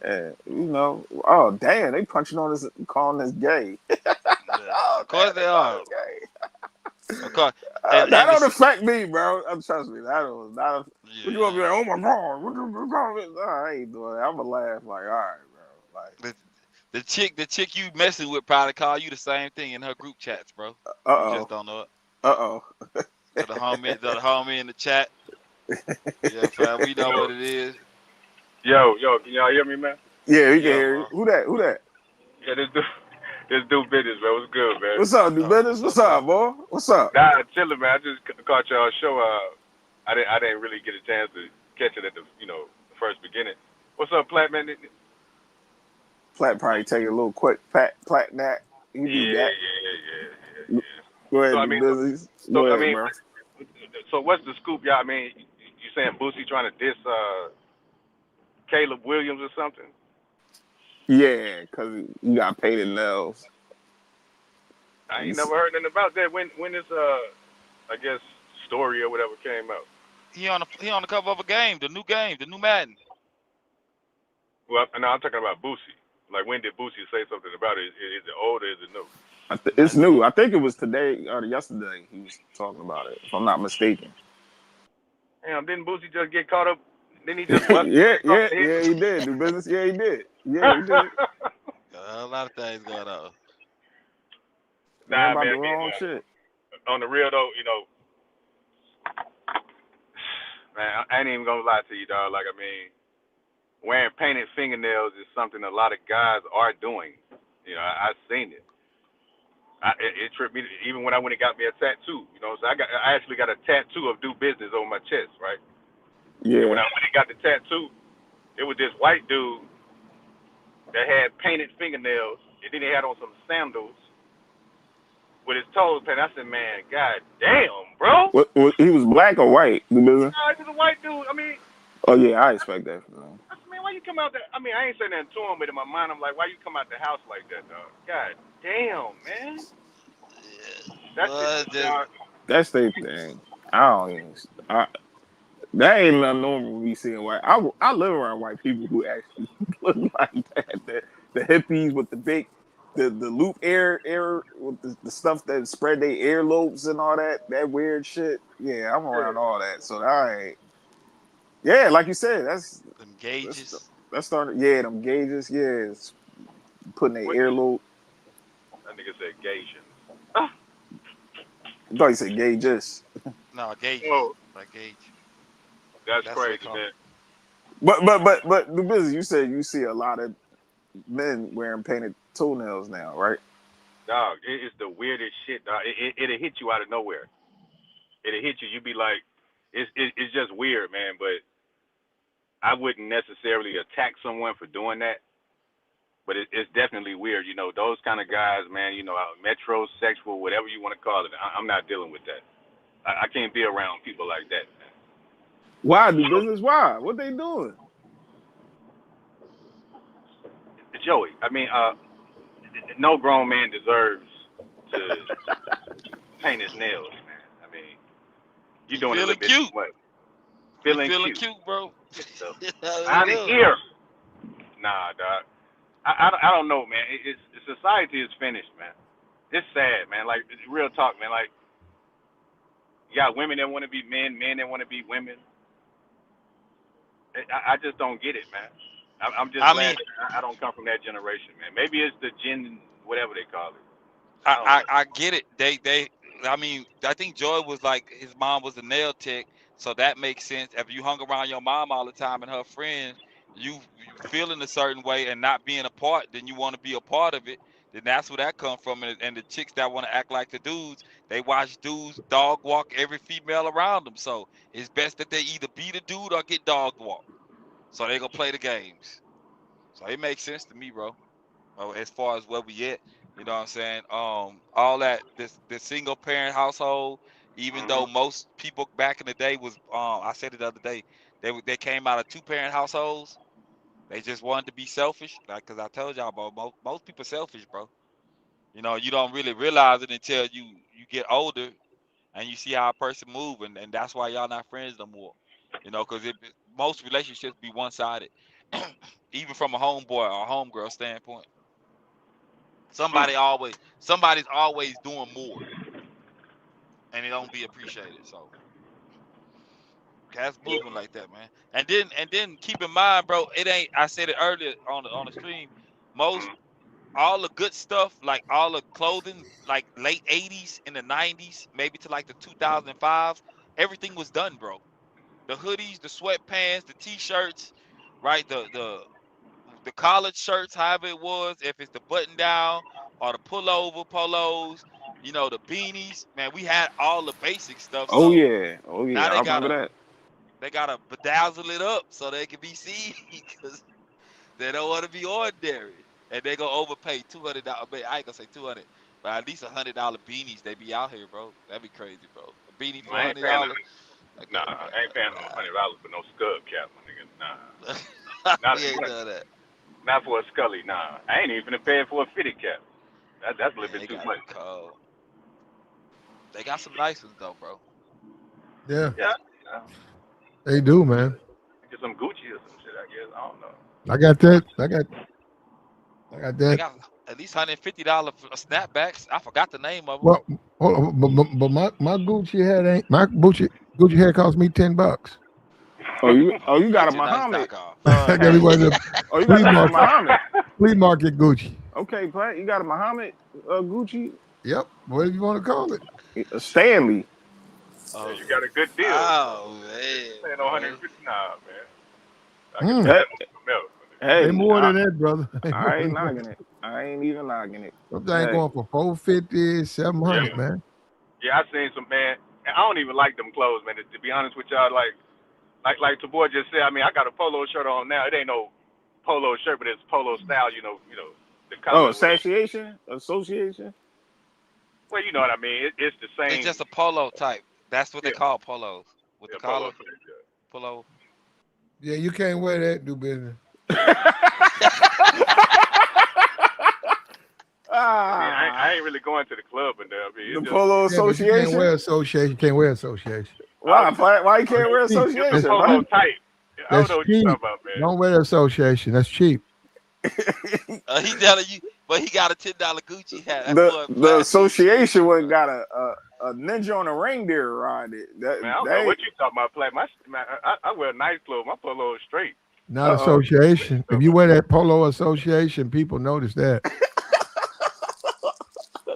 And you know, oh damn, they punching on us, calling us gay. Yeah. Oh Of course damn, they they calling are. us gay. Of course. That And don't it's, affect me, bro. Trust me, that was not. What you gonna be yeah. like? Oh my god, what you call it? Nah, I ain't doing that. I'm gonna laugh like, all right, bro. Like, The chick you messing with probably call you the same thing in her group chats, bro. You just uh don't know it. oh, To the homie in the chat. Yeah, fam, we know what it is. Yo, can y'all hear me, man? yeah, we can Yeah, hear you. bro. Who that? Who that? Yeah, this dude business, man. What's good, man? What's up, new business? What's What's up, bro? up, boy? What's up? Nah, chilling, man. I just caught y'all show. I didn't really get a chance to catch it at the the first beginning. What's up, Plat, man? Plat probably take a little quick plat nap. He do that. Yeah. Go So ahead, I new mean, business. so Go I ahead, mean, bro. so what's the scoop, y'all? I mean, you saying Boosie trying to diss Caleb Williams or something? Yeah, cause you got painted nails. I ain't never heard nothing about that. When this I guess story or whatever came out. He on the cover of a game, the new Madden. Well, no, I'm talking about Boosie. Like, when did Boosie say something about it? Is it old or is it new? It's That's new. new. I think it was today or yesterday he was talking about it, if I'm not mistaken. Damn, didn't Boosie just get caught up? Didn't he just bust yeah, off yeah, the yeah, he did. Do business. Yeah, he did. Yeah, he did. A lot of things going on. Man, Nah, about man. the I mean, wrong shit. on the real though, man, I ain't even gonna lie to you, dog. Like, I mean, wearing painted fingernails is something a lot of guys are doing. I've seen it. It tripped me even when I went and got me a tattoo. So I actually got a tattoo of "Do Business" on my chest, right? And when Yeah. I went and got the tattoo, it was this white dude that had painted fingernails, and then he had on some sandals with his toes painted. I said, man, god damn, bro. What he was black or white? Do business. He was a white dude. I mean, Oh yeah, I expect that from him. I said, man, why you come out there? I mean, I ain't saying nothing to him, but in my mind, I'm like, why you come out the house like that, dog? God damn, man. That shit, Well, just dog. That's their thing. I don't even. That ain't nothing normal we seeing white. I live around white people who actually look like that. The hippies with the big, the loop air with the stuff that spread their earlobes and all that weird shit. Yeah, I'm around all that. So I ain't. Yeah, like you said, them that's gauges. that's starting. Yeah, them gauges. Yeah, it's putting their What? earlobe. That nigga said Gation. I thought you said gauges. No, gauges. Oh, Like gauge. that's That's what they crazy, call. man. But the business. You said you see a lot of men wearing painted toenails now, right? Dog, it's the weirdest shit, dog. It'll hit you out of nowhere. It'll hit you. You be like, it's just weird, man. But I wouldn't necessarily attack someone for doing that. But it's definitely weird. Those kind of guys, man. Metrosexual, whatever you want to call it. I'm not dealing with that. I can't be around people like that, man. Why do business? Why? What they doing? Joey, I mean, no grown man deserves to paint his nails, man. I mean, You He doing a feeling little bit too cute. much. He Feeling feeling cute. cute, bro. So, I out of know. here. Nah, dog. I don't know, man. It's society is finished, man. It's sad, man. Like real talk, man. Like you got women that want to be men, men that want to be women. I just don't get it, man. I'm just I glad mean, that I don't come from that generation, man. Maybe it's the gen, whatever they call it. I I, don't I know. I get it. I mean, I think Joy was like his mom was a nail tech, so that makes sense. If you hung around your mom all the time and her friends, you feeling a certain way and not being a part, then you want to be a part of it. Then that's where that come from. And the chicks that want to act like the dudes, they watch dudes dog walk every female around them. So it's best that they either be the dude or get dog walked. So they gonna play the games. So it makes sense to me, bro. As far as where we at, you know what I'm saying? All that this single parent household, even though Mm-hmm. most people back in the day was I said it the other day, they came out of two-parent households. They just wanted to be selfish, like because I told y'all, bro, most people selfish, bro. You know, you don't really realize it until you get older and you see how a person move, and that's why y'all not friends no more. You know, because most relationships be one-sided, even from a homeboy or homegirl standpoint. Mm. Somebody's always doing more, and it don't be appreciated. So cats moving like that, man. And then keep in mind, bro, it ain't. I said it earlier on the stream. Most all the good stuff, like all the clothing, like late '80s and the '90s, maybe to like the 2005s, everything was done, bro. The hoodies, the sweatpants, the t-shirts, right? The collared shirts, however it was, if it's the button down or the pullover polos, the beanies, man, we had all the basic stuff. Oh So yeah, oh now yeah, I they remember gotta that. they gotta bedazzle it up so they can be seen because they don't want to be ordinary. And they gonna overpay $200. I ain't gonna say 200, but at least $100 beanies. They be out here, bro. That'd be crazy, bro. A beanie for I ain't paying no, $100. Okay, nah, I ain't paying no $100 for no scub cap, my nigga. Nah, man. not We ain't done that. not for a Scully. Nah, I ain't even paying for a fitted cap. That's a little Man, bit they too gotta much. be cold. They got some nice ones though, bro. Yeah, Yeah, they do, man. get some Gucci or some shit. I guess I don't know. I got that. I got They that. got at least $150 for snapbacks. I forgot the name of them. Well, but my Gucci hat ain't my Gucci hat cost me $10. Oh you You got a get your nice Muhammad knockoff. I got me hat. one of the Oh you got flea the market Muhammad. flea market Gucci. Okay, Platt, you got a Muhammad Gucci, Yep, whatever you want to call it. a Stanley. Yeah, Oh, you got a good deal. oh man, Paying no bro. 150. Nah, man. I can Mm, spend Hey, that on something else. they hey, more than that, brother. They more I ain't than that. knocking it. I ain't even knocking it. Some thing Hey, going for 450, seven Yeah, hundred, man. yeah. I seen some man. And I don't even like them clothes, man. To be honest with y'all, like the boy just said. I mean, I got a polo shirt on now. It ain't no polo shirt, but it's polo style. The oh, collar or whatever. association. Well, you know what I mean. It's the It's same. just a polo type. That's what they Yeah, call polos with the yeah, polo collar, shirt. Yeah. pullover. Yeah, you can't wear that. Do business. I mean, I Ah, ain't really going to the club and there. I mean, the it's just Polo Yeah, but you can't Association. wear association. You can't wear association. I, Why? Why you That's can't wear cheap. it's the association, That's polo man? cheap. type. I don't That's know what you cheap. talking about, man. Don't wear the association. That's cheap. He telling you, but he got a $10 Gucci hat. That the boy the fly. He cheap, association one bro. got a ninja on a reindeer around it. Man, I don't know They what you talking about, play. I wear nice clothes. My polo is straight. Not uh What you association. If talking you about? wear that polo association, people notice that.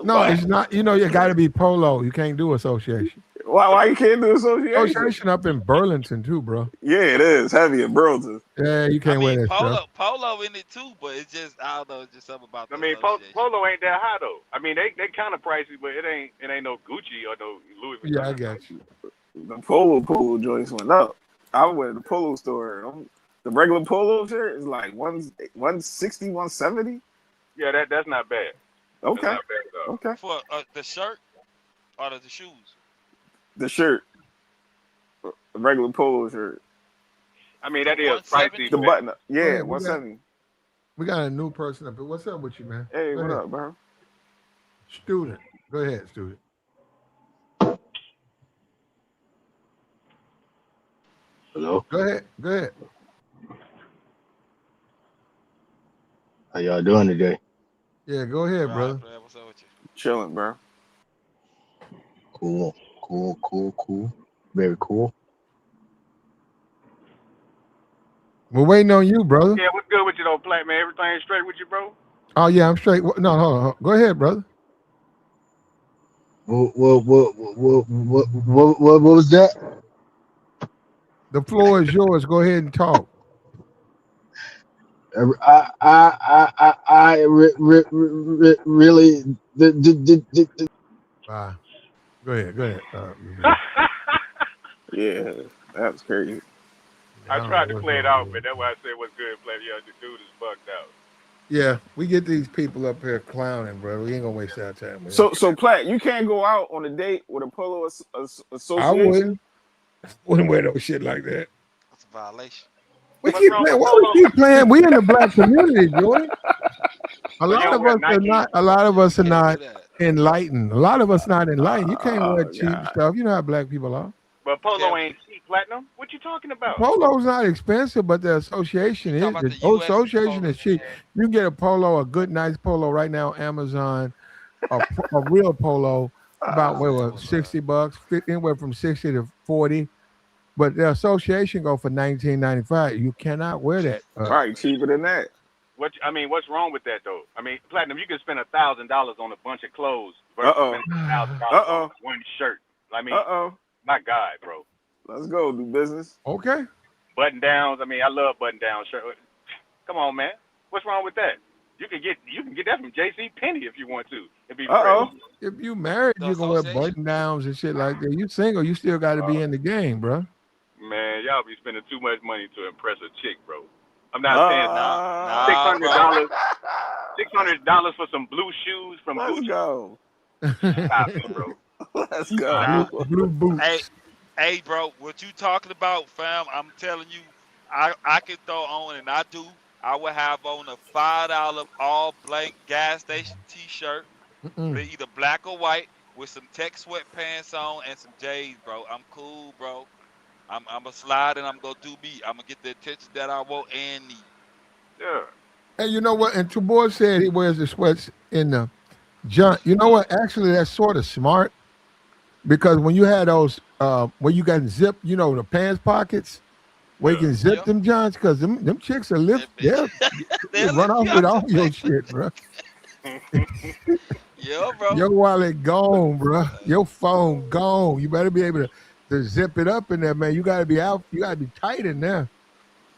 No, why it's not. You got to be polo. You can't do association. why you can't do association? Association up in Burlington too, bro. Yeah, it is heavy in Burlington. Yeah, you I can't wear mean, that stuff. polo in it too, but it's just I don't know, it's just something about I the mean, association. polo ain't that high though. I mean, they kind of pricey, but it ain't no Gucci or no Louis Yeah, I Vuitton. got you. The polo joints went up. I went to the polo store. The regular polo shirt is like 160, 170. Yeah, that's not bad. That's Okay, not bad at all. okay. For the shirt or the shoes. The shirt, the regular polo shirt, I mean, that is pricey, $170. the but button up. Go Yeah, ahead. 170. We got a new person up here. What's up with you, man? Hey, Go what ahead. up, bro? Student. Go ahead, student. Hello? Go ahead. Go ahead. How y'all doing today? Yeah, go ahead, Right, brother. player. What's up with you? Chilling, bro. Cool. Cool, cool, cool. Very cool. We're waiting on you, brother. Yeah, what's good with you though, Plat, man? Everything straight with you, bro? Oh yeah, I'm straight. No, hold on. Go ahead, brother. What was that? The floor is yours. Go ahead and talk. Really. Bye. Go ahead. Go ahead. Levere. Yeah, that was crazy. I I don't know tried to what's play it wrong out, with but him. that's why I said what's good, Plat. Yeah, the dude is bugged out. Yeah, we get these people up here clowning, bro. We ain't gonna waste our time with him. So Platt, you can't go out on a date with a polo I association. wouldn't wear no shit like that. That's a violation. We What's keep wrong playing. with Why we Polo? keep playing? We in the black community, Joy. A So you lot don't of wear us are Nike? not. A lot of Yeah, us you are can't do not that. enlightened. A lot of us not enlightened. You can't wear cheap God. stuff. You know how black people are. But You Polo can't. ain't cheap, Platinum. What you talking about? Polo's not expensive, but the association You is. talking about The the U.S. association polo? is cheap. You can get a polo, a good, nice polo right now on Amazon. A real polo, about It's on what, Amazon. $60, anywhere from 60 to 40. But the association go for 19.95. You cannot wear that. Probably cheaper than that. What's wrong with that though? I mean, Platinum, you can spend $1,000 on a bunch of clothes Uh versus oh. spending $1,000 on Uh one shirt. I mean, oh. my God, bro. Let's go do business. Okay. Button downs. I mean, I love button down shirt. Come on, man. What's wrong with that? You can get that from J.C. Penney if you want to. It'd be Uh fresh. oh. If you married, The you can wear association. button downs and shit like that. You single, you still got to be in the game, bro. Man, y'all be spending too much money to impress a chick, bro. I'm not saying six Nah, hundred bro. dollars, six That's hundred dollars for some blue shoes from Let's Gucci. go. Stop it, bro. Let's go. nah. blue Hey, boots. hey, bro. What you talking about, fam? I'm telling you, I can throw on, and I do. I would have on a $5 all blank gas station T-shirt, Mm-mm. either black or white, with some tech sweatpants on and some J's, bro. I'm cool, bro. I'm a slide and I'm gonna do me. I'm gonna get the attention that I want and need. Yeah. And you know what? And Trebois said he wears the sweats in the junk. You know what? Actually, that's sort of smart because when you had those, where you got zip, you know, the pants pockets where you Yeah. can zip Yeah, them johns, because them chicks are lift, that they'll bitch. they They'll run lift off you with out all the your paper. shit, bro. Yeah, bro. Your wallet gone, bro. Your phone gone. You better be able to zip it up in there, man. You gotta be out. You gotta be tight in there.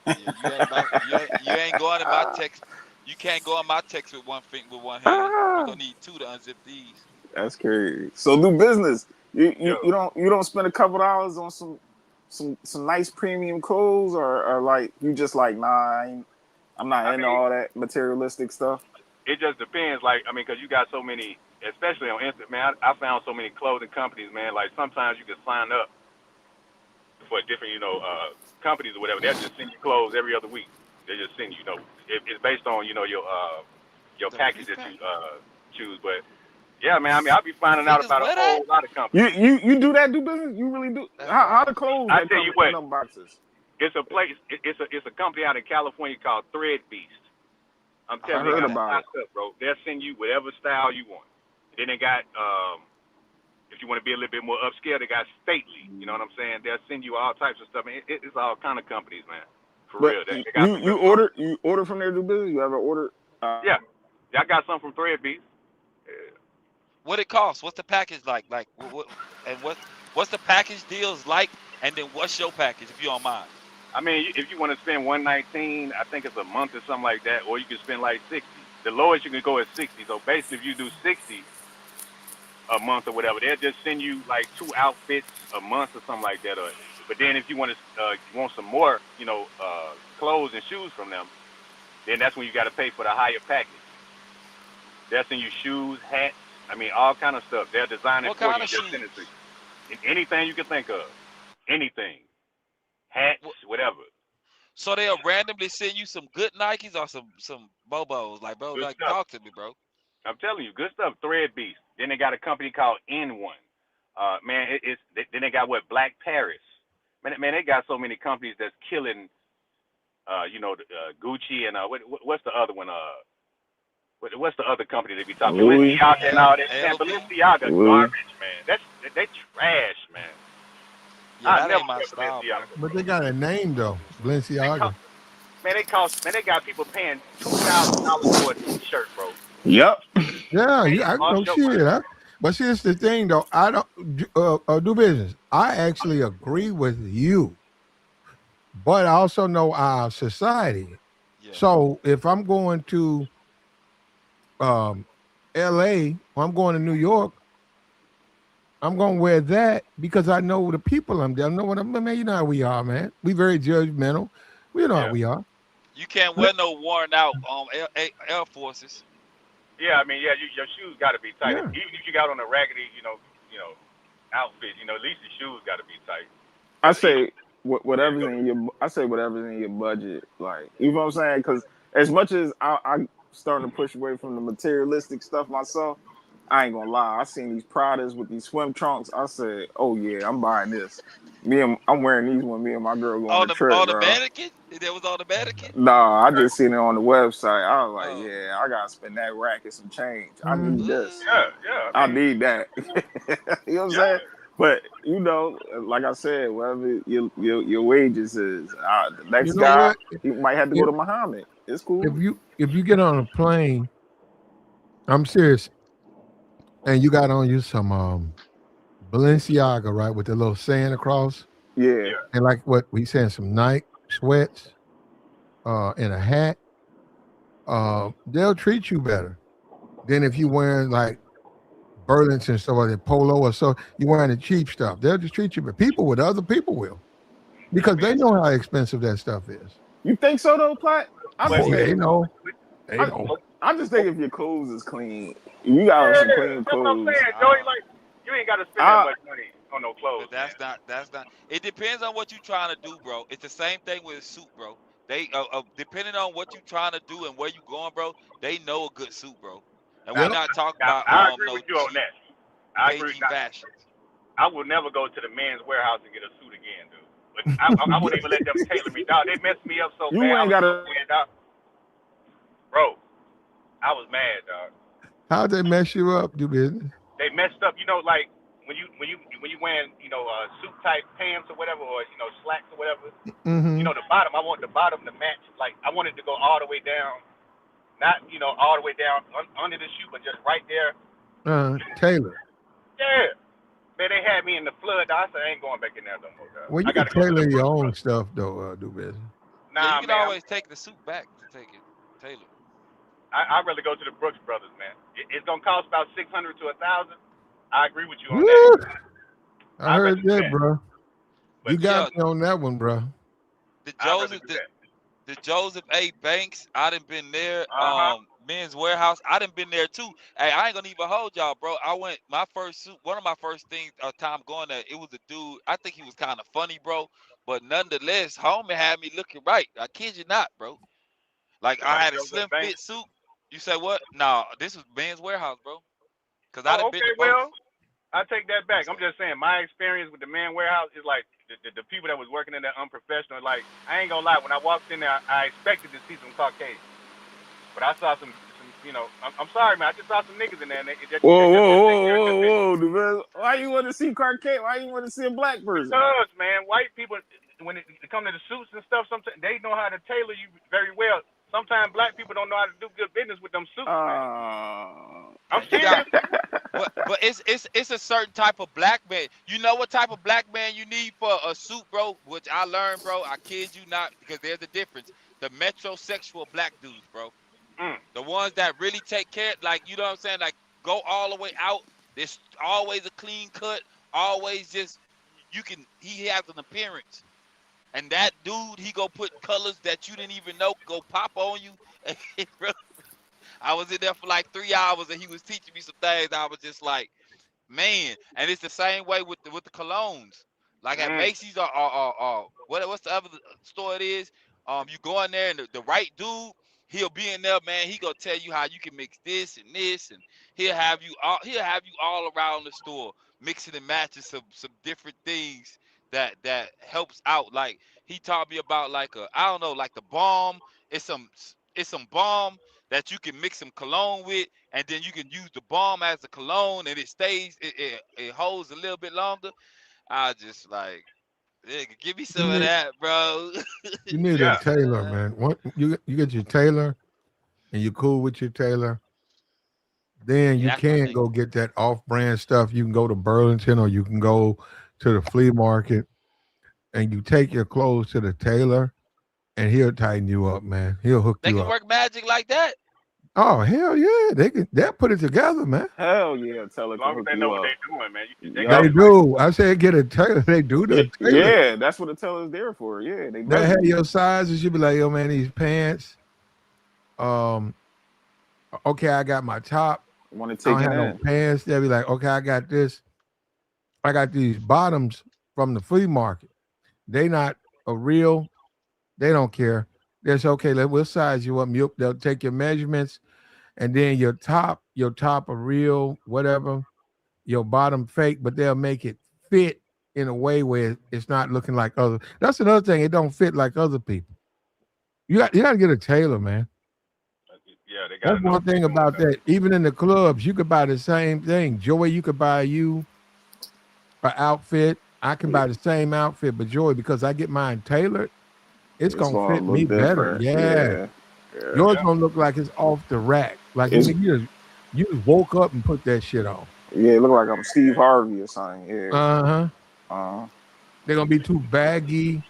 Yeah, you ain't going in my text. You can't go in my text with one finger with one hand. You're gonna need two to unzip these. That's crazy. So do business. You, Yo. you you don't you don't spend a couple dollars on some nice premium clothes or like you just like I'm not I into mean, all that materialistic stuff. it just depends. Like, I mean, because you got so many, especially on Insta, man. I found so many clothing companies, man. Like sometimes you can sign up for different, companies or whatever. They'll just send you clothes every other week. They just send you, it's based on, your The package that you prepack. choose. But yeah, man. I mean, I'll be finding out Niggas about a wear that? whole lot of You companies. you you do that do business? You really do? That's How the wild. clothes I that tell come you in what, them boxes? it's a place. It's a company out in California called Thread Beast. I'm I I telling you, they heard heard got it that. about it. locked up, bro. They'll send you whatever style you want. Then they got, if you want to be a little bit more upscale, they got Stately. You know what I'm saying? They'll send you all types of stuff. It's all kind of companies, man. For But real. They got you some you really dope. order from their do business? You ever ordered? Yeah. I got some from Thread Beast. Yeah. What it costs? What's the package like? Like and what's the package deals like? And then what's your package if you don't mind? I mean, if you want to spend 119, I think it's a month or something like that, or you can spend like 60. The lowest you can go is 60. So basically, if you do 60 a month or whatever, they'll just send you like 2 outfits a month or something like that. But then if you want some more, clothes and shoes from them, then that's when you got to pay for the higher package. They'll send you shoes, hats. I mean, all kind of stuff. They'll design it What for kind you of and just shoes? send it to you. Anything you can think of, anything, hats, What, whatever. so they'll randomly send you some good Nikes or some Bobos. Like, bro, Good like stuff. talk to me, bro. I'm telling you, good stuff. Thread Beast. Then they got a company called N1. Man, then they got what Black Paris. Man, they got so many companies that's killing. Gucci and what's the other one? What's the other company they be talking? Louis, Balenciaga and all that. Man, LV. Balenciaga Louis. garbage, man. They trash, man. Yeah, I that never ain't my wear style, bro. Balenciaga, But bro. they got a name though, They Balenciaga. cost, they got people paying $2,000 for a T-shirt, bro. Yep. Yeah, Man, you you I lost know your shit. mind. But see, it's the thing though. I don't do business. I actually agree with you, but I also know our society. Yeah. So if I'm going to um, L.A. or I'm going to New York, I'm going to wear that because I know the people I'm there. I know what I'm. Man, you know how we are, man. We very judgmental. We know how Yeah, we are. You can't wear no worn out Air Forces. yeah. I mean, yeah, your shoes got to be tight. Yeah. Even if you got on a raggedy, outfit, at least your shoes got to be tight. I Cause even say whatever's in your. I say whatever's in your budget. Like you know what I'm saying? Because as much as I starting to push away from the materialistic stuff myself, I ain't gonna lie. I seen these Pradas with these swim trunks. I said, oh yeah, I'm buying this. I'm wearing these when me and my girl go on On a the trip, on the bro. mannequin? That was on the mannequin? Nah, I just seen it on the website. I was like, Oh. yeah, I gotta spend that rack and some change. I need Mhm. this. yeah, Ooh. yeah. I I mean, need that. You know what I'm saying? yeah, But like I said, whatever your wages is, the You next know guy what? he might have to go If to Muhammad. It's cool. if you get on a plane, I'm serious, and you got on you some Balenciaga, right, with the little saying across, Yeah, yeah. and like what we saying, some Nike sweats, and a hat, they'll treat you better than if you wearing like Burlington stuff or the polo or so. You wearing the cheap stuff. They'll just treat you, but people with other people will I because mean, they know how expensive that stuff is. you think so though, Platt? I But just Oh, think they if know. They I, know. I just think if your clothes is clean, you got on some yeah, clean that's what I'm clothes. saying, Joey. uh, Like, you ain't got to spend that I much money on no but clothes, man. that's not. It depends on what you're trying to do, bro. It's the same thing with a suit, bro. They depending on what you're trying to do and where you going, bro. They know a good suit, bro. And we're Yep. not talking Now, about I agree no with you on cheap that. I agree. KG Now, fashions. I will never go to the men's warehouse and get a suit again, dude. But I wouldn't even let them tailor me, dog. They messed me up so you bad. I ain't was so gotta. mad, dog. Bro, I was mad, dog. How'd they mess you up? Do business. They messed up. Like when you wearing suit type pants or whatever, or slacks or whatever. Mm-hmm. The bottom. I want the bottom to match. Like I wanted to go all the way down, not all the way down under the shoe, but just right there. Taylor. Yeah, man, they had me in the flood. Dog. I said I ain't going back in there no more, dog. Well, I you got can to go to the tailor your Brooks own Brothers. stuff though. Do business. Yeah, you Nah, can man, always take the suit back to take it tailored. I'd rather go to the Brooks Brothers, man. It's gonna cost about 600 to 1,000. I agree with you on that. Woo! I I'd rather heard do that, that. bro. You But got Yeah, me on that one, bro. the I'd rather Joseph do the, that. the Joseph A. Banks, I done been there. Uh huh. Men's Warehouse, I done been there too. Hey, I ain't gonna even hold y'all, bro. I went my first suit. One of my first things, time going there. It was a dude. I think he was kind of funny, bro. But nonetheless, homie had me looking right. I kid you not, bro. Like I Somebody had a Joseph slim Banks. fit suit. You say what? No, this was Men's Warehouse, bro. Cause I done Oh, been okay. to both. Well, I take that back. I'm So just saying my experience with the man warehouse is like the people that was working in there unprofessional. Like I ain't gonna lie, when I walked in there, I expected to see some Caucasians, but I saw some. I'm sorry, man. I just saw some niggas in there, and Whoa, they just whoa, didn't take care of their business. whoa, whoa, whoa, man. Why you want to see Carcade? Why you want to see a black person? Because man, white people when it come to the suits and stuff, sometimes they know how to tailor you very well. Sometimes black people don't know how to do good business with them suits, man. Uh, I'm you got serious. but it's a certain type of black man. You know what type of black man you need for a suit, bro? Which I learned, bro. I kid you not, because there's a difference. The metrosexual black dudes, bro. Mm. The ones that really take care, like you know what I'm saying, like go all the way out. There's always a clean cut, always just you can. He has an appearance, and that dude he go put colors that you didn't even know go pop on you. Bro, I was in there for like 3 hours, and he was teaching me some things. I was just like, man, and it's the same way with the colognes. Like at Mm. Macy's or what's the other store it is? You go in there and the right dude, he'll be in there, man. He gonna tell you how you can mix this, and he'll have you all around the store mixing and matching some different things that helps out. Like he taught me about like I don't know, like the balm. It's some balm that you can mix some cologne with, and then you can use the balm as a cologne, and it holds a little bit longer. I just like, nigga, give me You some of need that, bro. you need Give a Yeah. me some of tailor, that. man. What you get your tailor and you're cool with your tailor, then Yeah, you that's my can nigga. go get that off-brand stuff. You can go to Burlington or you can go to the flea market and you take your clothes to the tailor and he'll tighten you up, man. He'll hook They you can up. work magic like that. Oh hell yeah, they'll put it together, man. Hell yeah, As Teller can long as hook they know you what up. they're doing, man. They got They Yup. it like do. I said get a tailor. They do the tailor. Yeah, that's what a teller's there for. Yeah, they They measure have you. your sizes. You be like, yo, man, these pants. Um, okay, I got my top. Want to I don't take it have no in. pants. They'll be like, okay, I got this. I got these bottoms from the flea market. They not a real. They don't care. That's okay. We'll size you up. They'll take your measurements, and then your top a real, whatever. Your bottom fake, but they'll make it fit in a way where it's not looking like other. That's another thing. It don't fit like other people. You got to get a tailor, man. yeah, they got That's to know one what they're thing doing, about man. that. Even in the clubs, you could buy the same thing. Joey, you could buy you an outfit. I can buy the same outfit, but Joey, because I get mine tailored, it's It's gonna gonna fit me look better. different. Yeah, Yeah, yeah. yours Yeah. gonna look like it's off the rack. Like It's you just woke up and put that shit on. yeah. It look like I'm Steve Harvey or something. Yeah. Uh huh. Uh, They're gonna be too baggy.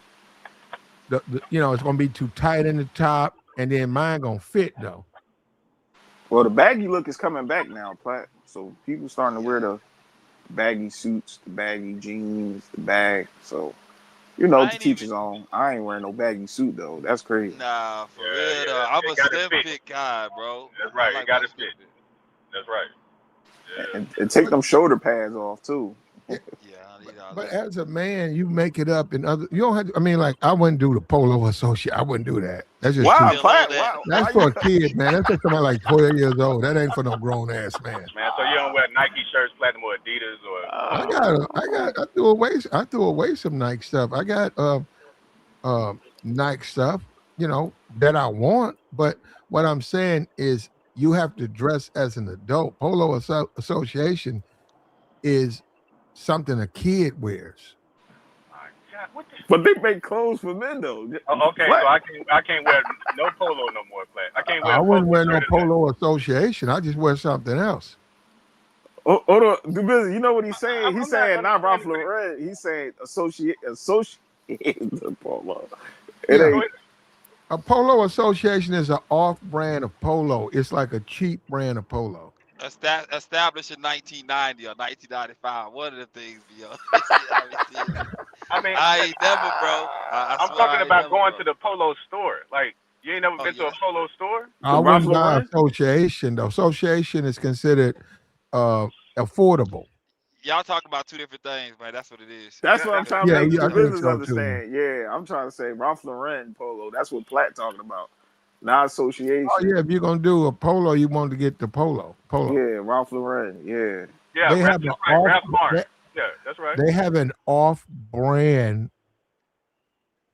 It's gonna be too tight in the top, and then mine gonna fit though. well, the baggy look is coming back now, Plat. So people starting to wear Yeah. the baggy suits, the baggy jeans, the bag. So I to ain't teach even his own. I ain't wearing no baggy suit though. That's crazy. Nah, for Yeah, real yeah. though. I'm It a got to slim fit. fit guy, bro. That's I right. It like got my to slim fit. fit. That's right. Yeah. And take them shoulder pads off too. Yeah, I need all But that. as a man, you make it up in other. You don't have to. I mean, like I wouldn't do the polo associate. I wouldn't do that. That's just too. Wow, Still on Plat. that. Wow, That's why you? for a kid, man. That's for somebody like 12 years old. That ain't for no grown ass man. Man, so you don't wear Nike shirts, Platinum, or Adidas, or I threw away some Nike stuff. I got Nike stuff, that I want. But what I'm saying is, you have to dress as an adult. Polo Association is something a kid wears. my God, what the? But they make clothes for men though. Oh, okay, so Plat. I can't wear no polo no more, Plat. I can't wear I a polo wouldn't wear no shirt or nothing. Polo Association. I just wear something else. Hold on, do business. You know what he's saying? He's I'm not saying not Ralph understanding. Lauren. He's saying associate the polo. It Yeah, Go ain't. ahead. a Polo Association is an off brand of polo. It's like a cheap brand of polo. Established in 1990 or 1995. One of the things, yo. I be seeing it. I mean, I ain't never, bro. I I'm swear talking I ain't about never, going bro. to the polo store. Like, you ain't never Oh been to a yeah. polo store? The I Ralph wouldn't buy Lauren? association. The association is considered affordable. Y'all talk about two different things, man. That's what it is. That's Yeah, what I'm that's trying to Yeah, make yeah, the I think business so too. understand. Yeah, I'm trying to say Ralph Lauren polo. That's what Platt talking about. Not Oh association. yeah, if you're gonna do a polo, you want to get the polo. Polo. Yeah, Ralph Lauren. Yeah. yeah, They have an that's right. off. Ralph Lauren. They, Yeah, that's right. they have an off-brand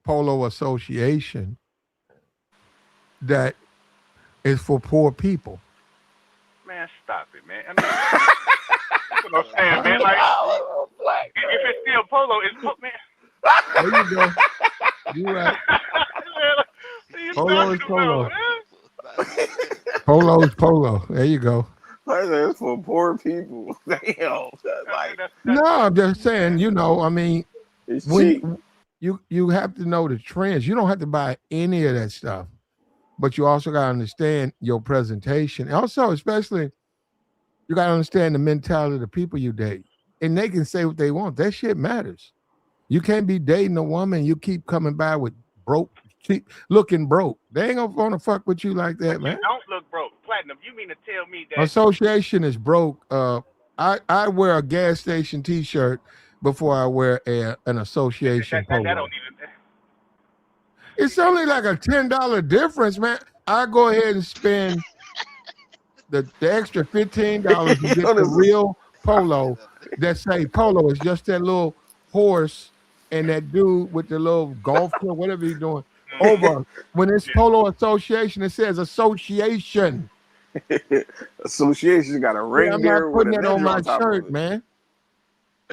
polo association that is for poor people. Man, stop it, man. I mean, that's what I'm saying, man. Like, Oh, Platt. if it's still polo, it's man. There you go. You're right. Man, what are you Polo is talking about, polo. Poor man? people. That's what it is. Polo is polo. There you go. That's for poor people. Damn. I mean, Like, that's No, I'm just crazy, man. saying. I mean, it's when cheap. you have to know the trends. You don't have to buy any of that stuff, but you also got to understand your presentation. Also, especially, you got to understand the mentality of the people you date, and they can say what they want. That shit matters. You can't be dating a woman. You keep coming by with broke, cheap looking broke. They ain't gonna want to fuck with you like But that, you man. don't look broke. Platinum, you mean to tell me that Association is broke. I wear a gas station T-shirt before I wear an association that polo. don't even. It's only like a $10 difference, man. I go ahead and spend the extra $15 to get Yo, the this is real polo that say polo is just that little horse and that dude with the little golf club, whatever he's doing, over when it's Polo Association, it says association. Association got a Yeah, ring I'm not there with a putting that on ninja my on top of shirt, it. man.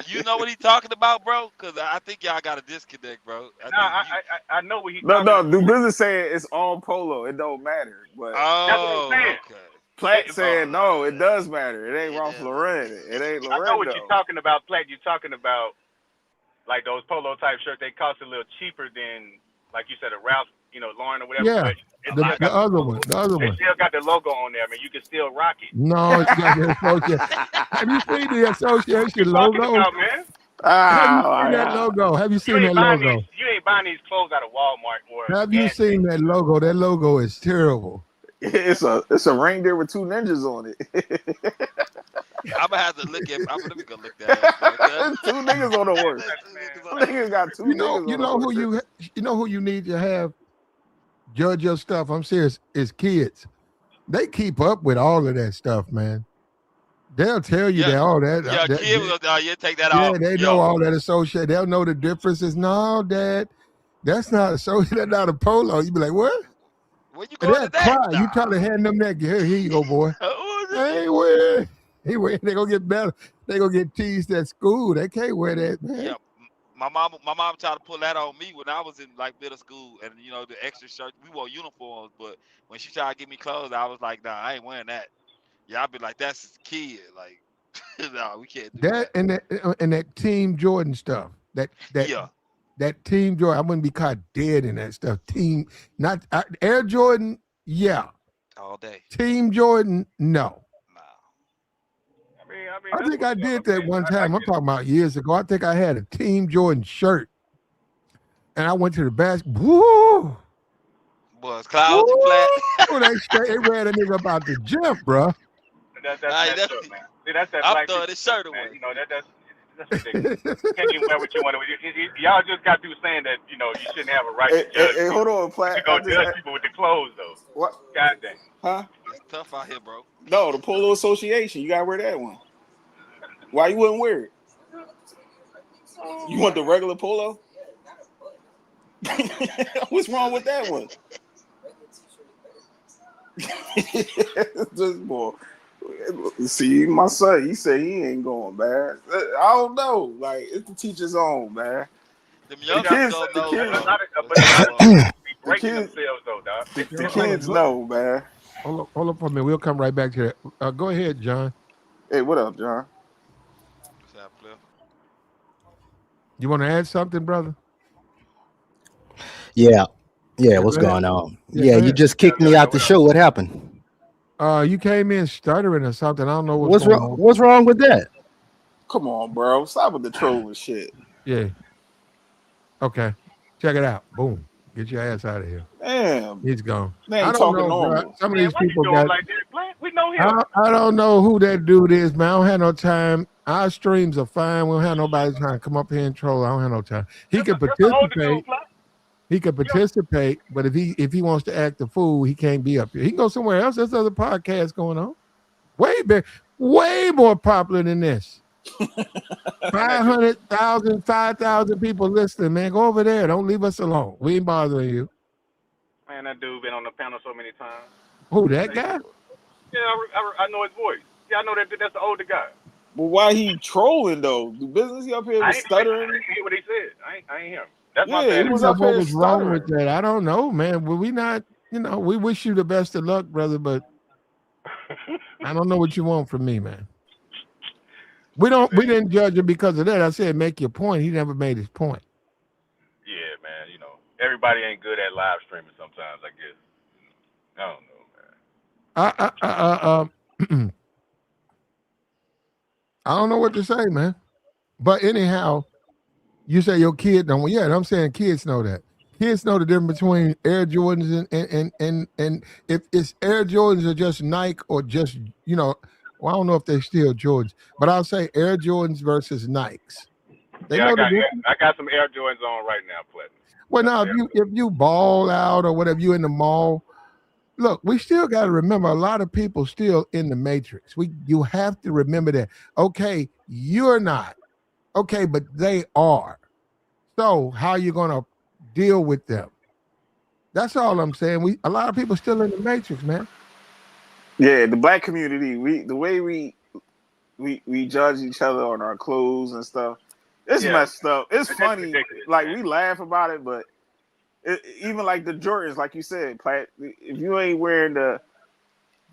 You know what he's talking about, bro? Because I think y'all got a disconnect, bro. I know what he's No, talking about. do business saying it's all polo. It don't matter. But That's what I'm Oh, saying. okay. Platt saying no, it does matter. It ain't It Ralph is. Lauren. It ain't I know what Lauren you're though. talking about, Platt. You're talking about like those polo type shirts. They cost a little cheaper than, like you said, a Ralph, Lauren or whatever. Yeah, But it the still the got the other logo. one, the other It one. still got the logo on there. I mean, you can still rock it. No, you got the association. Have you seen the What association you talking logo? about, man? Have you Ah, seen that yeah. logo? Have you You seen ain't that buying logo? these. You ain't buying these clothes out of Walmart or Have you gas seen station. that logo? That logo is terrible. It's a reindeer with two ninjas on it. I'm gonna have to look at. Let me go look that up, bro. Two niggas on the horse. Them niggas got two You know, niggas you on the know who horse. you know who you need to have judge your stuff. I'm serious. Is kids. They keep up with all of that stuff, man. They'll tell you Yeah, that all that. yeah, kid was yeah, take that Yeah, off. they know Yo, all that associate. They'll know the differences. No, Dad, that's not a that's not a polo. You be like, what? where you And going they'll to that? cry. You try to hand them that. Here you go, boy. I ain't wearing it. They gonna get better. They gonna get teased at school. They can't wear that, man. Yeah, my mom tried to pull that on me when I was in like middle school, and the extra shirt. We wore uniforms, but when she tried to give me clothes, I was like, nah, I ain't wearing that. Yeah, I'd be like, that's his kid. Like, no, we can't do That that. and that Team Jordan stuff. Yeah, That Team Jordan. I wouldn't be caught dead in that stuff. Team, not Air Jordan. Yeah. all day. Team Jordan. No. Nah. I that's think I whatever, did that man. one I time. I'm get it. talking about years ago. I think I had a Team Jordan shirt, and I went to the basket. Woo! Was cloudy Woo! flat. They ran a nigga about the jump, bro. That's I messed know. up, man. See, that's that I'm black throwing people his stuff, shirt man. away. That's ridiculous. You can't even wear what you want to wear. Y'all just got through saying that you shouldn't have a right to judge. Hey, hold on, But Platt. you go judge people with the clothes though. What? God dang. Huh? It's tough out here, bro. No, the Polo Association. You gotta wear that one. Why you wouldn't wear it? You want the regular polo? What's wrong with that one? This boy. See, my son, he said he ain't going, man. I don't know. Like, it's the teacher's own, man. Them The youngsters kids, don't the know, kids, A bro. lot of What's going on? people be the breaking kids, themselves though, dog. the kids know, man. Hold up for a minute. We'll come right back to that. Go ahead, John. Hey, what up, John? What's that, Cliff? You want to add something, brother? Yeah, Yeah, what's go ahead. going on? Yeah, Yeah, go you ahead. just kicked me out the show. What happened? You came in stuttering or something. I don't know what's What's going wrong? on. What's wrong with that? Come on, bro. Stop with the trolling shit. Yeah. Okay. Check it out. Boom. Get your ass out of here. Damn. He's gone. They I ain't don't talking know, bro. normal. Some of Man, these why you people do him got. like that, Black? We know him. I don't know who that dude is, man. I don't have no time. Our streams are fine. We don't have nobody trying to come up here and troll. I don't have no time. He can That's an older participate. dude, Black. He could participate, but if he wants to act a fool, he can't be up here. He can go somewhere else. There's other podcasts going on. Way more popular than this. 500,000, 5,000 people listening, man. Go over there. Don't leave us alone. We ain't bothering you. Man, that dude been on the panel so many times. Who, that guy? Yeah, I know his voice. Yeah, I know that's the older guy. But why he trolling though? The business he up here I was ain't stuttering. hear what he said. I ain't hear him. That's my Yeah, bad. he was What up here was wrong with stuttering. that? I don't know, man. Well, we not, we wish you the best of luck, brother, but I don't know what you want from me, man. We didn't judge him because of that. I said, make your point. He never made his point. Yeah, man. Everybody ain't good at live streaming sometimes, I guess. I don't know, man. I don't know what to say, man. But anyhow, you say your kid don't. Yeah, I'm saying kids know that. Kids know the difference between Air Jordans and if it's Air Jordans or just Nike or just well, I don't know if they still Jordans, but I'll say Air Jordans versus Nikes. They know the difference. I got some Air Jordans on right now, Platinum. Well, now if you ball out or whatever, you in the mall. Look, we still got to remember a lot of people still in the matrix. You have to remember that. Okay, you're not. Okay, but they are. So how you gonna deal with them? That's all I'm saying. A lot of people still in the matrix, man. Yeah, the black community, the way we judge each other on our clothes and stuff, it's Yeah, messed up. It's that's funny, ridiculous, like man. we laugh about it, but even like the Jordans, like you said, Platt, if you ain't wearing the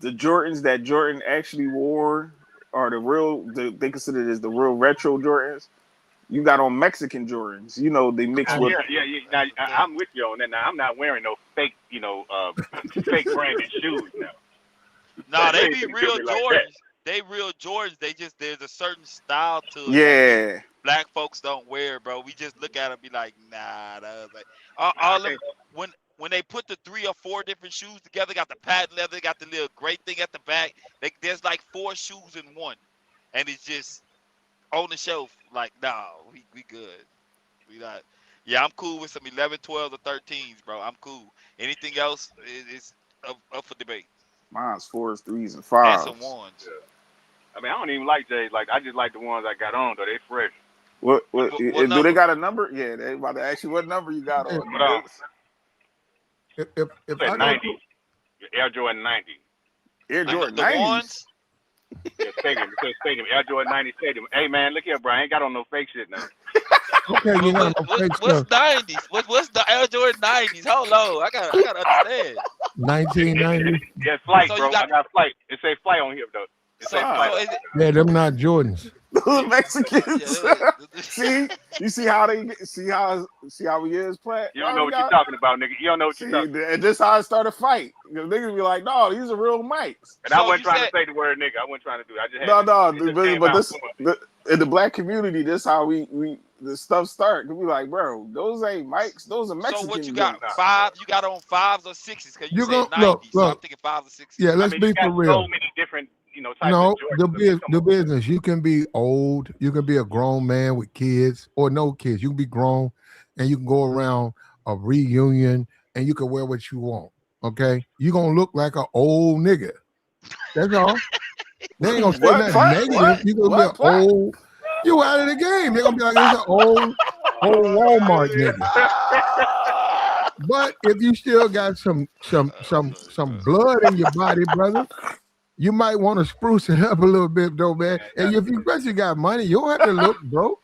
Jordans that Jordan actually wore, or they consider it as the real retro Jordans, you got on Mexican Jordans. You know, they mix with. Yeah. Now I'm with you on that. Now I'm not wearing no fake, fake branded shoes now. No, You they ain't be finna do real me like that. Jordans. They real Jordans. They just there's a certain style to it that we Yeah, black folks don't wear, bro. We just look at it and be like, nah. That was like Nah, I all them can't. when they put the 3 or 4 different shoes together, got the patent leather, got the little gray thing at the back. There's like 4 shoes in one, and it's just on the shelf. Like, nah, we good. We not. Yeah, I'm cool with some 11, 12, or 13s, bro. I'm cool. Anything else is up for debate. mine's fours, threes, and And some fives. ones. Yeah. I mean, I don't even like J's. Like, I just like the ones I got on though. They fresh. What Do they number? got a number? Yeah, they about to ask you what number you got If, on. But if at I go 90, to Air Jordan 90. Air The, Jordan the nineties. ones. Yeah, stadium. It says stadium. Air Jordan 90 stadium. Hey man, look here, bro. I ain't got on no fake shit now. okay, you But got no fake what's stuff. 90s? What's the Air Jordan 90s? Hold on, I gotta understand. 1990. Yeah, flight, So you bro. I got got flight. It say flight on here though. It say flight so Ah, on is it? Yeah, them not Jordans. those Yeah. Mexicans. See, you see how they see how we is playing. You don't Oh, know we what you're got talking about, nigga. You don't know what you're see, talking and this how I start a fight. Because niggas be like, no, these are real mics. And I So wasn't you trying to said say the word nigga. I wasn't trying to do it. I just had No, to, no, it just came but out this fluently. in the black community, this how we the stuff start. Cause we like, bro, those ain't mics, those are so what you Mexican got? Nah. joints. Five? You got on fives or sixes? Cause you You said go look, 90s, so I'm look. thinking fives or sixes. Yeah, I let's mean, you be got for so real. many different, types of No, Jordans. I mean, come the on. business. You can be old. You can be a grown man with kids or no kids. You can be grown, and you can go around a reunion, and you can wear what you want. Okay, you gonna look like an old nigga. That's all. They ain't gonna say What nothing plat? negative. You gonna be an What plat? old. You out of the game. They're gonna be like, it's an old Walmart nigga. But if you still got some blood in your body, brother, you might want to spruce it up a little bit, though, man. Man, And if you especially got money, you don't have to look broke.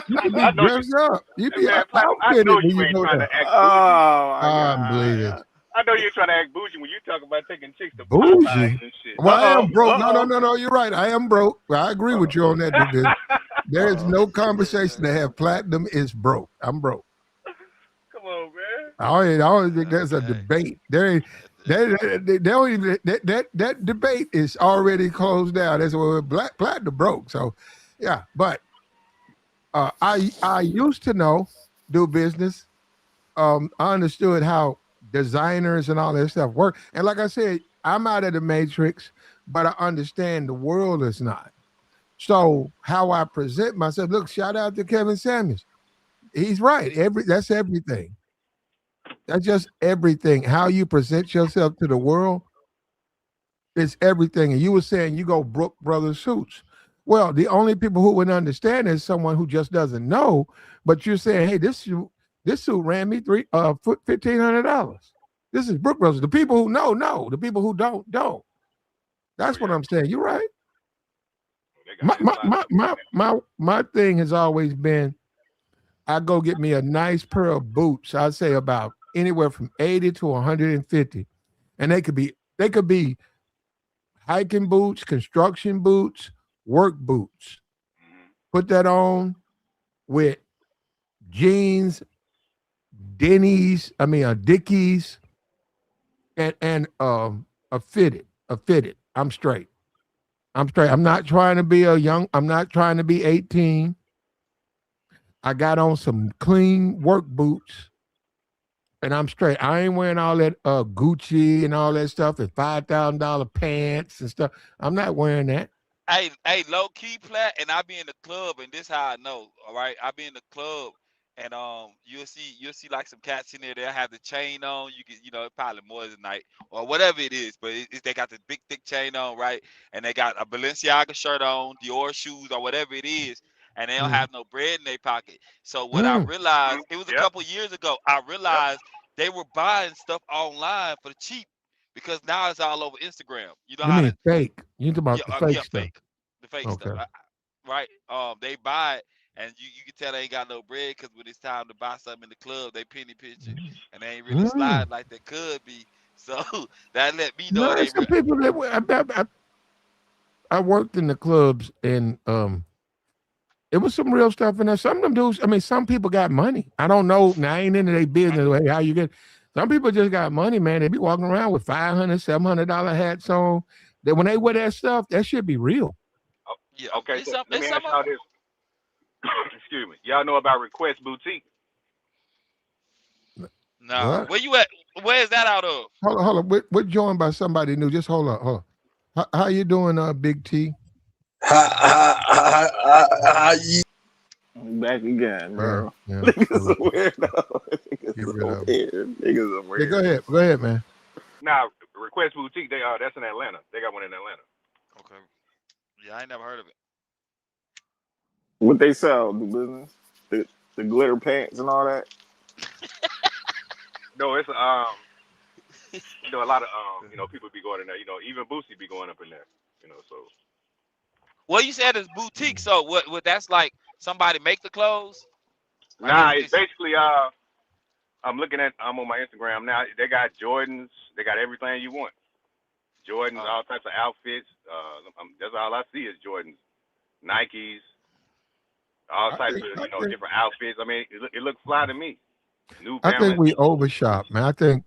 You can be I know you, dressed up. You be man, Platinum. I know outfitted when you you ain't go trying to there. act bougie. Oh my I'm bleeding. god. I know you're trying to act bougie when you talk about taking chicks to Popeyes Bougie. and shit. Well, I am broke. No, no, Uh no, no. You're right. I am broke. I agree with you on that, Dubiz. There is oh. no conversation to have. Platinum is broke. I'm broke. Come on, man. I always think there's a Okay. debate. There ain't they don't even that debate is already closed down. That's what black platinum broke. So yeah, but I used to know do business. I understood how designers and all that stuff work. And like I said, I'm out of the matrix, but I understand the world is not. So how I present myself, look, shout out to Kevin Samuels. He's right. That's everything. That's just everything. How you present yourself to the world is everything. And you were saying you go Brook Brothers suits. Well, the only people who would understand is someone who just doesn't know. But you're saying, hey, this suit ran me $1,500. This is Brook Brothers. The people who know. The people who don't don't. Oh That's what yeah, I'm saying. You're right. they got My it's a my lot of my people my doing that. my, my thing has always been I go get me a nice pair of boots. I'd say about anywhere from 80 to 150. And they could be hiking boots, construction boots, work boots. Mm-hmm. Put that on with jeans, Denny's, Dickies, and a fitted. I'm straight. I'm straight. I'm not trying to be I'm not trying to be 18. I got on some clean work boots and I'm straight. I ain't wearing all that Gucci and all that stuff and $5,000 pants and stuff. I'm not wearing that. Hey, low key plat, and I be in the club, and this how I know. All right, I be in the club, and you'll see like some cats in there. They'll have the chain on. You get probably more than night or whatever it is, but they got the big thick chain on, right? And they got a Balenciaga shirt on, Dior shoes or whatever it is, and they don't have no bread in their pocket. So what I Mm. realized, it was a Yep. couple years ago, I realized they were buying stuff online for the cheap because now it's all over Instagram. You know You how mean to, fake? You talking yeah, about the fake yeah, stuff? the fake stuff, Okay. right? They buy it, and you can tell they ain't got no bread because when it's time to buy something in the club, they penny pinch it, and they ain't really Mm. slide like they could be. So that let me No, know they there's some people that I worked in the clubs, and it was some real stuff in there. Some of them dudes, I mean, some people got money. I don't know. Now, I ain't into their business. Hey, how you get? Some people just got money, man. They be walking around with $500, $700 hats on. That when they wear that stuff, that should be real. yeah. Okay, It's so some let it's me some ask of y'all them. this. Excuse me. Y'all know about Request Boutique? Nah, What? where you at? Where is that out of? Hold on. We're joined by somebody new. Just hold on. Hold on. How you doing, Big T? You Back again, Yeah, bro. yeah. Niggas a weirdo. Get Niggas rid a of him. weird. Niggas a Yeah, go weird. ahead. Go ahead, man. Now, Request Boutique, that's in Atlanta. They got one in Atlanta. Okay. Yeah, I ain't never heard of it. What they sell, do business? The glitter pants and all that. No, it's a lot of people be going in there. Even Boosie be going up in there. So Well, you said it's boutique, so what that's like somebody make the clothes? Like nah, it's it's basically I'm on my Instagram now. They got Jordans. They got everything you want. Jordans, uh all types of outfits. That's all I see is Jordans, Nikes, all I types think of I think different outfits. I mean, it looks fly to me. New I think Balance. we overshop, man. I think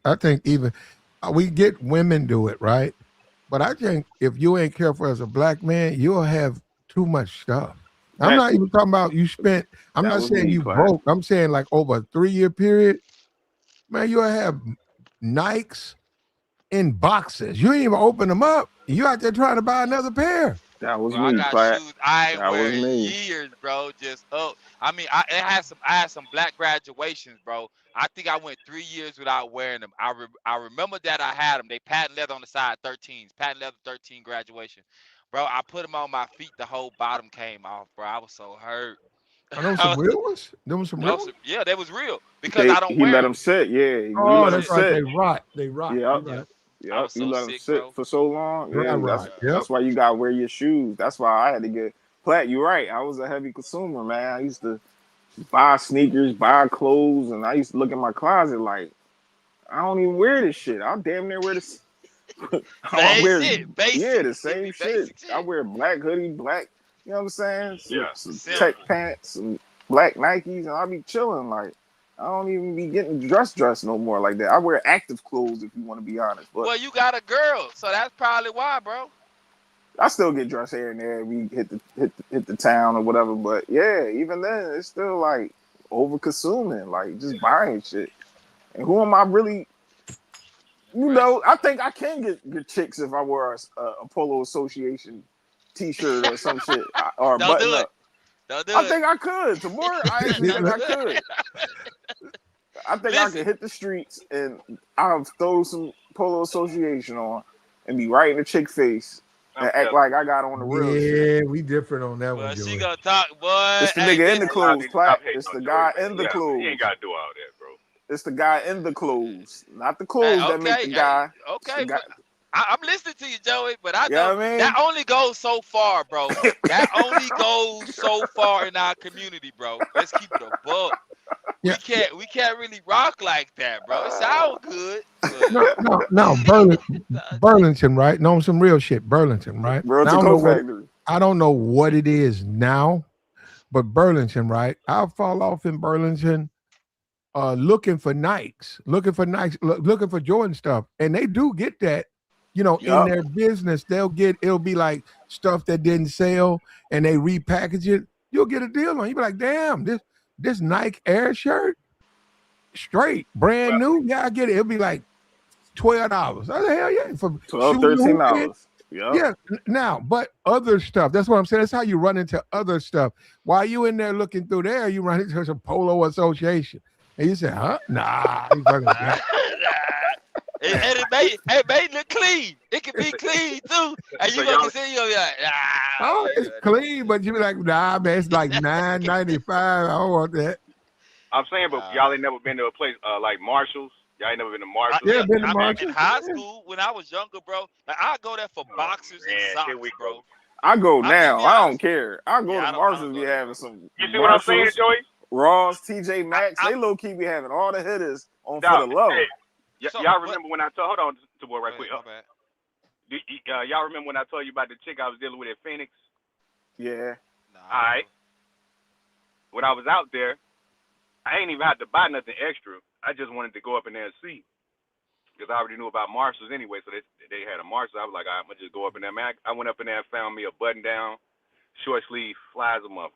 I think even we get women do it, right? But I think if you ain't careful as a black man, you'll have too much stuff. I'm That not even talking about you spent. I'm that not was saying me, you Platt. broke. I'm saying like over a 3 year period, man, you'll have Nikes in boxes. You ain't even open them up. You out there trying to buy another pair. That was bro, I me, got Platt. shoes I ain't That wear was in me. years, bro. Just I mean, I had some black graduations, bro. I think I went 3 years without wearing them. I remember that I had them. They patent leather on the side, 13s, patent leather 13 graduation, bro. I put them on my feet. The whole bottom came off, bro. I was so hurt. Are those I some was, real ones? Those some real ones? yeah, that was real because They I don't he wear let them. them sit. Yeah, you They Oh, let them that's sit. right. They sit. rot. They rot. Yep, You Yeah, right. I yep. was You so let them sick, sit bro. for so long. Dry Yeah, rot. Yeah. Yep. that's why you got to wear your shoes. That's why I had to get Platt. You're right. I was a heavy consumer, man. I used to buy sneakers, buy clothes, and I used to look in my closet like I don't even wear this shit. I damn near wear this. I Same wear, shit, yeah, basic. the It same be shit. basic I shit. wear black hoodie, black, you know what I'm saying? Yeah, Some yeah. tech Simple. pants, some black Nikes, and I be chilling. Like, I don't even be getting dressed no more like that. I wear active clothes if you want to be honest, but Well, you got a girl, so that's probably why, bro. I still get dressed here and there. We hit the town or whatever. But yeah, even then, it's still like over consuming, like just buying shit. And who am I really? Pressure. I think I can get chicks if I wear a Polo Association T-shirt or some shit or a Don't button do it. up. Don't do I it. think I could. Tomorrow, I actually think Don't Yeah, I do it. could. I think I Listen, could hit the streets and I'll throw some Polo Association on and be right in the chick face I'm and act telling like you. I got on the real shit. yeah, we different on that one, well, she Joey. gonna talk, boy. It's the Hey, nigga in the listen. Y'all clothes, need to stop Platt. hating It's on the Joey, guy man. in the Yeah, he ain't clothes. gotta do all that, bro. It's the guy in the clothes, not the Hey, clothes that make the okay, hey, guy. It's the okay. guy. I'm listening to you, Joey, but I You know know what that I only goes so far, bro. That only goes so far in our community, bro. Let's keep it a buck. Yeah, We can't really rock like that, bro. It sounds good, but no, Burlington, right? No, some real shit, Burlington, right? Bro, it's Now a I don't know coat what factory. I don't know what it is now, but Burlington, right? I'll fall off in Burlington, looking for Nikes, looking for Jordan stuff, and they do get that. In Yup. their business, it'll be like stuff that didn't sell, and they repackage it. You'll get a deal on. You be like, damn, this Nike Air shirt, straight, brand Well, new. Yeah, I get it. It'll be like $12. I say, hell yeah, for 12 shooting the $13. hoop in. Yup. Yeah, now, but other stuff. That's what I'm saying. That's how you run into other stuff. While you in there looking through there, you run into some polo association. And you say, huh? Nah, you fucking And it made look clean. It can be clean too. And So you gonna y'all, consider you be like, Oh, it's clean, but you be like, nah, man, it's like $9.95. I don't want that. I'm saying, but y'all ain't never been to a place like Marshalls. Y'all ain't never been to Marshalls. Yeah, been to I mean, in Marshall. high school when I was younger, bro, like I go there for boxers and Man, socks, here we bro. go. I go I'm just now. be I don't honest. care. I go Yeah, to I don't Marshalls. go Be there, having bro. some You see what I'm saying, Marshalls, Joey? Ross, TJ Maxx. I They low key be having all the hitters on for the Dog, low. hey, so y'all but remember when I told? Hold on, to boy, right go quick. ahead, my bad. Y'all remember when I told you about the chick I was dealing with at Phoenix? Yeah. Nah, All right. When I was out there, I ain't even had to buy nothing extra. I just wanted to go up in there and see. Because I already knew about Marshalls anyway, so they had a Marshall. I was like, all right, I'm going to just go up in there. Man, I went up in there and found me a button-down, short-sleeve, flies a month.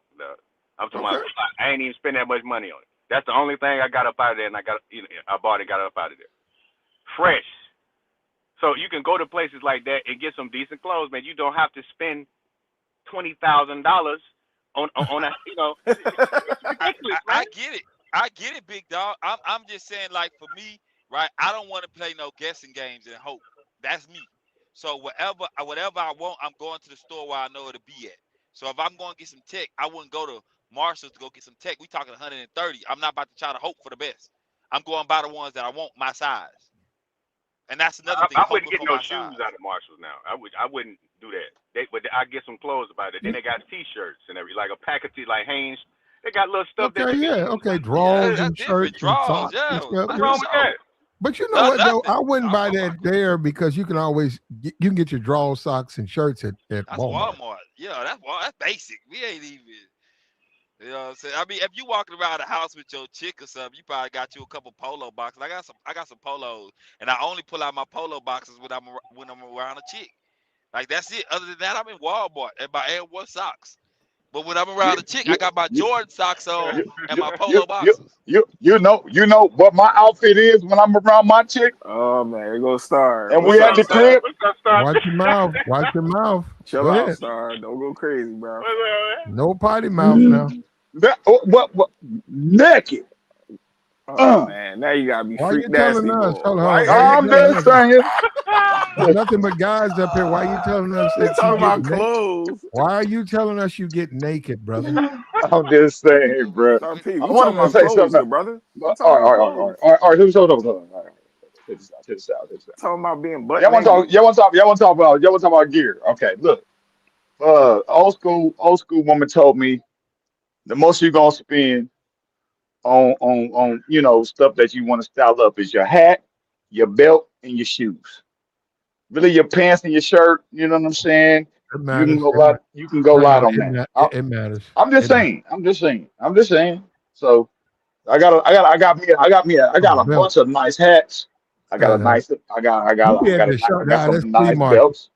I'm talking about, I ain't even spend that much money on it. That's the only thing I got up out of there, and I bought it and got it up out of there. Fresh. So you can go to places like that and get some decent clothes, man. You don't have to spend $20,000 on that, It's ridiculous, man. I get it. I get it, big dog. I'm just saying, like for me, right? I don't want to play no guessing games and hope. That's me. So whatever I want, I'm going to the store where I know it'll be at. So if I'm going to get some tech, I wouldn't go to Marshall's to go get some tech. We talking 130. I'm not about to try to hope for the best. I'm going by the ones that I want my size. And that's another thing, I wouldn't hoping get for no my shoes size. out of Marshalls now. I wouldn't do that. But I get some clothes about it. Then they got T-shirts and everything, like a pack of like Hanes. They got little stuff that Okay, you can yeah, use. okay, Yeah, drawers that's and different. shirts and Draws, socks yeah. and stuff. What's Yeah. wrong with that? But you know what though? Nothing. I wouldn't buy I'm that there because you can always you can get your draw socks and shirts at That's Walmart. Walmart. Yeah, that's basic. We ain't even. You know what I'm saying? I mean, if you walking around the house with your chick or something, you probably got you a couple polo boxes. I got some polos, and I only pull out my polo boxes when I'm around a chick. Like that's it. Other than that, I'm in Walmart and my Air One socks. But when I'm around a chick, I got my Jordan socks on and my polo boxes. You know what my outfit is when I'm around my chick, Oh man, here goes Star. and What's we at up, the Star? crib. What's up, Star? Watch your mouth. Watch your mouth. Chill Go out, ahead. Star. Don't go crazy, bro. No potty mouth now. What naked? Oh man, now you gotta be Why you freak telling nasty, us? boy. Hold on. Why you I'm telling just us? saying. There's nothing but guys up here. Why you telling us They that you talking get about naked? clothes. Why are you telling us you get naked, brother? I'm just saying, bro. Star P, I we talking wanted to about say clothes, something. good brother. We All talking right, about all right, all clothes. right, all right. All right. Hold on. All right. Check this out. Talking about being butt Y'all want to talk? naked. Y'all want to talk about gear? Okay, look. Old school woman told me the most you're gonna spend on stuff that you want to style up is your hat, your belt, and your shoes. Really, your pants and your shirt. You know what I'm saying? It You can matters. go light. You can go No, light on that. it matters. I'm just It matters. saying. I'm just saying. So I Oh, got a belt. bunch of nice hats. I got a Uh-huh. nice. You be at the I shop. got Nah, some that's flea nice market. belts,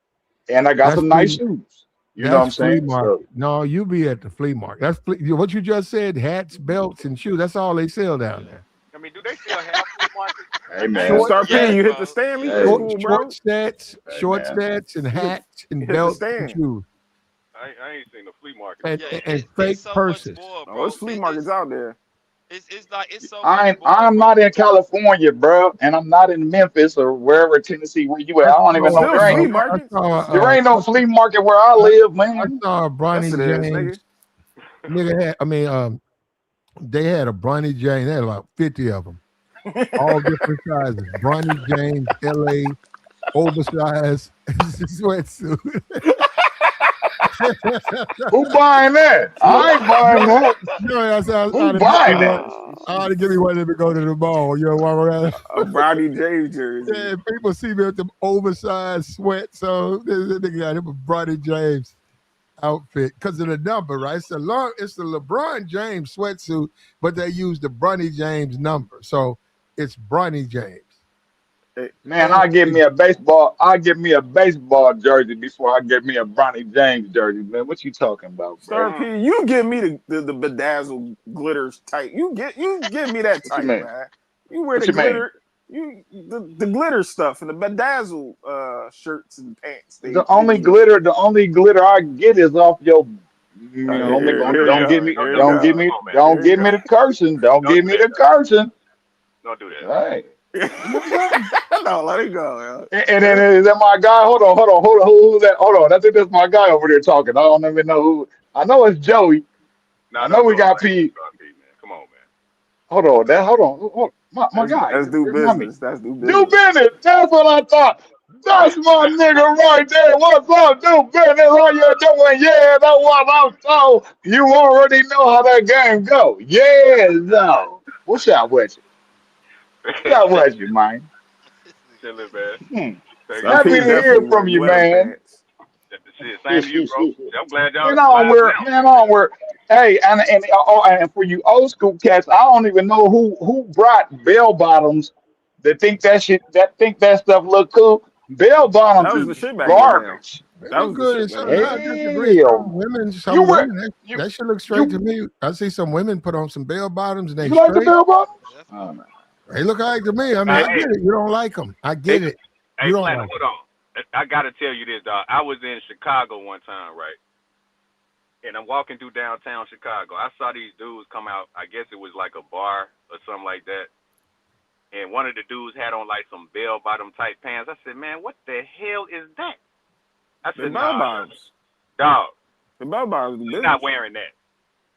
and I got That's some nice flea. shoes. You know what That's I'm flea saying? So market. No, you be at the flea market. That's what you just said. Hats, belts, and shoes. That's all they sell down there. I mean, do they still have flea markets? hey man, Short Star P, Yes, you sets, hit the bro. Stanley. That's hey cool, short bro. short man. sets, and You hit, hats and you hit the belts and stand. shoes I ain't seen a flea market and, in Yeah, so and long. it's fake so much purses. more, Oh, it's bro. flea markets out there. It's like it's so much more, I'm bro. not in California, bro, and I'm not in Memphis or wherever Tennessee where you at. I I don't even know. saw Still flea markets. There ain't no flea market where I live, I man. saw Yes, Bronny it is, nigga. James. Nigga had, they had a Bronny James. They had about 50 of them, all different sizes. Bronny James, LA, oversized sweatsuit. Who buying that? I ain't buying that. No, I said, I Who ought to get me buying one. that? I ought to give me one to go to the mall. You know, walk around. A Brownie James jersey. Yeah, people see me with them oversized sweats. So this nigga got him a Bronny James outfit because of the number, right? It's the LeBron James sweatsuit, but they use the Bronny James number, so it's Bronny James. Hey, Man, And I give me a baseball jersey before I get me a Bronny James jersey, man. What you talking about, bro? Star P, you give me the bedazzled glitters type. You give me that What you type, mean? man. You wear What the you mean? glitter, the glitter stuff and the bedazzled shirts and pants. They The only glitter I get is off your. here you go, here you Come go, on, man. Don't here you give me go. the cursing. Don't Don't give do me that. the cursing. Don't do that. Right. You know what I'm saying? No, let it go, And then is that my guy? Hold on. Who's that? Hold on. I think that's my guy over there talking. I don't even know who. I know it's Joey. No, I know don't we do it got like P. that, man. Come on, man. Hold on. Hold on. My That's guy. that's do Remind me. business. That's do Do business. business. That's what I thought. That's my nigga right there. What's up? Do business. How you doing? Yeah, that's what I'm told. You already know how that game go. Yeah, no. What's up with you? What's up with you, man? Chilling, man. Hmm. Taking Some it Happy people to easy. hear definitely from wear you, wear them man. pants. Shit, same to you, bro. I'm glad y'all Man, I don't vibing wear, out. man, I don't wear. Hey, and for you old school cats, I don't even know who brought bell bottoms that think that stuff look cool. Bell That bottoms was is the shit back in the day. garbage. They That look was the good. shit And back in some the I day. disagree. Hell, Some women you that should look straight to you me. I see some women put on some bell bottoms and they you like the straight. bell bottoms? That's Oh, cool. no. They look all right to me. I mean, Hey, I get it. You don't like them. I hey, get it. hey, You don't Platinum, like hold them. on. I gotta tell you this, dog. I was in Chicago one time, right? And I'm walking through downtown Chicago. I saw these dudes come out. I guess it was like a bar or something like that. And one of the dudes had on like some bell bottom type pants. I said, man, what the hell is that? I The said, bell nah, bottoms. dog, The bell bottoms do he's not business. wearing that.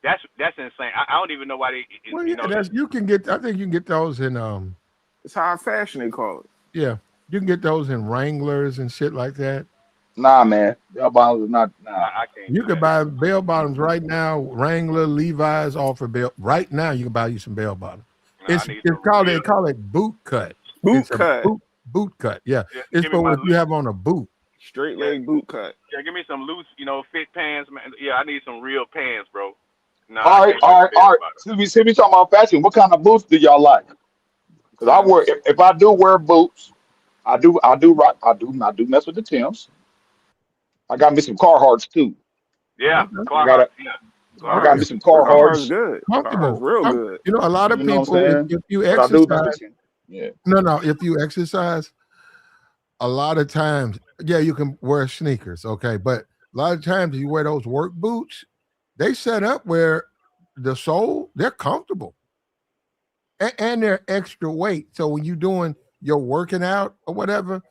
That's insane. I don't even know why they, Well, you yeah, know, that's you can get. I think you can get those in It's high fashion they call it. yeah, you can get those in Wranglers and shit like that. Nah, man, bell bottoms is not. Nah. I can't You do could that. buy bell bottoms right now. Wrangler, Levi's offer bell right now. You can buy you some bell bottoms. Nah, I need It's some called real. they call it boot cut. Boot It's a cut. boot cut. Yeah, Yeah, it's give me for my what you loose. have on a boot. Straight Yeah, leg boot cut. yeah, give me some loose, fit pants, man. Yeah, I need some real pants, bro. Nah, I All right, can't wear all the right, all bell right. bottom. Since we talking about fashion, what kind of boots do y'all like? Because I wear Tim's. if I do wear boots, I do rock I do mess with the Timbs. I got me some Carhartts too. Yeah, Okay. I got Carhartt. Yeah, I Okay. got Carhartt. me some Carhartt's Carhartts. good. Carhartt's Comfortable. real good. You know, a lot of You know what I'm people, saying? if you But I do mess exercise, with Timbs. Yeah. no, if you exercise, a lot of times, yeah, you can wear sneakers, okay, but a lot of times you wear those work boots. They set up where the sole they're comfortable and they're extra weight. So when you're doing your working out or whatever,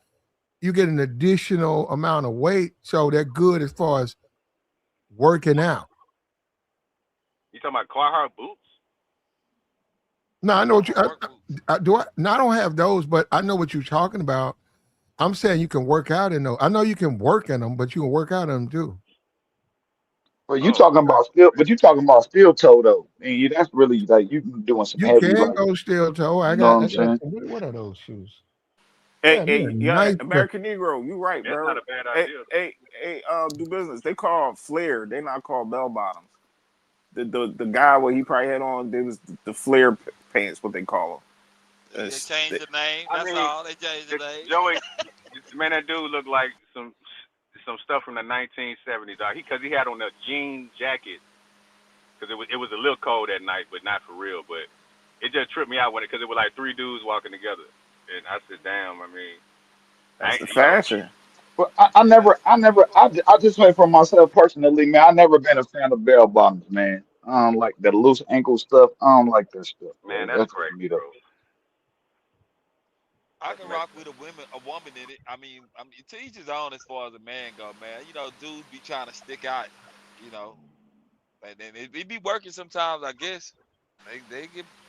you get an additional amount of weight. So they're good as far as working out. You talking about Carhartt boots? No, I Yeah, know what you Carhartt work boots. do. I don't have those, but I know what you're talking about. I'm saying you can work out in those. I know you can work in them, but you can work out in them too. But you Oh, talking okay. about steel toe though. And that's really like you doing some You heavy can like go steel toe. you know what I I'm got saying? what are those shoes? Hey, Yeah, they're hey, yeah, nice. American Negro, you right, That's not bro. a bad Hey, idea. hey, hey, do business. They call flare. They not called bell bottoms. The guy what he probably had on, they was the flare pants, what they call them. They changed the name. I That's mean, all. They changed the name. Joey, man, that dude looked like some stuff from the 1970s. Because he had on a jean jacket. Because it was a little cold that night, but not for real. But it just tripped me out when because it was like three dudes walking together, and I said, damn. I mean, That's the fashion. But I just went for myself personally, man. I never been a fan of bell bottoms, man. I don't like the loose ankle stuff. I don't like that stuff, man, bro. that's That's just crazy, me though. bro. I That's can rock messed with up. a woman in it. I mean, to each his own as far as a man go, man. Dudes be trying to stick out, you know, and then it be working sometimes. I guess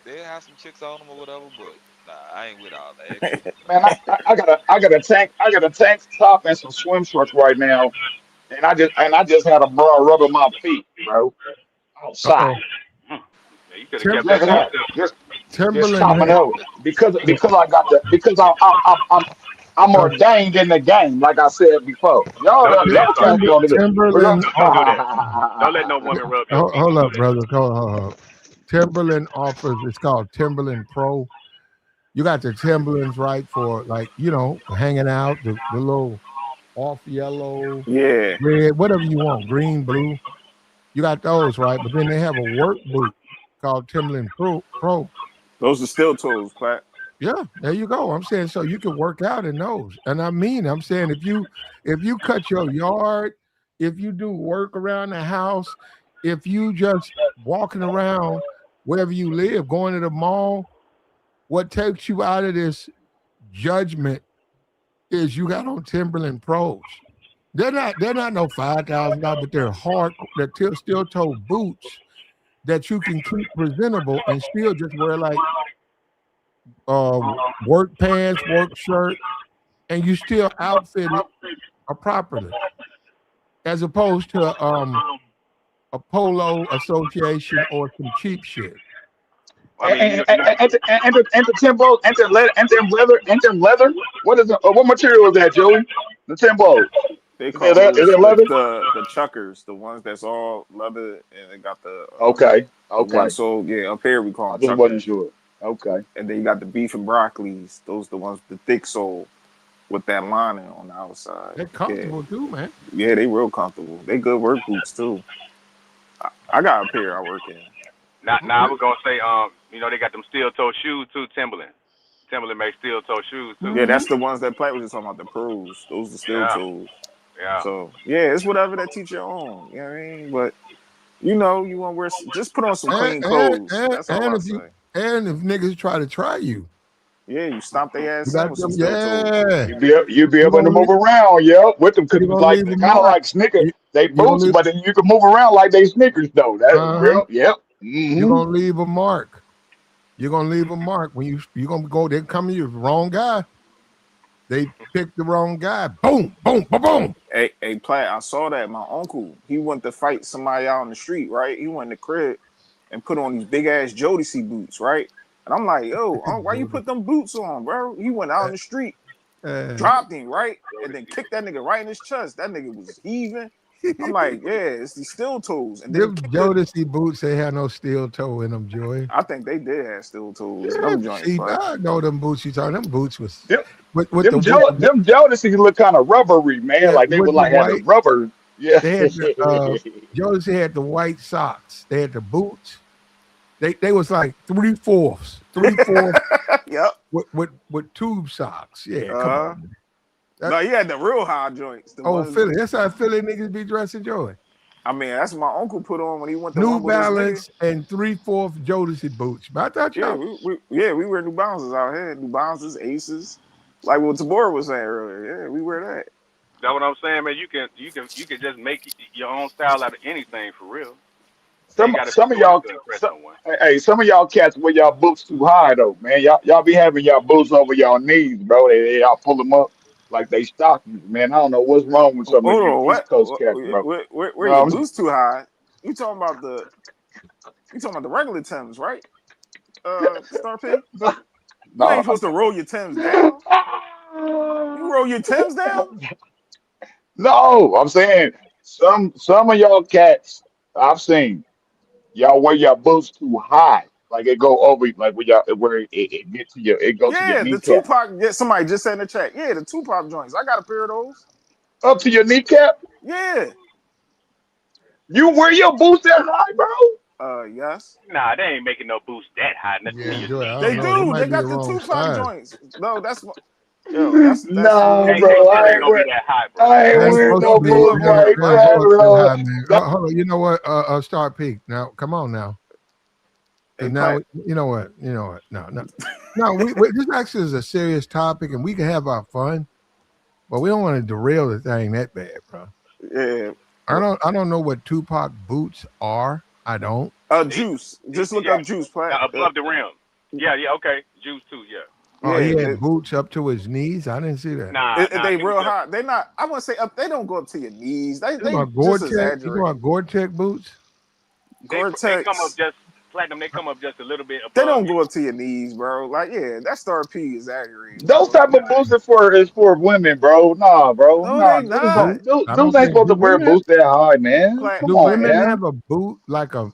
they have some chicks on them or whatever, but nah, I ain't with all that extra. Man, I got a tank top and some swim shorts right now, and I just had a bra rubbing my feet, bro, Uh oh. outside. Yeah, you could have kept Tim, that Just to had yourself. just Timberland chopping it had over because I got the because I'm uh, ordained in the game, like I said before. Don't do that, Cats RP. don't do Timberland Don't do that. Don't let no it. woman rub your feet. hold Don't do up, that. brother. Hold up. Timberland offers. It's called Timberland Pro. You got the Timberlands right for like hanging out the little off yellow, Yeah, red, whatever you want, green, blue. You got those right, but then they have a work boot called Timberland Pro. those are still toes, Pat. Yeah, there you go. I'm saying so you can work out in those. And I'm saying if you cut your yard, if you do work around the house, if you just walking around wherever you live, going to the mall, what takes you out of this judgment is you got on Timberland Pros. They're not no $5,000, but they're hard. They're steel toe boots that you can keep presentable and still just wear like work pants, work shirt, and you still outfit it properly, as opposed to a polo association or some cheap shit. I mean, And the Timbo, and them leather. What is it? What material is that, Joey? The Timbo. They Is call is those it leather? the chuckers, the ones that's all leather and they got Okay, the one okay. sole. Yeah, up here we call I them just wasn't chuckers. sure. Okay. And then you got the beef and broccolis. Those the ones the thick sole with that lining on the outside. They're Yeah, comfortable too, man. yeah, they real comfortable. They good work boots too. I got a pair I work in. now I was gonna say, they got them steel toe shoes too, Timberland. Timberland makes steel toe shoes too. Yeah, that's the ones that play. We're just talking about the pros. Those are steel Yeah, toes. yeah. So yeah, it's whatever that teach your own. You know what I mean? But you want to wear, just put on some And clean and clothes. and, That's all and I if you say. and if niggas try to try you, Yeah, you stomp their you ass in got with some them. steel toes. Yeah, You be you able to gonna move leave, around, yeah, with them because you it's gonna like leave a kind of mark. like Snickers. You They you gonna boots, leave. but then you can move around like they Snickers though. That Uh huh. real, yep. You're Mm-hmm. gonna leave a mark. You're gonna leave a mark when you gonna go. They come to you, wrong guy. They picked the wrong guy. Boom, boom, boom, boom. Hey, Platt, I saw that. My uncle, he went to fight somebody out on the street, right? He went in the crib and put on these big ass Jodeci boots, right? And I'm like, yo, why you Jody. put them boots on, bro? He went out in the street, Uh, dropped him, right? And then kicked that nigga right in his chest. That nigga was heaving. I'm like, yeah, it's these steel toes. And then he them kicked it. Jodeci boots, they had no steel toe in them, Joy. I think they did have steel toes. Yeah, Them joints, see, but I know them boots you talking. Them boots was Them with the them Jodeci look kind of rubbery, man. yeah, Like they with would the like had the white. rubber. Yeah. They had the Jodeci had the white socks. They had the boots. They was like 3/4 yep. with tube socks. Yeah, come Uh-huh. on. Man. No, he had the real high joints. The Oh, ones, Philly. That's how Philly niggas be dressing, Joy. I mean, that's what my uncle put on when he went to New rumble this nigga. Balance and 3/4 Jodeci boots. But I thought Yeah, y'all. we wear New Balances out here. New Balances, Aces. Like what Tabora was saying earlier. Yeah, we wear that. That's what I'm saying, man. You can just make your own style out of anything for real. You ain't gotta be Some of doing it y'all, to impress some, someone. hey, some of y'all cats wear y'all boots too high though, man. Y'all be having y'all boots over y'all knees, bro. Y'all pull them up like they stockings, man. I don't know what's wrong with some of Hold you on, East what? Coast cats, bro. Where No, your I'm, boots too high? You talking about the regular Timbs, right? Star P? You no, ain't supposed to roll your Timbs down. You roll your Timbs down? no. I'm saying some of y'all cats I've seen y'all wear your boots too high, like it go over, like where it get to it go to your Yeah, the kneecap, Tupac. Yeah, somebody just said in the chat. Yeah, the Tupac joints. I got a pair of those. up to your kneecap. Yeah. You wear your boots that high, bro? Yes. Nah, they ain't making no boost that high, nothing to Yeah, your Joy. I They don't know. They do. kneecap. They might be the got the wrong Tupac size. joints. No, that's Nah, They bro. still ain't gonna be that high, bro. I ain't They ain't wearing supposed to no be. Look, boots They're, like they're that, supposed to be bro. high, man. That- Hold on. You know what? Start peak now. Come on now. hey, Because now, Platt. you know what? You know what? No, no, no. This actually is a serious topic, and we can have our fun, but we don't want to derail the thing that bad, bro. Yeah. I don't know what Tupac boots are. I don't. He, Juice. Just look yeah, up Juice, Platt. above the rim. Yeah, okay. Juice too, yeah. Oh, he Yeah. had boots up to his knees. I didn't see that. Nah, They he was real just high. They not. I want to say up. They don't go up to your knees. You They about just Gore-Tex? You exaggerate. about Gore-Tex boots? they come up Gore-Tex. just platinum. They come up just a little bit They above don't you. go up to your knees, bro. Like, yeah, that Star P exaggerating, Those bro. type of boots is for women, bro. Nah, bro. No, Nah, they dudes not. Boot? don't dudes, I dudes don't ain't think. supposed to wear boots that high, man. Platt, Come Do on, women Platt. man. have a boot like a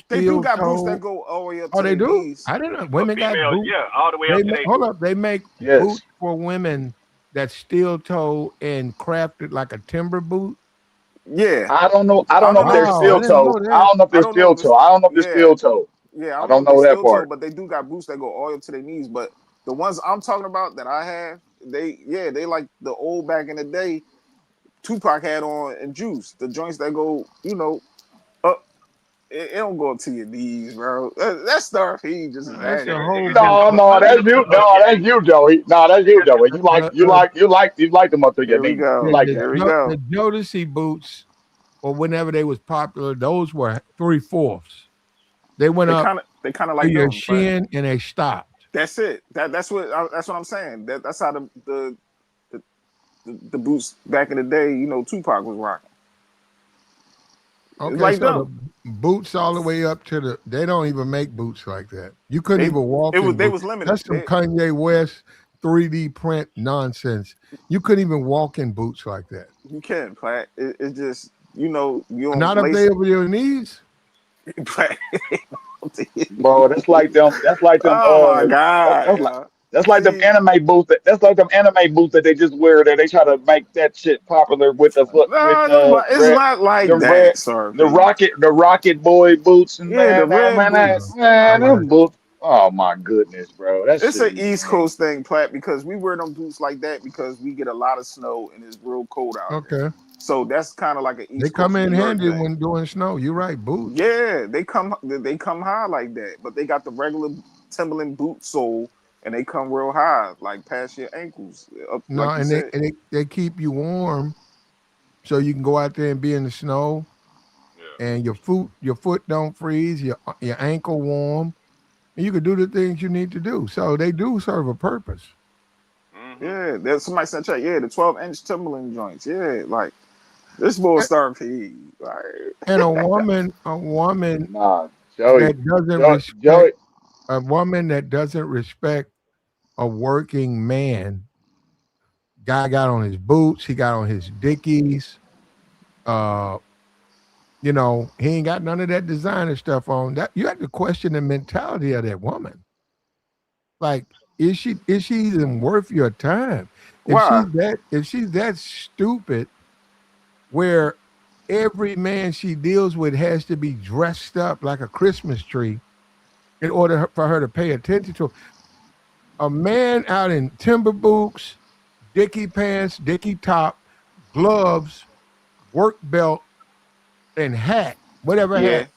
They do steel got boots that toe? go all the way up Oh, to they their do. knees. I didn't know For women got females, boots. yeah, all the way up to their Hold up. They make Yes. boots for women that steel toe and crafted like a timber boot. Yeah. I I don't know don't if know if they're it's Wow, I steel didn't toe. know I that. don't know if I they're don't know steel if it's toe. I don't know if they're yeah. steel toe. Yeah, I I don't know don't if they know that still toe, part. but they do got boots that go all the way up to their knees. But the ones I'm talking about that I have, they like the old back in the day Tupac had on and Juice. The joints that go, up. it don't go up to your knees, bro. That starfy just as That's bad a as whole No, different. no, that's you. No, that's you, Joey. No, that's you, Joey. The, You like them up to your Here we knees. You go. like the, that. Here we the go. Jodeci boots, or whenever they was popular, those were 3/4. They went up They kind of to like your them, but shin and they stopped. that's it. That's what I'm saying. That's how the boots back in the day, Tupac was rocking. It's Okay, like so the them. boots all the way up to they don't even make boots like that. You couldn't even walk in They boots. was limited. That's some Kanye West 3D print nonsense. You couldn't even walk in boots like that. You can, Platt. It's just you don't Not up lace there over your knees. Platt. Bro, that's like them. That's like them. Oh my God! That's like them See, anime boots. That's like them anime boots that they just wear. That they try to make that shit popular with the foot with no, it's red, not like the that, red, sir. the rocket boy boots and Yeah, the red boots. them boots. Oh my goodness, bro, that It's shit an be East lame. Coast thing, Platt, because we wear them boots like that because we get a lot of snow and it's real cold out here. Okay. So that's kind of like an They East come Coast in New York handy thing. when doing snow. You're right, boots. Yeah, they come high like that, but they got the regular Timberland boot sole, and they come real high, like past your ankles. Up, No, like you and said. they keep you warm, so you can go out there and be in the snow, and your foot don't freeze, your ankle warm, and you can do the things you need to do. So they do serve a purpose. Yeah, there's somebody said check. Yeah, the 12-inch Timberland joints. Yeah, like this boy starting to eat. Like, And a woman Nah, Joey, that doesn't Joey. respect a woman that doesn't respect a working man. Guy got on his boots, he got on his dickies. Uh, he ain't got none of that designer stuff on. That you have to question the mentality of that woman. Like, is she even worth your time? why? If she's that stupid, where every man she deals with has to be dressed up like a Christmas tree in order for her to pay attention to a man out in timber boots, dicky pants, dicky top, gloves, work belt, and hat, whatever Yeah. hat.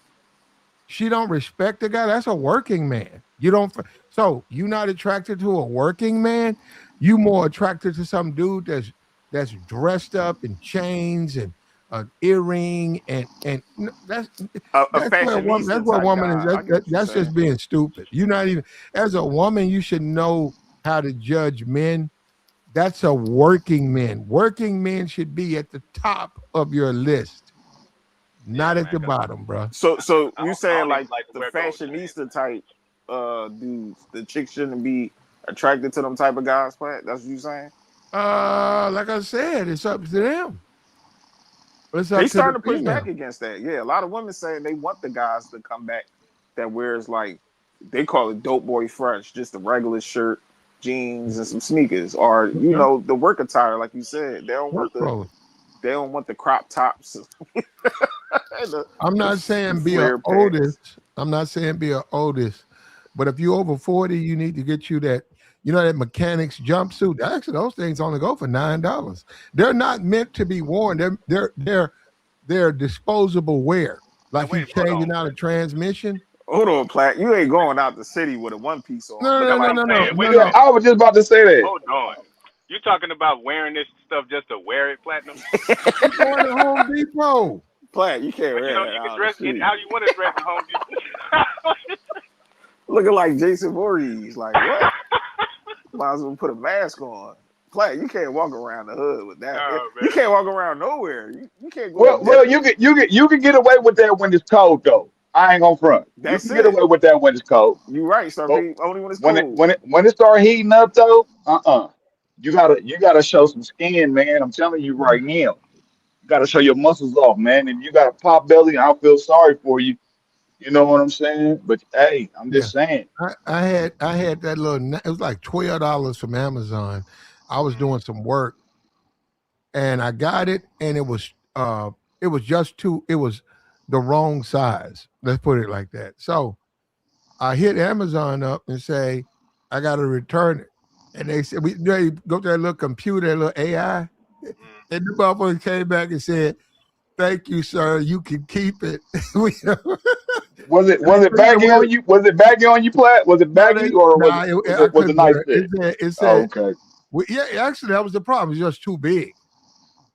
She don't respect the guy. That's a working man. You don't. So you not attracted to a working man. You more attracted to some dude that's dressed up in chains and an earring and that's A where a woman. That's fashionista what a type woman is. guy. I get what you're That's just saying. being stupid. You're not even as a woman. You should know how to judge men. That's a working man. Working men should be at the top of your list, not at the bottom, bro. So I you don't, I saying don't even like like to the wear gold chains. fashionista type dudes, the chicks shouldn't be attracted to them type of guys, Platt? That's what you saying? Like I said, it's up to them. It's They up to the starting to push back female. against that. Yeah, a lot of women saying they want the guys to come back that wears like they call it dope boy fresh, just a regular shirt, jeans, and some sneakers, or Okay. the work attire, like you said. Work clothes. They don't want the crop tops. I'm not the saying be a flare pants. oldest. I'm not saying be a oldest, but if you over 40, you need to get you that. That mechanics jumpsuit. Actually, those things only go for $9. They're not meant to be worn. They're disposable wear. Like you Hold on. changing out a transmission. Hold on, Platt. You ain't going out the city with a one piece on. No, Look, no, I no, like no, no, Wait no, a no. minute. I was just about to say that. Hold on. You talking about wearing this stuff just to wear it, Platinum? You're going to Home Depot. Platt, you can't But wear that. you can out dress the it city. how you want to dress at home. Looking like Jason Voorhees. Like what? Might as well put a mask on. Platt, you can't walk around the hood with that. Oh, You man. can't walk around nowhere. You can't go. Well, you can get away with that when it's cold though. I ain't gonna front. You That's can get it. away with that when it's cold. You right, Sir But P. Only when it's when it cold. when it start heating up though, you gotta show some skin, man. I'm telling you right now, you gotta show your muscles off, man. And you got a pop belly, I feel sorry for you. You know what I'm saying? But hey, I'm Yeah. just saying. I had that little. It was like $12 from Amazon. I was doing some work, and I got it, and it was just too. It was the wrong size. Let's put it like that. So I hit Amazon up and say I got to return it, and they said they go to that little computer, that little AI, and the motherfucker came back and said, "Thank you, sir. You can keep it." Was it baggy on you? Was it baggy on you, Platt? Was it No, they, baggy or nah, I was it couldn't nice wear it. fit? It Oh, said, okay. well, yeah, actually, that was the problem. It was just too big.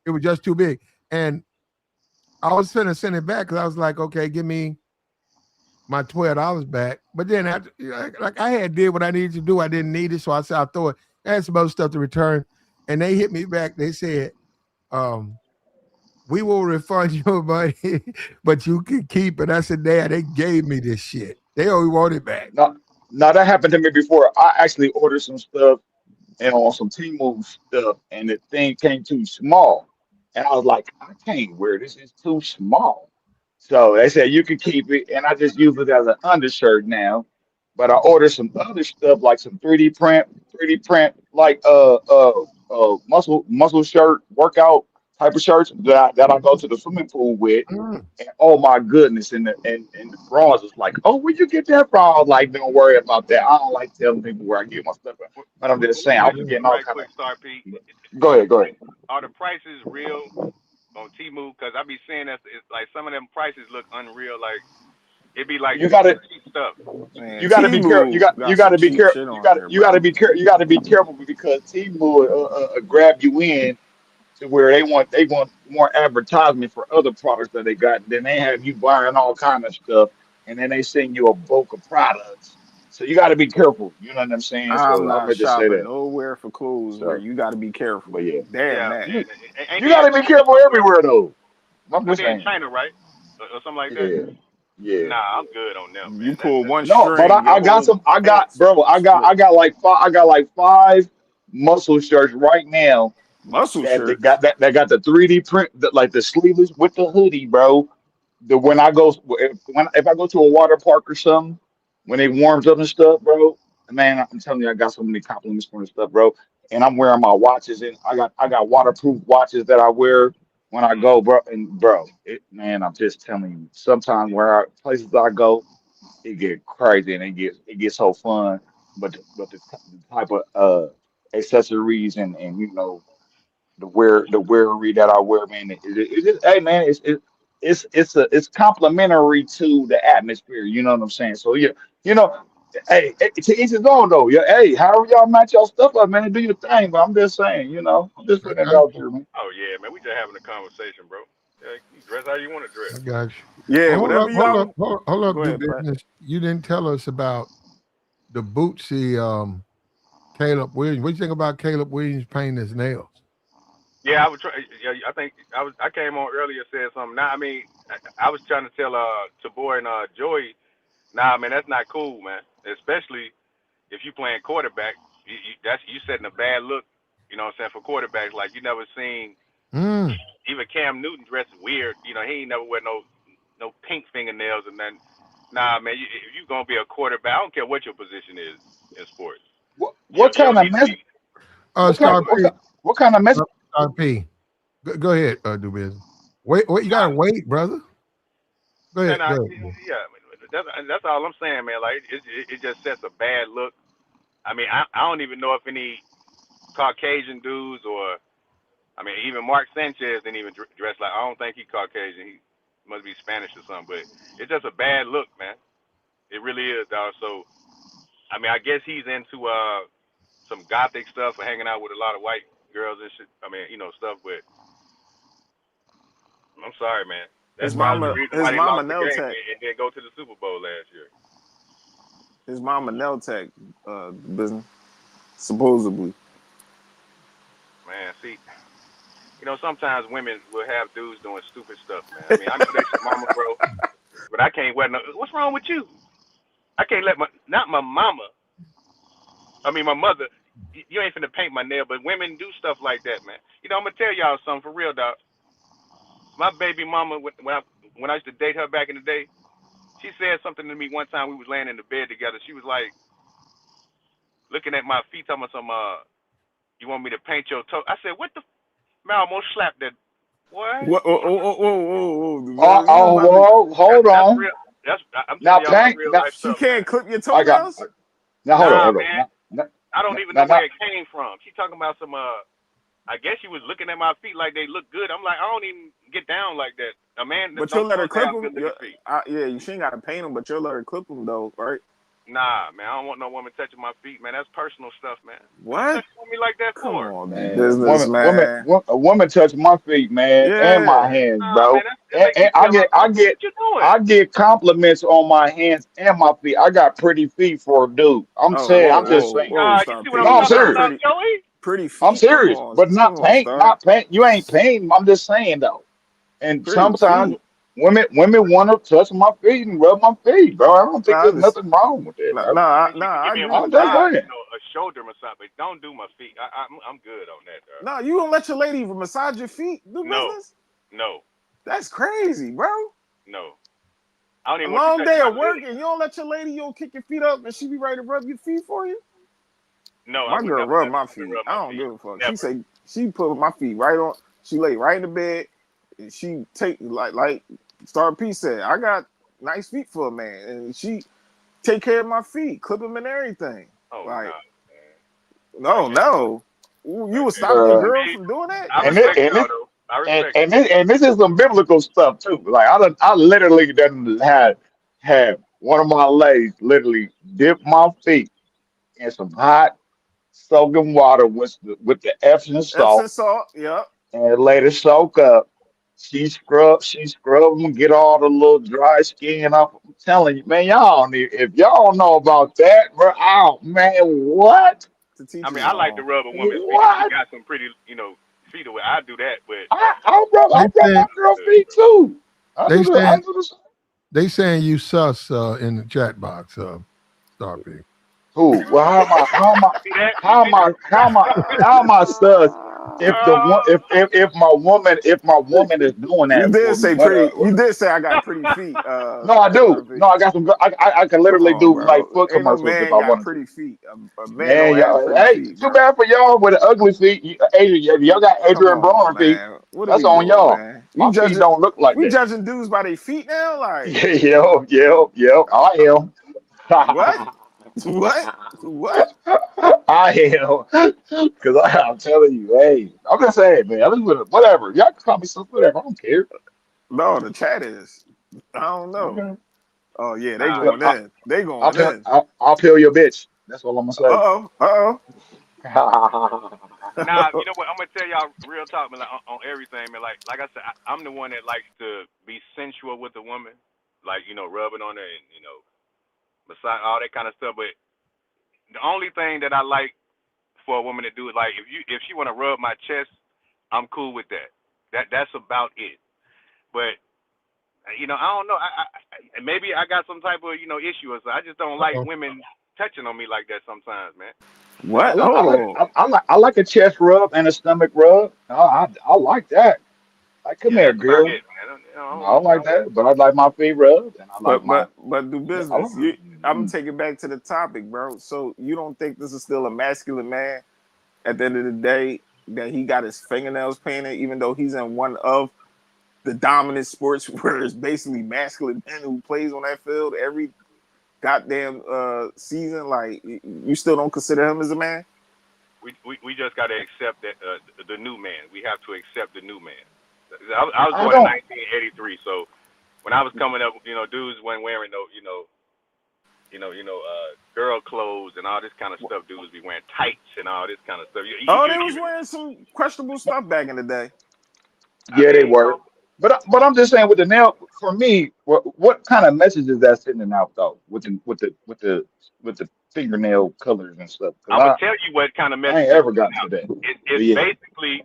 It was just too big. And I was finna send it back because I was like, okay, give me my $12 back. But then after, like I had did what I needed to do. I didn't need it, so I said I'll throw it. I had some other stuff to return, and they hit me back. They said, "We will refund your money, but you can keep it." I said, "Dad, they gave me this shit. They only want it back." No, no, that happened to me before. I actually ordered some stuff and on some Temu stuff, and the thing came too small. And I was like, I can't wear this. It's too small. So they said you can keep it, and I just use it as an undershirt now. But I ordered some other stuff like some 3D print like muscle shirt workout type of shirts that I go to the swimming pool with. Mm. And oh my goodness, and the bras was like, oh, where'd you get that from? I was like, don't worry about that. I don't like telling people where I get my stuff from. But I'm just saying, I was getting all Right kind quick, Star P. of. Go ahead, go ahead. Are the prices real on Temu? Because I be seeing that it's like some of them prices look unreal. Like it be like You super gotta cheap stuff. Man, you gotta be careful. Timu You got gotta some be cheap careful. shit on there, bro. You gotta be careful because Team will grab you in to where they want more advertisement for other products that they got. Then they have you buying all kind of stuff, and then they send you a bulk of products. So you got to be careful. You know what I'm saying? I'm So I'm not gonna just say shopping that. nowhere for clothes where So, you got to be careful. but yeah, Damn Yeah, that. you ain't you they got in to be China careful somewhere? everywhere though. I'm Are just they in saying. China, right? Or something like that? Yeah, yeah. Nah, I'm good on them, You man. pull That's one No, but string, your I got whole some. I got, pants bro. split. I got like five muscle shirts right now Muscle that they shirts. got that got the 3D print, like the sleeveless with the hoodie, bro. The when I go if I go to a water park or something, when it warms up and stuff, bro. Man, I'm telling you, I got so many compliments for the stuff, bro. And I'm wearing my watches, and I got waterproof watches that I wear when I go, bro. And bro, man, I'm just telling you, sometimes places I go, it get crazy and it gets so fun. But the type of accessories and the wearery that I wear, man, it just hey man, it's complimentary to the atmosphere. You know what I'm saying? So yeah, you know, hey, to each his own though. Yeah, hey, however y'all match y'all stuff up, man, do your thing. But I'm just saying, I'm just I putting it got out you. there, man. Oh yeah, man. We just having a conversation, bro. Yeah, you dress how you want to dress. I got you. Yeah, Well, whatever y'all. hold up, Go do ahead, Pat. business. You didn't tell us about the Bootsy Caleb Williams. What do you think about Caleb Williams painting his nails? Yeah, I was trying. Yeah, I think I came on earlier said something. Now, I mean, I was trying to tell Tabor and Joey. Nah, man, that's not cool, man. Especially if you playing quarterback. You setting a bad look. You know what I'm saying for quarterbacks. Like you never seen Mm. even Cam Newton dressed weird. You know he ain't never wear no pink fingernails and nothing. Nah, man, if you gonna be a quarterback, I don't care what your position is in sports. What You kind don't of need to mess? be. Star P, What kind of mess? Star P. Go ahead, do business. Wait, you gotta Nah, wait, brother. Go no, ahead, no, go ahead. yeah. That's all I'm saying, man. Like it just sets a bad look. I mean, I don't even know if any Caucasian dudes or I mean even Mark Sanchez didn't even dress like. I don't think he Caucasian. He must be Spanish or something. But it's just a bad look, man. It really is, dog. So I mean, I guess he's into some gothic stuff or hanging out with a lot of white girls and shit. I mean, stuff. But I'm sorry, man. His That's probably the mama, reason his why they mama lost the nail game tech, and didn't go to the Super Bowl last year. his mama nail tech business, supposedly. Man, see, sometimes women will have dudes doing stupid stuff, man. I mean, I know that's your mama, bro, but I can't wear no. What's wrong with you? I can't let not my mama. I mean, my mother. You ain't finna paint my nail, but women do stuff like that, man. I'm gonna tell y'all something for real, dog. My baby mama, when I used to date her back in the day, she said something to me one time. We was laying in the bed together. She was like, looking at my feet, talking about some, you want me to paint your toe? I said, what the? Man, I almost slapped that. What? What? Oh, Oh, you was about to. whoa, hold That's on. real. I'm Now telling y'all some paint. real Now life She stuff, man. can't clip your I got. toenails. Now hold on, Nah, hold on. man. I don't even know Now, where it came from. She talking about some I guess she was looking at my feet like they look good. I'm like, I don't even get down like that. A man But don't you'll let her supposed to clip have them. good looking feet. Yeah, she ain't got to paint them, but you'll let her clip them though, right? Nah, man, I don't want no woman touching my feet, man. That's personal stuff, man. What? Touch me like that Come for? on, Man, business, man. a woman touch my feet, man, and my Yeah. hands, Nah, man, bro. that make me And feel uncomfortable. What you doing? I get compliments on my hands and my feet. I got pretty feet for a dude. I'm Oh, saying, I'm whoa, just whoa, saying. whoa, You Star see what P. I'm No, I'm talking serious. about, Joey? Pretty I'm feet. serious, but Come not on, paint, Star. not paint. You ain't painting. I'm just saying though. And Pretty sometimes feet. women want to touch my feet and rub my feet, bro. I don't think Nah, I there's just, nothing wrong with that, bro. I mean, you can I give me a agree I'm with just that. massage, saying. a shoulder massage, but don't do my feet. I'm good on that, dog. No, you don't let your lady massage your feet. Do No, business. no, That's crazy, bro. no. I don't A even want you long touching day my of work, leg. and you don't let your lady, you don't kick your feet up, and she be ready to rub your feet for you. No, I My would girl never rub let a my woman feet. rub I my don't feet. give a fuck. She Never. say she put my feet right on. She lay right in the bed, and she take like Star P said. I got nice feet for a man, and she take care of my feet, clip them and everything. Oh, Like nah, man. I no, can't do it. no, you I would can't stop do your it. I Uh, girl mean, from doing that? I and this, respect and y'all this, though. I respect it. and this is some biblical stuff too. Like I literally done had one of my ladies literally dip my feet in some hot soaking water with the Epsom Epsom salt salt. Yep. and let it soak up. She scrub them, get all the little dry skin off. I'm telling you, man, y'all don't need, if y'all don't know about that, bro, oh man, what? To I teach mean, his I like to own. rub a woman's feet if she What? got some pretty, feet away. I do that, but They I rub saying my girl good, feet bro. too. I they do the, I saying do the, they saying you sus in the chat box, Star P. who? Well, See that? You see that? how am I sus? If the one, Oh, if my woman is doing You that did for me, say what? pretty. You did say I got pretty feet. No, I do. Star P. No, I got some. I can Come literally on, do like bro. foot Ain't no commercials if man I got wanted to. pretty feet. A man Man, don't have y'all, pretty hey, feet, too bro. bad for y'all with the ugly feet. Adrian, y'all got Come Adrian on, Broner feet. man. What are That's we on doing, y'all. man? My feet don't look like We that. judging dudes by their feet now? Like Yep. I am. what? What? What? I am. Because I'm telling you, hey, I'm just saying, man. Whatever. Y'all can call me some whatever. I don't care. No, the chat is. I don't know. Okay. Oh yeah, they I'll nah, peel, going I, in. They I'll going peel, in. I'll peel your bitch. That's what I'm gonna say. nah. You know what? I'm gonna tell y'all real talk, man. Like, on everything, man. Like I said, I'm the one that likes to be sensual with a woman, like rubbing on her and massage all that kind of stuff. But the only thing that I like for a woman to do is like if she want to rub my chest, I'm cool with that. That's about it. But I don't know. Maybe I got some type of issue or so. I just don't like Uh-oh. women touching on me like that sometimes, man. I What? like I like Oh, I, I like I like a chest rub and a stomach rub. I like that. Like, come Yeah, here, that's about girl. it, man. No, I don't like that, but I like my feet rubbed and I like my. but do Yeah, I business. like I'm gonna it. take it back to the topic, bro. So you don't think this is still a masculine man at the end of the day that he got his fingernails painted, even though he's in one of the dominant sports where it's basically masculine men who plays on that field every goddamn season? Like you still don't consider him as a man? We just got to accept that the new man. We have to accept the new man. I was I born in don't. 1983, so when I was coming up, dudes weren't wearing no, girl clothes and all this kind of stuff. Dudes be wearing tights and all this kind of stuff. Oh, they was wearing some questionable stuff back in the day. I Yeah, they mean, were. But I'm just saying with the nail for me, what kind of message is that sending out though with the fingernail colors and stuff? I'm gonna Because tell you what kind of I message ain't it's ever sending gotten to out. that. But It's yeah, basically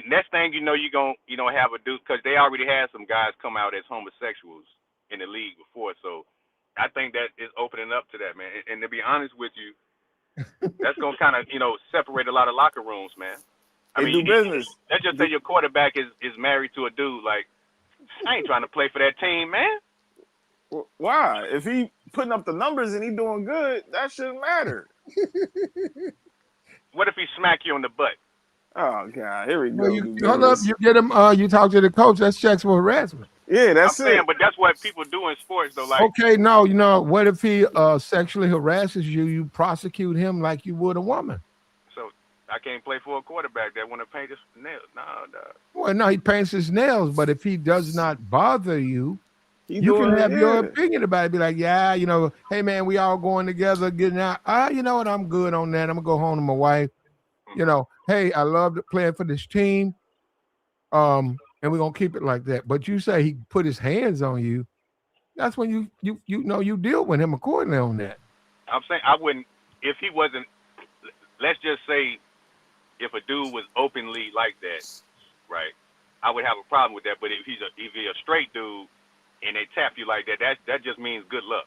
next thing you know, you don't have a dude because they already had some guys come out as homosexuals in the league before. So I think that is opening up to that, man. And to be honest with you, that's gonna kind of separate a lot of locker rooms, man. I They mean, do business. let's just say your quarterback is married to a dude. Like, I ain't trying to play for that team, man. Why? If he putting up the numbers and he doing good, that shouldn't matter. What if he smack you on the butt? Oh God, here we Well, go. you Do hold up. business. You get him. You talk to the coach. That's sexual harassment. Yeah, I'm that's saying, it. but that's what people do in sports, though. Like, Okay, no, what if he sexually harasses you? You prosecute him like you would a woman. so I can't play for a quarterback that want to paint his nails. No, dog. Well, no, he paints his nails, but if he does not bother you, He you can doing have your yeah. opinion about it. Be like, yeah, hey man, we all going together, getting out. You know what? I'm good on that. I'm gonna go home to my wife. Hey, I love playing for this team. And we're gonna keep it like that. But you say he put his hands on you, that's when you deal with him accordingly on that. I'm saying I wouldn't if he wasn't. Let's just say if a dude was openly like that, right? I would have a problem with that. But if he's a straight dude and they tap you like that, that just means good luck.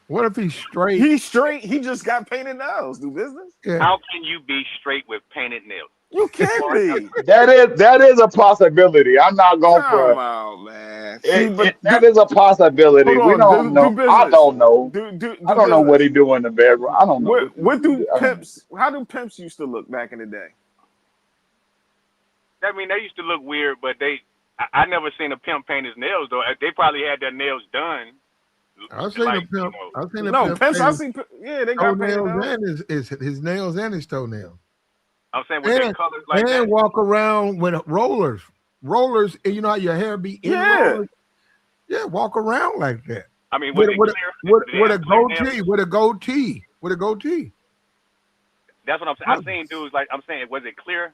What if he's straight? He's straight. He just got painted nails. Do business. Yeah. How can you be straight with painted nails? You can be. That is a possibility. I'm not going for Come on, man. See, but that is a possibility. hold We on. don't Do know. I business. don't know. Do I don't know what business. he do in the bedroom. I don't know. What do I don't know. pimps? How do pimps used to look back in the day? I mean, they used to look weird, but I never seen a pimp paint his nails though. They probably had their nails done. I've seen a pimp. I've seen a pimp pimps. I paint seen. Yeah, they got painted toenails nails. and his nails and his toenails. I'm saying with their colors like and that. walk around with rollers, and you know how your hair be in rollers. Yeah, walk around like that. I mean, with a goatee. That's what I'm saying. I've seen dudes like I'm saying, was it clear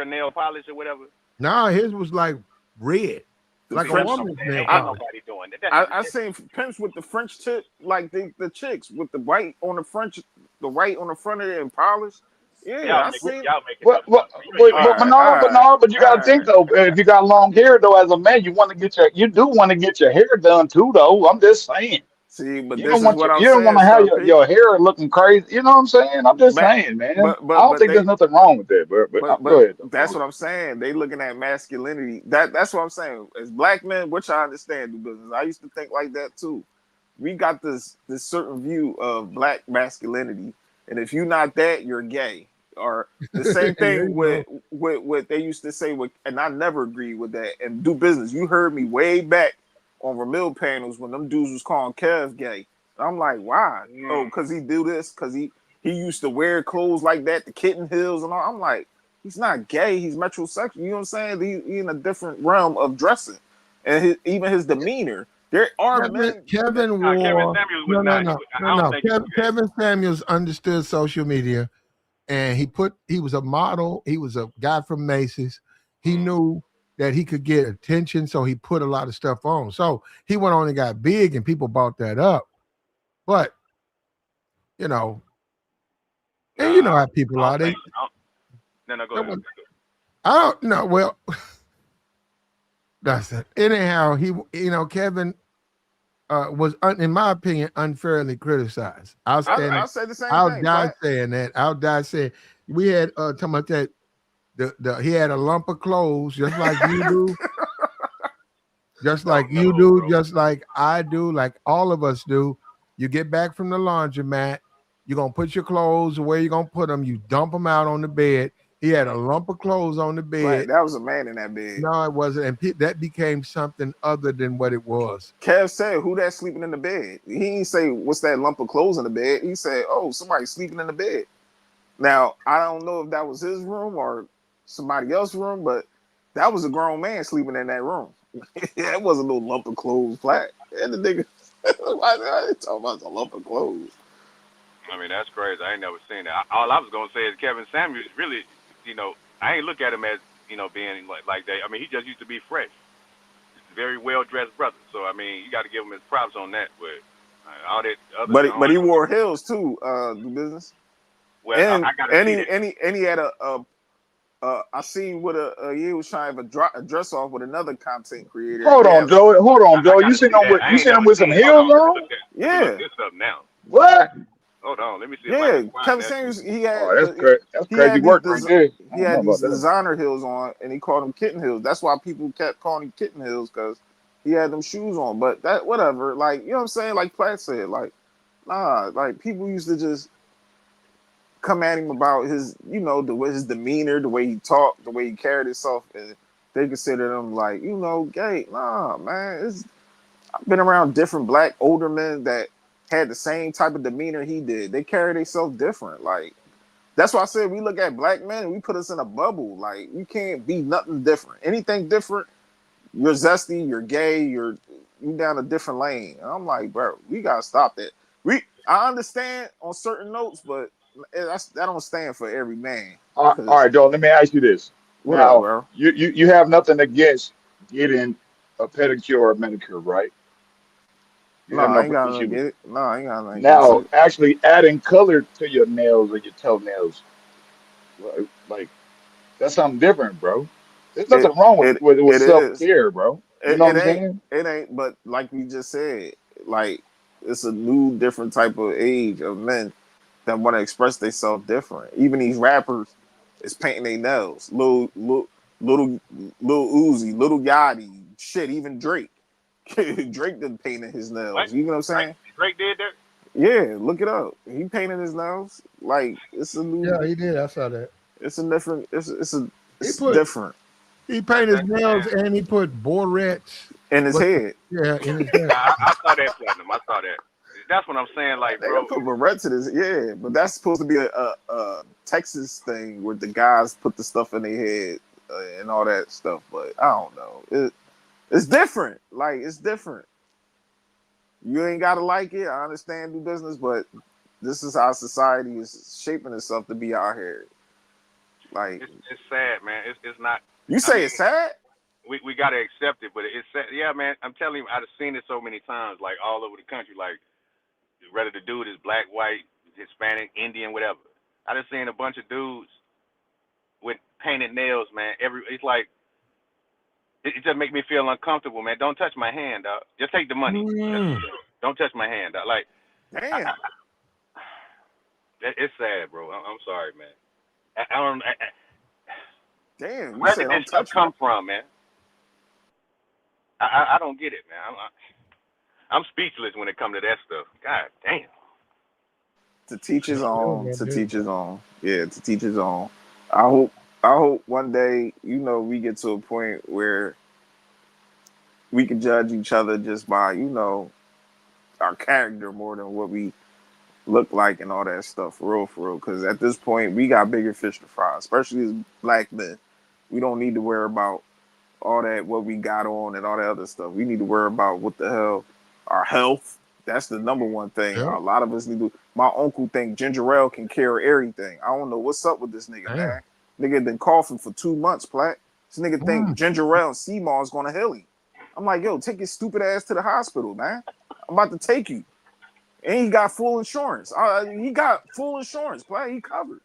nail polish or whatever? Nah, his was like red, like a woman's nail polish. Nobody doing that. I seen pimps with the French tip, like the chicks with the white on the front, the white on the front of it and polish. Yeah, I seen. But you got to think though. If you got long hair though, as a man, you do want to get your hair done too though. I'm just saying. See, but you this don't is what I'm you saying. don't want to have your hair looking crazy. You know what I'm saying? I'm just saying, man. I don't think there's nothing wrong with that. But go ahead. That's what I'm saying. They looking at masculinity. That's what I'm saying. As black men, which I understand, do business. I used to think like that too. We got this certain view of black masculinity, and if you're not that, you're gay. Or the same thing with what they used to say with, and I never agreed with that. And do business. You heard me way back on Ramil panels when them dudes was calling Kev gay. I'm like, why? Oh, because he do this, because he used to wear clothes like that, the kitten heels and all. I'm like, he's not gay, he's metrosexual. You know what I'm saying? He in a different realm of dressing. And even his demeanor. There are men. Kevin Samuels understood social media, and he was a model. He was a guy from Macy's. He knew that he could get attention, so he put a lot of stuff on. So he went on and got big, and people bought that up. But and you know how people are. They go ahead. I don't know. Well, that's it. Anyhow, Kevin was, in my opinion, unfairly criticized. I'll say the same I'll thing. Die saying that. I'll die saying we had talking about that. He had a lump of clothes just like you do, just like you do, bro. Just like I do, like all of us do. You get back from the laundromat, you're gonna put your clothes where you're gonna put them. You dump them out on the bed. He had a lump of clothes on the bed. Right, that was a man in that bed. No, it wasn't, and that became something other than what it was. Kev said, "Who that's sleeping in the bed?" He didn't say, "What's that lump of clothes in the bed?" He said, "Oh, somebody's sleeping in the bed." Now I don't know if that was his room or somebody else's room, but that was a grown man sleeping in that room. That wasn't no lump of clothes flat. And the nigga, why they talking about a lump of clothes? I mean, that's crazy. I ain't never seen that. All I was gonna say is Kevin Samuels really, I ain't look at him as being like that. I mean, he just used to be fresh. He's a very well dressed brother. So I mean, you got to give him his props on that. But all that other. But he wore heels too. The business. Well, and he had I seen what he was trying to dress off with another content creator. Hold on, Joe. You seen him with some heels on? Yeah. This up now. What? Hold on, let me see. Yeah, Kevin Samuels. He had. That's crazy work right there. He had these designer heels on, and he called them kitten heels. That's why people kept calling him kitten heels, because he had them shoes on. But that whatever, like, you know what I'm saying? Like Platt said, like, nah, like people used to just come at him about his, his demeanor, the way he talked, the way he carried himself, and they considered him like, gay. Nah, man. I've been around different black older men that had the same type of demeanor he did. They carry themselves different. Like, That's why I said we look at black men and we put us in a bubble. Like we can't be nothing different. Anything different, you're zesty, you're gay, you down a different lane. And I'm like, bro, we gotta stop that. I understand on certain notes, but that don't stand for every man. All Cause right, Joe. Let me ask you this. what up, Now, bro? you have nothing against getting a pedicure or a manicure, right? You No, have I no ain't got nothing issue with against it. it. No, I ain't got nothing against Now, it. actually adding color to your nails or your toenails, like that's something different, bro. There's It nothing wrong with it with it self is. care, bro. You It, know what it I'm ain't. saying? It ain't. But like we just said, like it's a new, different type of age of men that want to express themselves different. Even these rappers is painting their nails. Little Uzi, little Yachty, shit. Even Drake. Drake done painted his What? nails. You know what I'm Drake, saying? Drake did that? Yeah, look it up. He painted his nails. Like it's a new. Yeah, he did. I saw that. It's a different. He It's put different he painted his That, nails man. and he put borets. in his What? head. Yeah, in his head. I saw that platinum. I saw that. That's what I'm saying. Like, They gotta bro, put Barrett's in this, yeah, but that's supposed to be a Texas thing where the guys put the stuff in their head and all that stuff. But I don't know. It's different. Like it's different. You ain't gotta like it. I understand do business, but this is how society is shaping itself to be out here. Like it's sad, man. It's not. you I say, mean, it's sad. we gotta accept it, but it's sad. Yeah, man. I'm telling you, I've seen it so many times, like all over the country. Like, whether the dude is black, white, Hispanic, Indian, whatever. I just seen a bunch of dudes with painted nails, man. It's like it just make me feel uncomfortable, man. Don't touch my hand, dog. Just take the money. Mm. Don't touch my hand, dog. Like, Damn, it's sad, bro. I'm sorry, man. I don't. damn. You Where say did this don't stuff touch me. come from, man? I don't get it, man. I'm speechless when it comes to that stuff. God damn. To teach his They don't own. gotta To do teach that. his own. Yeah, to teach his own. I hope. I hope one day, we get to a point where we can judge each other just by, our character more than what we look like and all that stuff, for real. Because at this point, we got bigger fish to fry, especially as black men. We don't need to worry about all that, what we got on and all that other stuff. We need to worry about what the hell, our health. That's the number one thing. Yep. A lot of us need to. My uncle think ginger ale can cure everything. I don't know what's up with this nigga, Damn. man. Nigga been coughing for 2 months, Platt. This nigga think Mm. ginger ale and sea moss gonna heal him. I'm like, yo, take your stupid ass to the hospital, man. I'm about to take you. And he got full insurance. He got full insurance, Platt. He covered.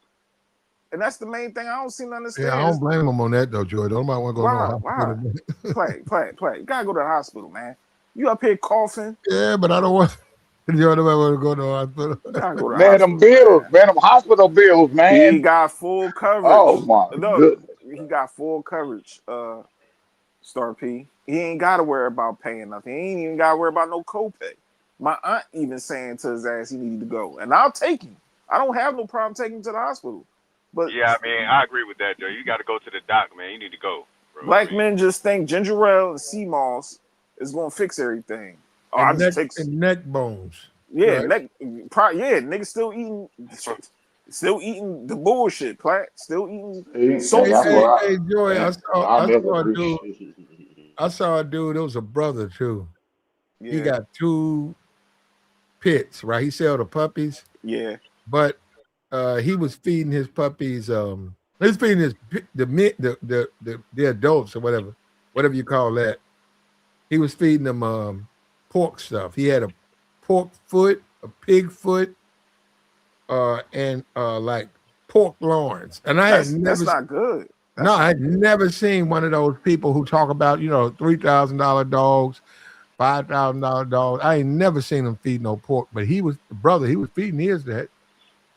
And that's the main thing I don't seem to Yeah, I understand don't is blame him on that though, Joy. Nobody want to go to no why? hospital. Play. You gotta go to the hospital, man. You up here coughing. Yeah, but I don't want. Nobody want to go to no hospital. You gotta go to the Man, them hospital, bills, man. man, them hospital bills, He man. got full Oh coverage. my No, goodness. he got full coverage, Star P. He ain't gotta worry about paying nothing. He ain't even gotta worry about no copay. My aunt even saying to his ass he needed to go. And I'll take him. I don't have no problem taking him to the hospital. But Yeah, I mean, I agree with that, Joe. You got to go to the doc, man. You need to go, bro. I black mean, men just think ginger ale and sea moss is gonna fix everything. Oh, I and just take neck bones. yeah, Right. niggas still eating the bullshit, Platt. Still eating See, soul and Hey, that's hey, food. what hey, Joy. and I I saw a disagree. dude. I saw a dude. It was a brother too. He Yeah, got two pits. Right. He sell the puppies, yeah. but he was feeding his puppies. He was feeding the adults or whatever you call that. He was feeding them pork stuff. He had a pork foot, a pig foot, and like pork loins. And I had That's never, not good. no, That's I had not good. never seen one of those people who talk about $3,000 dogs, $5,000 dogs. I ain't never seen him feed no pork. But he was the brother. He was feeding his that.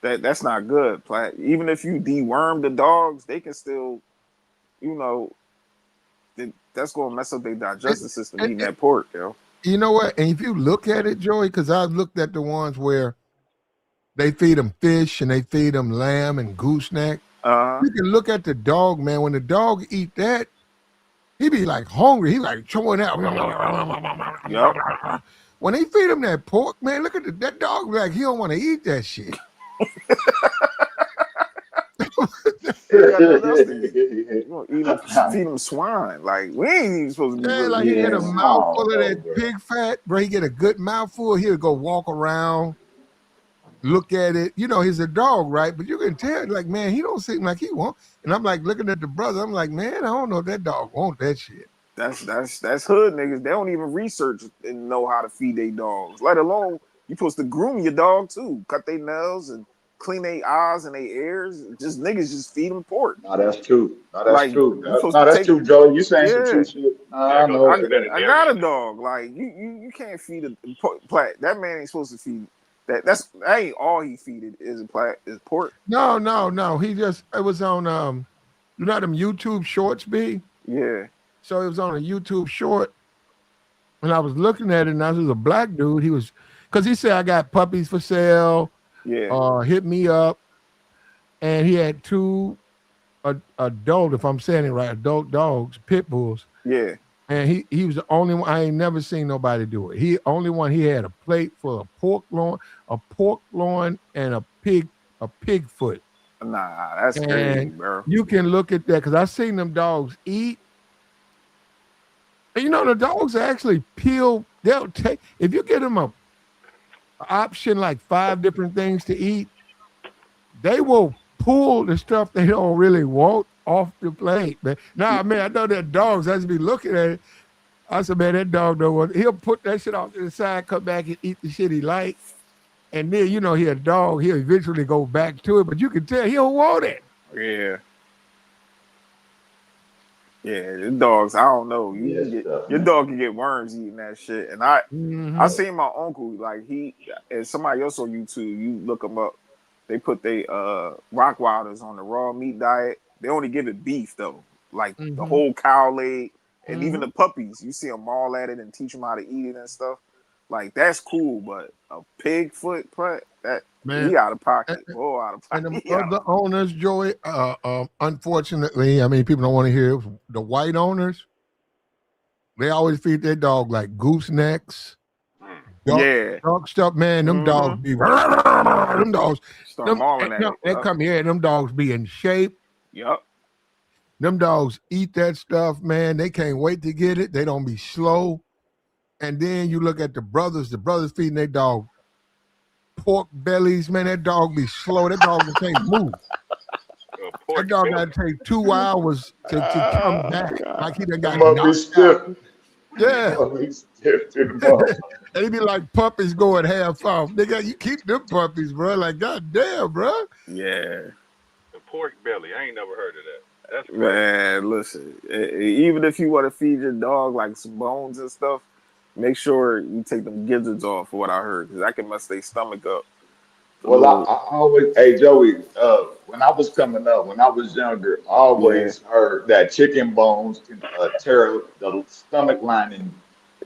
That's not good, Platt. Even if you deworm the dogs, they can still, you know, that's gonna mess up their And, digestive system and, eating that pork, yo. you know what? And if you look at it, Joey, because I looked at the ones where they feed them fish and they feed them lamb and gooseneck. Uh, You can look at the dog, man. When the dog eat that, he be like hungry. He like chewing out. yep. When they feed him that pork, man, look at that dog. Like he don't want to eat that shit. ain't got nothing else to eat. You gonna eat them, feed them swine. Like we ain't even supposed to be Yeah, really like he eating get a that. mouthful of no, that bro. pig fat, bro. He get a good mouthful. He'll go walk around, look at it. You know, he's a dog, right? But you can tell, like, man, he don't seem like he want. And I'm like looking at the brother. I'm like, man, I don't know if that dog want that shit. That's hood niggas. They don't even research and know how to feed their dogs. Let alone you supposed to groom your dog too, cut their nails and clean their eyes and their ears. Just niggas just feed them pork. No, that's true. No, that's Like true. you supposed No, to that's take. true, Joe. You saying some Yeah, true shit. Yeah, I go to know. the I got a veterinarian. dog. Like you can't feed a plat. That man ain't supposed to feed that. That ain't all he feeded is pork. No. He just it was on you know them YouTube shorts be? Yeah, So it was on a YouTube short, and I was looking at it, and I was a black dude. He was because he said I got puppies for sale. yeah, Hit me up, and he had two adult, if I'm saying it right, adult dogs, pit bulls. yeah. And he was the only one. I ain't never seen nobody do it. He only one. He had a plate full of pork loin, and a pig foot. Nah, that's crazy, And bro. you can look at that because I seen them dogs eat. And you know the dogs actually peel. They'll take if you get them a option like 5 different things to eat. They will pull the stuff they don't really want off the plate, man. Nah, man, I know that dogs. I just be looking at it. I said, man, that dog don't want. He'll put that shit off to the side, come back and eat the shit he like, and then you know he a dog. He'll eventually go back to it, but you can tell he don't want it. Yeah. Yeah, the dogs. I don't know. You Yeah, can get stuff, your man. dog can get worms eating that shit. And I Mm-hmm. seen my uncle like he and somebody else on YouTube. You look them up. They put they Rockwilders on the raw meat diet. They only give it beef though, like the Mm-hmm. whole cow leg, and even Mm-hmm. the puppies. You see them maul at it and teach them how to eat it and stuff. Like that's cool, but a pig foot that Man, he out of and, pocket. Oh, out of and pocket. the He out other of owners, Joey, unfortunately, I mean, people don't want to hear it. The white owners. They always feed their dog like goosenecks, yeah. duck stuff. Man, them Mm-hmm. dogs be them dogs. Start mauling at No, it. they Yep. come here. Them dogs be in shape. Yep. Them dogs eat that stuff, man. They can't wait to get it. They don't be slow. And then you look at the brothers. The brothers feeding their dog pork bellies. Man, that dog be slow. That dog can't move. That Pork dog belly. got to take 2 hours to come back. Like he done Them got must be knocked out. stiff. Yeah. Must be stiff to the bone. They be like puppies going half off. Nigga, you keep them puppies, bro. Like, goddamn, bro. Yeah. The pork belly. I ain't never heard of that. That's crazy. Man, listen. Even if you want to feed your dog like some bones and stuff, make sure you take them gizzards off. For what I heard, because that can mess their stomach up. A Well, little. I always, hey Joey, when I was coming up, when I was younger, I Yeah. always heard that chicken bones can tear the stomach lining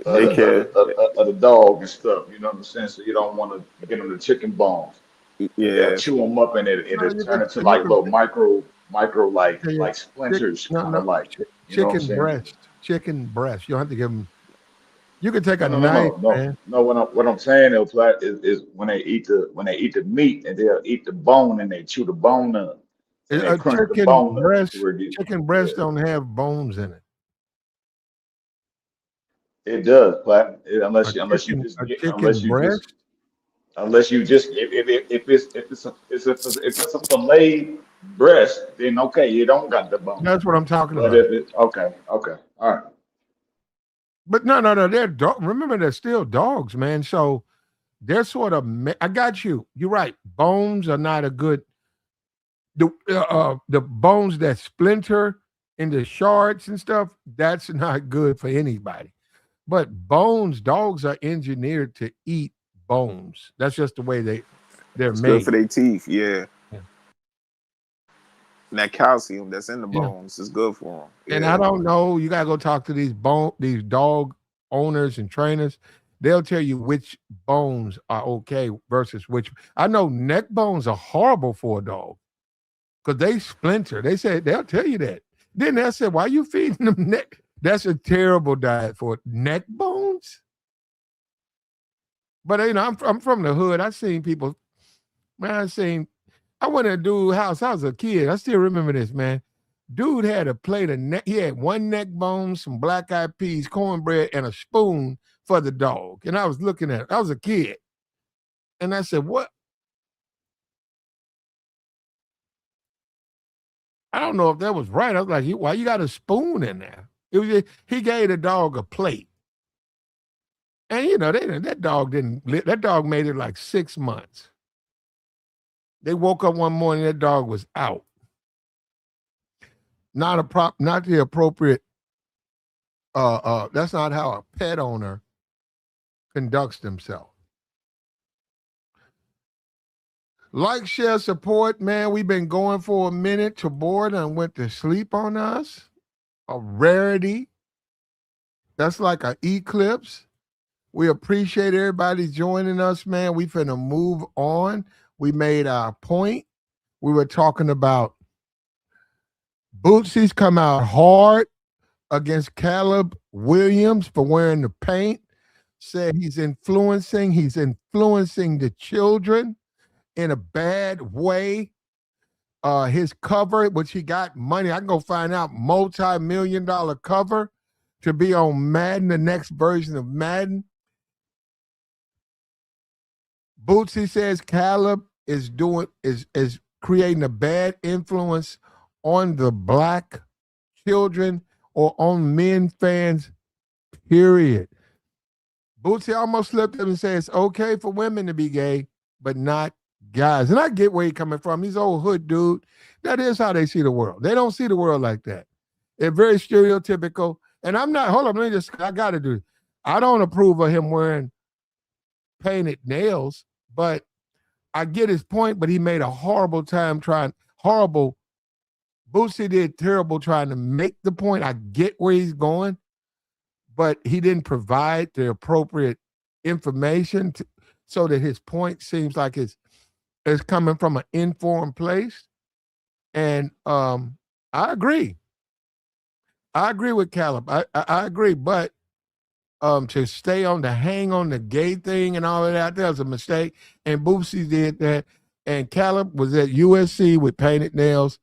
They can. of the dog and stuff. You know what I'm saying? So you don't want to get them the chicken bones, and they'll Yeah. chew them up, and No, it you turn can, into you like can little micro yeah, like splinters, kind of like. You know what I'm chicken saying? breast. Chicken breast. You don't have to give them. You can take No, a no, no, knife, no, no, man. no. What I'm saying though, Plat, is when they eat the meat and they'll eat the bone and they chew the bone up and they A crunch the bone up to where chicken yeah, breast don't have bones in it. it does, Plat. A chicken breast. Unless you just if it's a fillet breast, then okay, you don't got the bone. That's what I'm talking But about. if it okay, all right. But no. They're remember, they're still dogs, man. So they're sort of. I got you. You're right. Bones are not a good. The bones that splinter into shards and stuff. That's not good for anybody. But bones, dogs are engineered to eat bones. That's just the way they're It's good for made. their teeth. Yeah. Yeah. And that calcium that's in the Yeah. bones is good for them. And Yeah. I don't know. You gotta go talk to these dog owners and trainers. They'll tell you which bones are okay versus which. I know neck bones are horrible for a dog because they splinter. They say they'll tell you that. Then they'll say, "Why you feeding them neck?" That's a terrible diet for neck bones. But I'm from the hood. I seen people. Man, I seen I went to a dude's house. I was a kid. I still remember this, man. Dude had a plate of neck. He had one neck bone, some black eyed peas, cornbread, and a spoon for the dog. And I was looking at it. I was a kid. And I said, what? I don't know if that was right. I was like, why you got a spoon in there? It was he gave the dog a plate. And you know, that dog made it like 6 months. They woke up one morning, that dog was out. Not the appropriate that's not how a pet owner conducts themselves. Like, share, support, man. We've been going for a minute. Tabor and went to sleep on us. A rarity. That's like an eclipse. We appreciate everybody joining us, man. We finna move on. We made our point. We were talking about Boosie's come out hard against Caleb Williams for wearing the paint. Said he's influencing the children in a bad way. His cover, which he got money, I can go find out, multi-million-dollar cover to be on Madden, the next version of Madden. Bootsy says Caleb is creating a bad influence on the black children or on men fans, period. Bootsy almost slipped up and said it's okay for women to be gay, but not guys. And I get where he's coming from. He's old hood dude. That is how they see the world. They don't see the world like that. They're very stereotypical. And I'm not, hold on, I got to do this. I don't approve of him wearing painted nails, but I get his point, but he made a horrible time Boosie did terrible trying to make the point. I get where he's going, but he didn't provide the appropriate information so that his point seems like it's coming from an informed place. And I agree. I agree with Caleb. I agree, but to hang on the gay thing and all of that was a mistake. And Boosie did that. And Caleb was at USC with painted nails.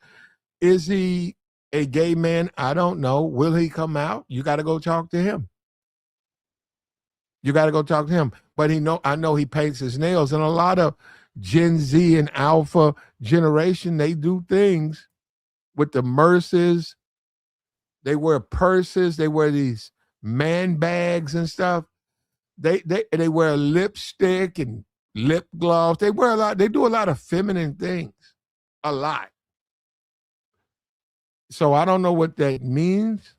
Is he a gay man? I don't know. Will he come out? You got to go talk to him. But I know he paints his nails. And a lot of Gen Z and Alpha generation, they do things with the Merces. They wear purses. They wear these man bags and stuff. They wear lipstick and lip gloss. They wear a lot. They do a lot of feminine things. A lot. So I don't know what that means.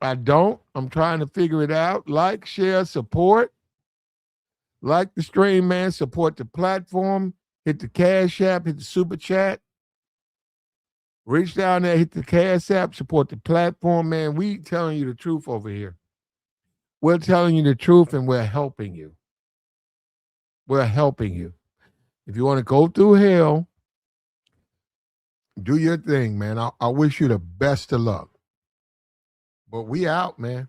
I don't. I'm trying to figure it out. Like, share, support. Like the stream, man. Support the platform. Hit the Cash App. Hit the Super Chat. Reach down there. Hit the Cash App. Support the platform, man. We telling you the truth over here. We're telling you the truth, and we're helping you. We're helping you. If you want to go through hell, do your thing, man. I wish you the best of luck. But we out, man.